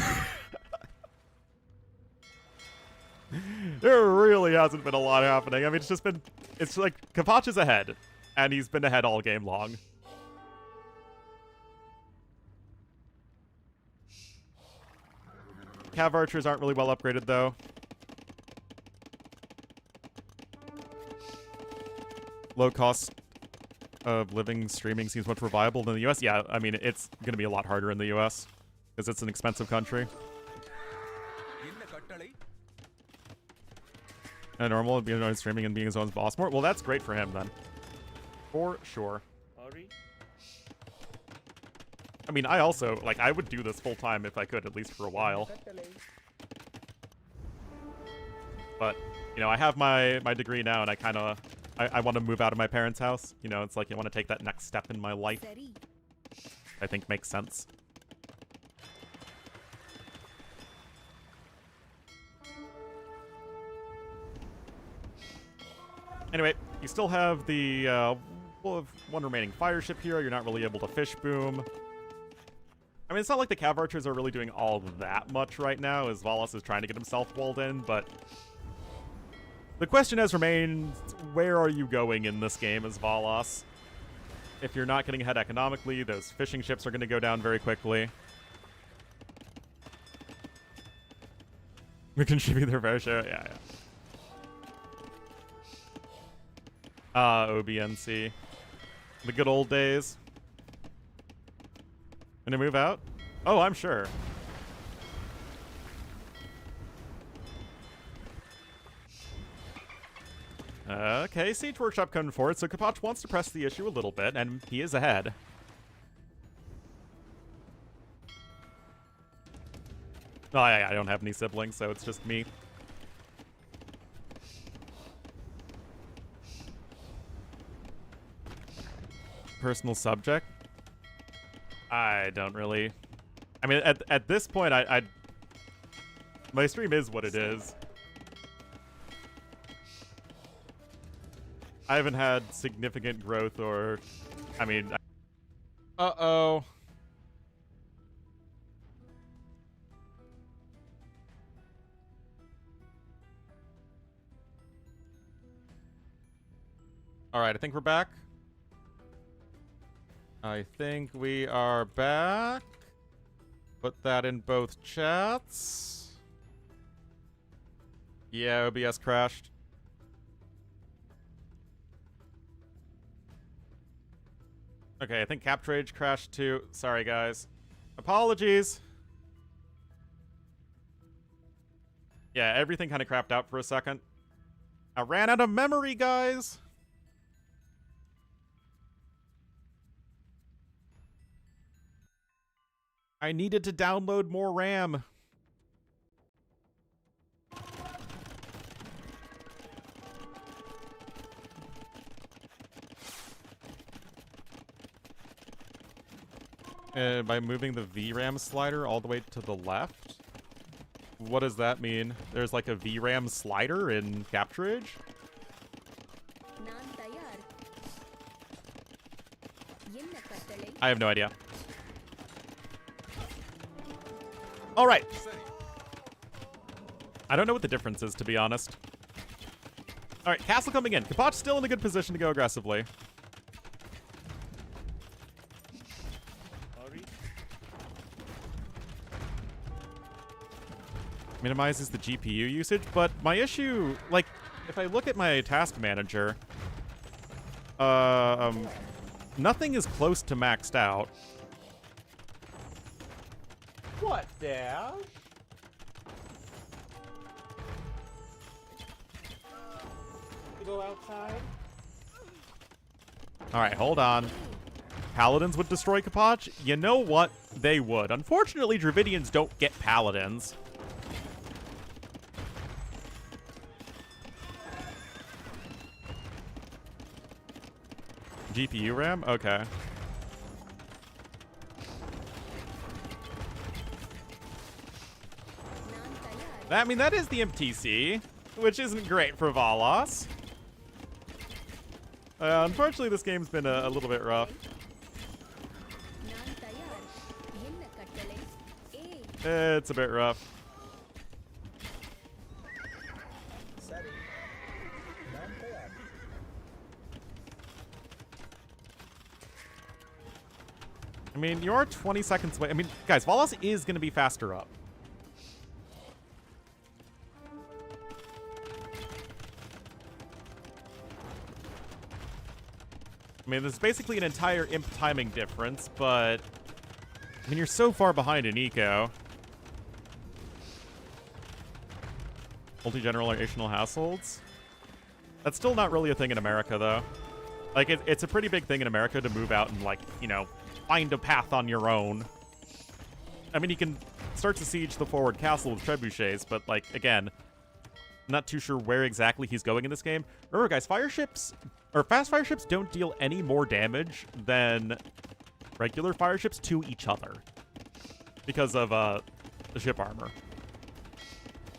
There really hasn't been a lot happening. I mean, it's just been... It's like, Kapach is ahead. And he's been ahead all game long. Cav archers aren't really well upgraded, though. Low cost of living streaming seems much more viable than the US. Yeah, I mean, it's going to be a lot harder in the US because it's an expensive country. And normal would be annoying streaming and being his own boss more. Well, that's great for him, then. For sure. I mean, I also, like, I would do this full-time if I could, at least for a while. But, you know, I have my degree now, and I kind of, I want to move out of my parents' house. You know, it's like I want to take that next step in my life. I think makes sense. Anyway, you still have the, one remaining fire ship here. You're not really able to fish boom. I mean, it's not like the Cav Archers are really doing all that much right now, as Valas is trying to get himself walled in, but... The question has remained, where are you going in this game as Valas? If you're not getting ahead economically, those fishing ships are going to go down very quickly. We contribute their fair share, yeah. OBNC. The good old days. Gonna move out? Oh, I'm sure. Okay, Siege Workshop coming forward, so Kapach wants to press the issue a little bit, and he is ahead. No, I don't have any siblings, so it's just me. Personal subject? I don't really. I mean, at this point, my stream is what it is. I haven't had significant growth or, I mean, uh-oh. All right, I think we're back. I think we are back. Put that in both chats. Yeah, OBS crashed. Okay, I think Capture Age crashed too. Sorry, guys. Apologies. Yeah, everything kind of crapped out for a second. I ran out of memory, guys. I needed to download more RAM. By moving the VRAM slider all the way to the left? What does that mean? There's like a VRAM slider in Capture Age? I have no idea. All right. I don't know what the difference is, to be honest. All right, castle coming in. Kapach still in a good position to go aggressively. Minimizes the GPU usage, but my issue, like, if I look at my task manager, nothing is close to maxed out. What, Dash? You go outside? All right, hold on. Paladins would destroy Kapach? You know what? They would. Unfortunately, Dravidians don't get Paladins. GPU RAM? Okay. I mean, that is the MTC, which isn't great for Valos. Unfortunately, this game's been a little bit rough. It's a bit rough. I mean, you're 20 seconds away. I mean, guys, Valos is going to be faster up. I mean, there's basically an entire imp timing difference, but I mean, you're so far behind in eco. Multi-generational households? That's still not really a thing in America, though. Like, it's a pretty big thing in America to move out and, like, you know, find a path on your own. I mean, you can start to siege the forward castle with trebuchets, but, like, again, not too sure where exactly he's going in this game. Remember, guys, fire ships, or fast fire ships don't deal any more damage than regular fire ships to each other because of the ship armor.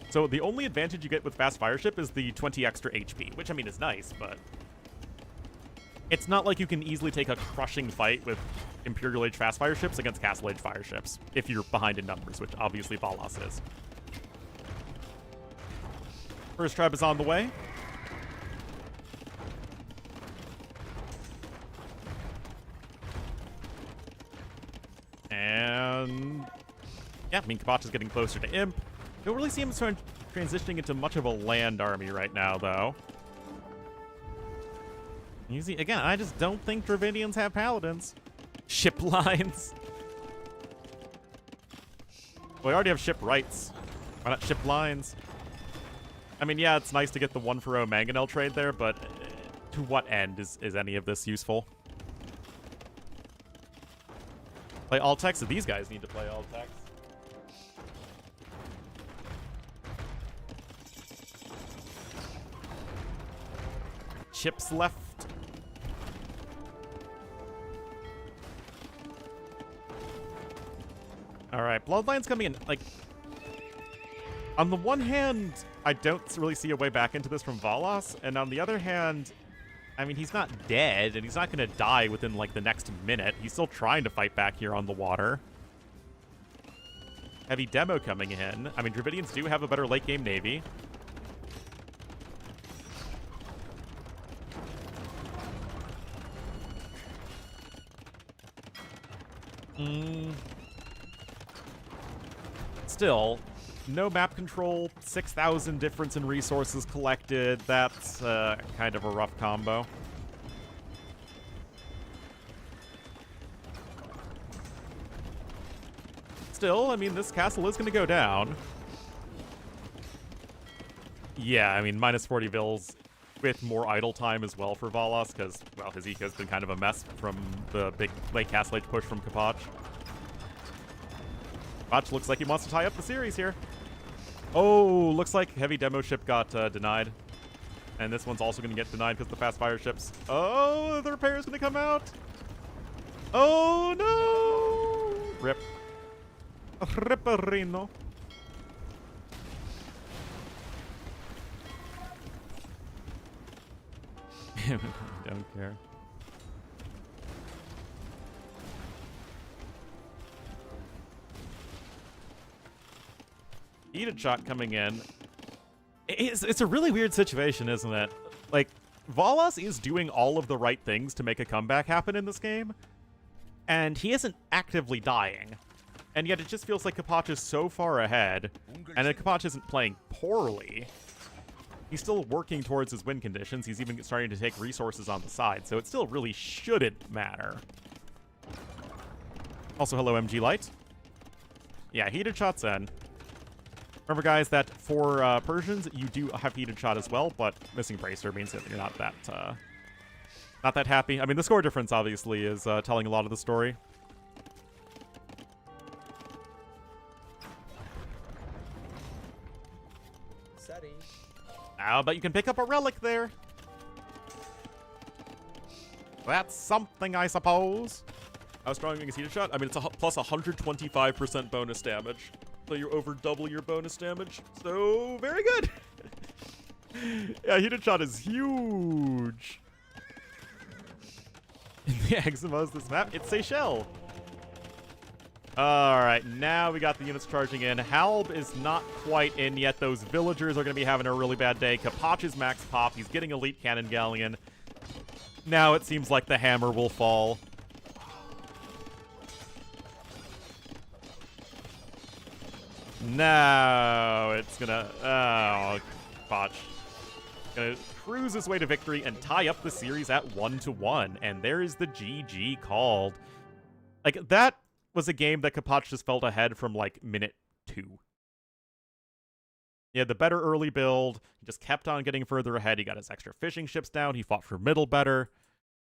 So the only advantage you get with fast fire ship is the 20 extra HP, which, I mean, is nice, but it's not like you can easily take a crushing fight with Imperial Age fast fire ships against Castle Age fire ships if you're behind in numbers, which obviously Valos is. First tribe is on the way. And yeah, I mean, Kapach is getting closer to Imp. Don't really see him transitioning into much of a land army right now, though. Again, I just don't think Dravidians have paladins. Ship lines. Well, we already have ship rights. Why not ship lines? I mean, yeah, it's nice to get the 1-for-0 Mangonel trade there, but to what end is any of this useful? Play all text, so these guys need to play all text. chips left. All right, Bloodline's coming in. Like, on the one hand, I don't really see a way back into this from Valas, and on the other hand, I mean, he's not dead, and he's not going to die within, like, the next minute. He's still trying to fight back here on the water. Heavy demo coming in. I mean, Dravidians do have a better late-game navy. Still, no map control, 6,000 difference in resources collected. That's kind of a rough combo. Still, I mean, this castle is going to go down. Yeah, I mean, minus 40 vills with more idle time as well for Valas, because, well, his eco's been kind of a mess from the big late castle age push from Kapach. Kapach looks like he wants to tie up the series here. Oh, looks like heavy demo ship got denied. And this one's also going to get denied because the fast fire ships. Oh, the repair is going to come out. Oh, no. Rip. Ripperino. Don't care. Heated shot coming in. It's a really weird situation, isn't it? Like, Valas is doing all of the right things to make a comeback happen in this game, and he isn't actively dying. And yet it just feels like Kapach is so far ahead, and that Kapach isn't playing poorly. He's still working towards his win conditions. He's even starting to take resources on the side, so it still really shouldn't matter. Also, hello, MG Light. Yeah, heated shots in. Remember, guys, that for Persians, you do have heated shot as well, but missing bracer means that you're not that happy. I mean, the score difference, obviously, is telling a lot of the story. I'll bet you can pick up a relic there. That's something, I suppose. How strong is heated shot? I mean, it's a plus 125% bonus damage. So you over double your bonus damage. So, very good. Yeah, heated shot is huge. In the Eximos, this map, it's Seychelles. Alright, now we got the units charging in. Halb is not quite in yet. Those villagers are going to be having a really bad day. Kapach is max pop. He's getting elite cannon galleon. Now it seems like the hammer will fall. No, it's gonna... Oh, Kapach. Gonna cruise his way to victory and tie up the series at 1-1. And there is the GG called. Like, that was a game that Kapach just felt ahead from, like, minute 2. He had the better early build. He just kept on getting further ahead. He got his extra fishing ships down. He fought for middle better.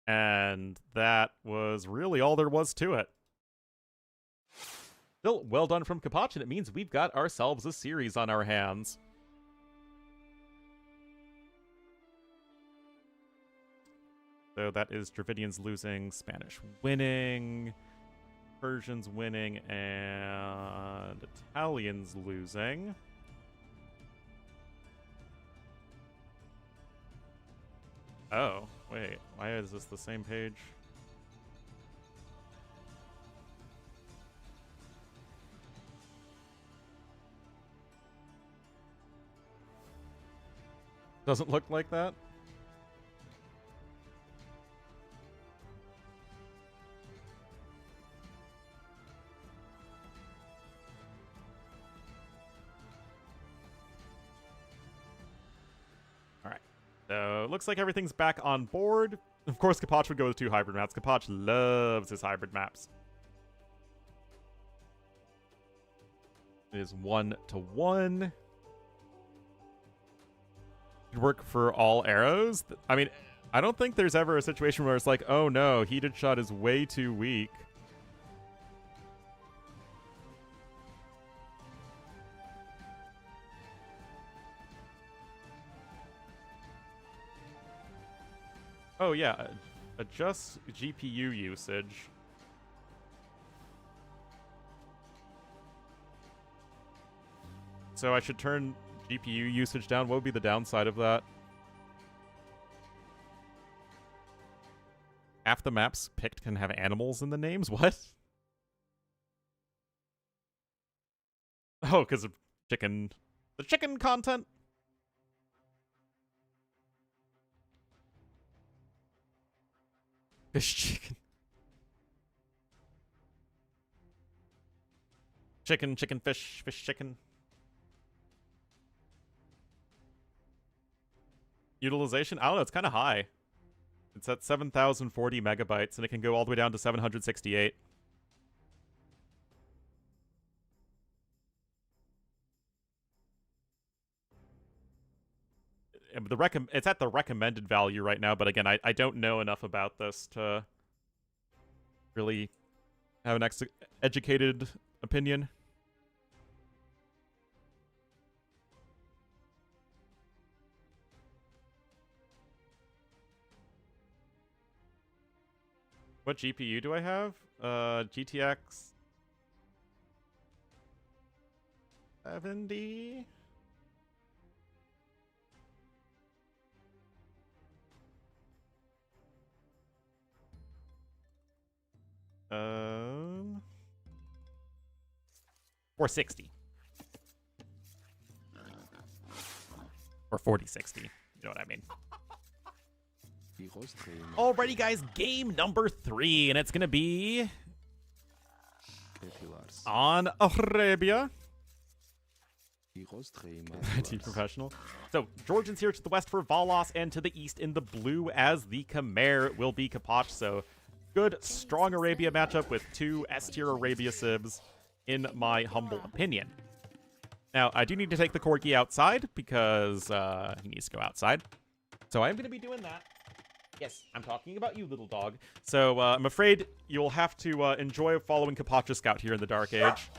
And that was really all there was to it. Still, well done from Kapach, and it means we've got ourselves a series on our hands. So that is Dravidians losing, Spanish winning, Persians winning, and Italians losing. Oh, wait. Why is this the same page? Doesn't look like that. Alright. So, it looks like everything's back on board. Of course, Kapach would go with 2 hybrid maps. Kapach loves his hybrid maps. It is 1-1. Work for all arrows. I mean, I don't think there's ever a situation where it's like, oh no, heated shot is way too weak. Oh yeah, adjust GPU usage. So I should turn GPU usage down. What would be the downside of that? Half the maps picked can have animals in the names? What? Oh, because of chicken. The chicken content? Fish chicken. Chicken, chicken, fish, fish, chicken. Utilization? I don't know, it's kind of high. It's at 7,040 megabytes, and it can go all the way down to 768. It's at the recommended value right now, but again, I don't know enough about this to really have an educated opinion. What GPU do I have? GTX 70. Um, 460. Or 4060. You know what I mean. Alrighty, guys, game number 3, and it's gonna be on Arabia. IT professional. So Georgians here to the west for Valos, and to the east in the blue as the Khmer will be Kapach. So good, strong Arabia matchup with two S-tier Arabia civs, in my humble opinion. Now, I do need to take the Corgi outside because he needs to go outside. So I'm going to be doing that. Yes, I'm talking about you, little dog. So I'm afraid you'll have to enjoy following Kapacha Scout here in the Dark Age.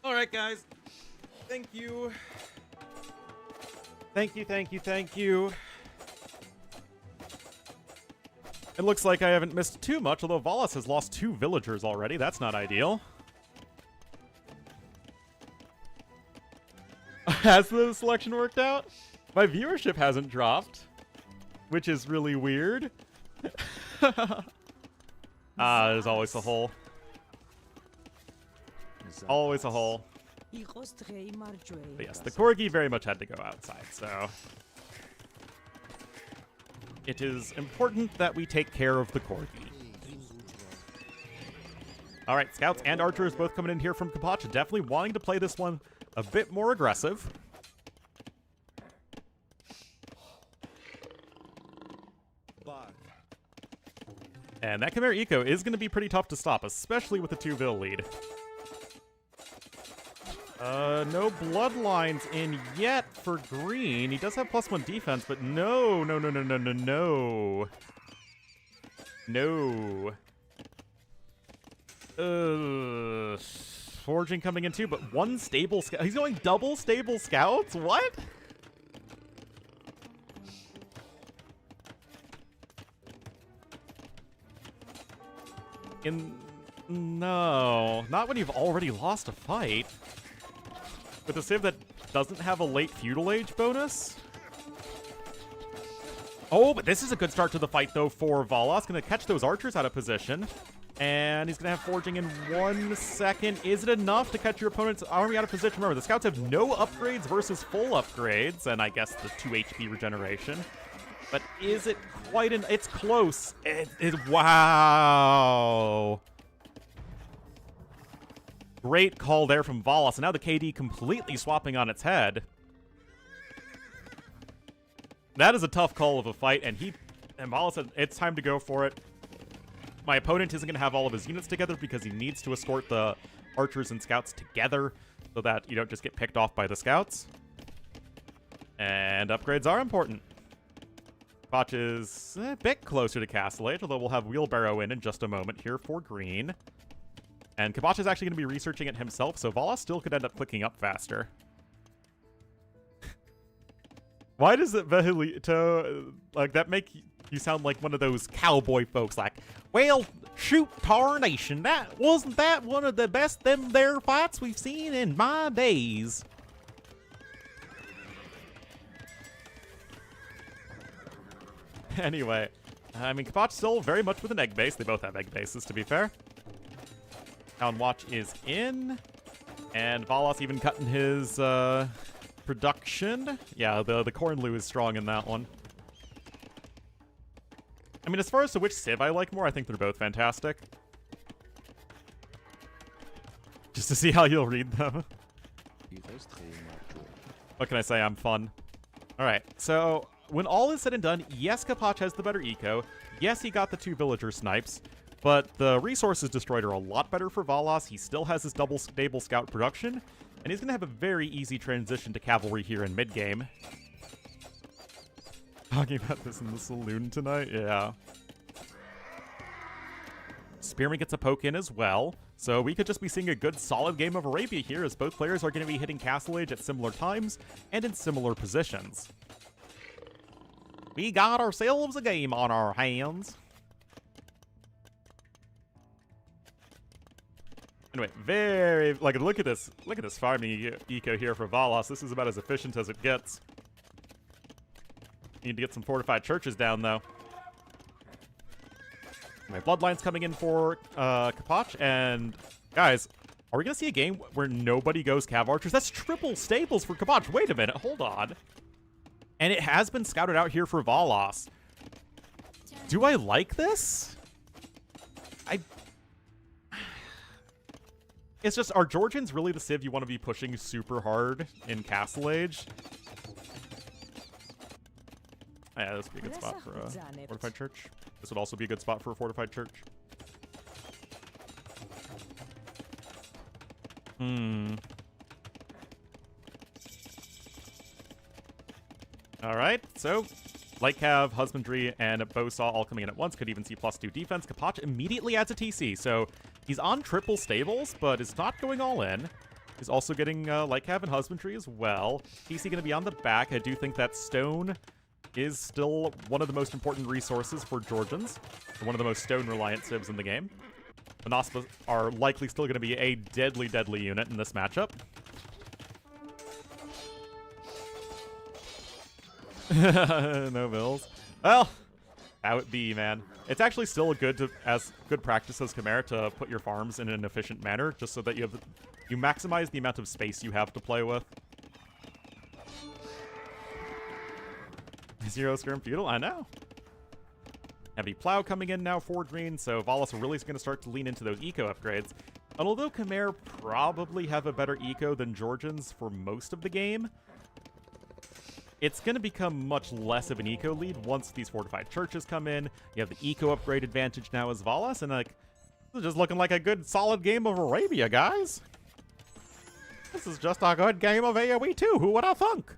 All right, guys. Thank you. Thank you, thank you, thank you. It looks like I haven't missed too much, although Valas has lost 2 villagers already. That's not ideal. Has the selection worked out? My viewership hasn't dropped, which is really weird. There's always a hole. Always a hole. But yes, the Corgi very much had to go outside, so... It is important that we take care of the Corgi. Alright, Scouts and Archers both coming in here from Kapacha, definitely wanting to play this one a bit more aggressive. And that Chimera Eco is going to be pretty tough to stop, especially with the 2-Vil lead. No bloodlines in yet for green. He does have +1 defense, but no. Forging coming in too, but 1 stable scout. He's going double stable scouts? What? No, not when you've already lost a fight. With a civ that doesn't have a late feudal age bonus. Oh, but this is a good start to the fight, though, for Valas. Going to catch those archers out of position. And he's going to have forging in 1 second. Is it enough to catch your opponent's army out of position? Remember, the scouts have no upgrades versus full upgrades. And I guess the 2 HP regeneration. But is it quite an... It's close. Wow. Great call there from Valas. And now the KD completely swapping on its head. That is a tough call of a fight. And Valas said, it's time to go for it. My opponent isn't going to have all of his units together because he needs to escort the archers and scouts together so that you don't just get picked off by the scouts. And upgrades are important. Koch is a bit closer to Castle Age, although we'll have Wheelbarrow in just a moment here for green. And Kabach is actually going to be researching it himself, so Valas still could end up clicking up faster. Why does it Vehilito, like, that make you sound like one of those cowboy folks, like, well, shoot tarnation, wasn't that one of the best them there fights we've seen in my days? Anyway, I mean, Kabach still very much with an egg base. They both have egg bases, to be fair. Town Watch is in. And Valas even cutting his production. Yeah, the Ornlu is strong in that one. I mean, as far as to which civ I like more, I think they're both fantastic. Just to see how you'll read them. What can I say? I'm fun. Alright, so when all is said and done, yes, Kapach has the better eco. Yes, he got the 2 villager snipes. But the resources destroyed are a lot better for Valas. He still has his double stable scout production. And he's going to have a very easy transition to cavalry here in mid-game. Talking about this in the saloon tonight? Yeah. Spearman gets a poke in as well. So we could just be seeing a good solid game of Arabia here, as both players are going to be hitting Castle Age at similar times and in similar positions. We got ourselves a game on our hands. Anyway, look at this farming eco here for Valas. This is about as efficient as it gets. Need to get some fortified churches down, though. My bloodline's coming in for Kapach, and guys, are we gonna see a game where nobody goes Cav Archers? That's triple stables for Kapach. Wait a minute, hold on. And it has been scouted out here for Valas. Do I like this? It's just, are Georgians really the civ you want to be pushing super hard in Castle Age? Yeah, this would be a good spot for a fortified church. This would also be a good spot for a fortified church. Alright, so Lightcav, Husbandry, and Bowsaw all coming in at once. Could even see +2 defense. Kapach immediately adds a TC, so he's on triple stables, but is not going all in. He's also getting Lightcav and Husbandry as well. TC going to be on the back. I do think that stone is still one of the most important resources for Georgians. One of the most stone-reliant civs in the game. Monospa are likely still going to be a deadly, deadly unit in this matchup. No bills. Well, that would be, man. It's actually still as good practice as Khmer to put your farms in an efficient manner, just so that you maximize the amount of space you have to play with. 0 Skirm Feudal, I know. Heavy Plow coming in now for green, so Valas really is going to start to lean into those eco upgrades. And although Khmer probably have a better eco than Georgians for most of the game, it's going to become much less of an eco lead once these fortified churches come in. You have the eco upgrade advantage now as Valas, and like, this is just looking like a good solid game of Arabia, guys. This is just a good game of AoE too, who would have thunk?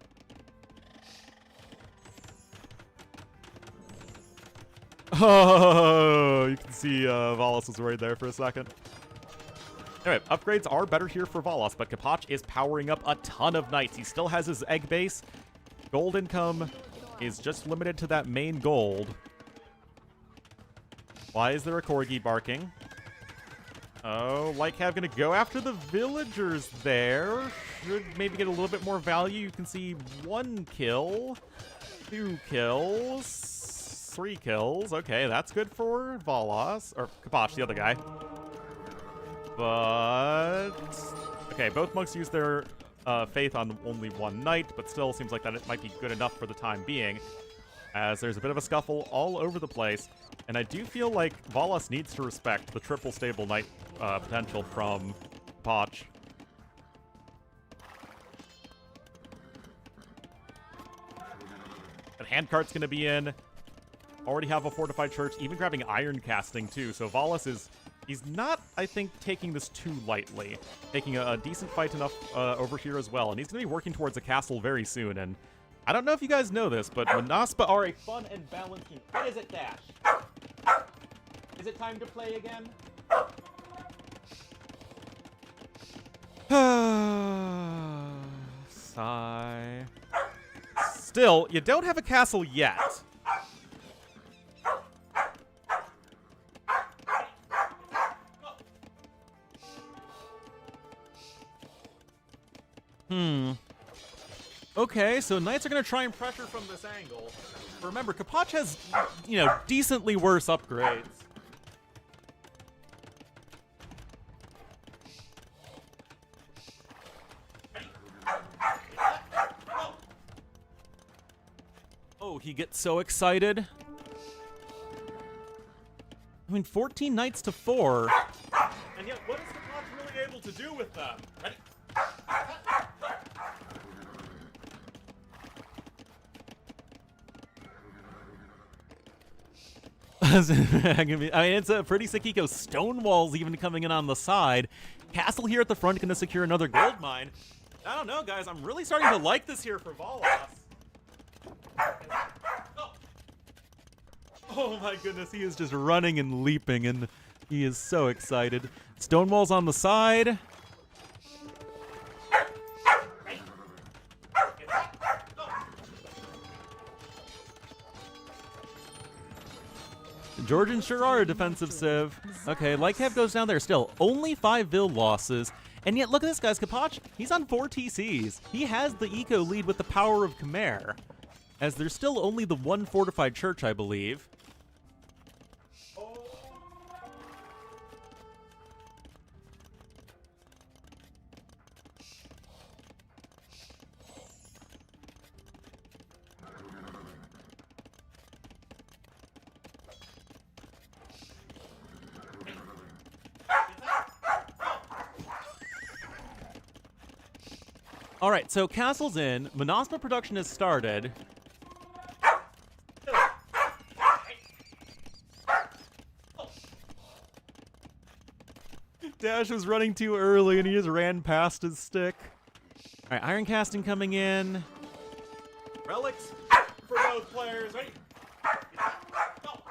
Oh, you can see Valas was right there for a second. Anyway, upgrades are better here for Valas, but Kapach is powering up a ton of knights. He still has his egg base. Gold income is just limited to that main gold. Why is there a Corgi barking? Oh, Lightcav gonna go after the villagers there. Should maybe get a little bit more value. You can see 1 kill, 2 kills, 3 kills. Okay, that's good for Valas, or Kapach, the other guy. But okay, both monks use their faith on only 1 knight, but still seems like that it might be good enough for the time being, as there's a bit of a scuffle all over the place. And I do feel like Valas needs to respect the triple stable knight potential from Kapach. And handcart's going to be in. Already have a fortified church, even grabbing iron casting too. So Valas is, he's not, I think, taking this too lightly. Taking a decent fight enough over here as well. And he's going to be working towards a castle very soon. And I don't know if you guys know this, but Monospa are a fun and balanced team. What is it, Dash? Is it time to play again? Sigh. Still, you don't have a castle yet. Okay, so knights are going to try and pressure from this angle. Remember, Kapach has, you know, decently worse upgrades. Oh, he gets so excited. I mean, 14 knights to 4. And yet, what is Kapach really able to do with them? Ready? I mean, it's a pretty sick eco. Stonewall's even coming in on the side. Castle here at the front, going to secure another gold mine. I don't know, guys. I'm really starting to like this here for Valas. Oh my goodness, he is just running and leaping, and he is so excited. Stonewall's on the side. Georgians sure are a defensive civ. Okay, Lightcav goes down there still. Only 5 Vil losses. And yet, look at this, guys. Kapach, he's on 4 TCs. He has the eco lead with the power of Khmer, as there's still only the 1 fortified church, I believe. All right, so castle's in. Monospa production has started. Dash was running too early and he just ran past his stick. All right, Iron Casting coming in. Relics for both players. Ready? Go.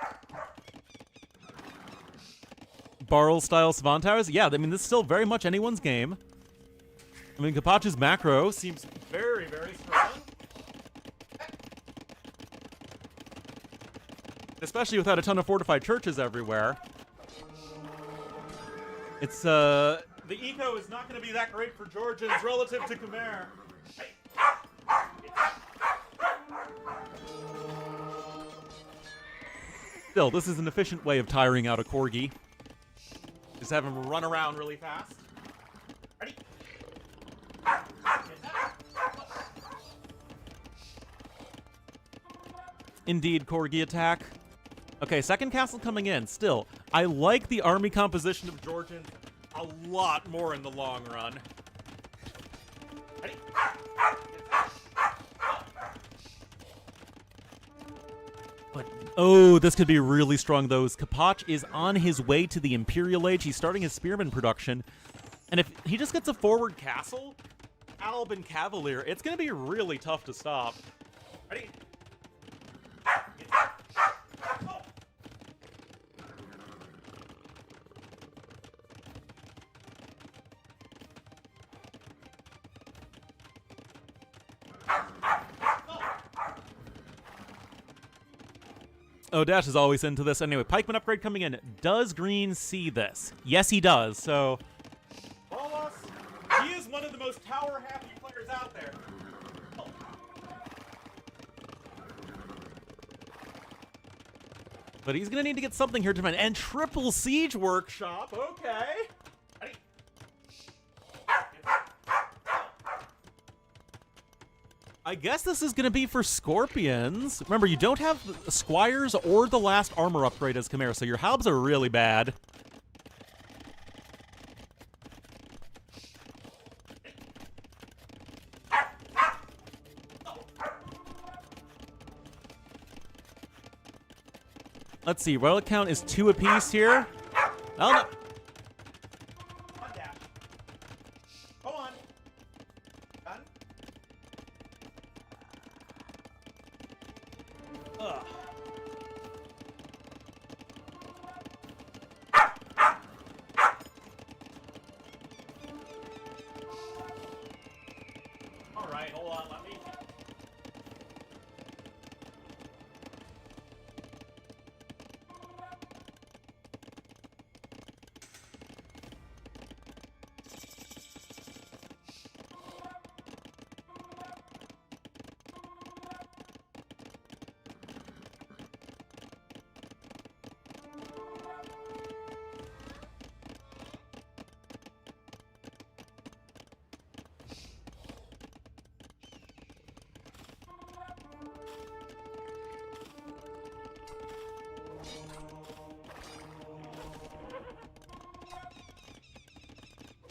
Barrel style Savant Towers. Yeah, I mean, this is still very much anyone's game. I mean, Kapach's macro seems very, very strong. Especially without a ton of fortified churches everywhere. It's, the eco is not going to be that great for Georgians relative to Khmer. Still, this is an efficient way of tiring out a Corgi. Just have him run around really fast. Ready? Indeed, Corgi attack. Okay, second castle coming in. Still, I like the army composition of Georgians a lot more in the long run. Ready? But, oh, this could be really strong, though. Kapach is on his way to the Imperial Age. He's starting his Spearman production. And if he just gets a forward castle, Alb and Cavalier, it's going to be really tough to stop. Ready? Oh, Dash is always into this. Anyway, Pikeman upgrade coming in. Does Green see this? Yes, he does. So, Bolas, he is one of the most tower-happy players out there. Oh. But he's going to need to get something here to win. And triple siege workshop. Okay. Ready? I guess this is going to be for Scorpions. Remember, you don't have the Squires or the last armor upgrade as Khmer, so your halbs are really bad. Let's see, relic count is 2 apiece here. Oh, no.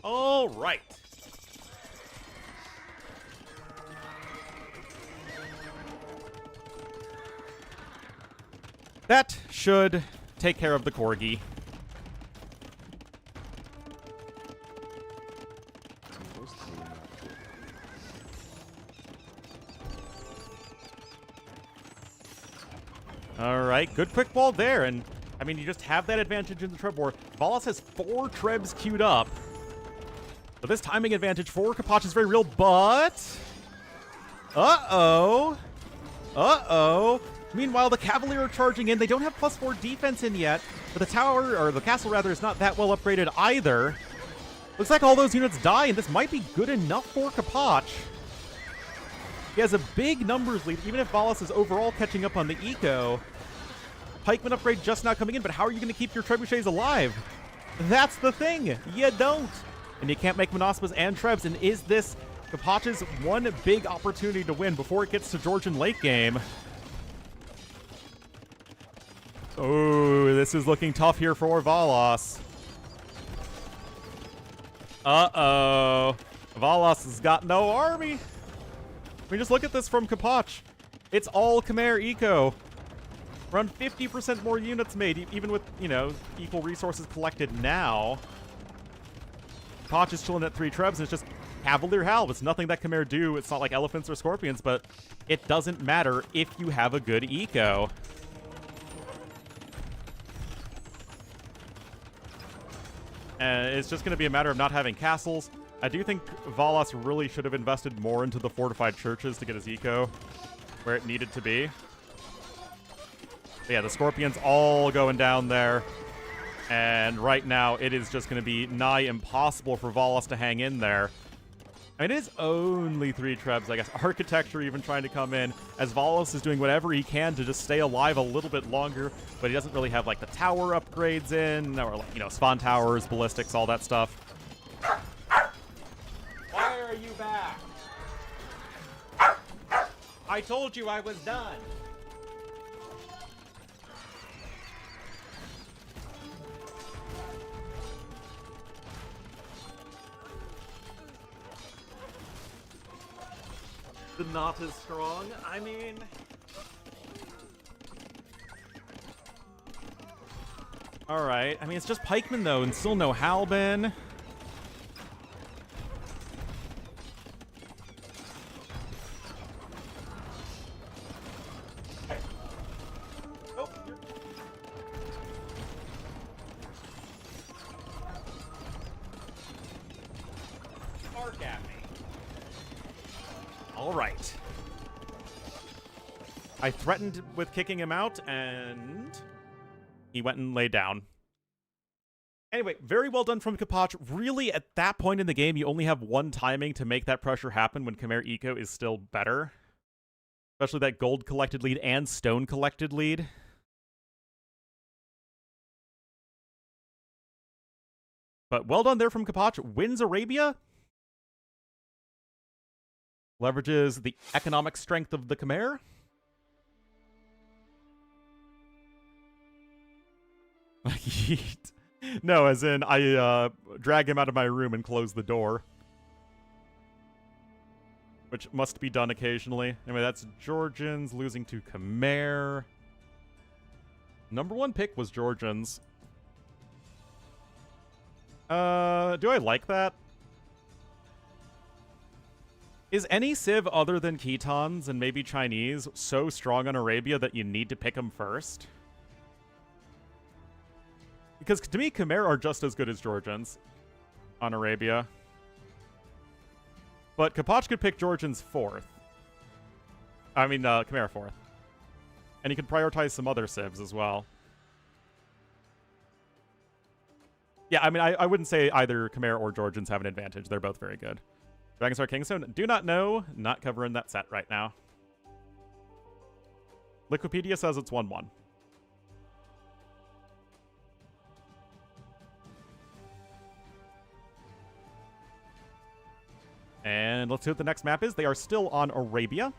All right. That should take care of the Corgi. All right, good quick ball there, and I mean, you just have that advantage in the Treb war. Volos has 4 Trebs queued up. But this timing advantage for Kapach is very real, but... Uh-oh. Uh-oh. Meanwhile, the Cavalier are charging in. They don't have +4 defense in yet, but the tower, or the castle rather, is not that well upgraded either. Looks like all those units die, and this might be good enough for Kapach. He has a big numbers lead, even if Volos is overall catching up on the eco. Pikeman upgrade just now coming in, but how are you going to keep your trebuchets alive? That's the thing. You don't. And you can't make Monospas and Trebs, and is this Kapach's one big opportunity to win before it gets to Georgian late game? Oh, this is looking tough here for Volos. Uh-oh. Volos has got no army. I mean, just look at this from Kapach. It's all Khmer eco. Around 50% more units made, even with, you know, equal resources collected now. Kapach is chilling at 3 trebs, and it's just Cavalier Halve. It's nothing that Khmer do. It's not like elephants or scorpions, but it doesn't matter if you have a good eco. And it's just going to be a matter of not having castles. I do think Valas really should have invested more into the fortified churches to get his eco where it needed to be. But yeah, the Scorpions all going down there. And right now, it is just going to be nigh impossible for Valas to hang in there. I mean, it is only 3 trebs, I guess. Architecture even trying to come in, as Valas is doing whatever he can to just stay alive a little bit longer, but he doesn't really have, like, the tower upgrades in, or, like, you know, spawn towers, ballistics, all that stuff. Why are you back? I told you I was done. The knot is strong. I mean... Alright. I mean, it's just pikemen, though, and still no Halbin. Bark at me. All right. I threatened with kicking him out, and he went and laid down. Anyway, very well done from Kapach. Really, at that point in the game, you only have one timing to make that pressure happen when Khmer Eco is still better. Especially that gold collected lead and stone collected lead. But well done there from Kapach. Wins Arabia. Leverages the economic strength of the Khmer. Yeet. No, as in, I drag him out of my room and close the door. Which must be done occasionally. Anyway, that's Georgians losing to Khmer. Number 1 pick was Georgians. Do I like that? Is any civ other than Khitans and maybe Chinese so strong on Arabia that you need to pick them first? Because to me, Khmer are just as good as Georgians on Arabia. But Kapach could pick Georgians 4th. I mean, Khmer 4th. And he could prioritize some other civs as well. Yeah, I mean, I wouldn't say either Khmer or Georgians have an advantage. They're both very good. Dragonstar Kingstone, do not know. Not covering that set right now. Liquipedia says it's 1-1. And let's see what the next map is. They are still on Arabia.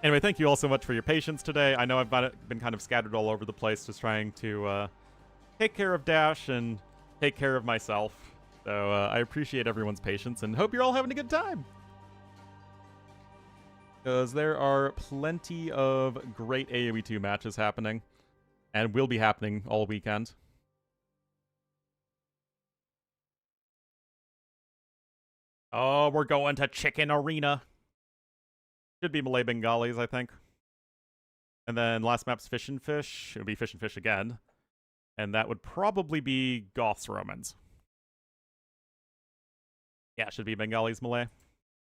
Anyway, thank you all so much for your patience today. I know I've been kind of scattered all over the place just trying to take care of Dash and take care of myself. So I appreciate everyone's patience and hope you're all having a good time. Because there are plenty of great AoE 2 matches happening. And will be happening all weekend. Oh, we're going to Chicken Arena. Should be Malay Bengalis, I think. And then last map's Fish and Fish. It would be Fish and Fish again. And that would probably be Goths Romans. Yeah, it should be Bengalis Malay.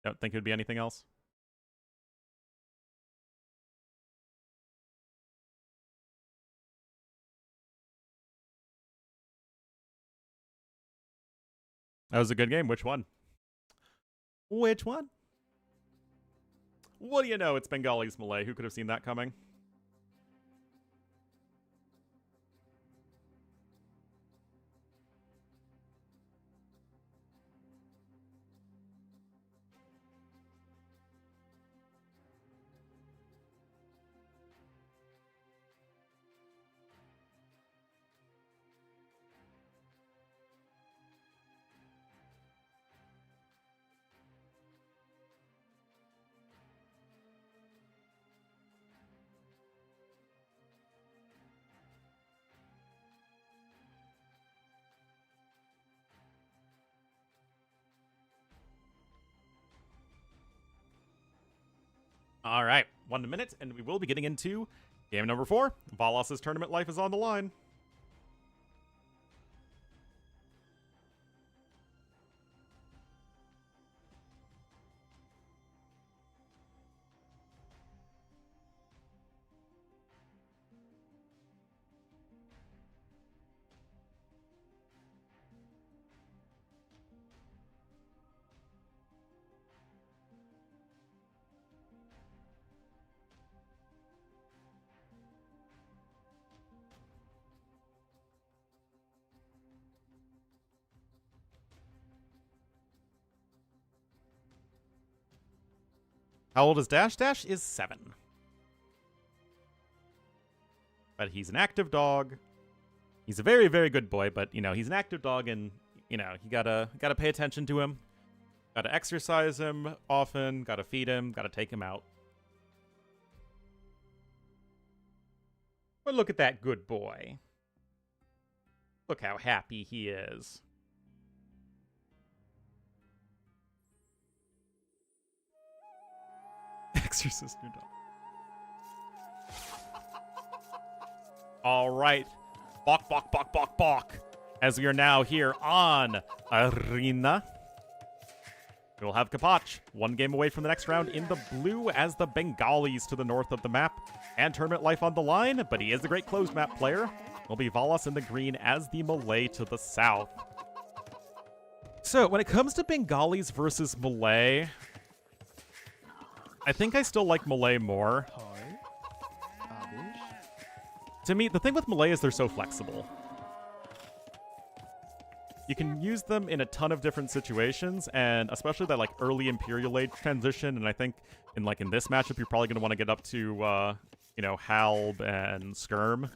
Don't think it would be anything else. That was a good game. Which one? Which one? What do you know? It's Bengalis Malay. Who could have seen that coming? All right, 1 minute, and we will be getting into game number 4. Valas's tournament life is on the line. How old is Dash? Dash is 7. But he's an active dog. He's a very, very good boy, but, you know, he's an active dog and, you know, you gotta pay attention to him. Gotta exercise him often, gotta feed him, gotta take him out. But look at that good boy. Look how happy he is. Exorcist your dog. All right. Bok, bok, bok, bok, bok. As we are now here on Arena. We'll have Kapach, 1 game away from the next round in the blue as the Bengalis to the north of the map. And tournament life on the line, but he is a great closed map player. Will be Valas in the green as the Malay to the south. So, when it comes to Bengalis versus Malay, I think I still like Malay more. To me, the thing with Malay is they're so flexible. You can use them in a ton of different situations, and especially that like early Imperial Age transition, and I think in this matchup, you're probably going to want to get up to, you know, Halb and Skirm.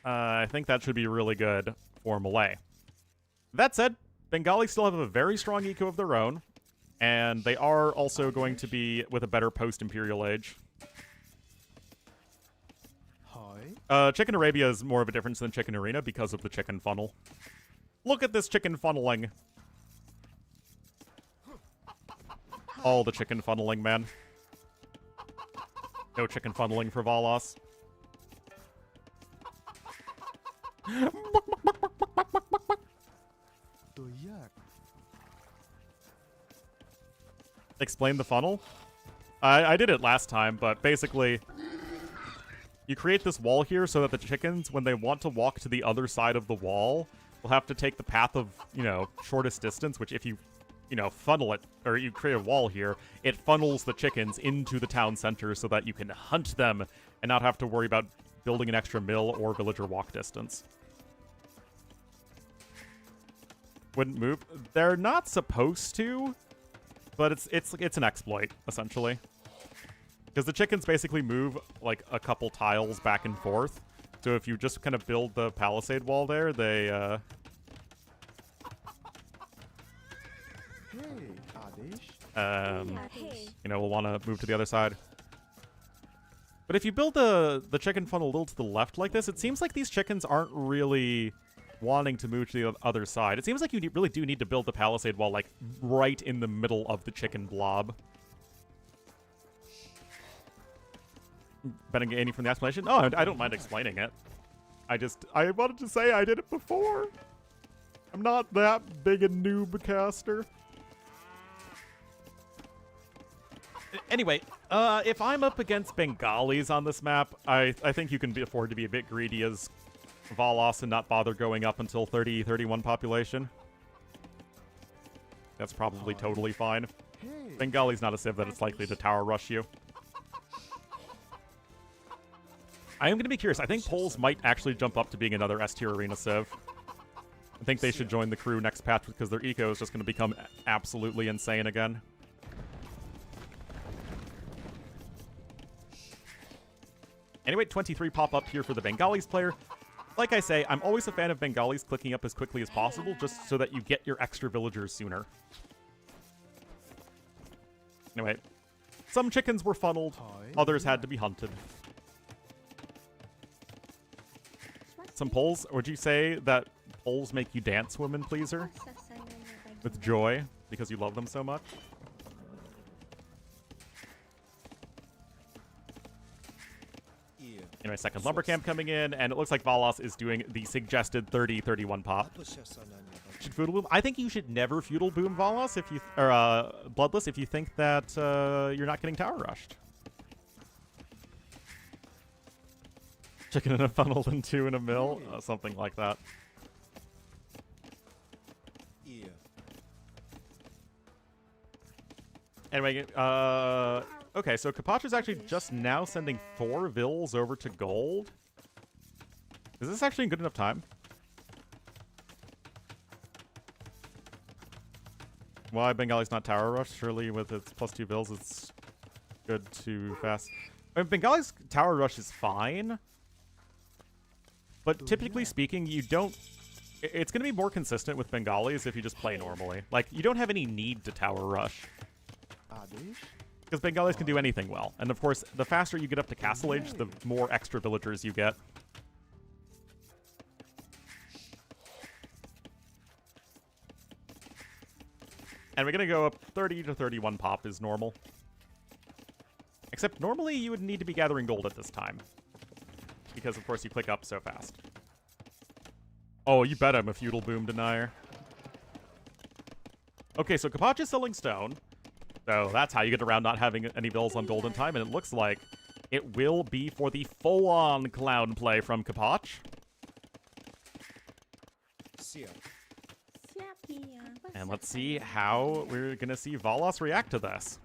I think that should be really good for Malay. That said, Bengali still have a very strong eco of their own, and they are also going to be with a better post-Imperial Age. Chicken Arabia is more of a difference than Chicken Arena because of the chicken funnel. Look at this chicken funneling. All the chicken funneling, man. No chicken funneling for Valas. Explain the funnel? I did it last time, but basically, you create this wall here so that the chickens, when they want to walk to the other side of the wall, will have to take the path of, you know, shortest distance, which if you know, funnel it, or you create a wall here, it funnels the chickens into the town center so that you can hunt them and not have to worry about building an extra mill or villager walk distance. Wouldn't move. They're not supposed to, but it's an exploit, essentially. Because the chickens basically move like a couple tiles back and forth. So if you just kind of build the palisade wall there, they you know, will want to move to the other side. But if you build the chicken funnel a little to the left like this, it seems like these chickens aren't really wanting to move to the other side. It seems like you really do need to build the palisade wall like right in the middle of the chicken blob. Betting any from the explanation? No, I don't mind explaining it. I wanted to say I did it before. I'm not that big a noob caster. Anyway, if I'm up against Bengalis on this map, I think you can afford to be a bit greedy as Valas and not bother going up until 30, 31 population. That's probably totally fine. Bengali's not a civ that it's likely to tower rush you. I am going to be curious. I think Poles might actually jump up to being another S-tier arena civ. I think they should join the crew next patch because their eco is just going to become absolutely insane again. Anyway, 23 pop up here for the Bengalis player. Like I say, I'm always a fan of Bengalis clicking up as quickly as possible just so that you get your extra villagers sooner. Anyway, some chickens were funneled, others had to be hunted. Some Poles, would you say that Poles make you dance, woman pleaser? With joy, because you love them so much? Anyway, second lumber camp coming in, and it looks like Valos is doing the suggested 30-31 pop. Should feudal boom? I think you should never feudal boom Valos if you bloodless if you think that you're not getting tower rushed. Chicken in a funnel and 2 in a mill, something like that. Anyway, okay, so Kapach is actually just now sending 4 vills over to gold. Is this actually in good enough time? Why Bengali's not tower rush? Surely with its +2 vills, it's good to fast. I mean, Bengali's tower rush is fine, but typically speaking, you don't. It's going to be more consistent with Bengalis if you just play normally. Like, you don't have any need to tower rush. Because Bengalis can do anything well. And of course, the faster you get up to castle age, the more extra villagers you get. And we're going to go up 30-31 pop is normal. Except normally you would need to be gathering gold at this time. Because of course you click up so fast. Oh, you bet I'm a feudal boom denier. Okay, so Kapach is selling stone. So that's how you get around not having any bills on golden time, and it looks like it will be for the full-on clown play from Kapach. And let's see how we're going to see Valos react to this.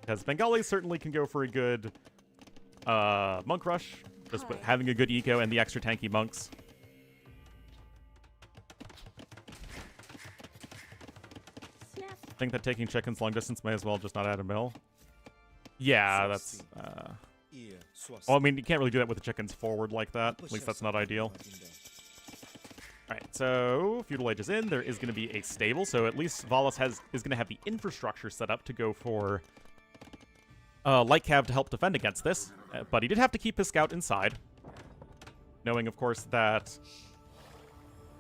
Because Bengalis certainly can go for a good monk rush, just having a good eco and the extra tanky monks. I think that taking chickens long distance may as well just not add a mill. Yeah, that's... well, I mean, you can't really do that with the chickens forward like that. At least that's not ideal. Alright, so feudal age is in. There is going to be a stable, so at least Valos is going to have the infrastructure set up to go for light cav to help defend against this. But he did have to keep his scout inside. Knowing, of course, that...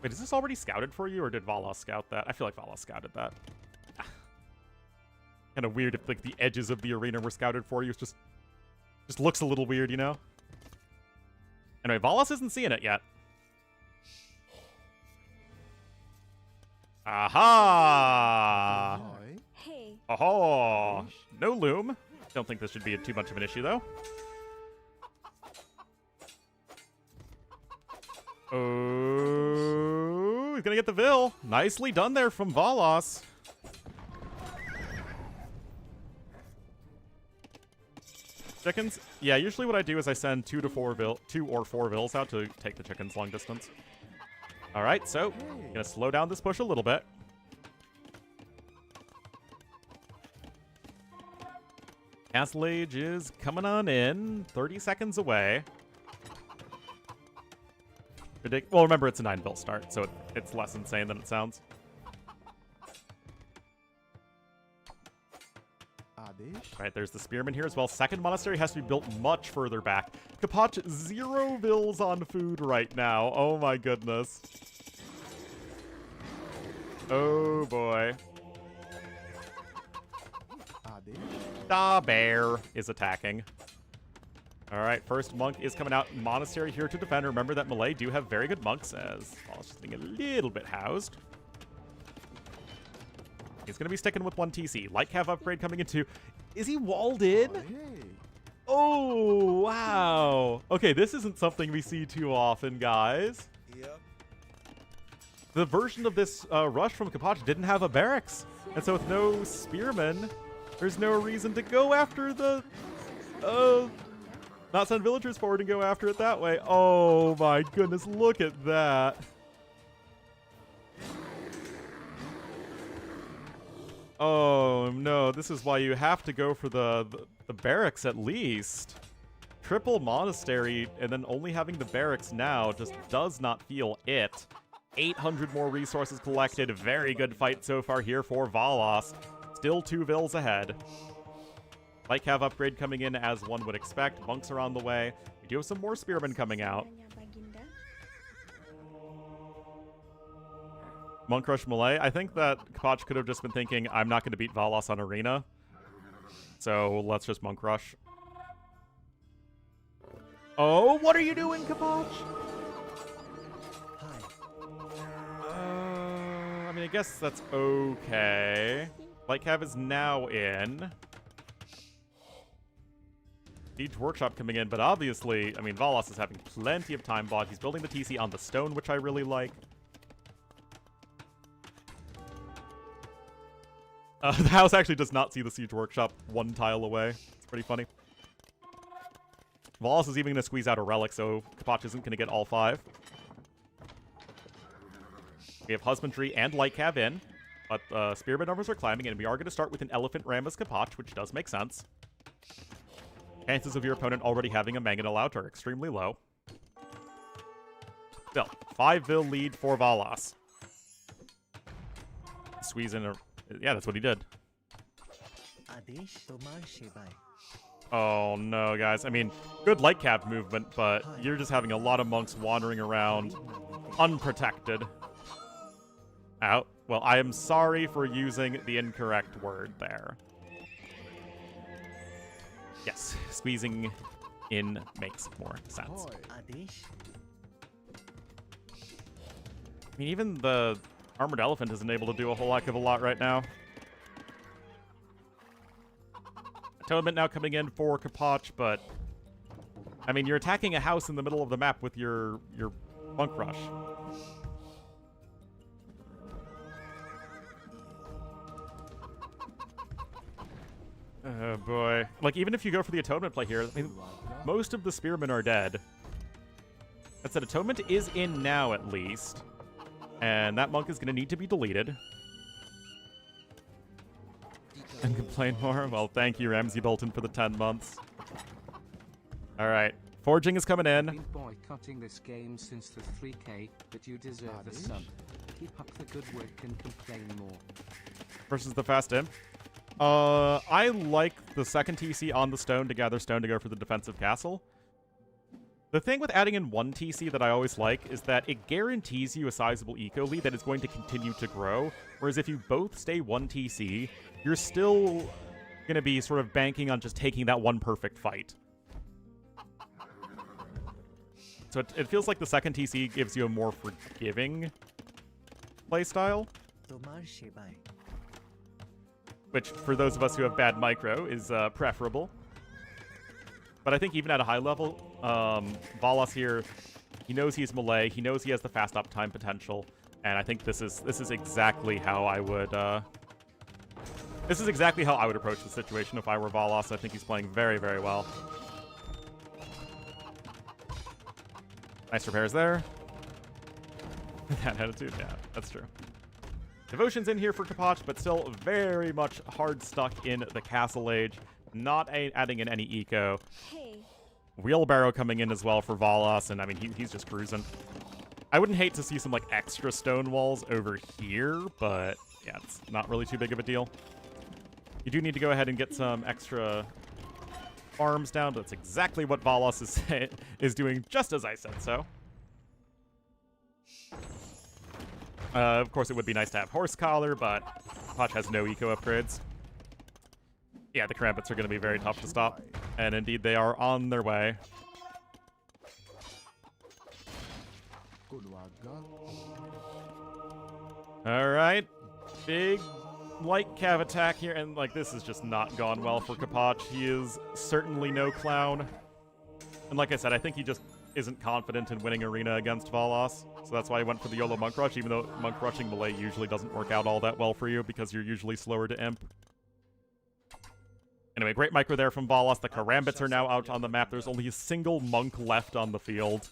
Wait, is this already scouted for you, or did Valos scout that? I feel like Valos scouted that. Kind of weird if like the edges of the arena were scouted for you. It just looks a little weird, you know? Anyway, Valos isn't seeing it yet. Aha! Hey. Oh, no loom. Don't think this should be too much of an issue, though. Oh, he's gonna get the Vil. Nicely done there from Valos. Chickens? Yeah, usually what I do is I send 2 or 4 Vils out to take the chickens long distance. Alright, so, gonna slow down this push a little bit. Castle Age is coming on in, 30 seconds away. Well, remember, it's a 9 Vil start, so it's less insane than it sounds. Alright, there's the Spearman here as well. Second monastery has to be built much further back. Kapach, 0 Vils on food right now. Oh my goodness. Oh boy. Da Bear is attacking. Alright, first monk is coming out. Monastery here to defend. Remember that Malay do have very good monks, as Wallace is getting a little bit housed. He's going to be sticking with 1 TC. Light Cav upgrade coming in 2. Is he walled in? Oh, wow. Okay, this isn't something we see too often, guys. Yep. The version of this rush from Kapach didn't have a barracks. And so with no spearmen, there's no reason to go after the... not send villagers forward and go after it that way. Oh my goodness, look at that. Oh no, this is why you have to go for the barracks at least. Triple monastery and then only having the barracks now just does not feel it. 800 more resources collected. Very good fight so far here for Valos. Still 2 Vils ahead. Light Cav upgrade coming in as one would expect. Monks are on the way. We do have some more spearmen coming out. Monk Rush Malay. I think that Kapach could have just been thinking, I'm not going to beat Valos on Arena. So let's just Monk Rush. Oh, what are you doing, Kapach? I mean, I guess that's okay. Light Cav is now in. Siege Workshop coming in, but obviously, I mean, Valos is having plenty of time bought. He's building the TC on the stone, which I really like. The house actually does not see the Siege Workshop one tile away. It's pretty funny. Valos is even going to squeeze out a relic, so Kapach isn't going to get all 5. We have Husbandry and Light Cav in, but Spearman numbers are climbing, and we are going to start with an Elephant Ram as Kapach, which does make sense. Chances of your opponent already having a Mangonel out are extremely low. Still, 5 vil lead for Valos. Squeeze in a... Yeah, that's what he did. Oh no, guys. I mean, good Light Cav movement, but you're just having a lot of monks wandering around unprotected. Out. Well, I am sorry for using the incorrect word there. Yes, squeezing in makes more sense. I mean, even the Armored Elephant isn't able to do a whole heck of a lot right now. Atonement now coming in for Kapach, but... I mean, you're attacking a house in the middle of the map with your Monk Rush. Oh boy. Like, even if you go for the Atonement play here, I mean, most of the Spearmen are dead. That said, Atonement is in now, at least. And that Monk is going to need to be deleted. And complain more? Well, thank you, Ramsey Bolton, for the 10 months. Alright. Forging is coming in. Been boycotting this game since the 3K, but you deserve the sub. Keep up the good work and complain more. Versus the Fast Imp. I like the second TC on the stone to gather stone to go for the defensive castle. The thing with adding in one TC that I always like is that it guarantees you a sizable eco lead that is going to continue to grow, whereas if you both stay one TC, you're still going to be sort of banking on just taking that one perfect fight. So it feels like the second TC gives you a more forgiving playstyle. Which, for those of us who have bad micro, is preferable. But I think even at a high level, Valos here, he knows he's melee, he knows he has the fast uptime potential, and I think this is exactly how I would approach the situation if I were Valos. I think he's playing very, very well. Nice repairs there. That attitude, yeah, that's true. Devotion's in here for Kapach, but still very much hard stuck in the Castle Age. Not adding in any eco. Hey. Wheelbarrow coming in as well for Valos, and I mean, he's just cruising. I wouldn't hate to see some, like, extra stone walls over here, but yeah, it's not really too big of a deal. You do need to go ahead and get some extra farms down, but that's exactly what Valos is doing, just as I said so. Of course, it would be nice to have Horse Collar, but Kapach has no eco upgrades. Yeah, the Karambits are going to be very tough to stop. And indeed, they are on their way. Alright. Big light cav attack here. And, like, this has just not gone well for Kapach. He is certainly no clown. And like I said, I think he just isn't confident in winning Arena against Valos. So that's why he went for the YOLO Monk Rush, even though Monk Rushing melee usually doesn't work out all that well for you because you're usually slower to imp. Anyway, great micro there from Valos. The Karambits are now out on the map. There's only a single monk left on the field.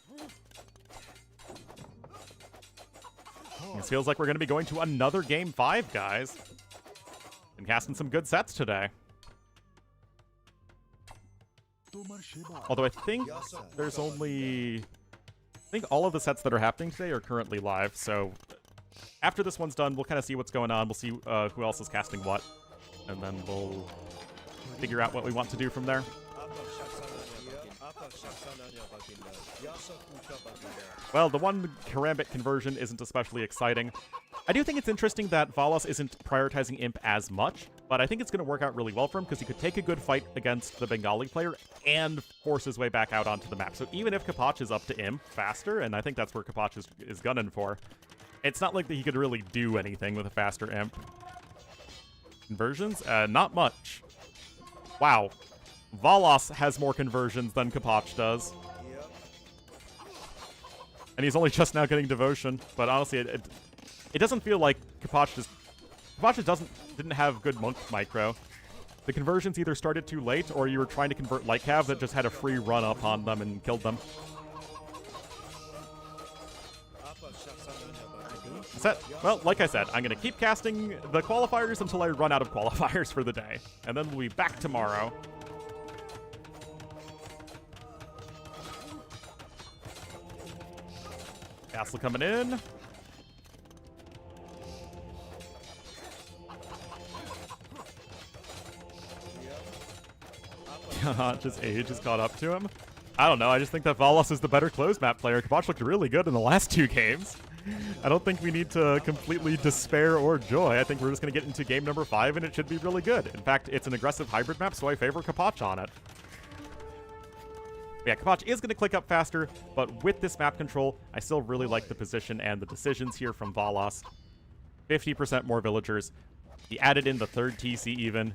This feels like we're going to be going to another Game 5, guys. Been casting some good sets today. Although I think there's only... I think all of the sets that are happening today are currently live, so... After this one's done, we'll kind of see what's going on. We'll see who else is casting what. And then we'll figure out what we want to do from there. Well, the one Karambit conversion isn't especially exciting. I do think it's interesting that Valos isn't prioritizing Imp as much. But I think it's going to work out really well for him because he could take a good fight against the Bengali player and force his way back out onto the map. So even if Kapach is up to Imp faster, and I think that's where Kapach is gunning for, it's not like that he could really do anything with a faster Imp. Conversions? Not much. Wow. Valos has more conversions than Kapach does. And he's only just now getting Devotion. But honestly, it doesn't feel like Kapach didn't have good Monk micro. The conversions either started too late, or you were trying to convert Lightcav that just had a free run up on them and killed them. Well, like I said, I'm going to keep casting the qualifiers until I run out of qualifiers for the day. And then we'll be back tomorrow. Castle coming in. Just age has caught up to him. I don't know, I just think that Valos is the better close map player. Kapach looked really good in the last 2 games. I don't think we need to completely despair or joy. I think we're just going to get into game number 5 and it should be really good. In fact, it's an aggressive hybrid map, so I favor Kapach on it. Yeah, Kapach is going to click up faster, but with this map control, I still really like the position and the decisions here from Valos. 50% more villagers. He added in the 3rd TC even.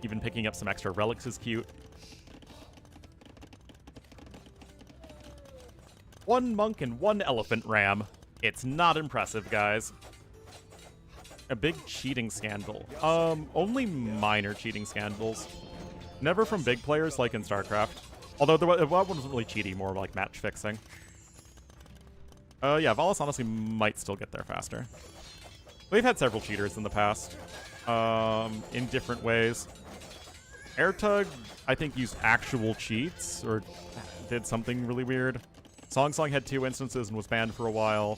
Even picking up some extra relics is cute. 1 monk and 1 elephant ram. It's not impressive, guys. A big cheating scandal. Only minor cheating scandals. Never from big players like in StarCraft. Although one wasn't really cheaty, more like match fixing. Yeah, Valos honestly might still get there faster. We've had several cheaters in the past. In different ways. Airtug, I think, used actual cheats, or did something really weird. Song had 2 instances and was banned for a while.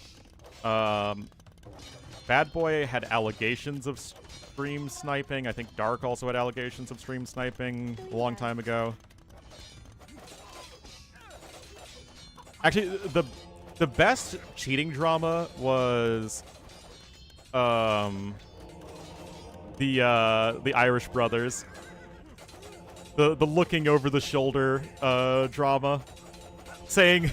Bad Boy had allegations of stream sniping. I think Dark also had allegations of stream sniping a long time ago. Actually, the best cheating drama was the Irish brothers. The looking over the shoulder drama, saying,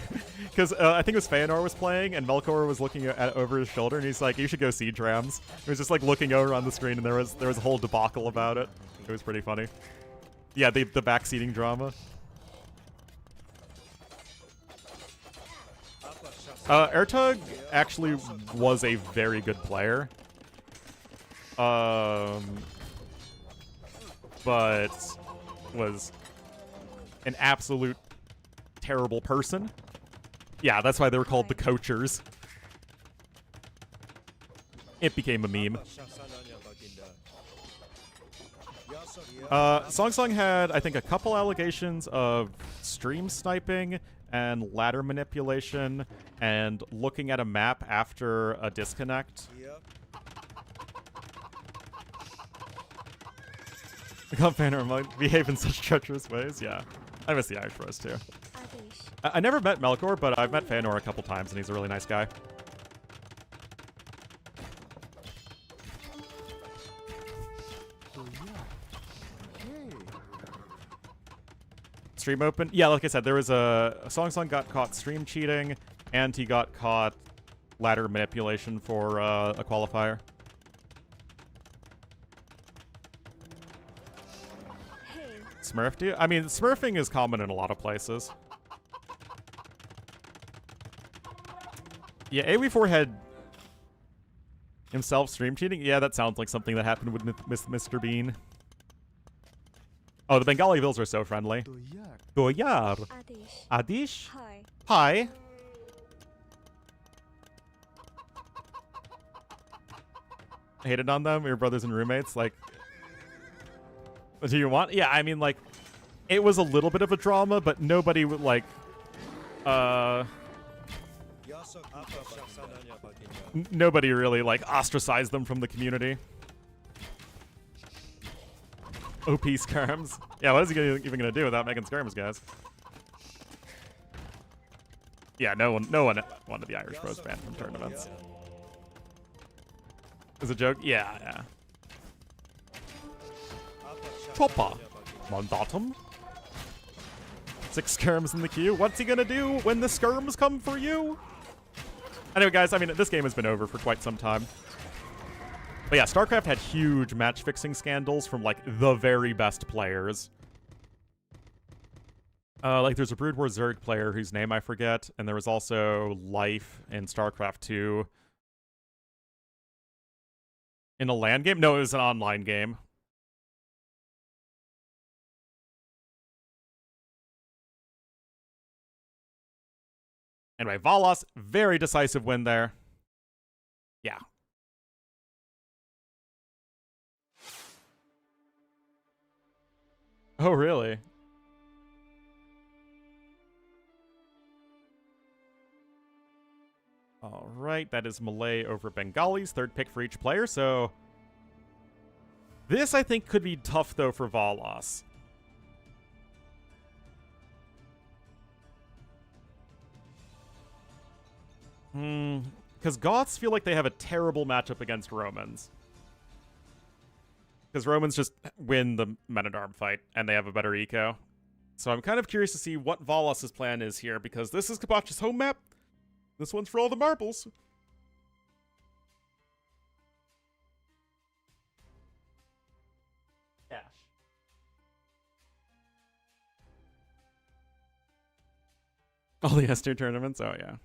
because I think it was Feanor was playing and Melkor was looking over his shoulder and he's like, "You should go siege rams." He was just like looking over on the screen and there was a whole debacle about it. It was pretty funny. Yeah, the backseating drama. Airtug actually was a very good player. But was an absolute terrible person. Yeah, that's why they were called the Coachers. It became a meme. Song had, I think, a couple allegations of stream sniping and ladder manipulation and looking at a map after a disconnect. The Companner might behave in such treacherous ways. Yeah, I miss the Irish Bros too. I never met Melkor, but I've met Feanor a couple times, and he's a really nice guy. Stream open? Yeah, like I said, there was a Song got caught stream cheating, and he got caught ladder manipulation for a qualifier. Smurfed you? I mean, smurfing is common in a lot of places. Yeah, AW4 had himself stream cheating? Yeah, that sounds like something that happened with Mr. Bean. Oh, the Bengali Vills are so friendly. Doyar. Adish. Hi. Hi. Hated on them? Your brothers and roommates? Like, what do you want? Yeah, I mean, like, it was a little bit of a drama, but nobody would, like, nobody really, like, ostracized them from the community. OP skirms. Yeah, what is he even gonna do without making skirms, guys? Yeah, no one wanted the Irish pros banned from tournaments. Is a joke? Yeah, yeah. Chopper. Mandatum. 6 skirms in the queue. What's he gonna do when the skirms come for you? Anyway, guys, I mean, this game has been over for quite some time. But yeah, StarCraft had huge match-fixing scandals from, like, the very best players. Like, there's a Brood War Zerg player whose name I forget, and there was also Life in StarCraft 2. In a LAN game? No, it was an online game. Anyway, Valos, very decisive win there. Yeah. Oh, really? All right, that is Malay over Bengalis, 3rd pick for each player, so this, I think, could be tough, though, for Valos. Because Goths feel like they have a terrible matchup against Romans. Because Romans just win the Men-at-Arm fight, and they have a better eco. So I'm kind of curious to see what Valos' plan is here, because this is Kabach's home map. This one's for all the marbles. Cash. All the Esther tournaments? Oh, yeah.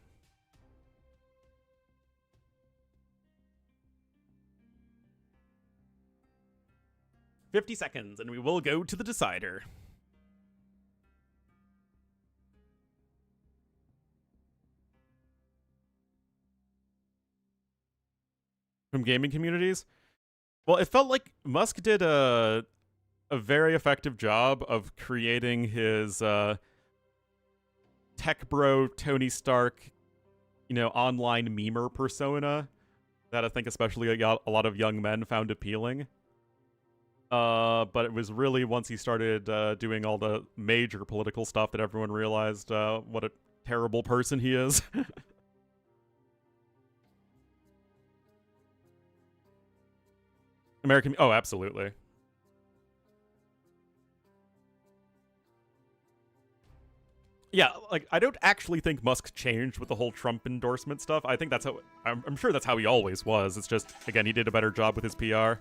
"50 seconds, and we will go to the decider." From gaming communities? Well, it felt like Musk did a very effective job of creating his tech bro Tony Stark, online memer persona that I think especially a lot of young men found appealing. But it was really once he started doing all the major political stuff that everyone realized what a terrible person he is. American... Oh, absolutely. Yeah, like, I don't actually think Musk changed with the whole Trump endorsement stuff. I think that's how... I'm sure that's how he always was. It's just, again, he did a better job with his PR.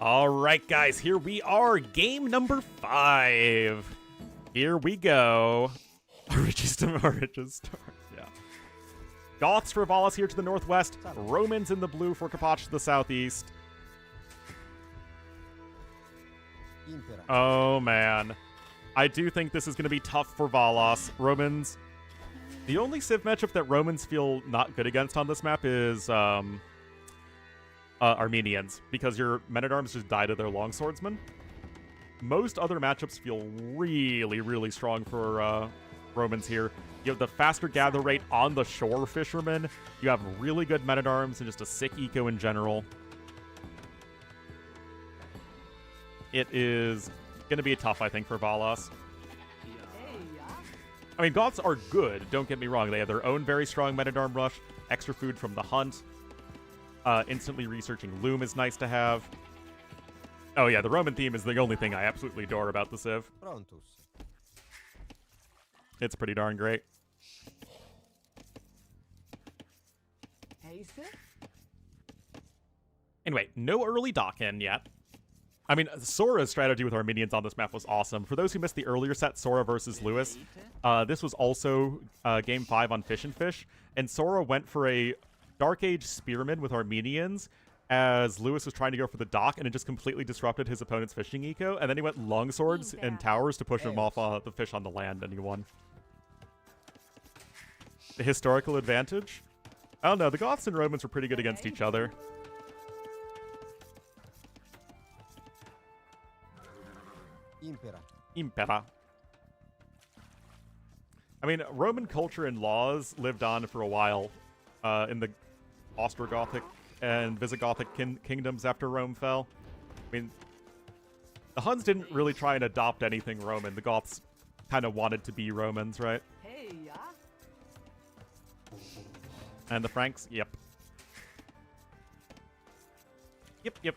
All right, guys, here we are. Game number 5. Here we go. Richest of our richest. Yeah. Goths for Valos here to the northwest. Romans in the blue for Kapach to the southeast. Oh, man. I do think this is going to be tough for Valos. Romans. The only Civ matchup that Romans feel not good against on this map is Armenians, because your men-at-arms just die to their longswordsmen. Most other matchups feel really, really strong for Romans here. You have the faster gather rate on the shore fishermen. You have really good men-at-arms and just a sick eco in general. It is going to be tough, I think, for Valos. I mean, Goths are good, don't get me wrong. They have their own very strong men-at-arm rush, extra food from the hunt. Instantly researching Loom is nice to have. Oh yeah, the Roman theme is the only thing I absolutely adore about the Civ. It's pretty darn great. Anyway, no early dock in yet. I mean, Sora's strategy with Armenians on this map was awesome. For those who missed the earlier set, Sora versus Lewis, this was also Game 5 on Fish and Fish, and Sora went for a Dark Age Spearman with Armenians as Lewis was trying to go for the dock, and it just completely disrupted his opponent's fishing eco, and then he went longswords and towers to push him off the fish on the land, and he won. The historical advantage? I don't know, the Goths and Romans were pretty good against each other. Impera. I mean, Roman culture and laws lived on for a while in the Ostrogothic and Visigothic kingdoms after Rome fell. I mean, The Huns didn't really try and adopt anything Roman. The Goths kind of wanted to be Romans, right? Hey, yeah. And the Franks, yep. Yep.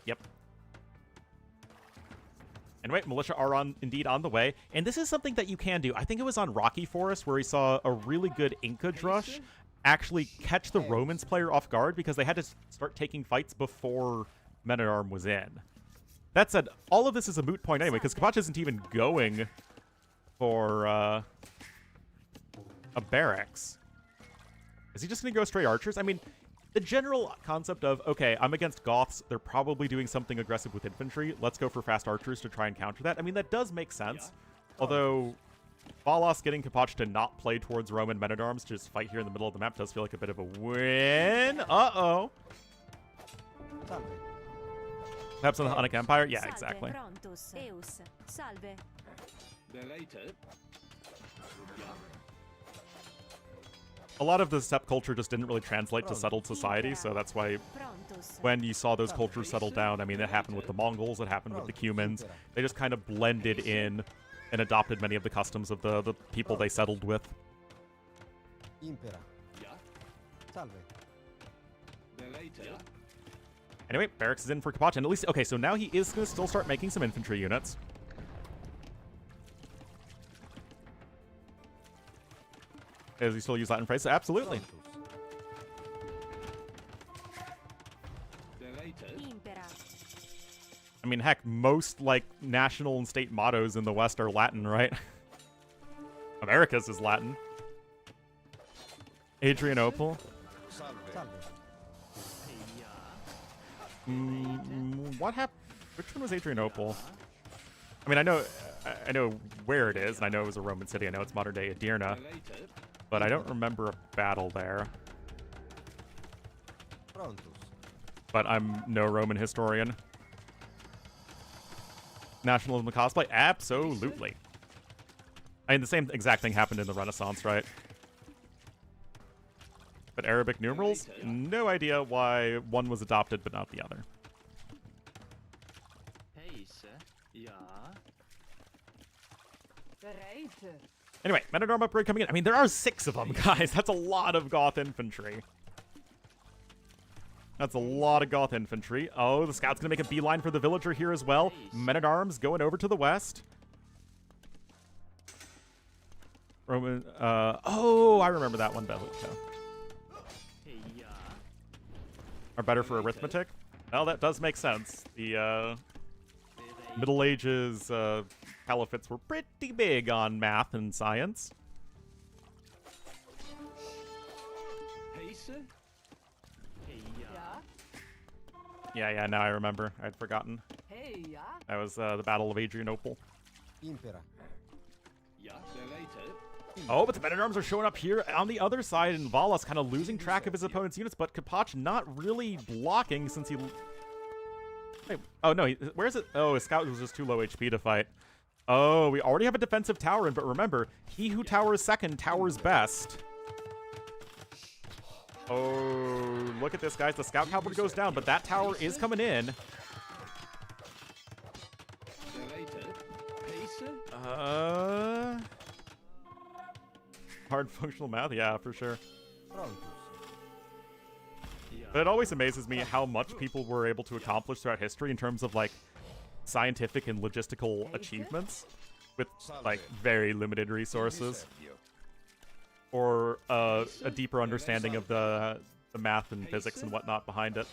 Anyway, militia are indeed on the way, and this is something that you can do. I think it was on Rocky Forest where we saw a really good Inca drush actually catch the Romans player off guard because they had to start taking fights before Men-at-Arm was in. That said, all of this is a moot point anyway, because Kapach isn't even going for a barracks. Is he just going to go straight archers? I mean, the general concept of, okay, I'm against Goths, they're probably doing something aggressive with infantry, let's go for fast archers to try and counter that. I mean, that does make sense. Although, Valos getting Kapach to not play towards Roman men-at-arms, just fight here in the middle of the map, does feel like a bit of a win. Uh-oh. Perhaps on the Hunnic Empire? Yeah, exactly. A lot of the steppe culture just didn't really translate to settled society, so that's why when you saw those cultures settle down, I mean, it happened with the Mongols, it happened with the Cumans. They just kind of blended in and adopted many of the customs of the people they settled with. Anyway, barracks is in for Kapach, and at least, okay, so now he is going to still start making some infantry units. Does he still use Latin phrases? Absolutely. I mean, heck, most, like, national and state mottos in the West are Latin, right? America's is Latin. Adrianople. What happened? Which one was Adrianople? I mean, I know where it is, and I know it was a Roman city. I know it's modern-day Edirne, but I don't remember a battle there. But I'm no Roman historian. Nationalism and cosplay? Absolutely. I mean, the same exact thing happened in the Renaissance, right? But Arabic numerals? No idea why one was adopted but not the other. Anyway, Men-at-Arm upgrade coming in. I mean, there are 6 of them, guys. That's a lot of Goth infantry. That's a lot of Goth infantry. Oh, the scout's going to make a beeline for the villager here as well. Men-at-Arms going over to the west. Roman, oh, I remember that one better. Are better for arithmetic? Well, that does make sense. The Middle Ages caliphates were pretty big on math and science. Yeah, now I remember. I'd forgotten. That was the Battle of Adrianople. Oh, but the Men-at-Arms are showing up here on the other side, and Valos kind of losing track of his opponent's units, but Kapach not really blocking since he... Wait, oh, no, where is it? Oh, his scout was just too low HP to fight. Oh, we already have a defensive tower in, but remember, he who towers second towers best. Oh, look at this, guys. The scout cavalry goes down, but that tower is coming in. Hard functional math? Yeah, for sure. But it always amazes me how much people were able to accomplish throughout history in terms of, like, scientific and logistical achievements with, like, very limited resources. Or a deeper understanding of the math and physics and whatnot behind it.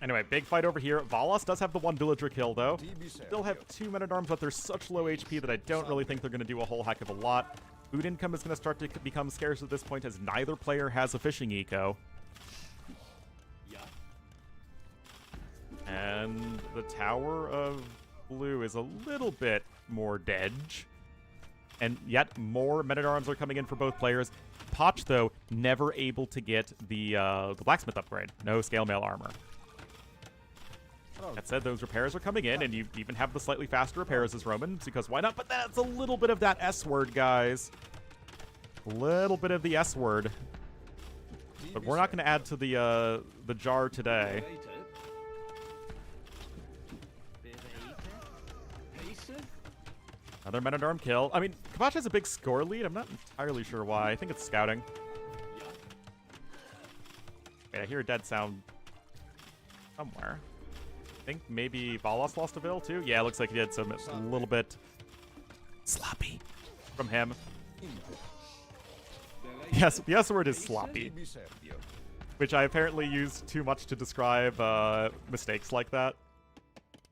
Anyway, big fight over here. Valos does have the 1 villager kill, though. Still have 2 men-at-arms, but they're such low HP that I don't really think they're going to do a whole heck of a lot. Food income is going to start to become scarce at this point, as neither player has a fishing eco. And the Tower of Blue is a little bit more dead. And yet more men-at-arms are coming in for both players. Poch, though, never able to get the blacksmith upgrade. No scale mail armor. That said, those repairs are coming in, and you even have the slightly faster repairs as Romans, because why not? But that's a little bit of that S word, guys. A little bit of the S word. But we're not going to add to the jar today. Another Men-at-Arm kill. I mean, Kapachi has a big score lead. I'm not entirely sure why. I think it's scouting. Wait, I hear a dead sound somewhere. I think maybe Valos lost a Vil too? Yeah, it looks like he did, so it's a little bit sloppy from him. Yes, the S word is sloppy, which I apparently use too much to describe mistakes like that.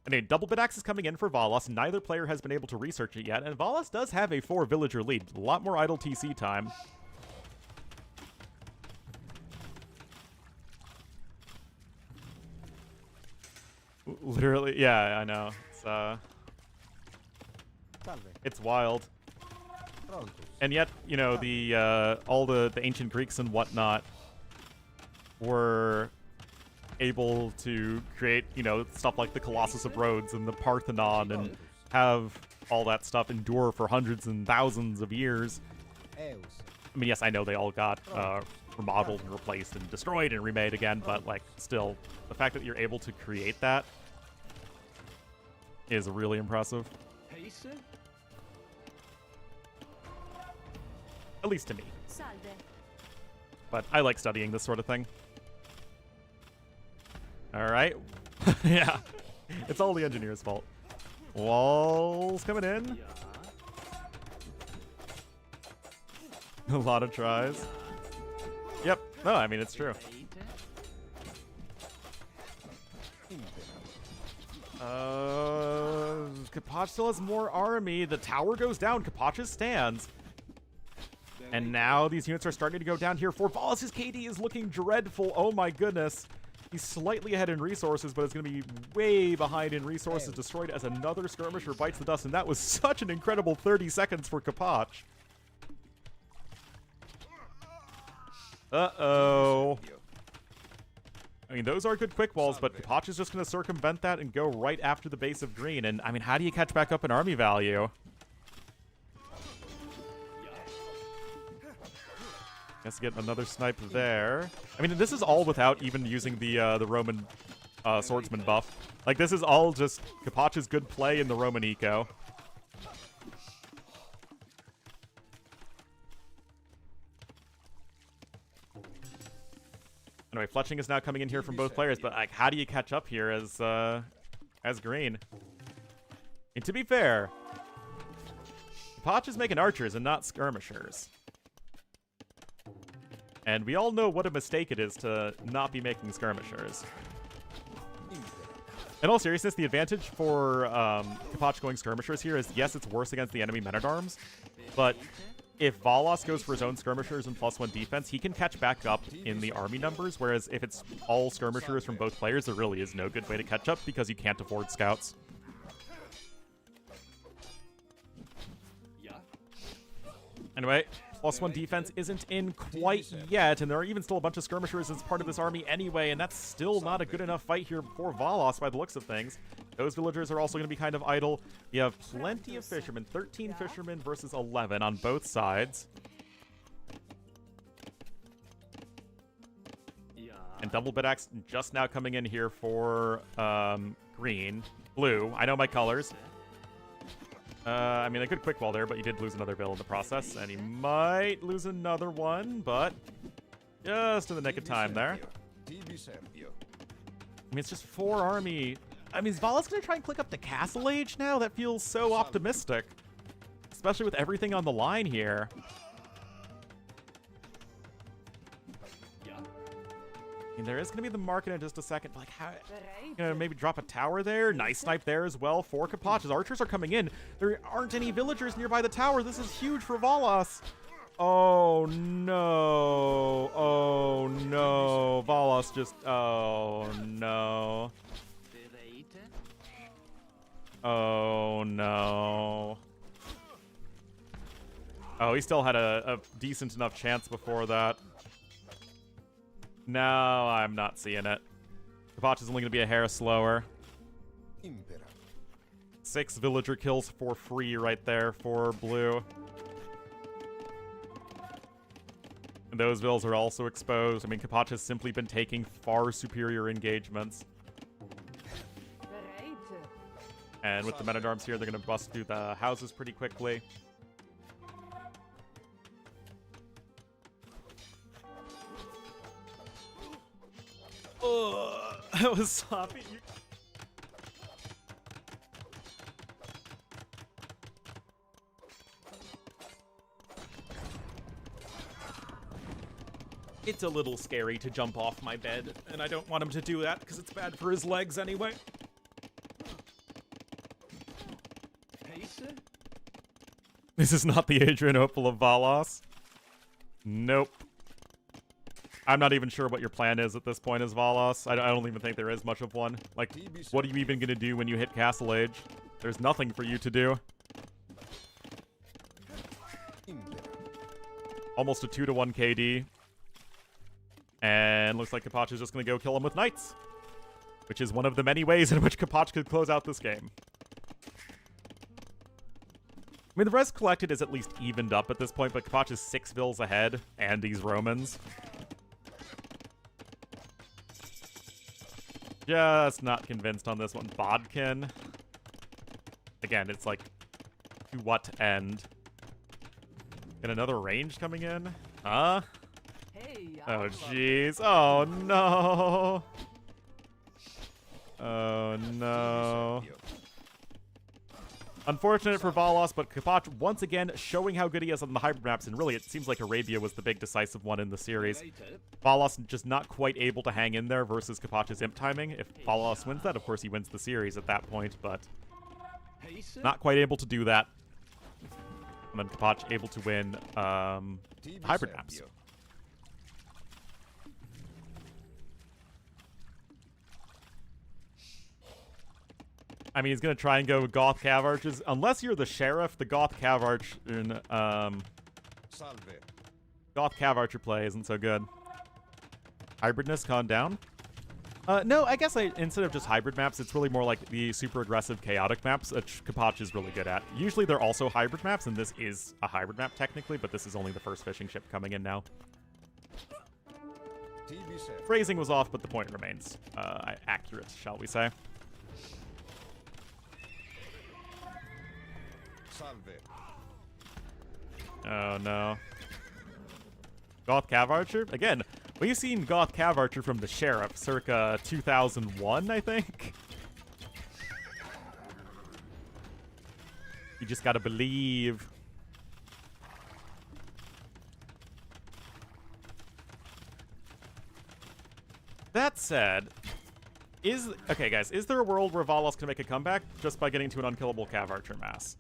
Anyway, double bit axe is coming in for Valos. Neither player has been able to research it yet, and Valos does have a 4-villager lead. A lot more idle TC time. Literally, yeah, I know. It's wild. And yet, you know, the all the ancient Greeks and whatnot were able to create, you know, stuff like the Colossus of Rhodes and the Parthenon and have all that stuff endure for hundreds and thousands of years. I mean, yes, I know they all got remodeled and replaced and destroyed and remade again, but, like, still, the fact that you're able to create that is really impressive. At least to me. But I like studying this sort of thing. Alright. Yeah. It's all the engineer's fault. Walls coming in. A lot of tries. Yep. No, I mean, it's true. Kapach still has more army. The tower goes down. Kapach's stands. And now these units are starting to go down here. For Valos, his KD is looking dreadful. Oh my goodness. He's slightly ahead in resources, but it's going to be way behind in resources. Destroyed as another skirmisher bites the dust. And that was such an incredible 30 seconds for Kapach. Uh-oh. I mean, those are good quick walls, but Kapach is just going to circumvent that and go right after the base of green. And, I mean, how do you catch back up an army value? Guess get another snipe there. I mean, this is all without even using the Roman swordsman buff. Like, this is all just Kapach's good play in the Roman eco. Anyway, fletching is now coming in here from both players, but like, how do you catch up here as green? And to be fair, Kapach is making archers and not skirmishers. And we all know what a mistake it is to not be making skirmishers. In all seriousness, the advantage for Kapach going skirmishers here is, yes, it's worse against the enemy men-at-arms, but if Valos goes for his own skirmishers and +1 defense, he can catch back up in the army numbers, whereas if it's all skirmishers from both players, there really is no good way to catch up because you can't afford scouts. Anyway, +1 defense isn't in quite yet, and there are even still a bunch of skirmishers as part of this army anyway, and that's still not a good enough fight here for Valos by the looks of things. Those villagers are also going to be kind of idle. You have plenty of fishermen, 13 fishermen versus 11 on both sides. And double bit axe just now coming in here for green. Blue, I know my colors. I mean, a good quick wall there, but you did lose another Vil in the process, and he might lose another one, but just in the nick of time there. I mean, it's just 4 army. I mean, is Valos going to try and click up the Castle Age now? That feels so optimistic, especially with everything on the line here. I mean, there is going to be the market in just a second. Like, how, you know, maybe drop a tower there. Nice snipe there as well for Kapach. His archers are coming in. There aren't any villagers nearby the tower. This is huge for Valos. Oh, no. Oh, no. Valos just... Oh, no. Oh, no. Oh, he still had a decent enough chance before that. No, I'm not seeing it. Kapach is only going to be a hair slower. 6 villager kills for free right there for blue. And those vills are also exposed. I mean, Kapach has simply been taking far superior engagements. And with the men-at-arms here, they're going to bust through the houses pretty quickly. Oh, that was sloppy. It's a little scary to jump off my bed, and I don't want him to do that because it's bad for his legs anyway. This is not the Adrianople of Valos. Nope. I'm not even sure what your plan is at this point as Valos. I don't even think there is much of one. Like, what are you even going to do when you hit Castle Age? There's nothing for you to do. Almost a 2-to-1 KD. And looks like Kapach is just going to go kill him with Knights. Which is one of the many ways in which Kapach could close out this game. I mean, the res collected is at least evened up at this point, but Kapach is 6 vills ahead, and these Romans. Just not convinced on this one. Bodkin. Again, it's like, to what end? Get another range coming in? Huh? Oh, jeez. Oh, no. Oh, no. Unfortunate for Valos, but Kapach once again showing how good he is on the hybrid maps, and really it seems like Arabia was the big decisive one in the series. Valos just not quite able to hang in there versus Kapach's imp timing. If Valos wins that, of course he wins the series at that point, but not quite able to do that. And then Kapach able to win hybrid maps. I mean, he's going to try and go with Goth Cav Archers. Unless you're the Sheriff, the Goth Cav Archer Goth Cav Archer play isn't so good. Hybridness gone down? No, I guess instead of just hybrid maps, it's really more like the super aggressive chaotic maps, which Kapach is really good at. Usually they're also hybrid maps, and this is a hybrid map technically, but this is only the first fishing ship coming in now. Phrasing was off, but the point remains accurate, shall we say. Oh no. Goth Cav Archer? Again, we've seen Goth Cav Archer from the Sheriff circa 2001, I think. You just gotta believe. That said, okay guys, is there a world where Valos can make a comeback just by getting to an unkillable Cav Archer mass?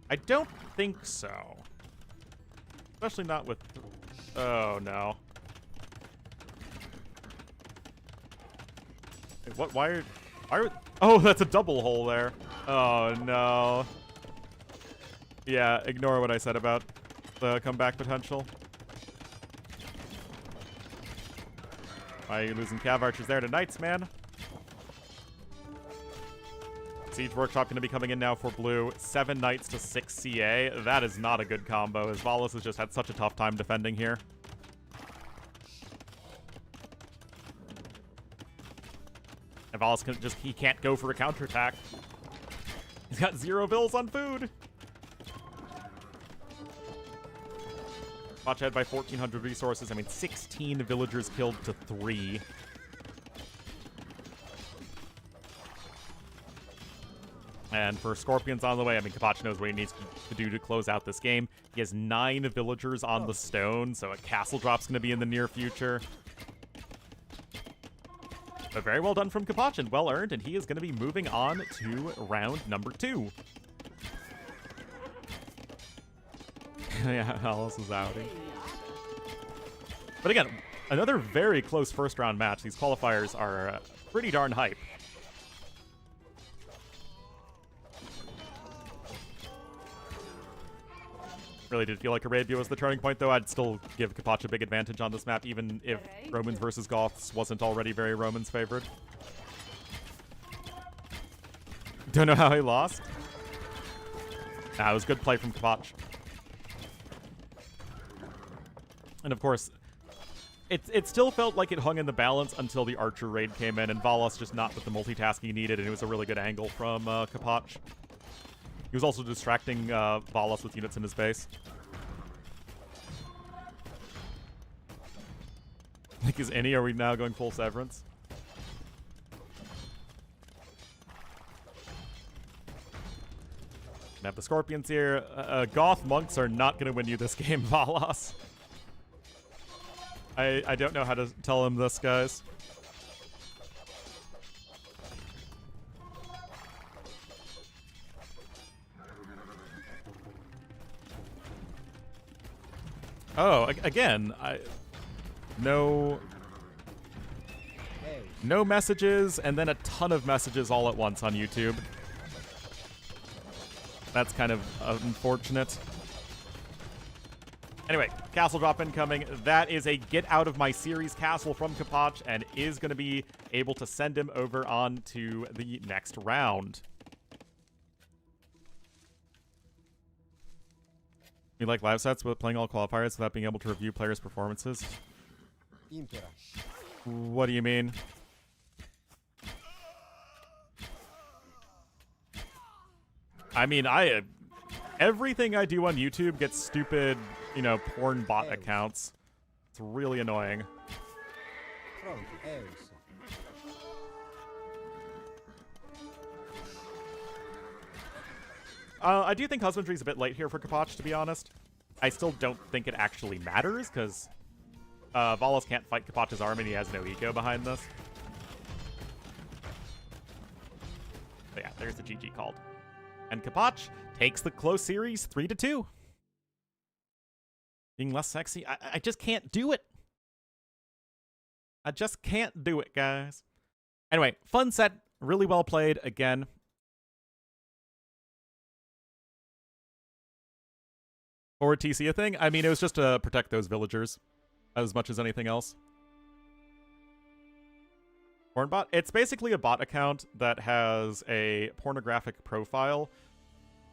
I don't think so. Especially not with... Oh, no. Wait, what? Why are... Oh, that's a double hole there. Oh, no. Yeah, ignore what I said about the comeback potential. Why are you losing Cav Archers there to Knights, man? Siege Workshop going to be coming in now for blue. 7 Knights to 6 CA. That is not a good combo, as Valos has just had such a tough time defending here. And Valos he can't go for a counterattack. He's got 0 bills on food. Watch ahead by 1,400 resources. I mean, 16 villagers killed to 3. And for Scorpions on the way, I mean, Kapach knows what he needs to do to close out this game. He has 9 villagers on the stone, so a castle drop's going to be in the near future. But very well done from Kapach, and well earned, and he is going to be moving on to round number 2. Yeah, Alice is outie. But again, another very close first round match. These qualifiers are pretty darn hype. Really did feel like Arabia was the turning point, though. I'd still give Kapach a big advantage on this map, even if Romans versus Goths wasn't already very Romans favored. Don't know how he lost. Nah, it was good play from Kapach. And of course, it still felt like it hung in the balance until the Archer raid came in, and Valos just not with the multitasking needed, and it was a really good angle from Kapach. He was also distracting Valos with units in his base. Like, is any, are we now going full Severance? Have the Scorpions here. Goth monks are not going to win you this game, Valos. I don't know how to tell him this, guys. Oh, again, no messages, and then a ton of messages all at once on YouTube. That's kind of unfortunate. Anyway, castle drop incoming. That is a get out of my series castle from Kapach, and is going to be able to send him over on to the next round. You like live sets with playing all qualifiers without being able to review players' performances? Impera. What do you mean? I mean, everything I do on YouTube gets stupid, you know, porn bot accounts. It's really annoying. Front, Eus. I do think Husbandry's a bit late here for Kapach, to be honest. I still don't think it actually matters, because Valos can't fight Kapach's army, and he has no eco behind this. But yeah, there's the GG called. And Kapach takes the close series 3-2. Being less sexy, I just can't do it. I just can't do it, guys. Anyway, fun set, really well played again. Forward TC a thing? I mean, it was just to protect those villagers as much as anything else. Porn bot? It's basically a bot account that has a pornographic profile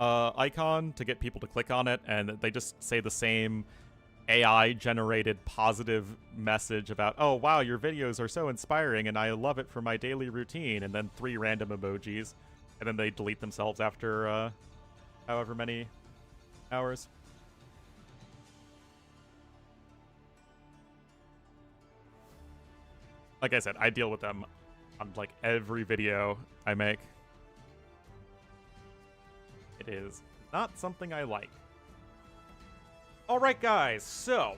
icon to get people to click on it, and they just say the same AI-generated positive message about, oh, wow, your videos are so inspiring, and I love it for my daily routine, and then 3 random emojis, and then they delete themselves after however many hours. Like I said, I deal with them on, like, every video I make. It is not something I like. Alright, guys, so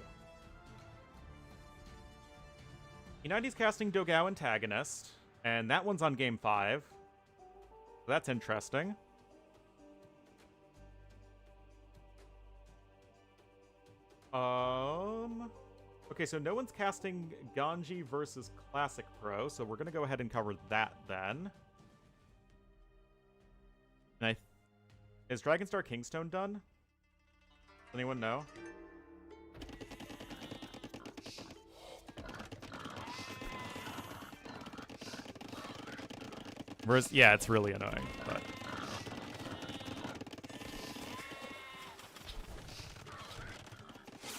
Unity's casting Dogao Antagonist, and that one's on Game 5. So that's interesting. Okay, so no one's casting Ganji versus Classic Pro, so we're going to go ahead and cover that then. And is Dragonstar Kingstone done? Does anyone know? Yeah, it's really annoying, but...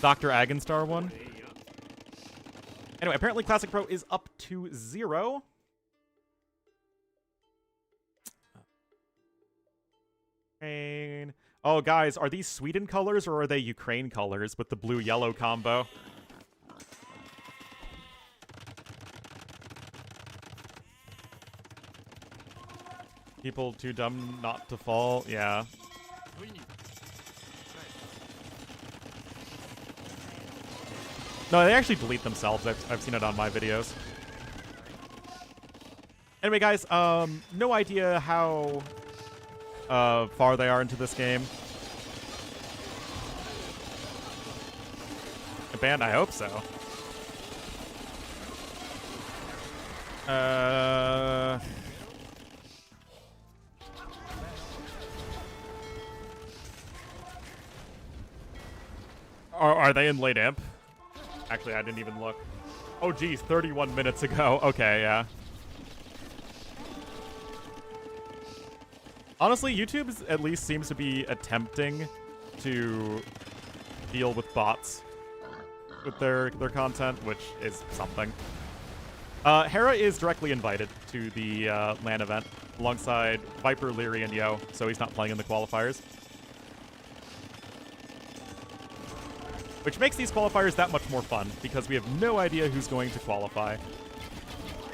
Dr. Agonstar one? Anyway, apparently Classic Pro is up to 0. Ukraine. Oh, guys, are these Sweden colors or are they Ukraine colors with the blue-yellow combo? People too dumb not to fall? Yeah. No, they actually delete themselves. I've seen it on my videos. Anyway, guys, no idea how far they are into this game. A band? I hope so. Are they in late imp? Actually, I didn't even look. Oh, geez, 31 minutes ago. Okay, yeah. Honestly, YouTube at least seems to be attempting to deal with bots. with their content, which is something. Hera is directly invited to the LAN event alongside Viper, Leary, and Yo, so he's not playing in the qualifiers. Which makes these qualifiers that much more fun, because we have no idea who's going to qualify.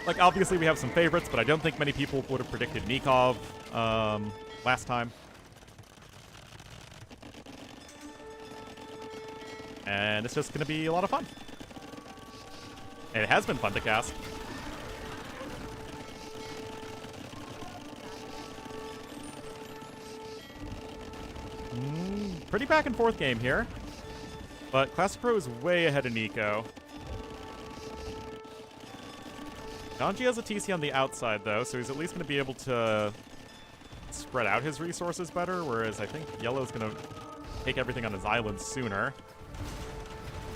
Like, obviously we have some favorites, but I don't think many people would have predicted Nikov last time. And it's just going to be a lot of fun. And it has been fun to cast. Pretty back and forth game here. But Classic Pro is way ahead of Nico. Ganji has a TC on the outside, though, so he's at least going to be able to spread out his resources better, whereas I think Yellow's going to take everything on his island sooner.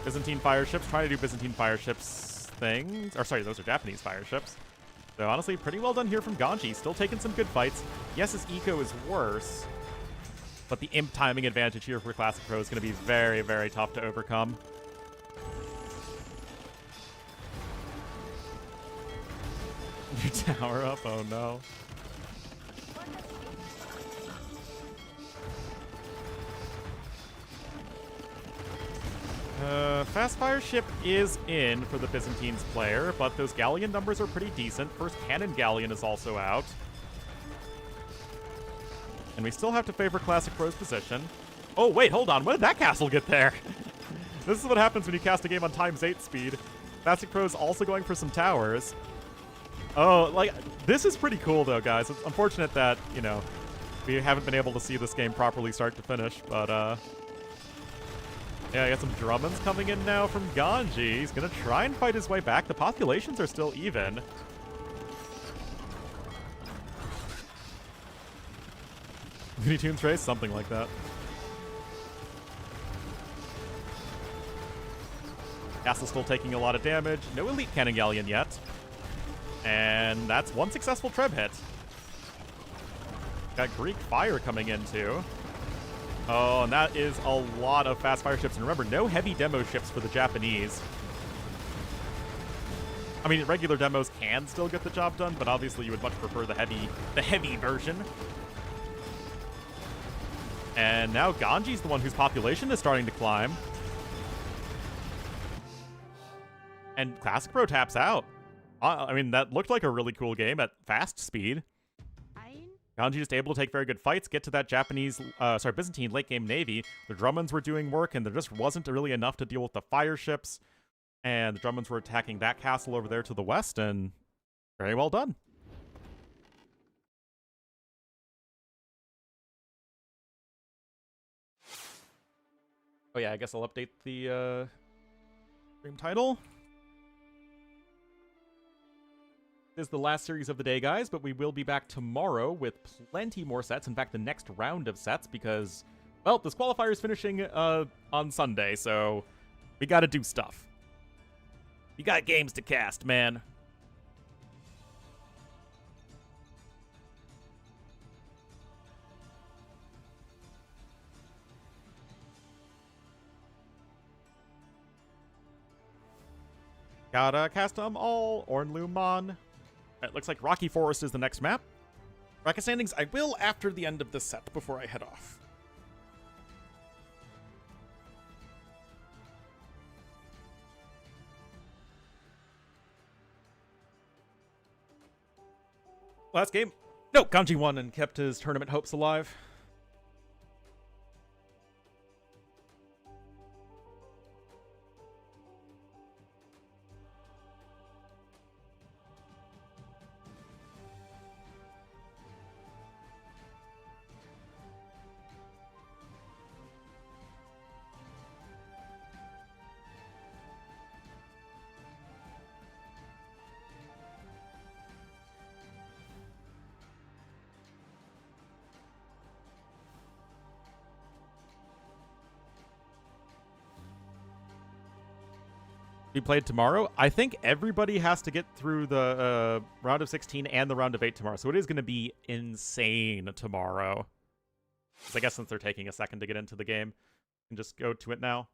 Byzantine fire ships, trying to do Byzantine fire ships things. Or sorry, those are Japanese fire ships. So honestly, pretty well done here from Ganji. Still taking some good fights. Yes, his eco is worse, but the imp timing advantage here for Classic Pro is going to be very, very tough to overcome. Your tower up? Oh no. Fast fire ship is in for the Byzantines player, but those galleon numbers are pretty decent. First cannon galleon is also out. And we still have to favor Classic Pro's position. Oh, wait, hold on. When did that castle get there? This is what happens when you cast a game on ×8 speed. Classic Pro's also going for some towers. Oh, like, this is pretty cool, though, guys. It's unfortunate that, you know, we haven't been able to see this game properly start to finish, but, yeah, I got some Drummonds coming in now from Ganji. He's gonna try and fight his way back. The populations are still even. Looney Tunes race? Something like that. Castle still taking a lot of damage. No Elite Cannon Galleon yet. And that's one successful Treb hit. Got Greek Fire coming in too. Oh, and that is a lot of fast fire ships. And remember, no heavy demo ships for the Japanese. I mean, regular demos can still get the job done, but obviously you would much prefer the heavy version. And now Ganji's the one whose population is starting to climb. And Classic Pro taps out. I mean, that looked like a really cool game at fast speed. Ganji just able to take very good fights, get to that Byzantine late game navy. The Drummonds were doing work, and there just wasn't really enough to deal with the fire ships. And the Drummonds were attacking that castle over there to the west, and very well done. Oh yeah, I guess I'll update the stream title. This is the last series of the day, guys, but we will be back tomorrow with plenty more sets. In fact, the next round of sets, because, well, this qualifier is finishing on Sunday, so we gotta do stuff. You got games to cast, man. Gotta cast them all. Ornlu Mon. It looks like Rocky Forest is the next map. Bracket standings, I will after the end of this set before I head off. Last game. No, Ganji won and kept his tournament hopes alive. Be played tomorrow. I think everybody has to get through the round of 16 and the round of 8 tomorrow, so it is going to be insane tomorrow. So I guess since they're taking a second to get into the game, I can just go to it now.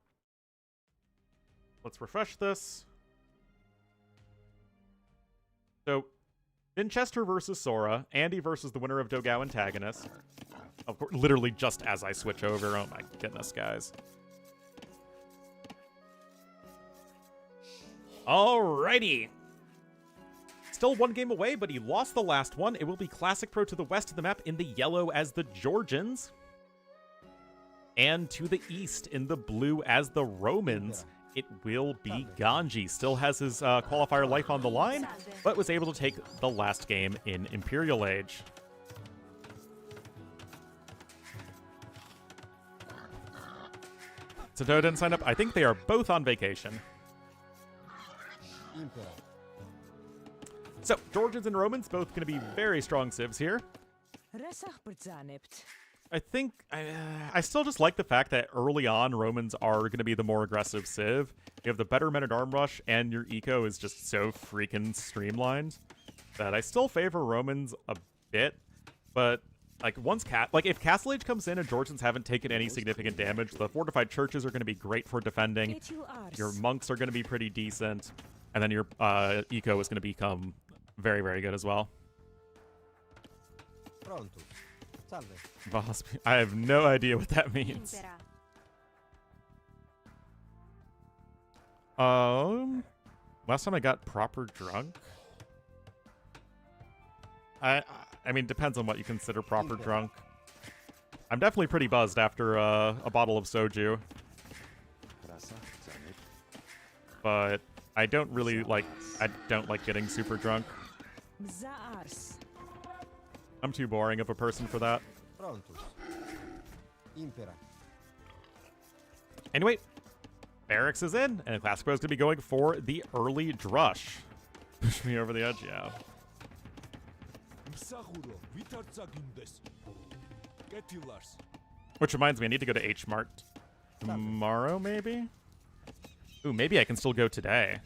Let's refresh this. So, Vinchester versus Sora, Andy versus the winner of Dogao Antagonist. Of course, literally just as I switch over. Oh my goodness, guys. Alrighty. Still one game away, but he lost the last one. It will be Classic Pro to the west of the map in the yellow as the Georgians. And to the east in the blue as the Romans. It will be Ganji. Still has his qualifier life on the line, but was able to take the last game in Imperial Age. Sento didn't sign up. I think they are both on vacation. So, Georgians and Romans both going to be very strong civs here. I think I still just like the fact that early on Romans are going to be the more aggressive civ. You have the better men-at-arm rush, and your eco is just so freaking streamlined that I still favor Romans a bit. But like if Castle Age comes in and Georgians haven't taken any significant damage, the fortified churches are going to be great for defending. Your monks are going to be pretty decent, and then your eco is going to become very, very good as well. Boss, I have no idea what that means. Last time I got proper drunk. I mean, depends on what you consider proper drunk. I'm definitely pretty buzzed after a bottle of soju. But I don't like getting super drunk. I'm too boring of a person for that. Anyway, Barracks is in, and Classic Pro is going to be going for the early drush. Push me over the edge, yeah. Which reminds me, I need to go to H-Mart tomorrow, maybe? Ooh, maybe I can still go today.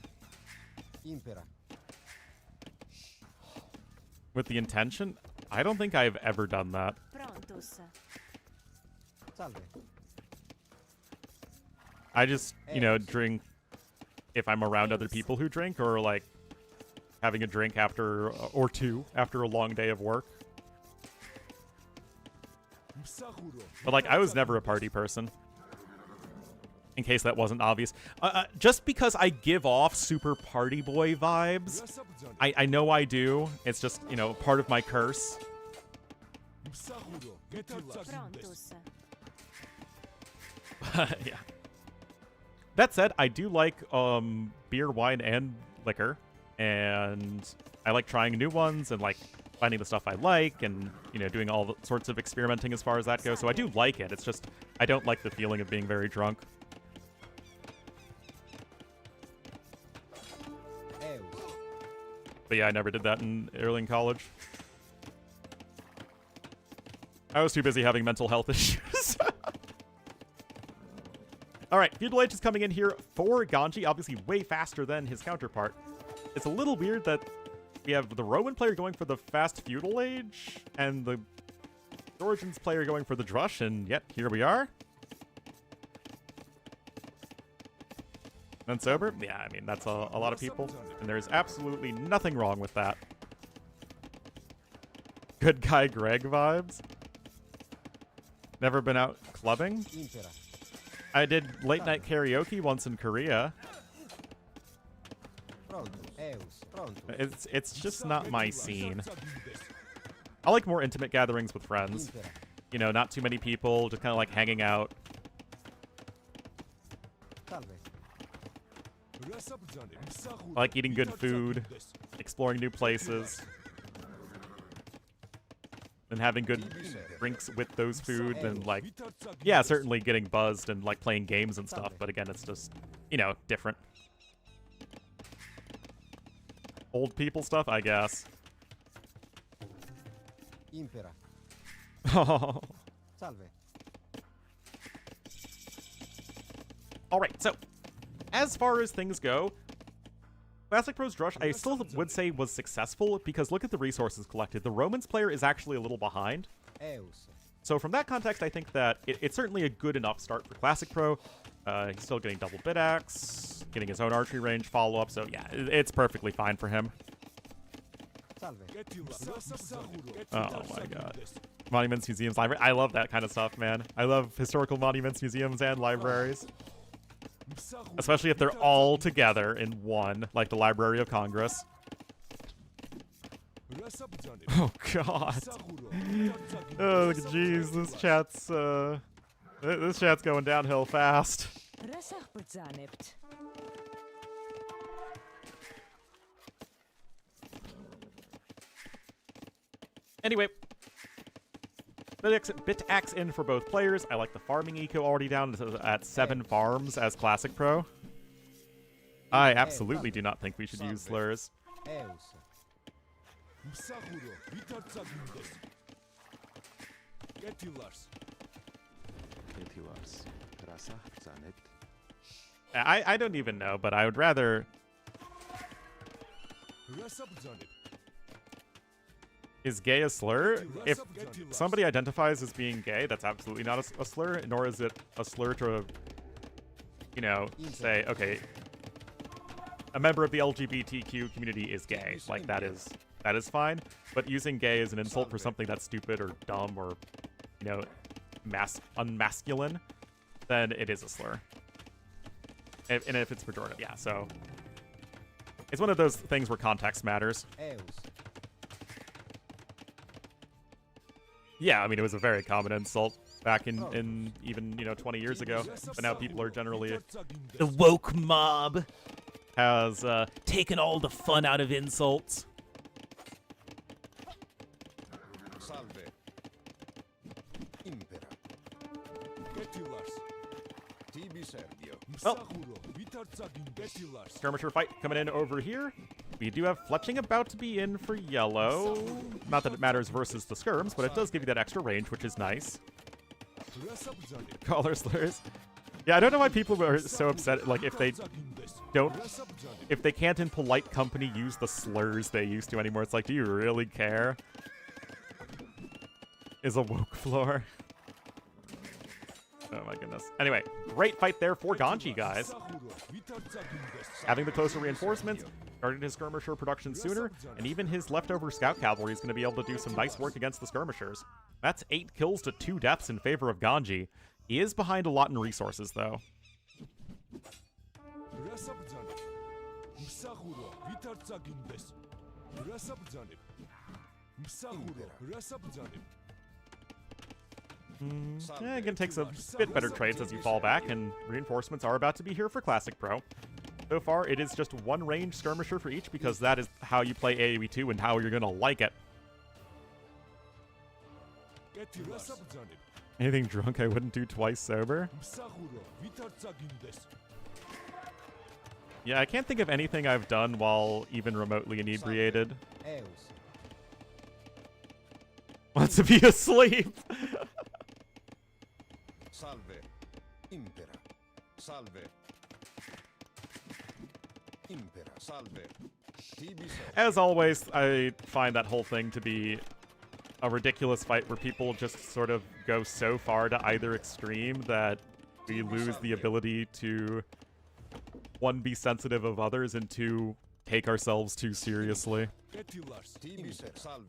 With the intention? I don't think I've ever done that. I just, drink if I'm around other people who drink, or like having a drink after a long day of work. But like, I was never a party person. In case that wasn't obvious. Just because I give off super party boy vibes, I know I do. It's just, part of my curse. Yeah. That said, I do like beer, wine, and liquor. And I like trying new ones and like finding the stuff I like and, doing all the sorts of experimenting as far as that goes. So I do like it. It's just, I don't like the feeling of being very drunk. But yeah, I never did that early in college. I was too busy having mental health issues. Alright, Feudal Age is coming in here for Ganji, obviously way faster than his counterpart. It's a little weird that we have the Roman player going for the fast Feudal Age, and the Georgians player going for the Drush, and yet here we are. And sober? Yeah, I mean, that's a lot of people, and there's absolutely nothing wrong with that. Good guy Greg vibes. Never been out clubbing? I did late night karaoke once in Korea. It's just not my scene. I like more intimate gatherings with friends. Not too many people, just kind of like hanging out. I like eating good food, exploring new places, and having good drinks with those foods, and like, yeah, certainly getting buzzed and like playing games and stuff, but again, it's just, different. Old people stuff, I guess. Oh. Alright, so, as far as things go, Classic Pro's Drush, I still would say was successful, because look at the resources collected. The Romans player is actually a little behind. So from that context, I think that it's certainly a good enough start for Classic Pro. He's still getting double bit axe, getting his own archery range follow-up, so yeah, it's perfectly fine for him. Salve. Oh my god. Monuments, museums, library. I love that kind of stuff, man. I love historical monuments, museums, and libraries. Especially if they're all together in one, like the Library of Congress. Oh god. Oh jeez, this chat's going downhill fast. Anyway, bit axe in for both players. I like the farming eco already down at 7 farms as Classic Pro. I absolutely do not think we should use slurs. I don't even know, but I would rather... Is gay a slur? If somebody identifies as being gay, that's absolutely not a slur, nor is it a slur to, you know, say, okay, a member of the LGBTQ community is gay. Like, that is fine. But using gay as an insult for something that's stupid or dumb or, you know, unmasculine, then it is a slur. And if it's pejorative, yeah, so... It's one of those things where context matters. Yeah, I mean, it was a very common insult back in even, you know, 20 years ago. But now people are generally... The woke mob has taken all the fun out of insults. Well, skirmisher fight coming in over here. We do have fletching about to be in for yellow. Not that it matters versus the skirms, but it does give you that extra range, which is nice. Collar slurs. Yeah, I don't know why people are so upset. Like, if they can't in polite company use the slurs they used to anymore, it's like, do you really care? Is a woke floor. Oh my goodness. Anyway, great fight there for Ganji, guys. Having the closer reinforcements, starting his skirmisher production sooner, and even his leftover scout cavalry is going to be able to do some nice work against the skirmishers. That's 8 kills to 2 deaths in favor of Ganji. He is behind a lot in resources, though. Again, takes a bit better trades as you fall back, and reinforcements are about to be here for Classic Pro. So far, it is just one range skirmisher for each, because that is how you play AoE 2 and how you're going to like it. Anything drunk I wouldn't do twice sober? Yeah, I can't think of anything I've done while even remotely inebriated. Wants to be asleep. Salve. Impera. Salve. Impera. Salve. As always, I find that whole thing to be a ridiculous fight where people just sort of go so far to either extreme that we lose the ability to, 1, be sensitive of others, and 2, take ourselves too seriously.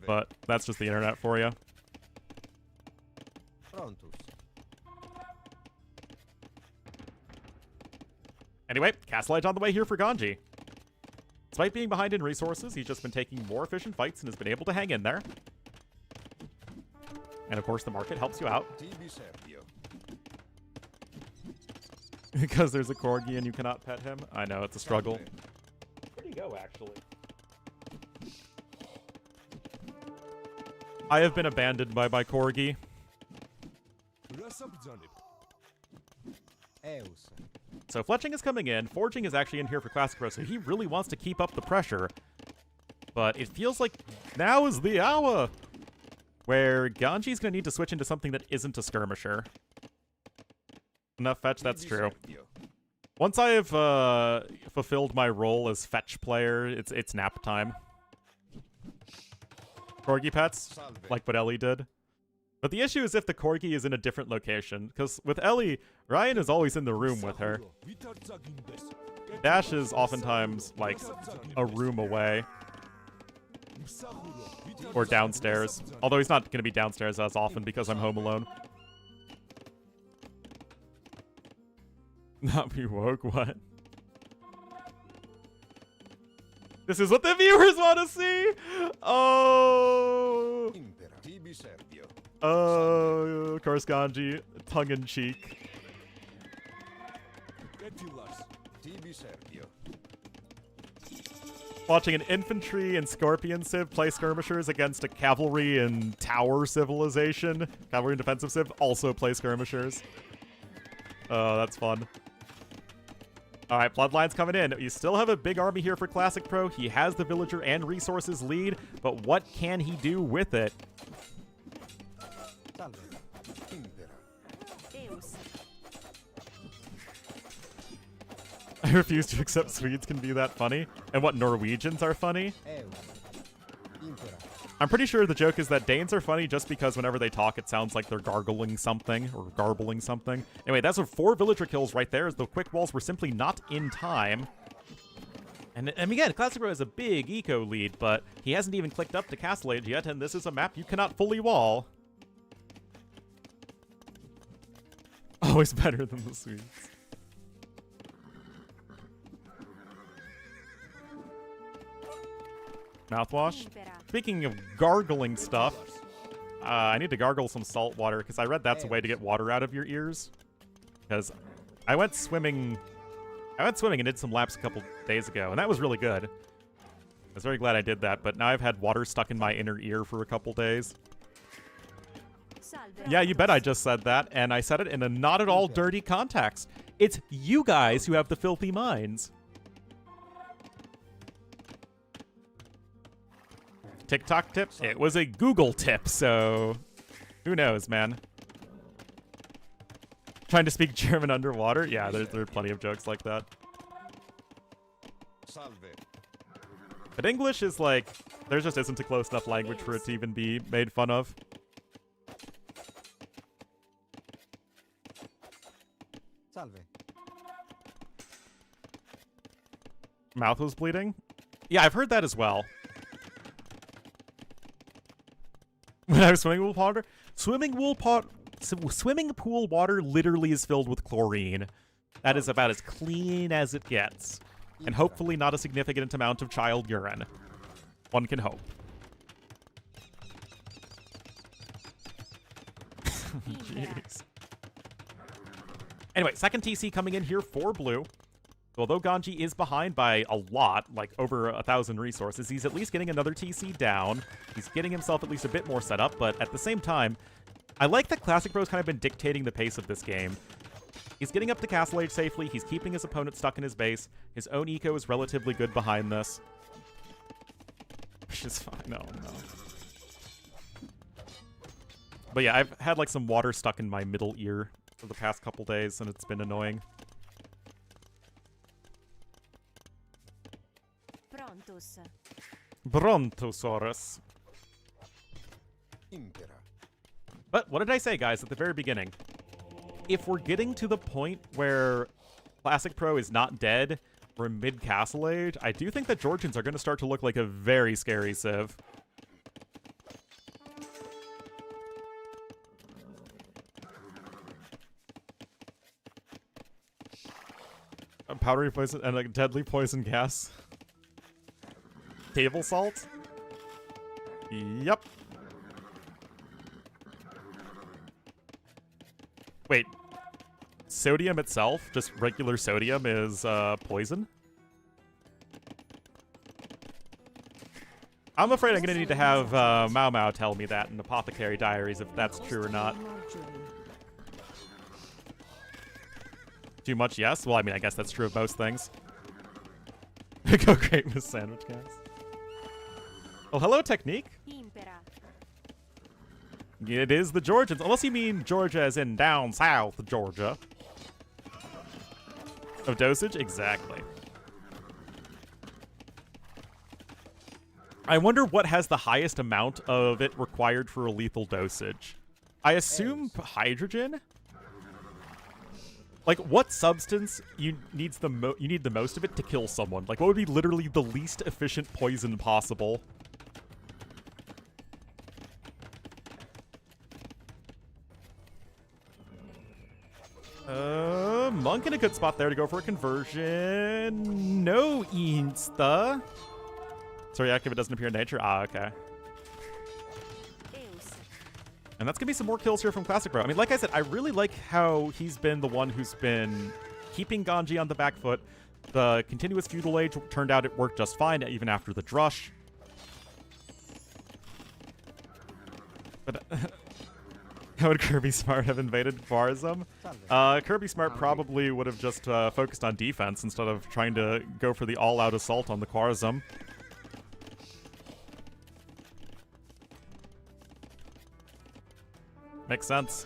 But that's just the internet for you. Anyway, Castle Edge on the way here for Ganji. Despite being behind in resources, he's just been taking more efficient fights and has been able to hang in there. And of course, the market helps you out. Because there's a Corgi and you cannot pet him. I know, it's a struggle. Where'd he go, actually? I have been abandoned by my Corgi. So fletching is coming in. Forging is actually in here for Classic Pro, so he really wants to keep up the pressure. But it feels like now is the hour where Ganji's going to need to switch into something that isn't a skirmisher. Enough fetch, that's true. Once I have fulfilled my role as fetch player, it's nap time. Corgi pets, like what Ellie did. But the issue is if the Corgi is in a different location. Because with Ellie, Ryan is always in the room with her. Dash is oftentimes, like, a room away. Or downstairs. Although he's not going to be downstairs as often because I'm home alone. Not be woke, what? This is what the viewers want to see! Oh! Oh, of course, Ganji, tongue-in-cheek. Watching an infantry and scorpion civ play skirmishers against a cavalry and tower civilization. Cavalry and defensive civ also play skirmishers. Oh, that's fun. Alright, Bloodline's coming in. You still have a big army here for Classic Pro. He has the villager and resources lead, but what can he do with it? I refuse to accept Swedes can be that funny. And what, Norwegians are funny? I'm pretty sure the joke is that Danes are funny just because whenever they talk, it sounds like they're gargling something or garbling something. Anyway, that's 4 villager kills right there, as the quick walls were simply not in time. And again, Classic Pro has a big eco lead, but he hasn't even clicked up to Castle Age yet, and this is a map you cannot fully wall. Always better than the Swedes. Mouthwash. Speaking of gargling stuff, I need to gargle some salt water because I read that's a way to get water out of your ears. Because I went swimming and did some laps a couple days ago, and that was really good. I was very glad I did that, but now I've had water stuck in my inner ear for a couple days. Yeah, you bet I just said that, and I said it in a not at all dirty context. It's you guys who have the filthy minds. TikTok tip? It was a Google tip, so who knows, man. Trying to speak German underwater? Yeah, there are plenty of jokes like that. But English is like, there just isn't a close enough language for it to even be made fun of. Mouth was bleeding? Yeah, I've heard that as well. When I was swimming pool water literally is filled with chlorine. That is about as clean as it gets. And hopefully not a significant amount of child urine. One can hope. Jeez. Anyway, second TC coming in here for blue. Although Ganji is behind by a lot, like over 1,000 resources, he's at least getting another TC down. He's getting himself at least a bit more set up, but at the same time, I like that Classic Pro's kind of been dictating the pace of this game. He's getting up to Castle Age safely, he's keeping his opponent stuck in his base, his own eco is relatively good behind this. Which is fine, no. But yeah, I've had like some water stuck in my middle ear for the past couple days, and it's been annoying. Brontosaurus. But what did I say, guys, at the very beginning? If we're getting to the point where Classic Pro is not dead, we're in mid-Castle Age, I do think that Georgians are going to start to look like a very scary civ. A powdery poison and a deadly poison gas. Table salt? Yep. Wait. Sodium itself, just regular sodium, is poison? I'm afraid I'm going to need to have Mau Mau tell me that in Apothecary Diaries if that's true or not. Too much, yes? Well, I mean, I guess that's true of most things. Go great with sandwich gas. Oh, hello, Technique. It is the Georgians, unless you mean Georgia as in down south Georgia. Of dosage? Exactly. I wonder what has the highest amount of it required for a lethal dosage. I assume hydrogen? Like, what substance you need the most of it to kill someone? Like, what would be literally the least efficient poison possible? Monk in a good spot there to go for a conversion. No insta. So reactive, it doesn't appear in nature. Ah, okay. And that's going to be some more kills here from classicpro. I mean, like I said, I really like how he's been the one who's been keeping Ganji on the back foot. The continuous feudal age turned out it worked just fine, even after the drush. But how would Kirby Smart have invaded Khwarazm? Kirby Smart probably would have just focused on defense instead of trying to go for the all-out assault on the Khwarazm. Makes sense.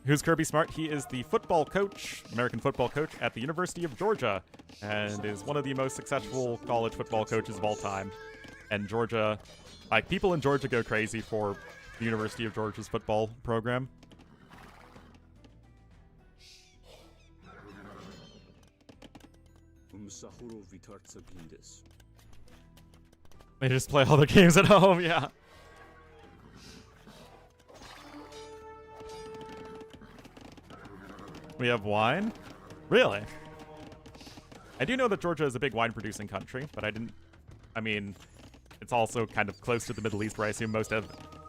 Who's Kirby Smart? He is the football coach, American football coach at the University of Georgia, and is one of the most successful college football coaches of all time. And Georgia, like, people in Georgia go crazy for the University of Georgia's football program. They just play all their games at home, yeah. We have wine? Really? I do know that Georgia is a big wine-producing country, but I mean, it's also kind of close to the Middle East, where I assume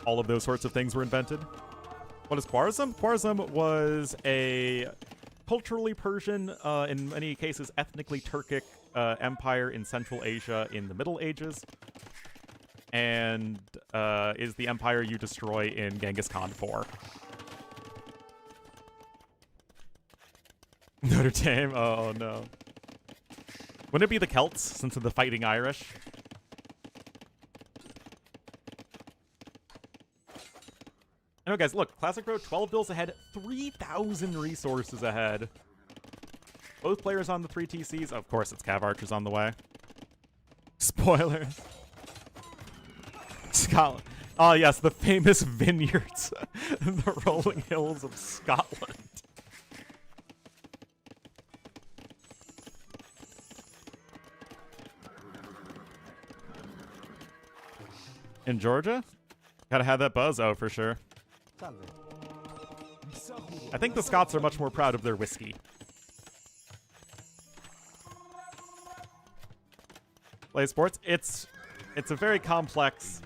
all of those sorts of things were invented. What is Khwarazm? Khwarazm was a culturally Persian, in many cases ethnically Turkic, empire in Central Asia in the Middle Ages, and is the empire you destroy in Genghis Khan 4. Notre Dame? Oh no. Wouldn't it be the Celts, since of the Fighting Irish? Anyway, guys, look, classicpro 12 bills ahead, 3,000 resources ahead. Both players on the 3 TCs. Of course, it's Cav Archers on the way. Spoiler. Scotland. Oh, yes, the famous vineyards. The rolling hills of Scotland. In Georgia? Gotta have that buzz, oh, for sure. I think the Scots are much more proud of their whiskey. Play sports? It's a very complex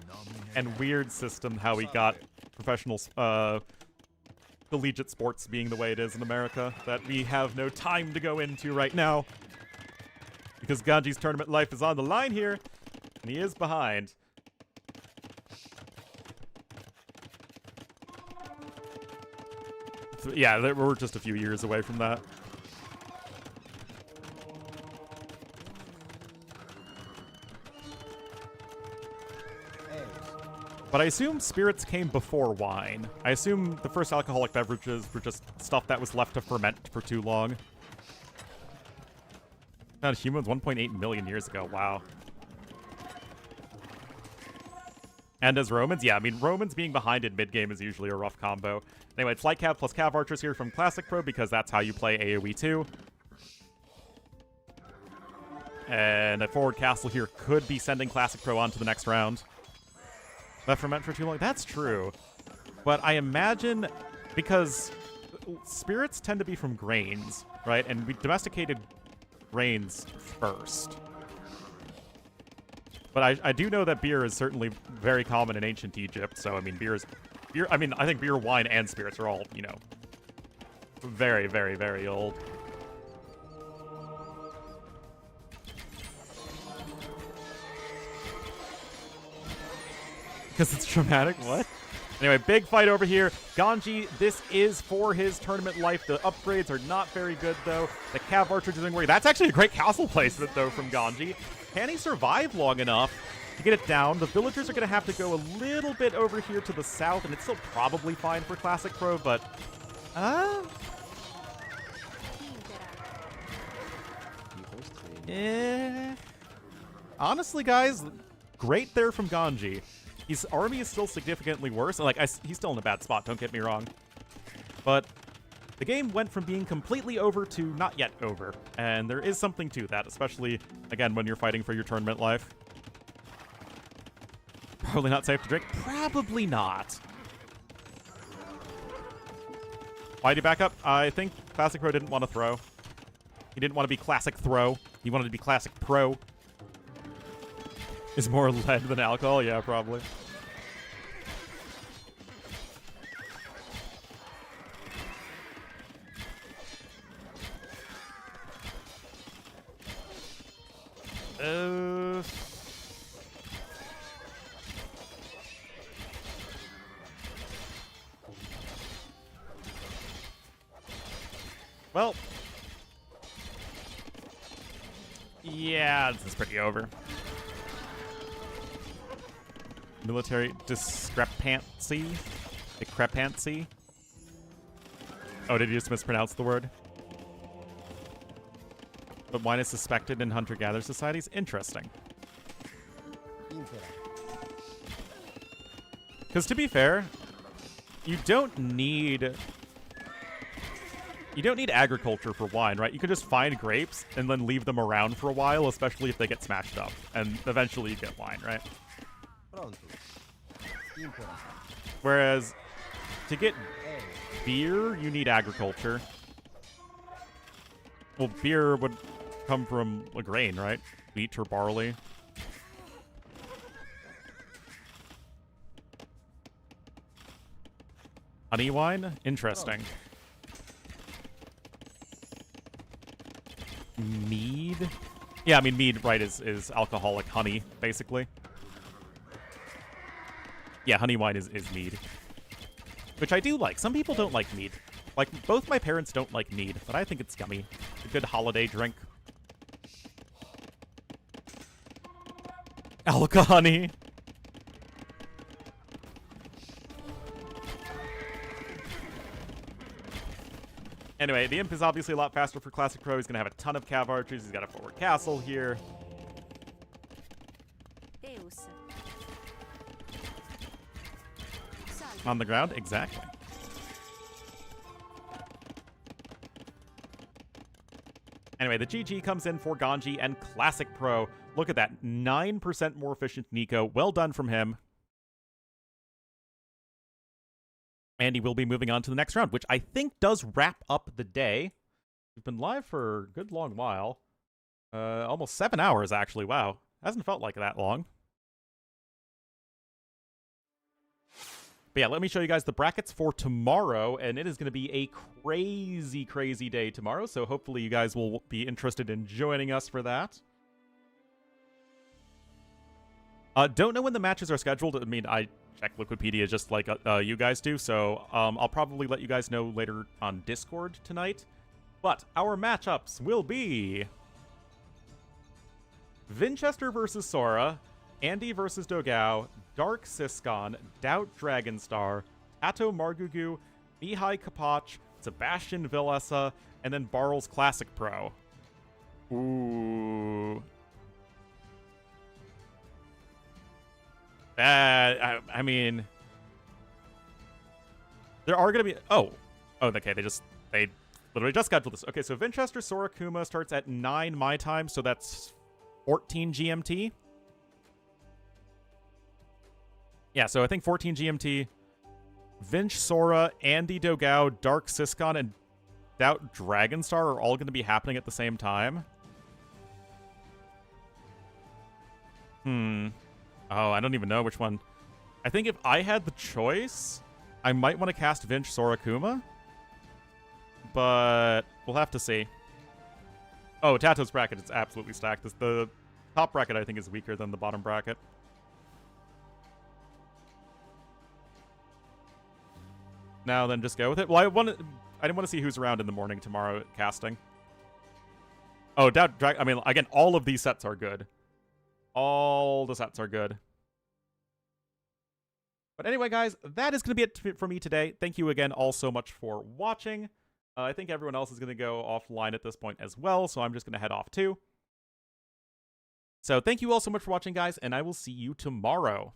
and weird system how we got professional collegiate sports being the way it is in America that we have no time to go into right now. Because Ganji's tournament life is on the line here, and he is behind. So, yeah, we're just a few years away from that. But I assume spirits came before wine. I assume the first alcoholic beverages were just stuff that was left to ferment for too long. Not humans 1.8 million years ago, wow. And as Romans, yeah, I mean, Romans being behind in mid-game is usually a rough combo. Anyway, it's Flight Cav plus Cav Archers here from classicpro because that's how you play AoE 2. And a forward castle here could be sending classicpro on to the next round. Left ferment for too long? That's true. But I imagine, because spirits tend to be from grains, right? And we domesticated grains first. But I do know that beer is certainly very common in ancient Egypt, so I mean, I think beer, wine, and spirits are all, you know, very, very, very old. Because it's traumatic? What? Anyway, big fight over here. Ganji, this is for his tournament life. The upgrades are not very good, though. The Cav Archers are doing work. That's actually a great castle placement, though, from Ganji. Can he survive long enough to get it down? The villagers are going to have to go a little bit over here to the south, and it's still probably fine for classicpro, but... Honestly, guys, great there from Ganji. His army is still significantly worse. Like, he's still in a bad spot, don't get me wrong. But the game went from being completely over to not yet over. And there is something to that, especially, again, when you're fighting for your tournament life. Probably not safe to drink. Probably not. Why'd he back up? I think Classic Pro didn't want to throw. He didn't want to be Classic Throw. He wanted to be Classic Pro. Is more lead than alcohol? Yeah, probably. Well. Yeah, this is pretty over. Military discrepancy? Discrepancy? Oh, did you just mispronounce the word? But wine is suspected in hunter-gatherer societies? Interesting. Because to be fair, you don't need agriculture for wine, right? You can just find grapes and then leave them around for a while, especially if they get smashed up. And eventually you get wine, right? Whereas, to get beer, you need agriculture. Well, beer would come from a grain, right? Wheat or barley. Honey wine? Interesting. Mead? Yeah, I mean, mead, right, is alcoholic honey, basically. Yeah, honey wine is mead. Which I do like. Some people don't like mead. Like, both my parents don't like mead, but I think it's yummy. It's a good holiday drink. Alka honey. Anyway, the Imp is obviously a lot faster for Classic Pro. He's going to have a ton of cav archers. He's got a forward castle here. On the ground? Exactly. Anyway, the GG comes in for Ganji and Classic Pro. Look at that. 9% more efficient Nico. Well done from him. And he will be moving on to the next round, which I think does wrap up the day. We've been live for a good long while. Almost 7 hours, actually. Wow. Hasn't felt like that long. But yeah, let me show you guys the brackets for tomorrow, and it is going to be a crazy, crazy day tomorrow, so hopefully you guys will be interested in joining us for that. Don't know when the matches are scheduled. I mean, I check Wikipedia just like you guys do, so I'll probably let you guys know later on Discord tonight. But our matchups will be Vinchester versus Sora, Andy versus Dogao, Dark Siscon, Doubt Dragonstar, Tato Margugu, Mihai Kapach, Sebastian Villesa, and then Barl's Classic Pro. Ooh. I mean, there are going to be... Oh, okay, they literally just scheduled this. Okay, so Vinchester Sora Kuma starts at 9 my time, so that's 14 GMT. Yeah, so I think 14 GMT. Vinch, Sora, Andy Dogao, Dark Siscon, and Doubt Dragonstar are all going to be happening at the same time. Oh, I don't even know which one. I think if I had the choice, I might want to cast Vinch, Sora, Kuma. But we'll have to see. Oh, Tato's bracket is absolutely stacked. The top bracket, I think, is weaker than the bottom bracket. Now then, just go with it. Well, I didn't want to see who's around in the morning tomorrow casting. Oh, I mean, again, all of these sets are good. All the sets are good. But anyway, guys, that is going to be it for me today. Thank you again all so much for watching. I think everyone else is going to go offline at this point as well, so I'm just going to head off too. So thank you all so much for watching, guys, and I will see you tomorrow.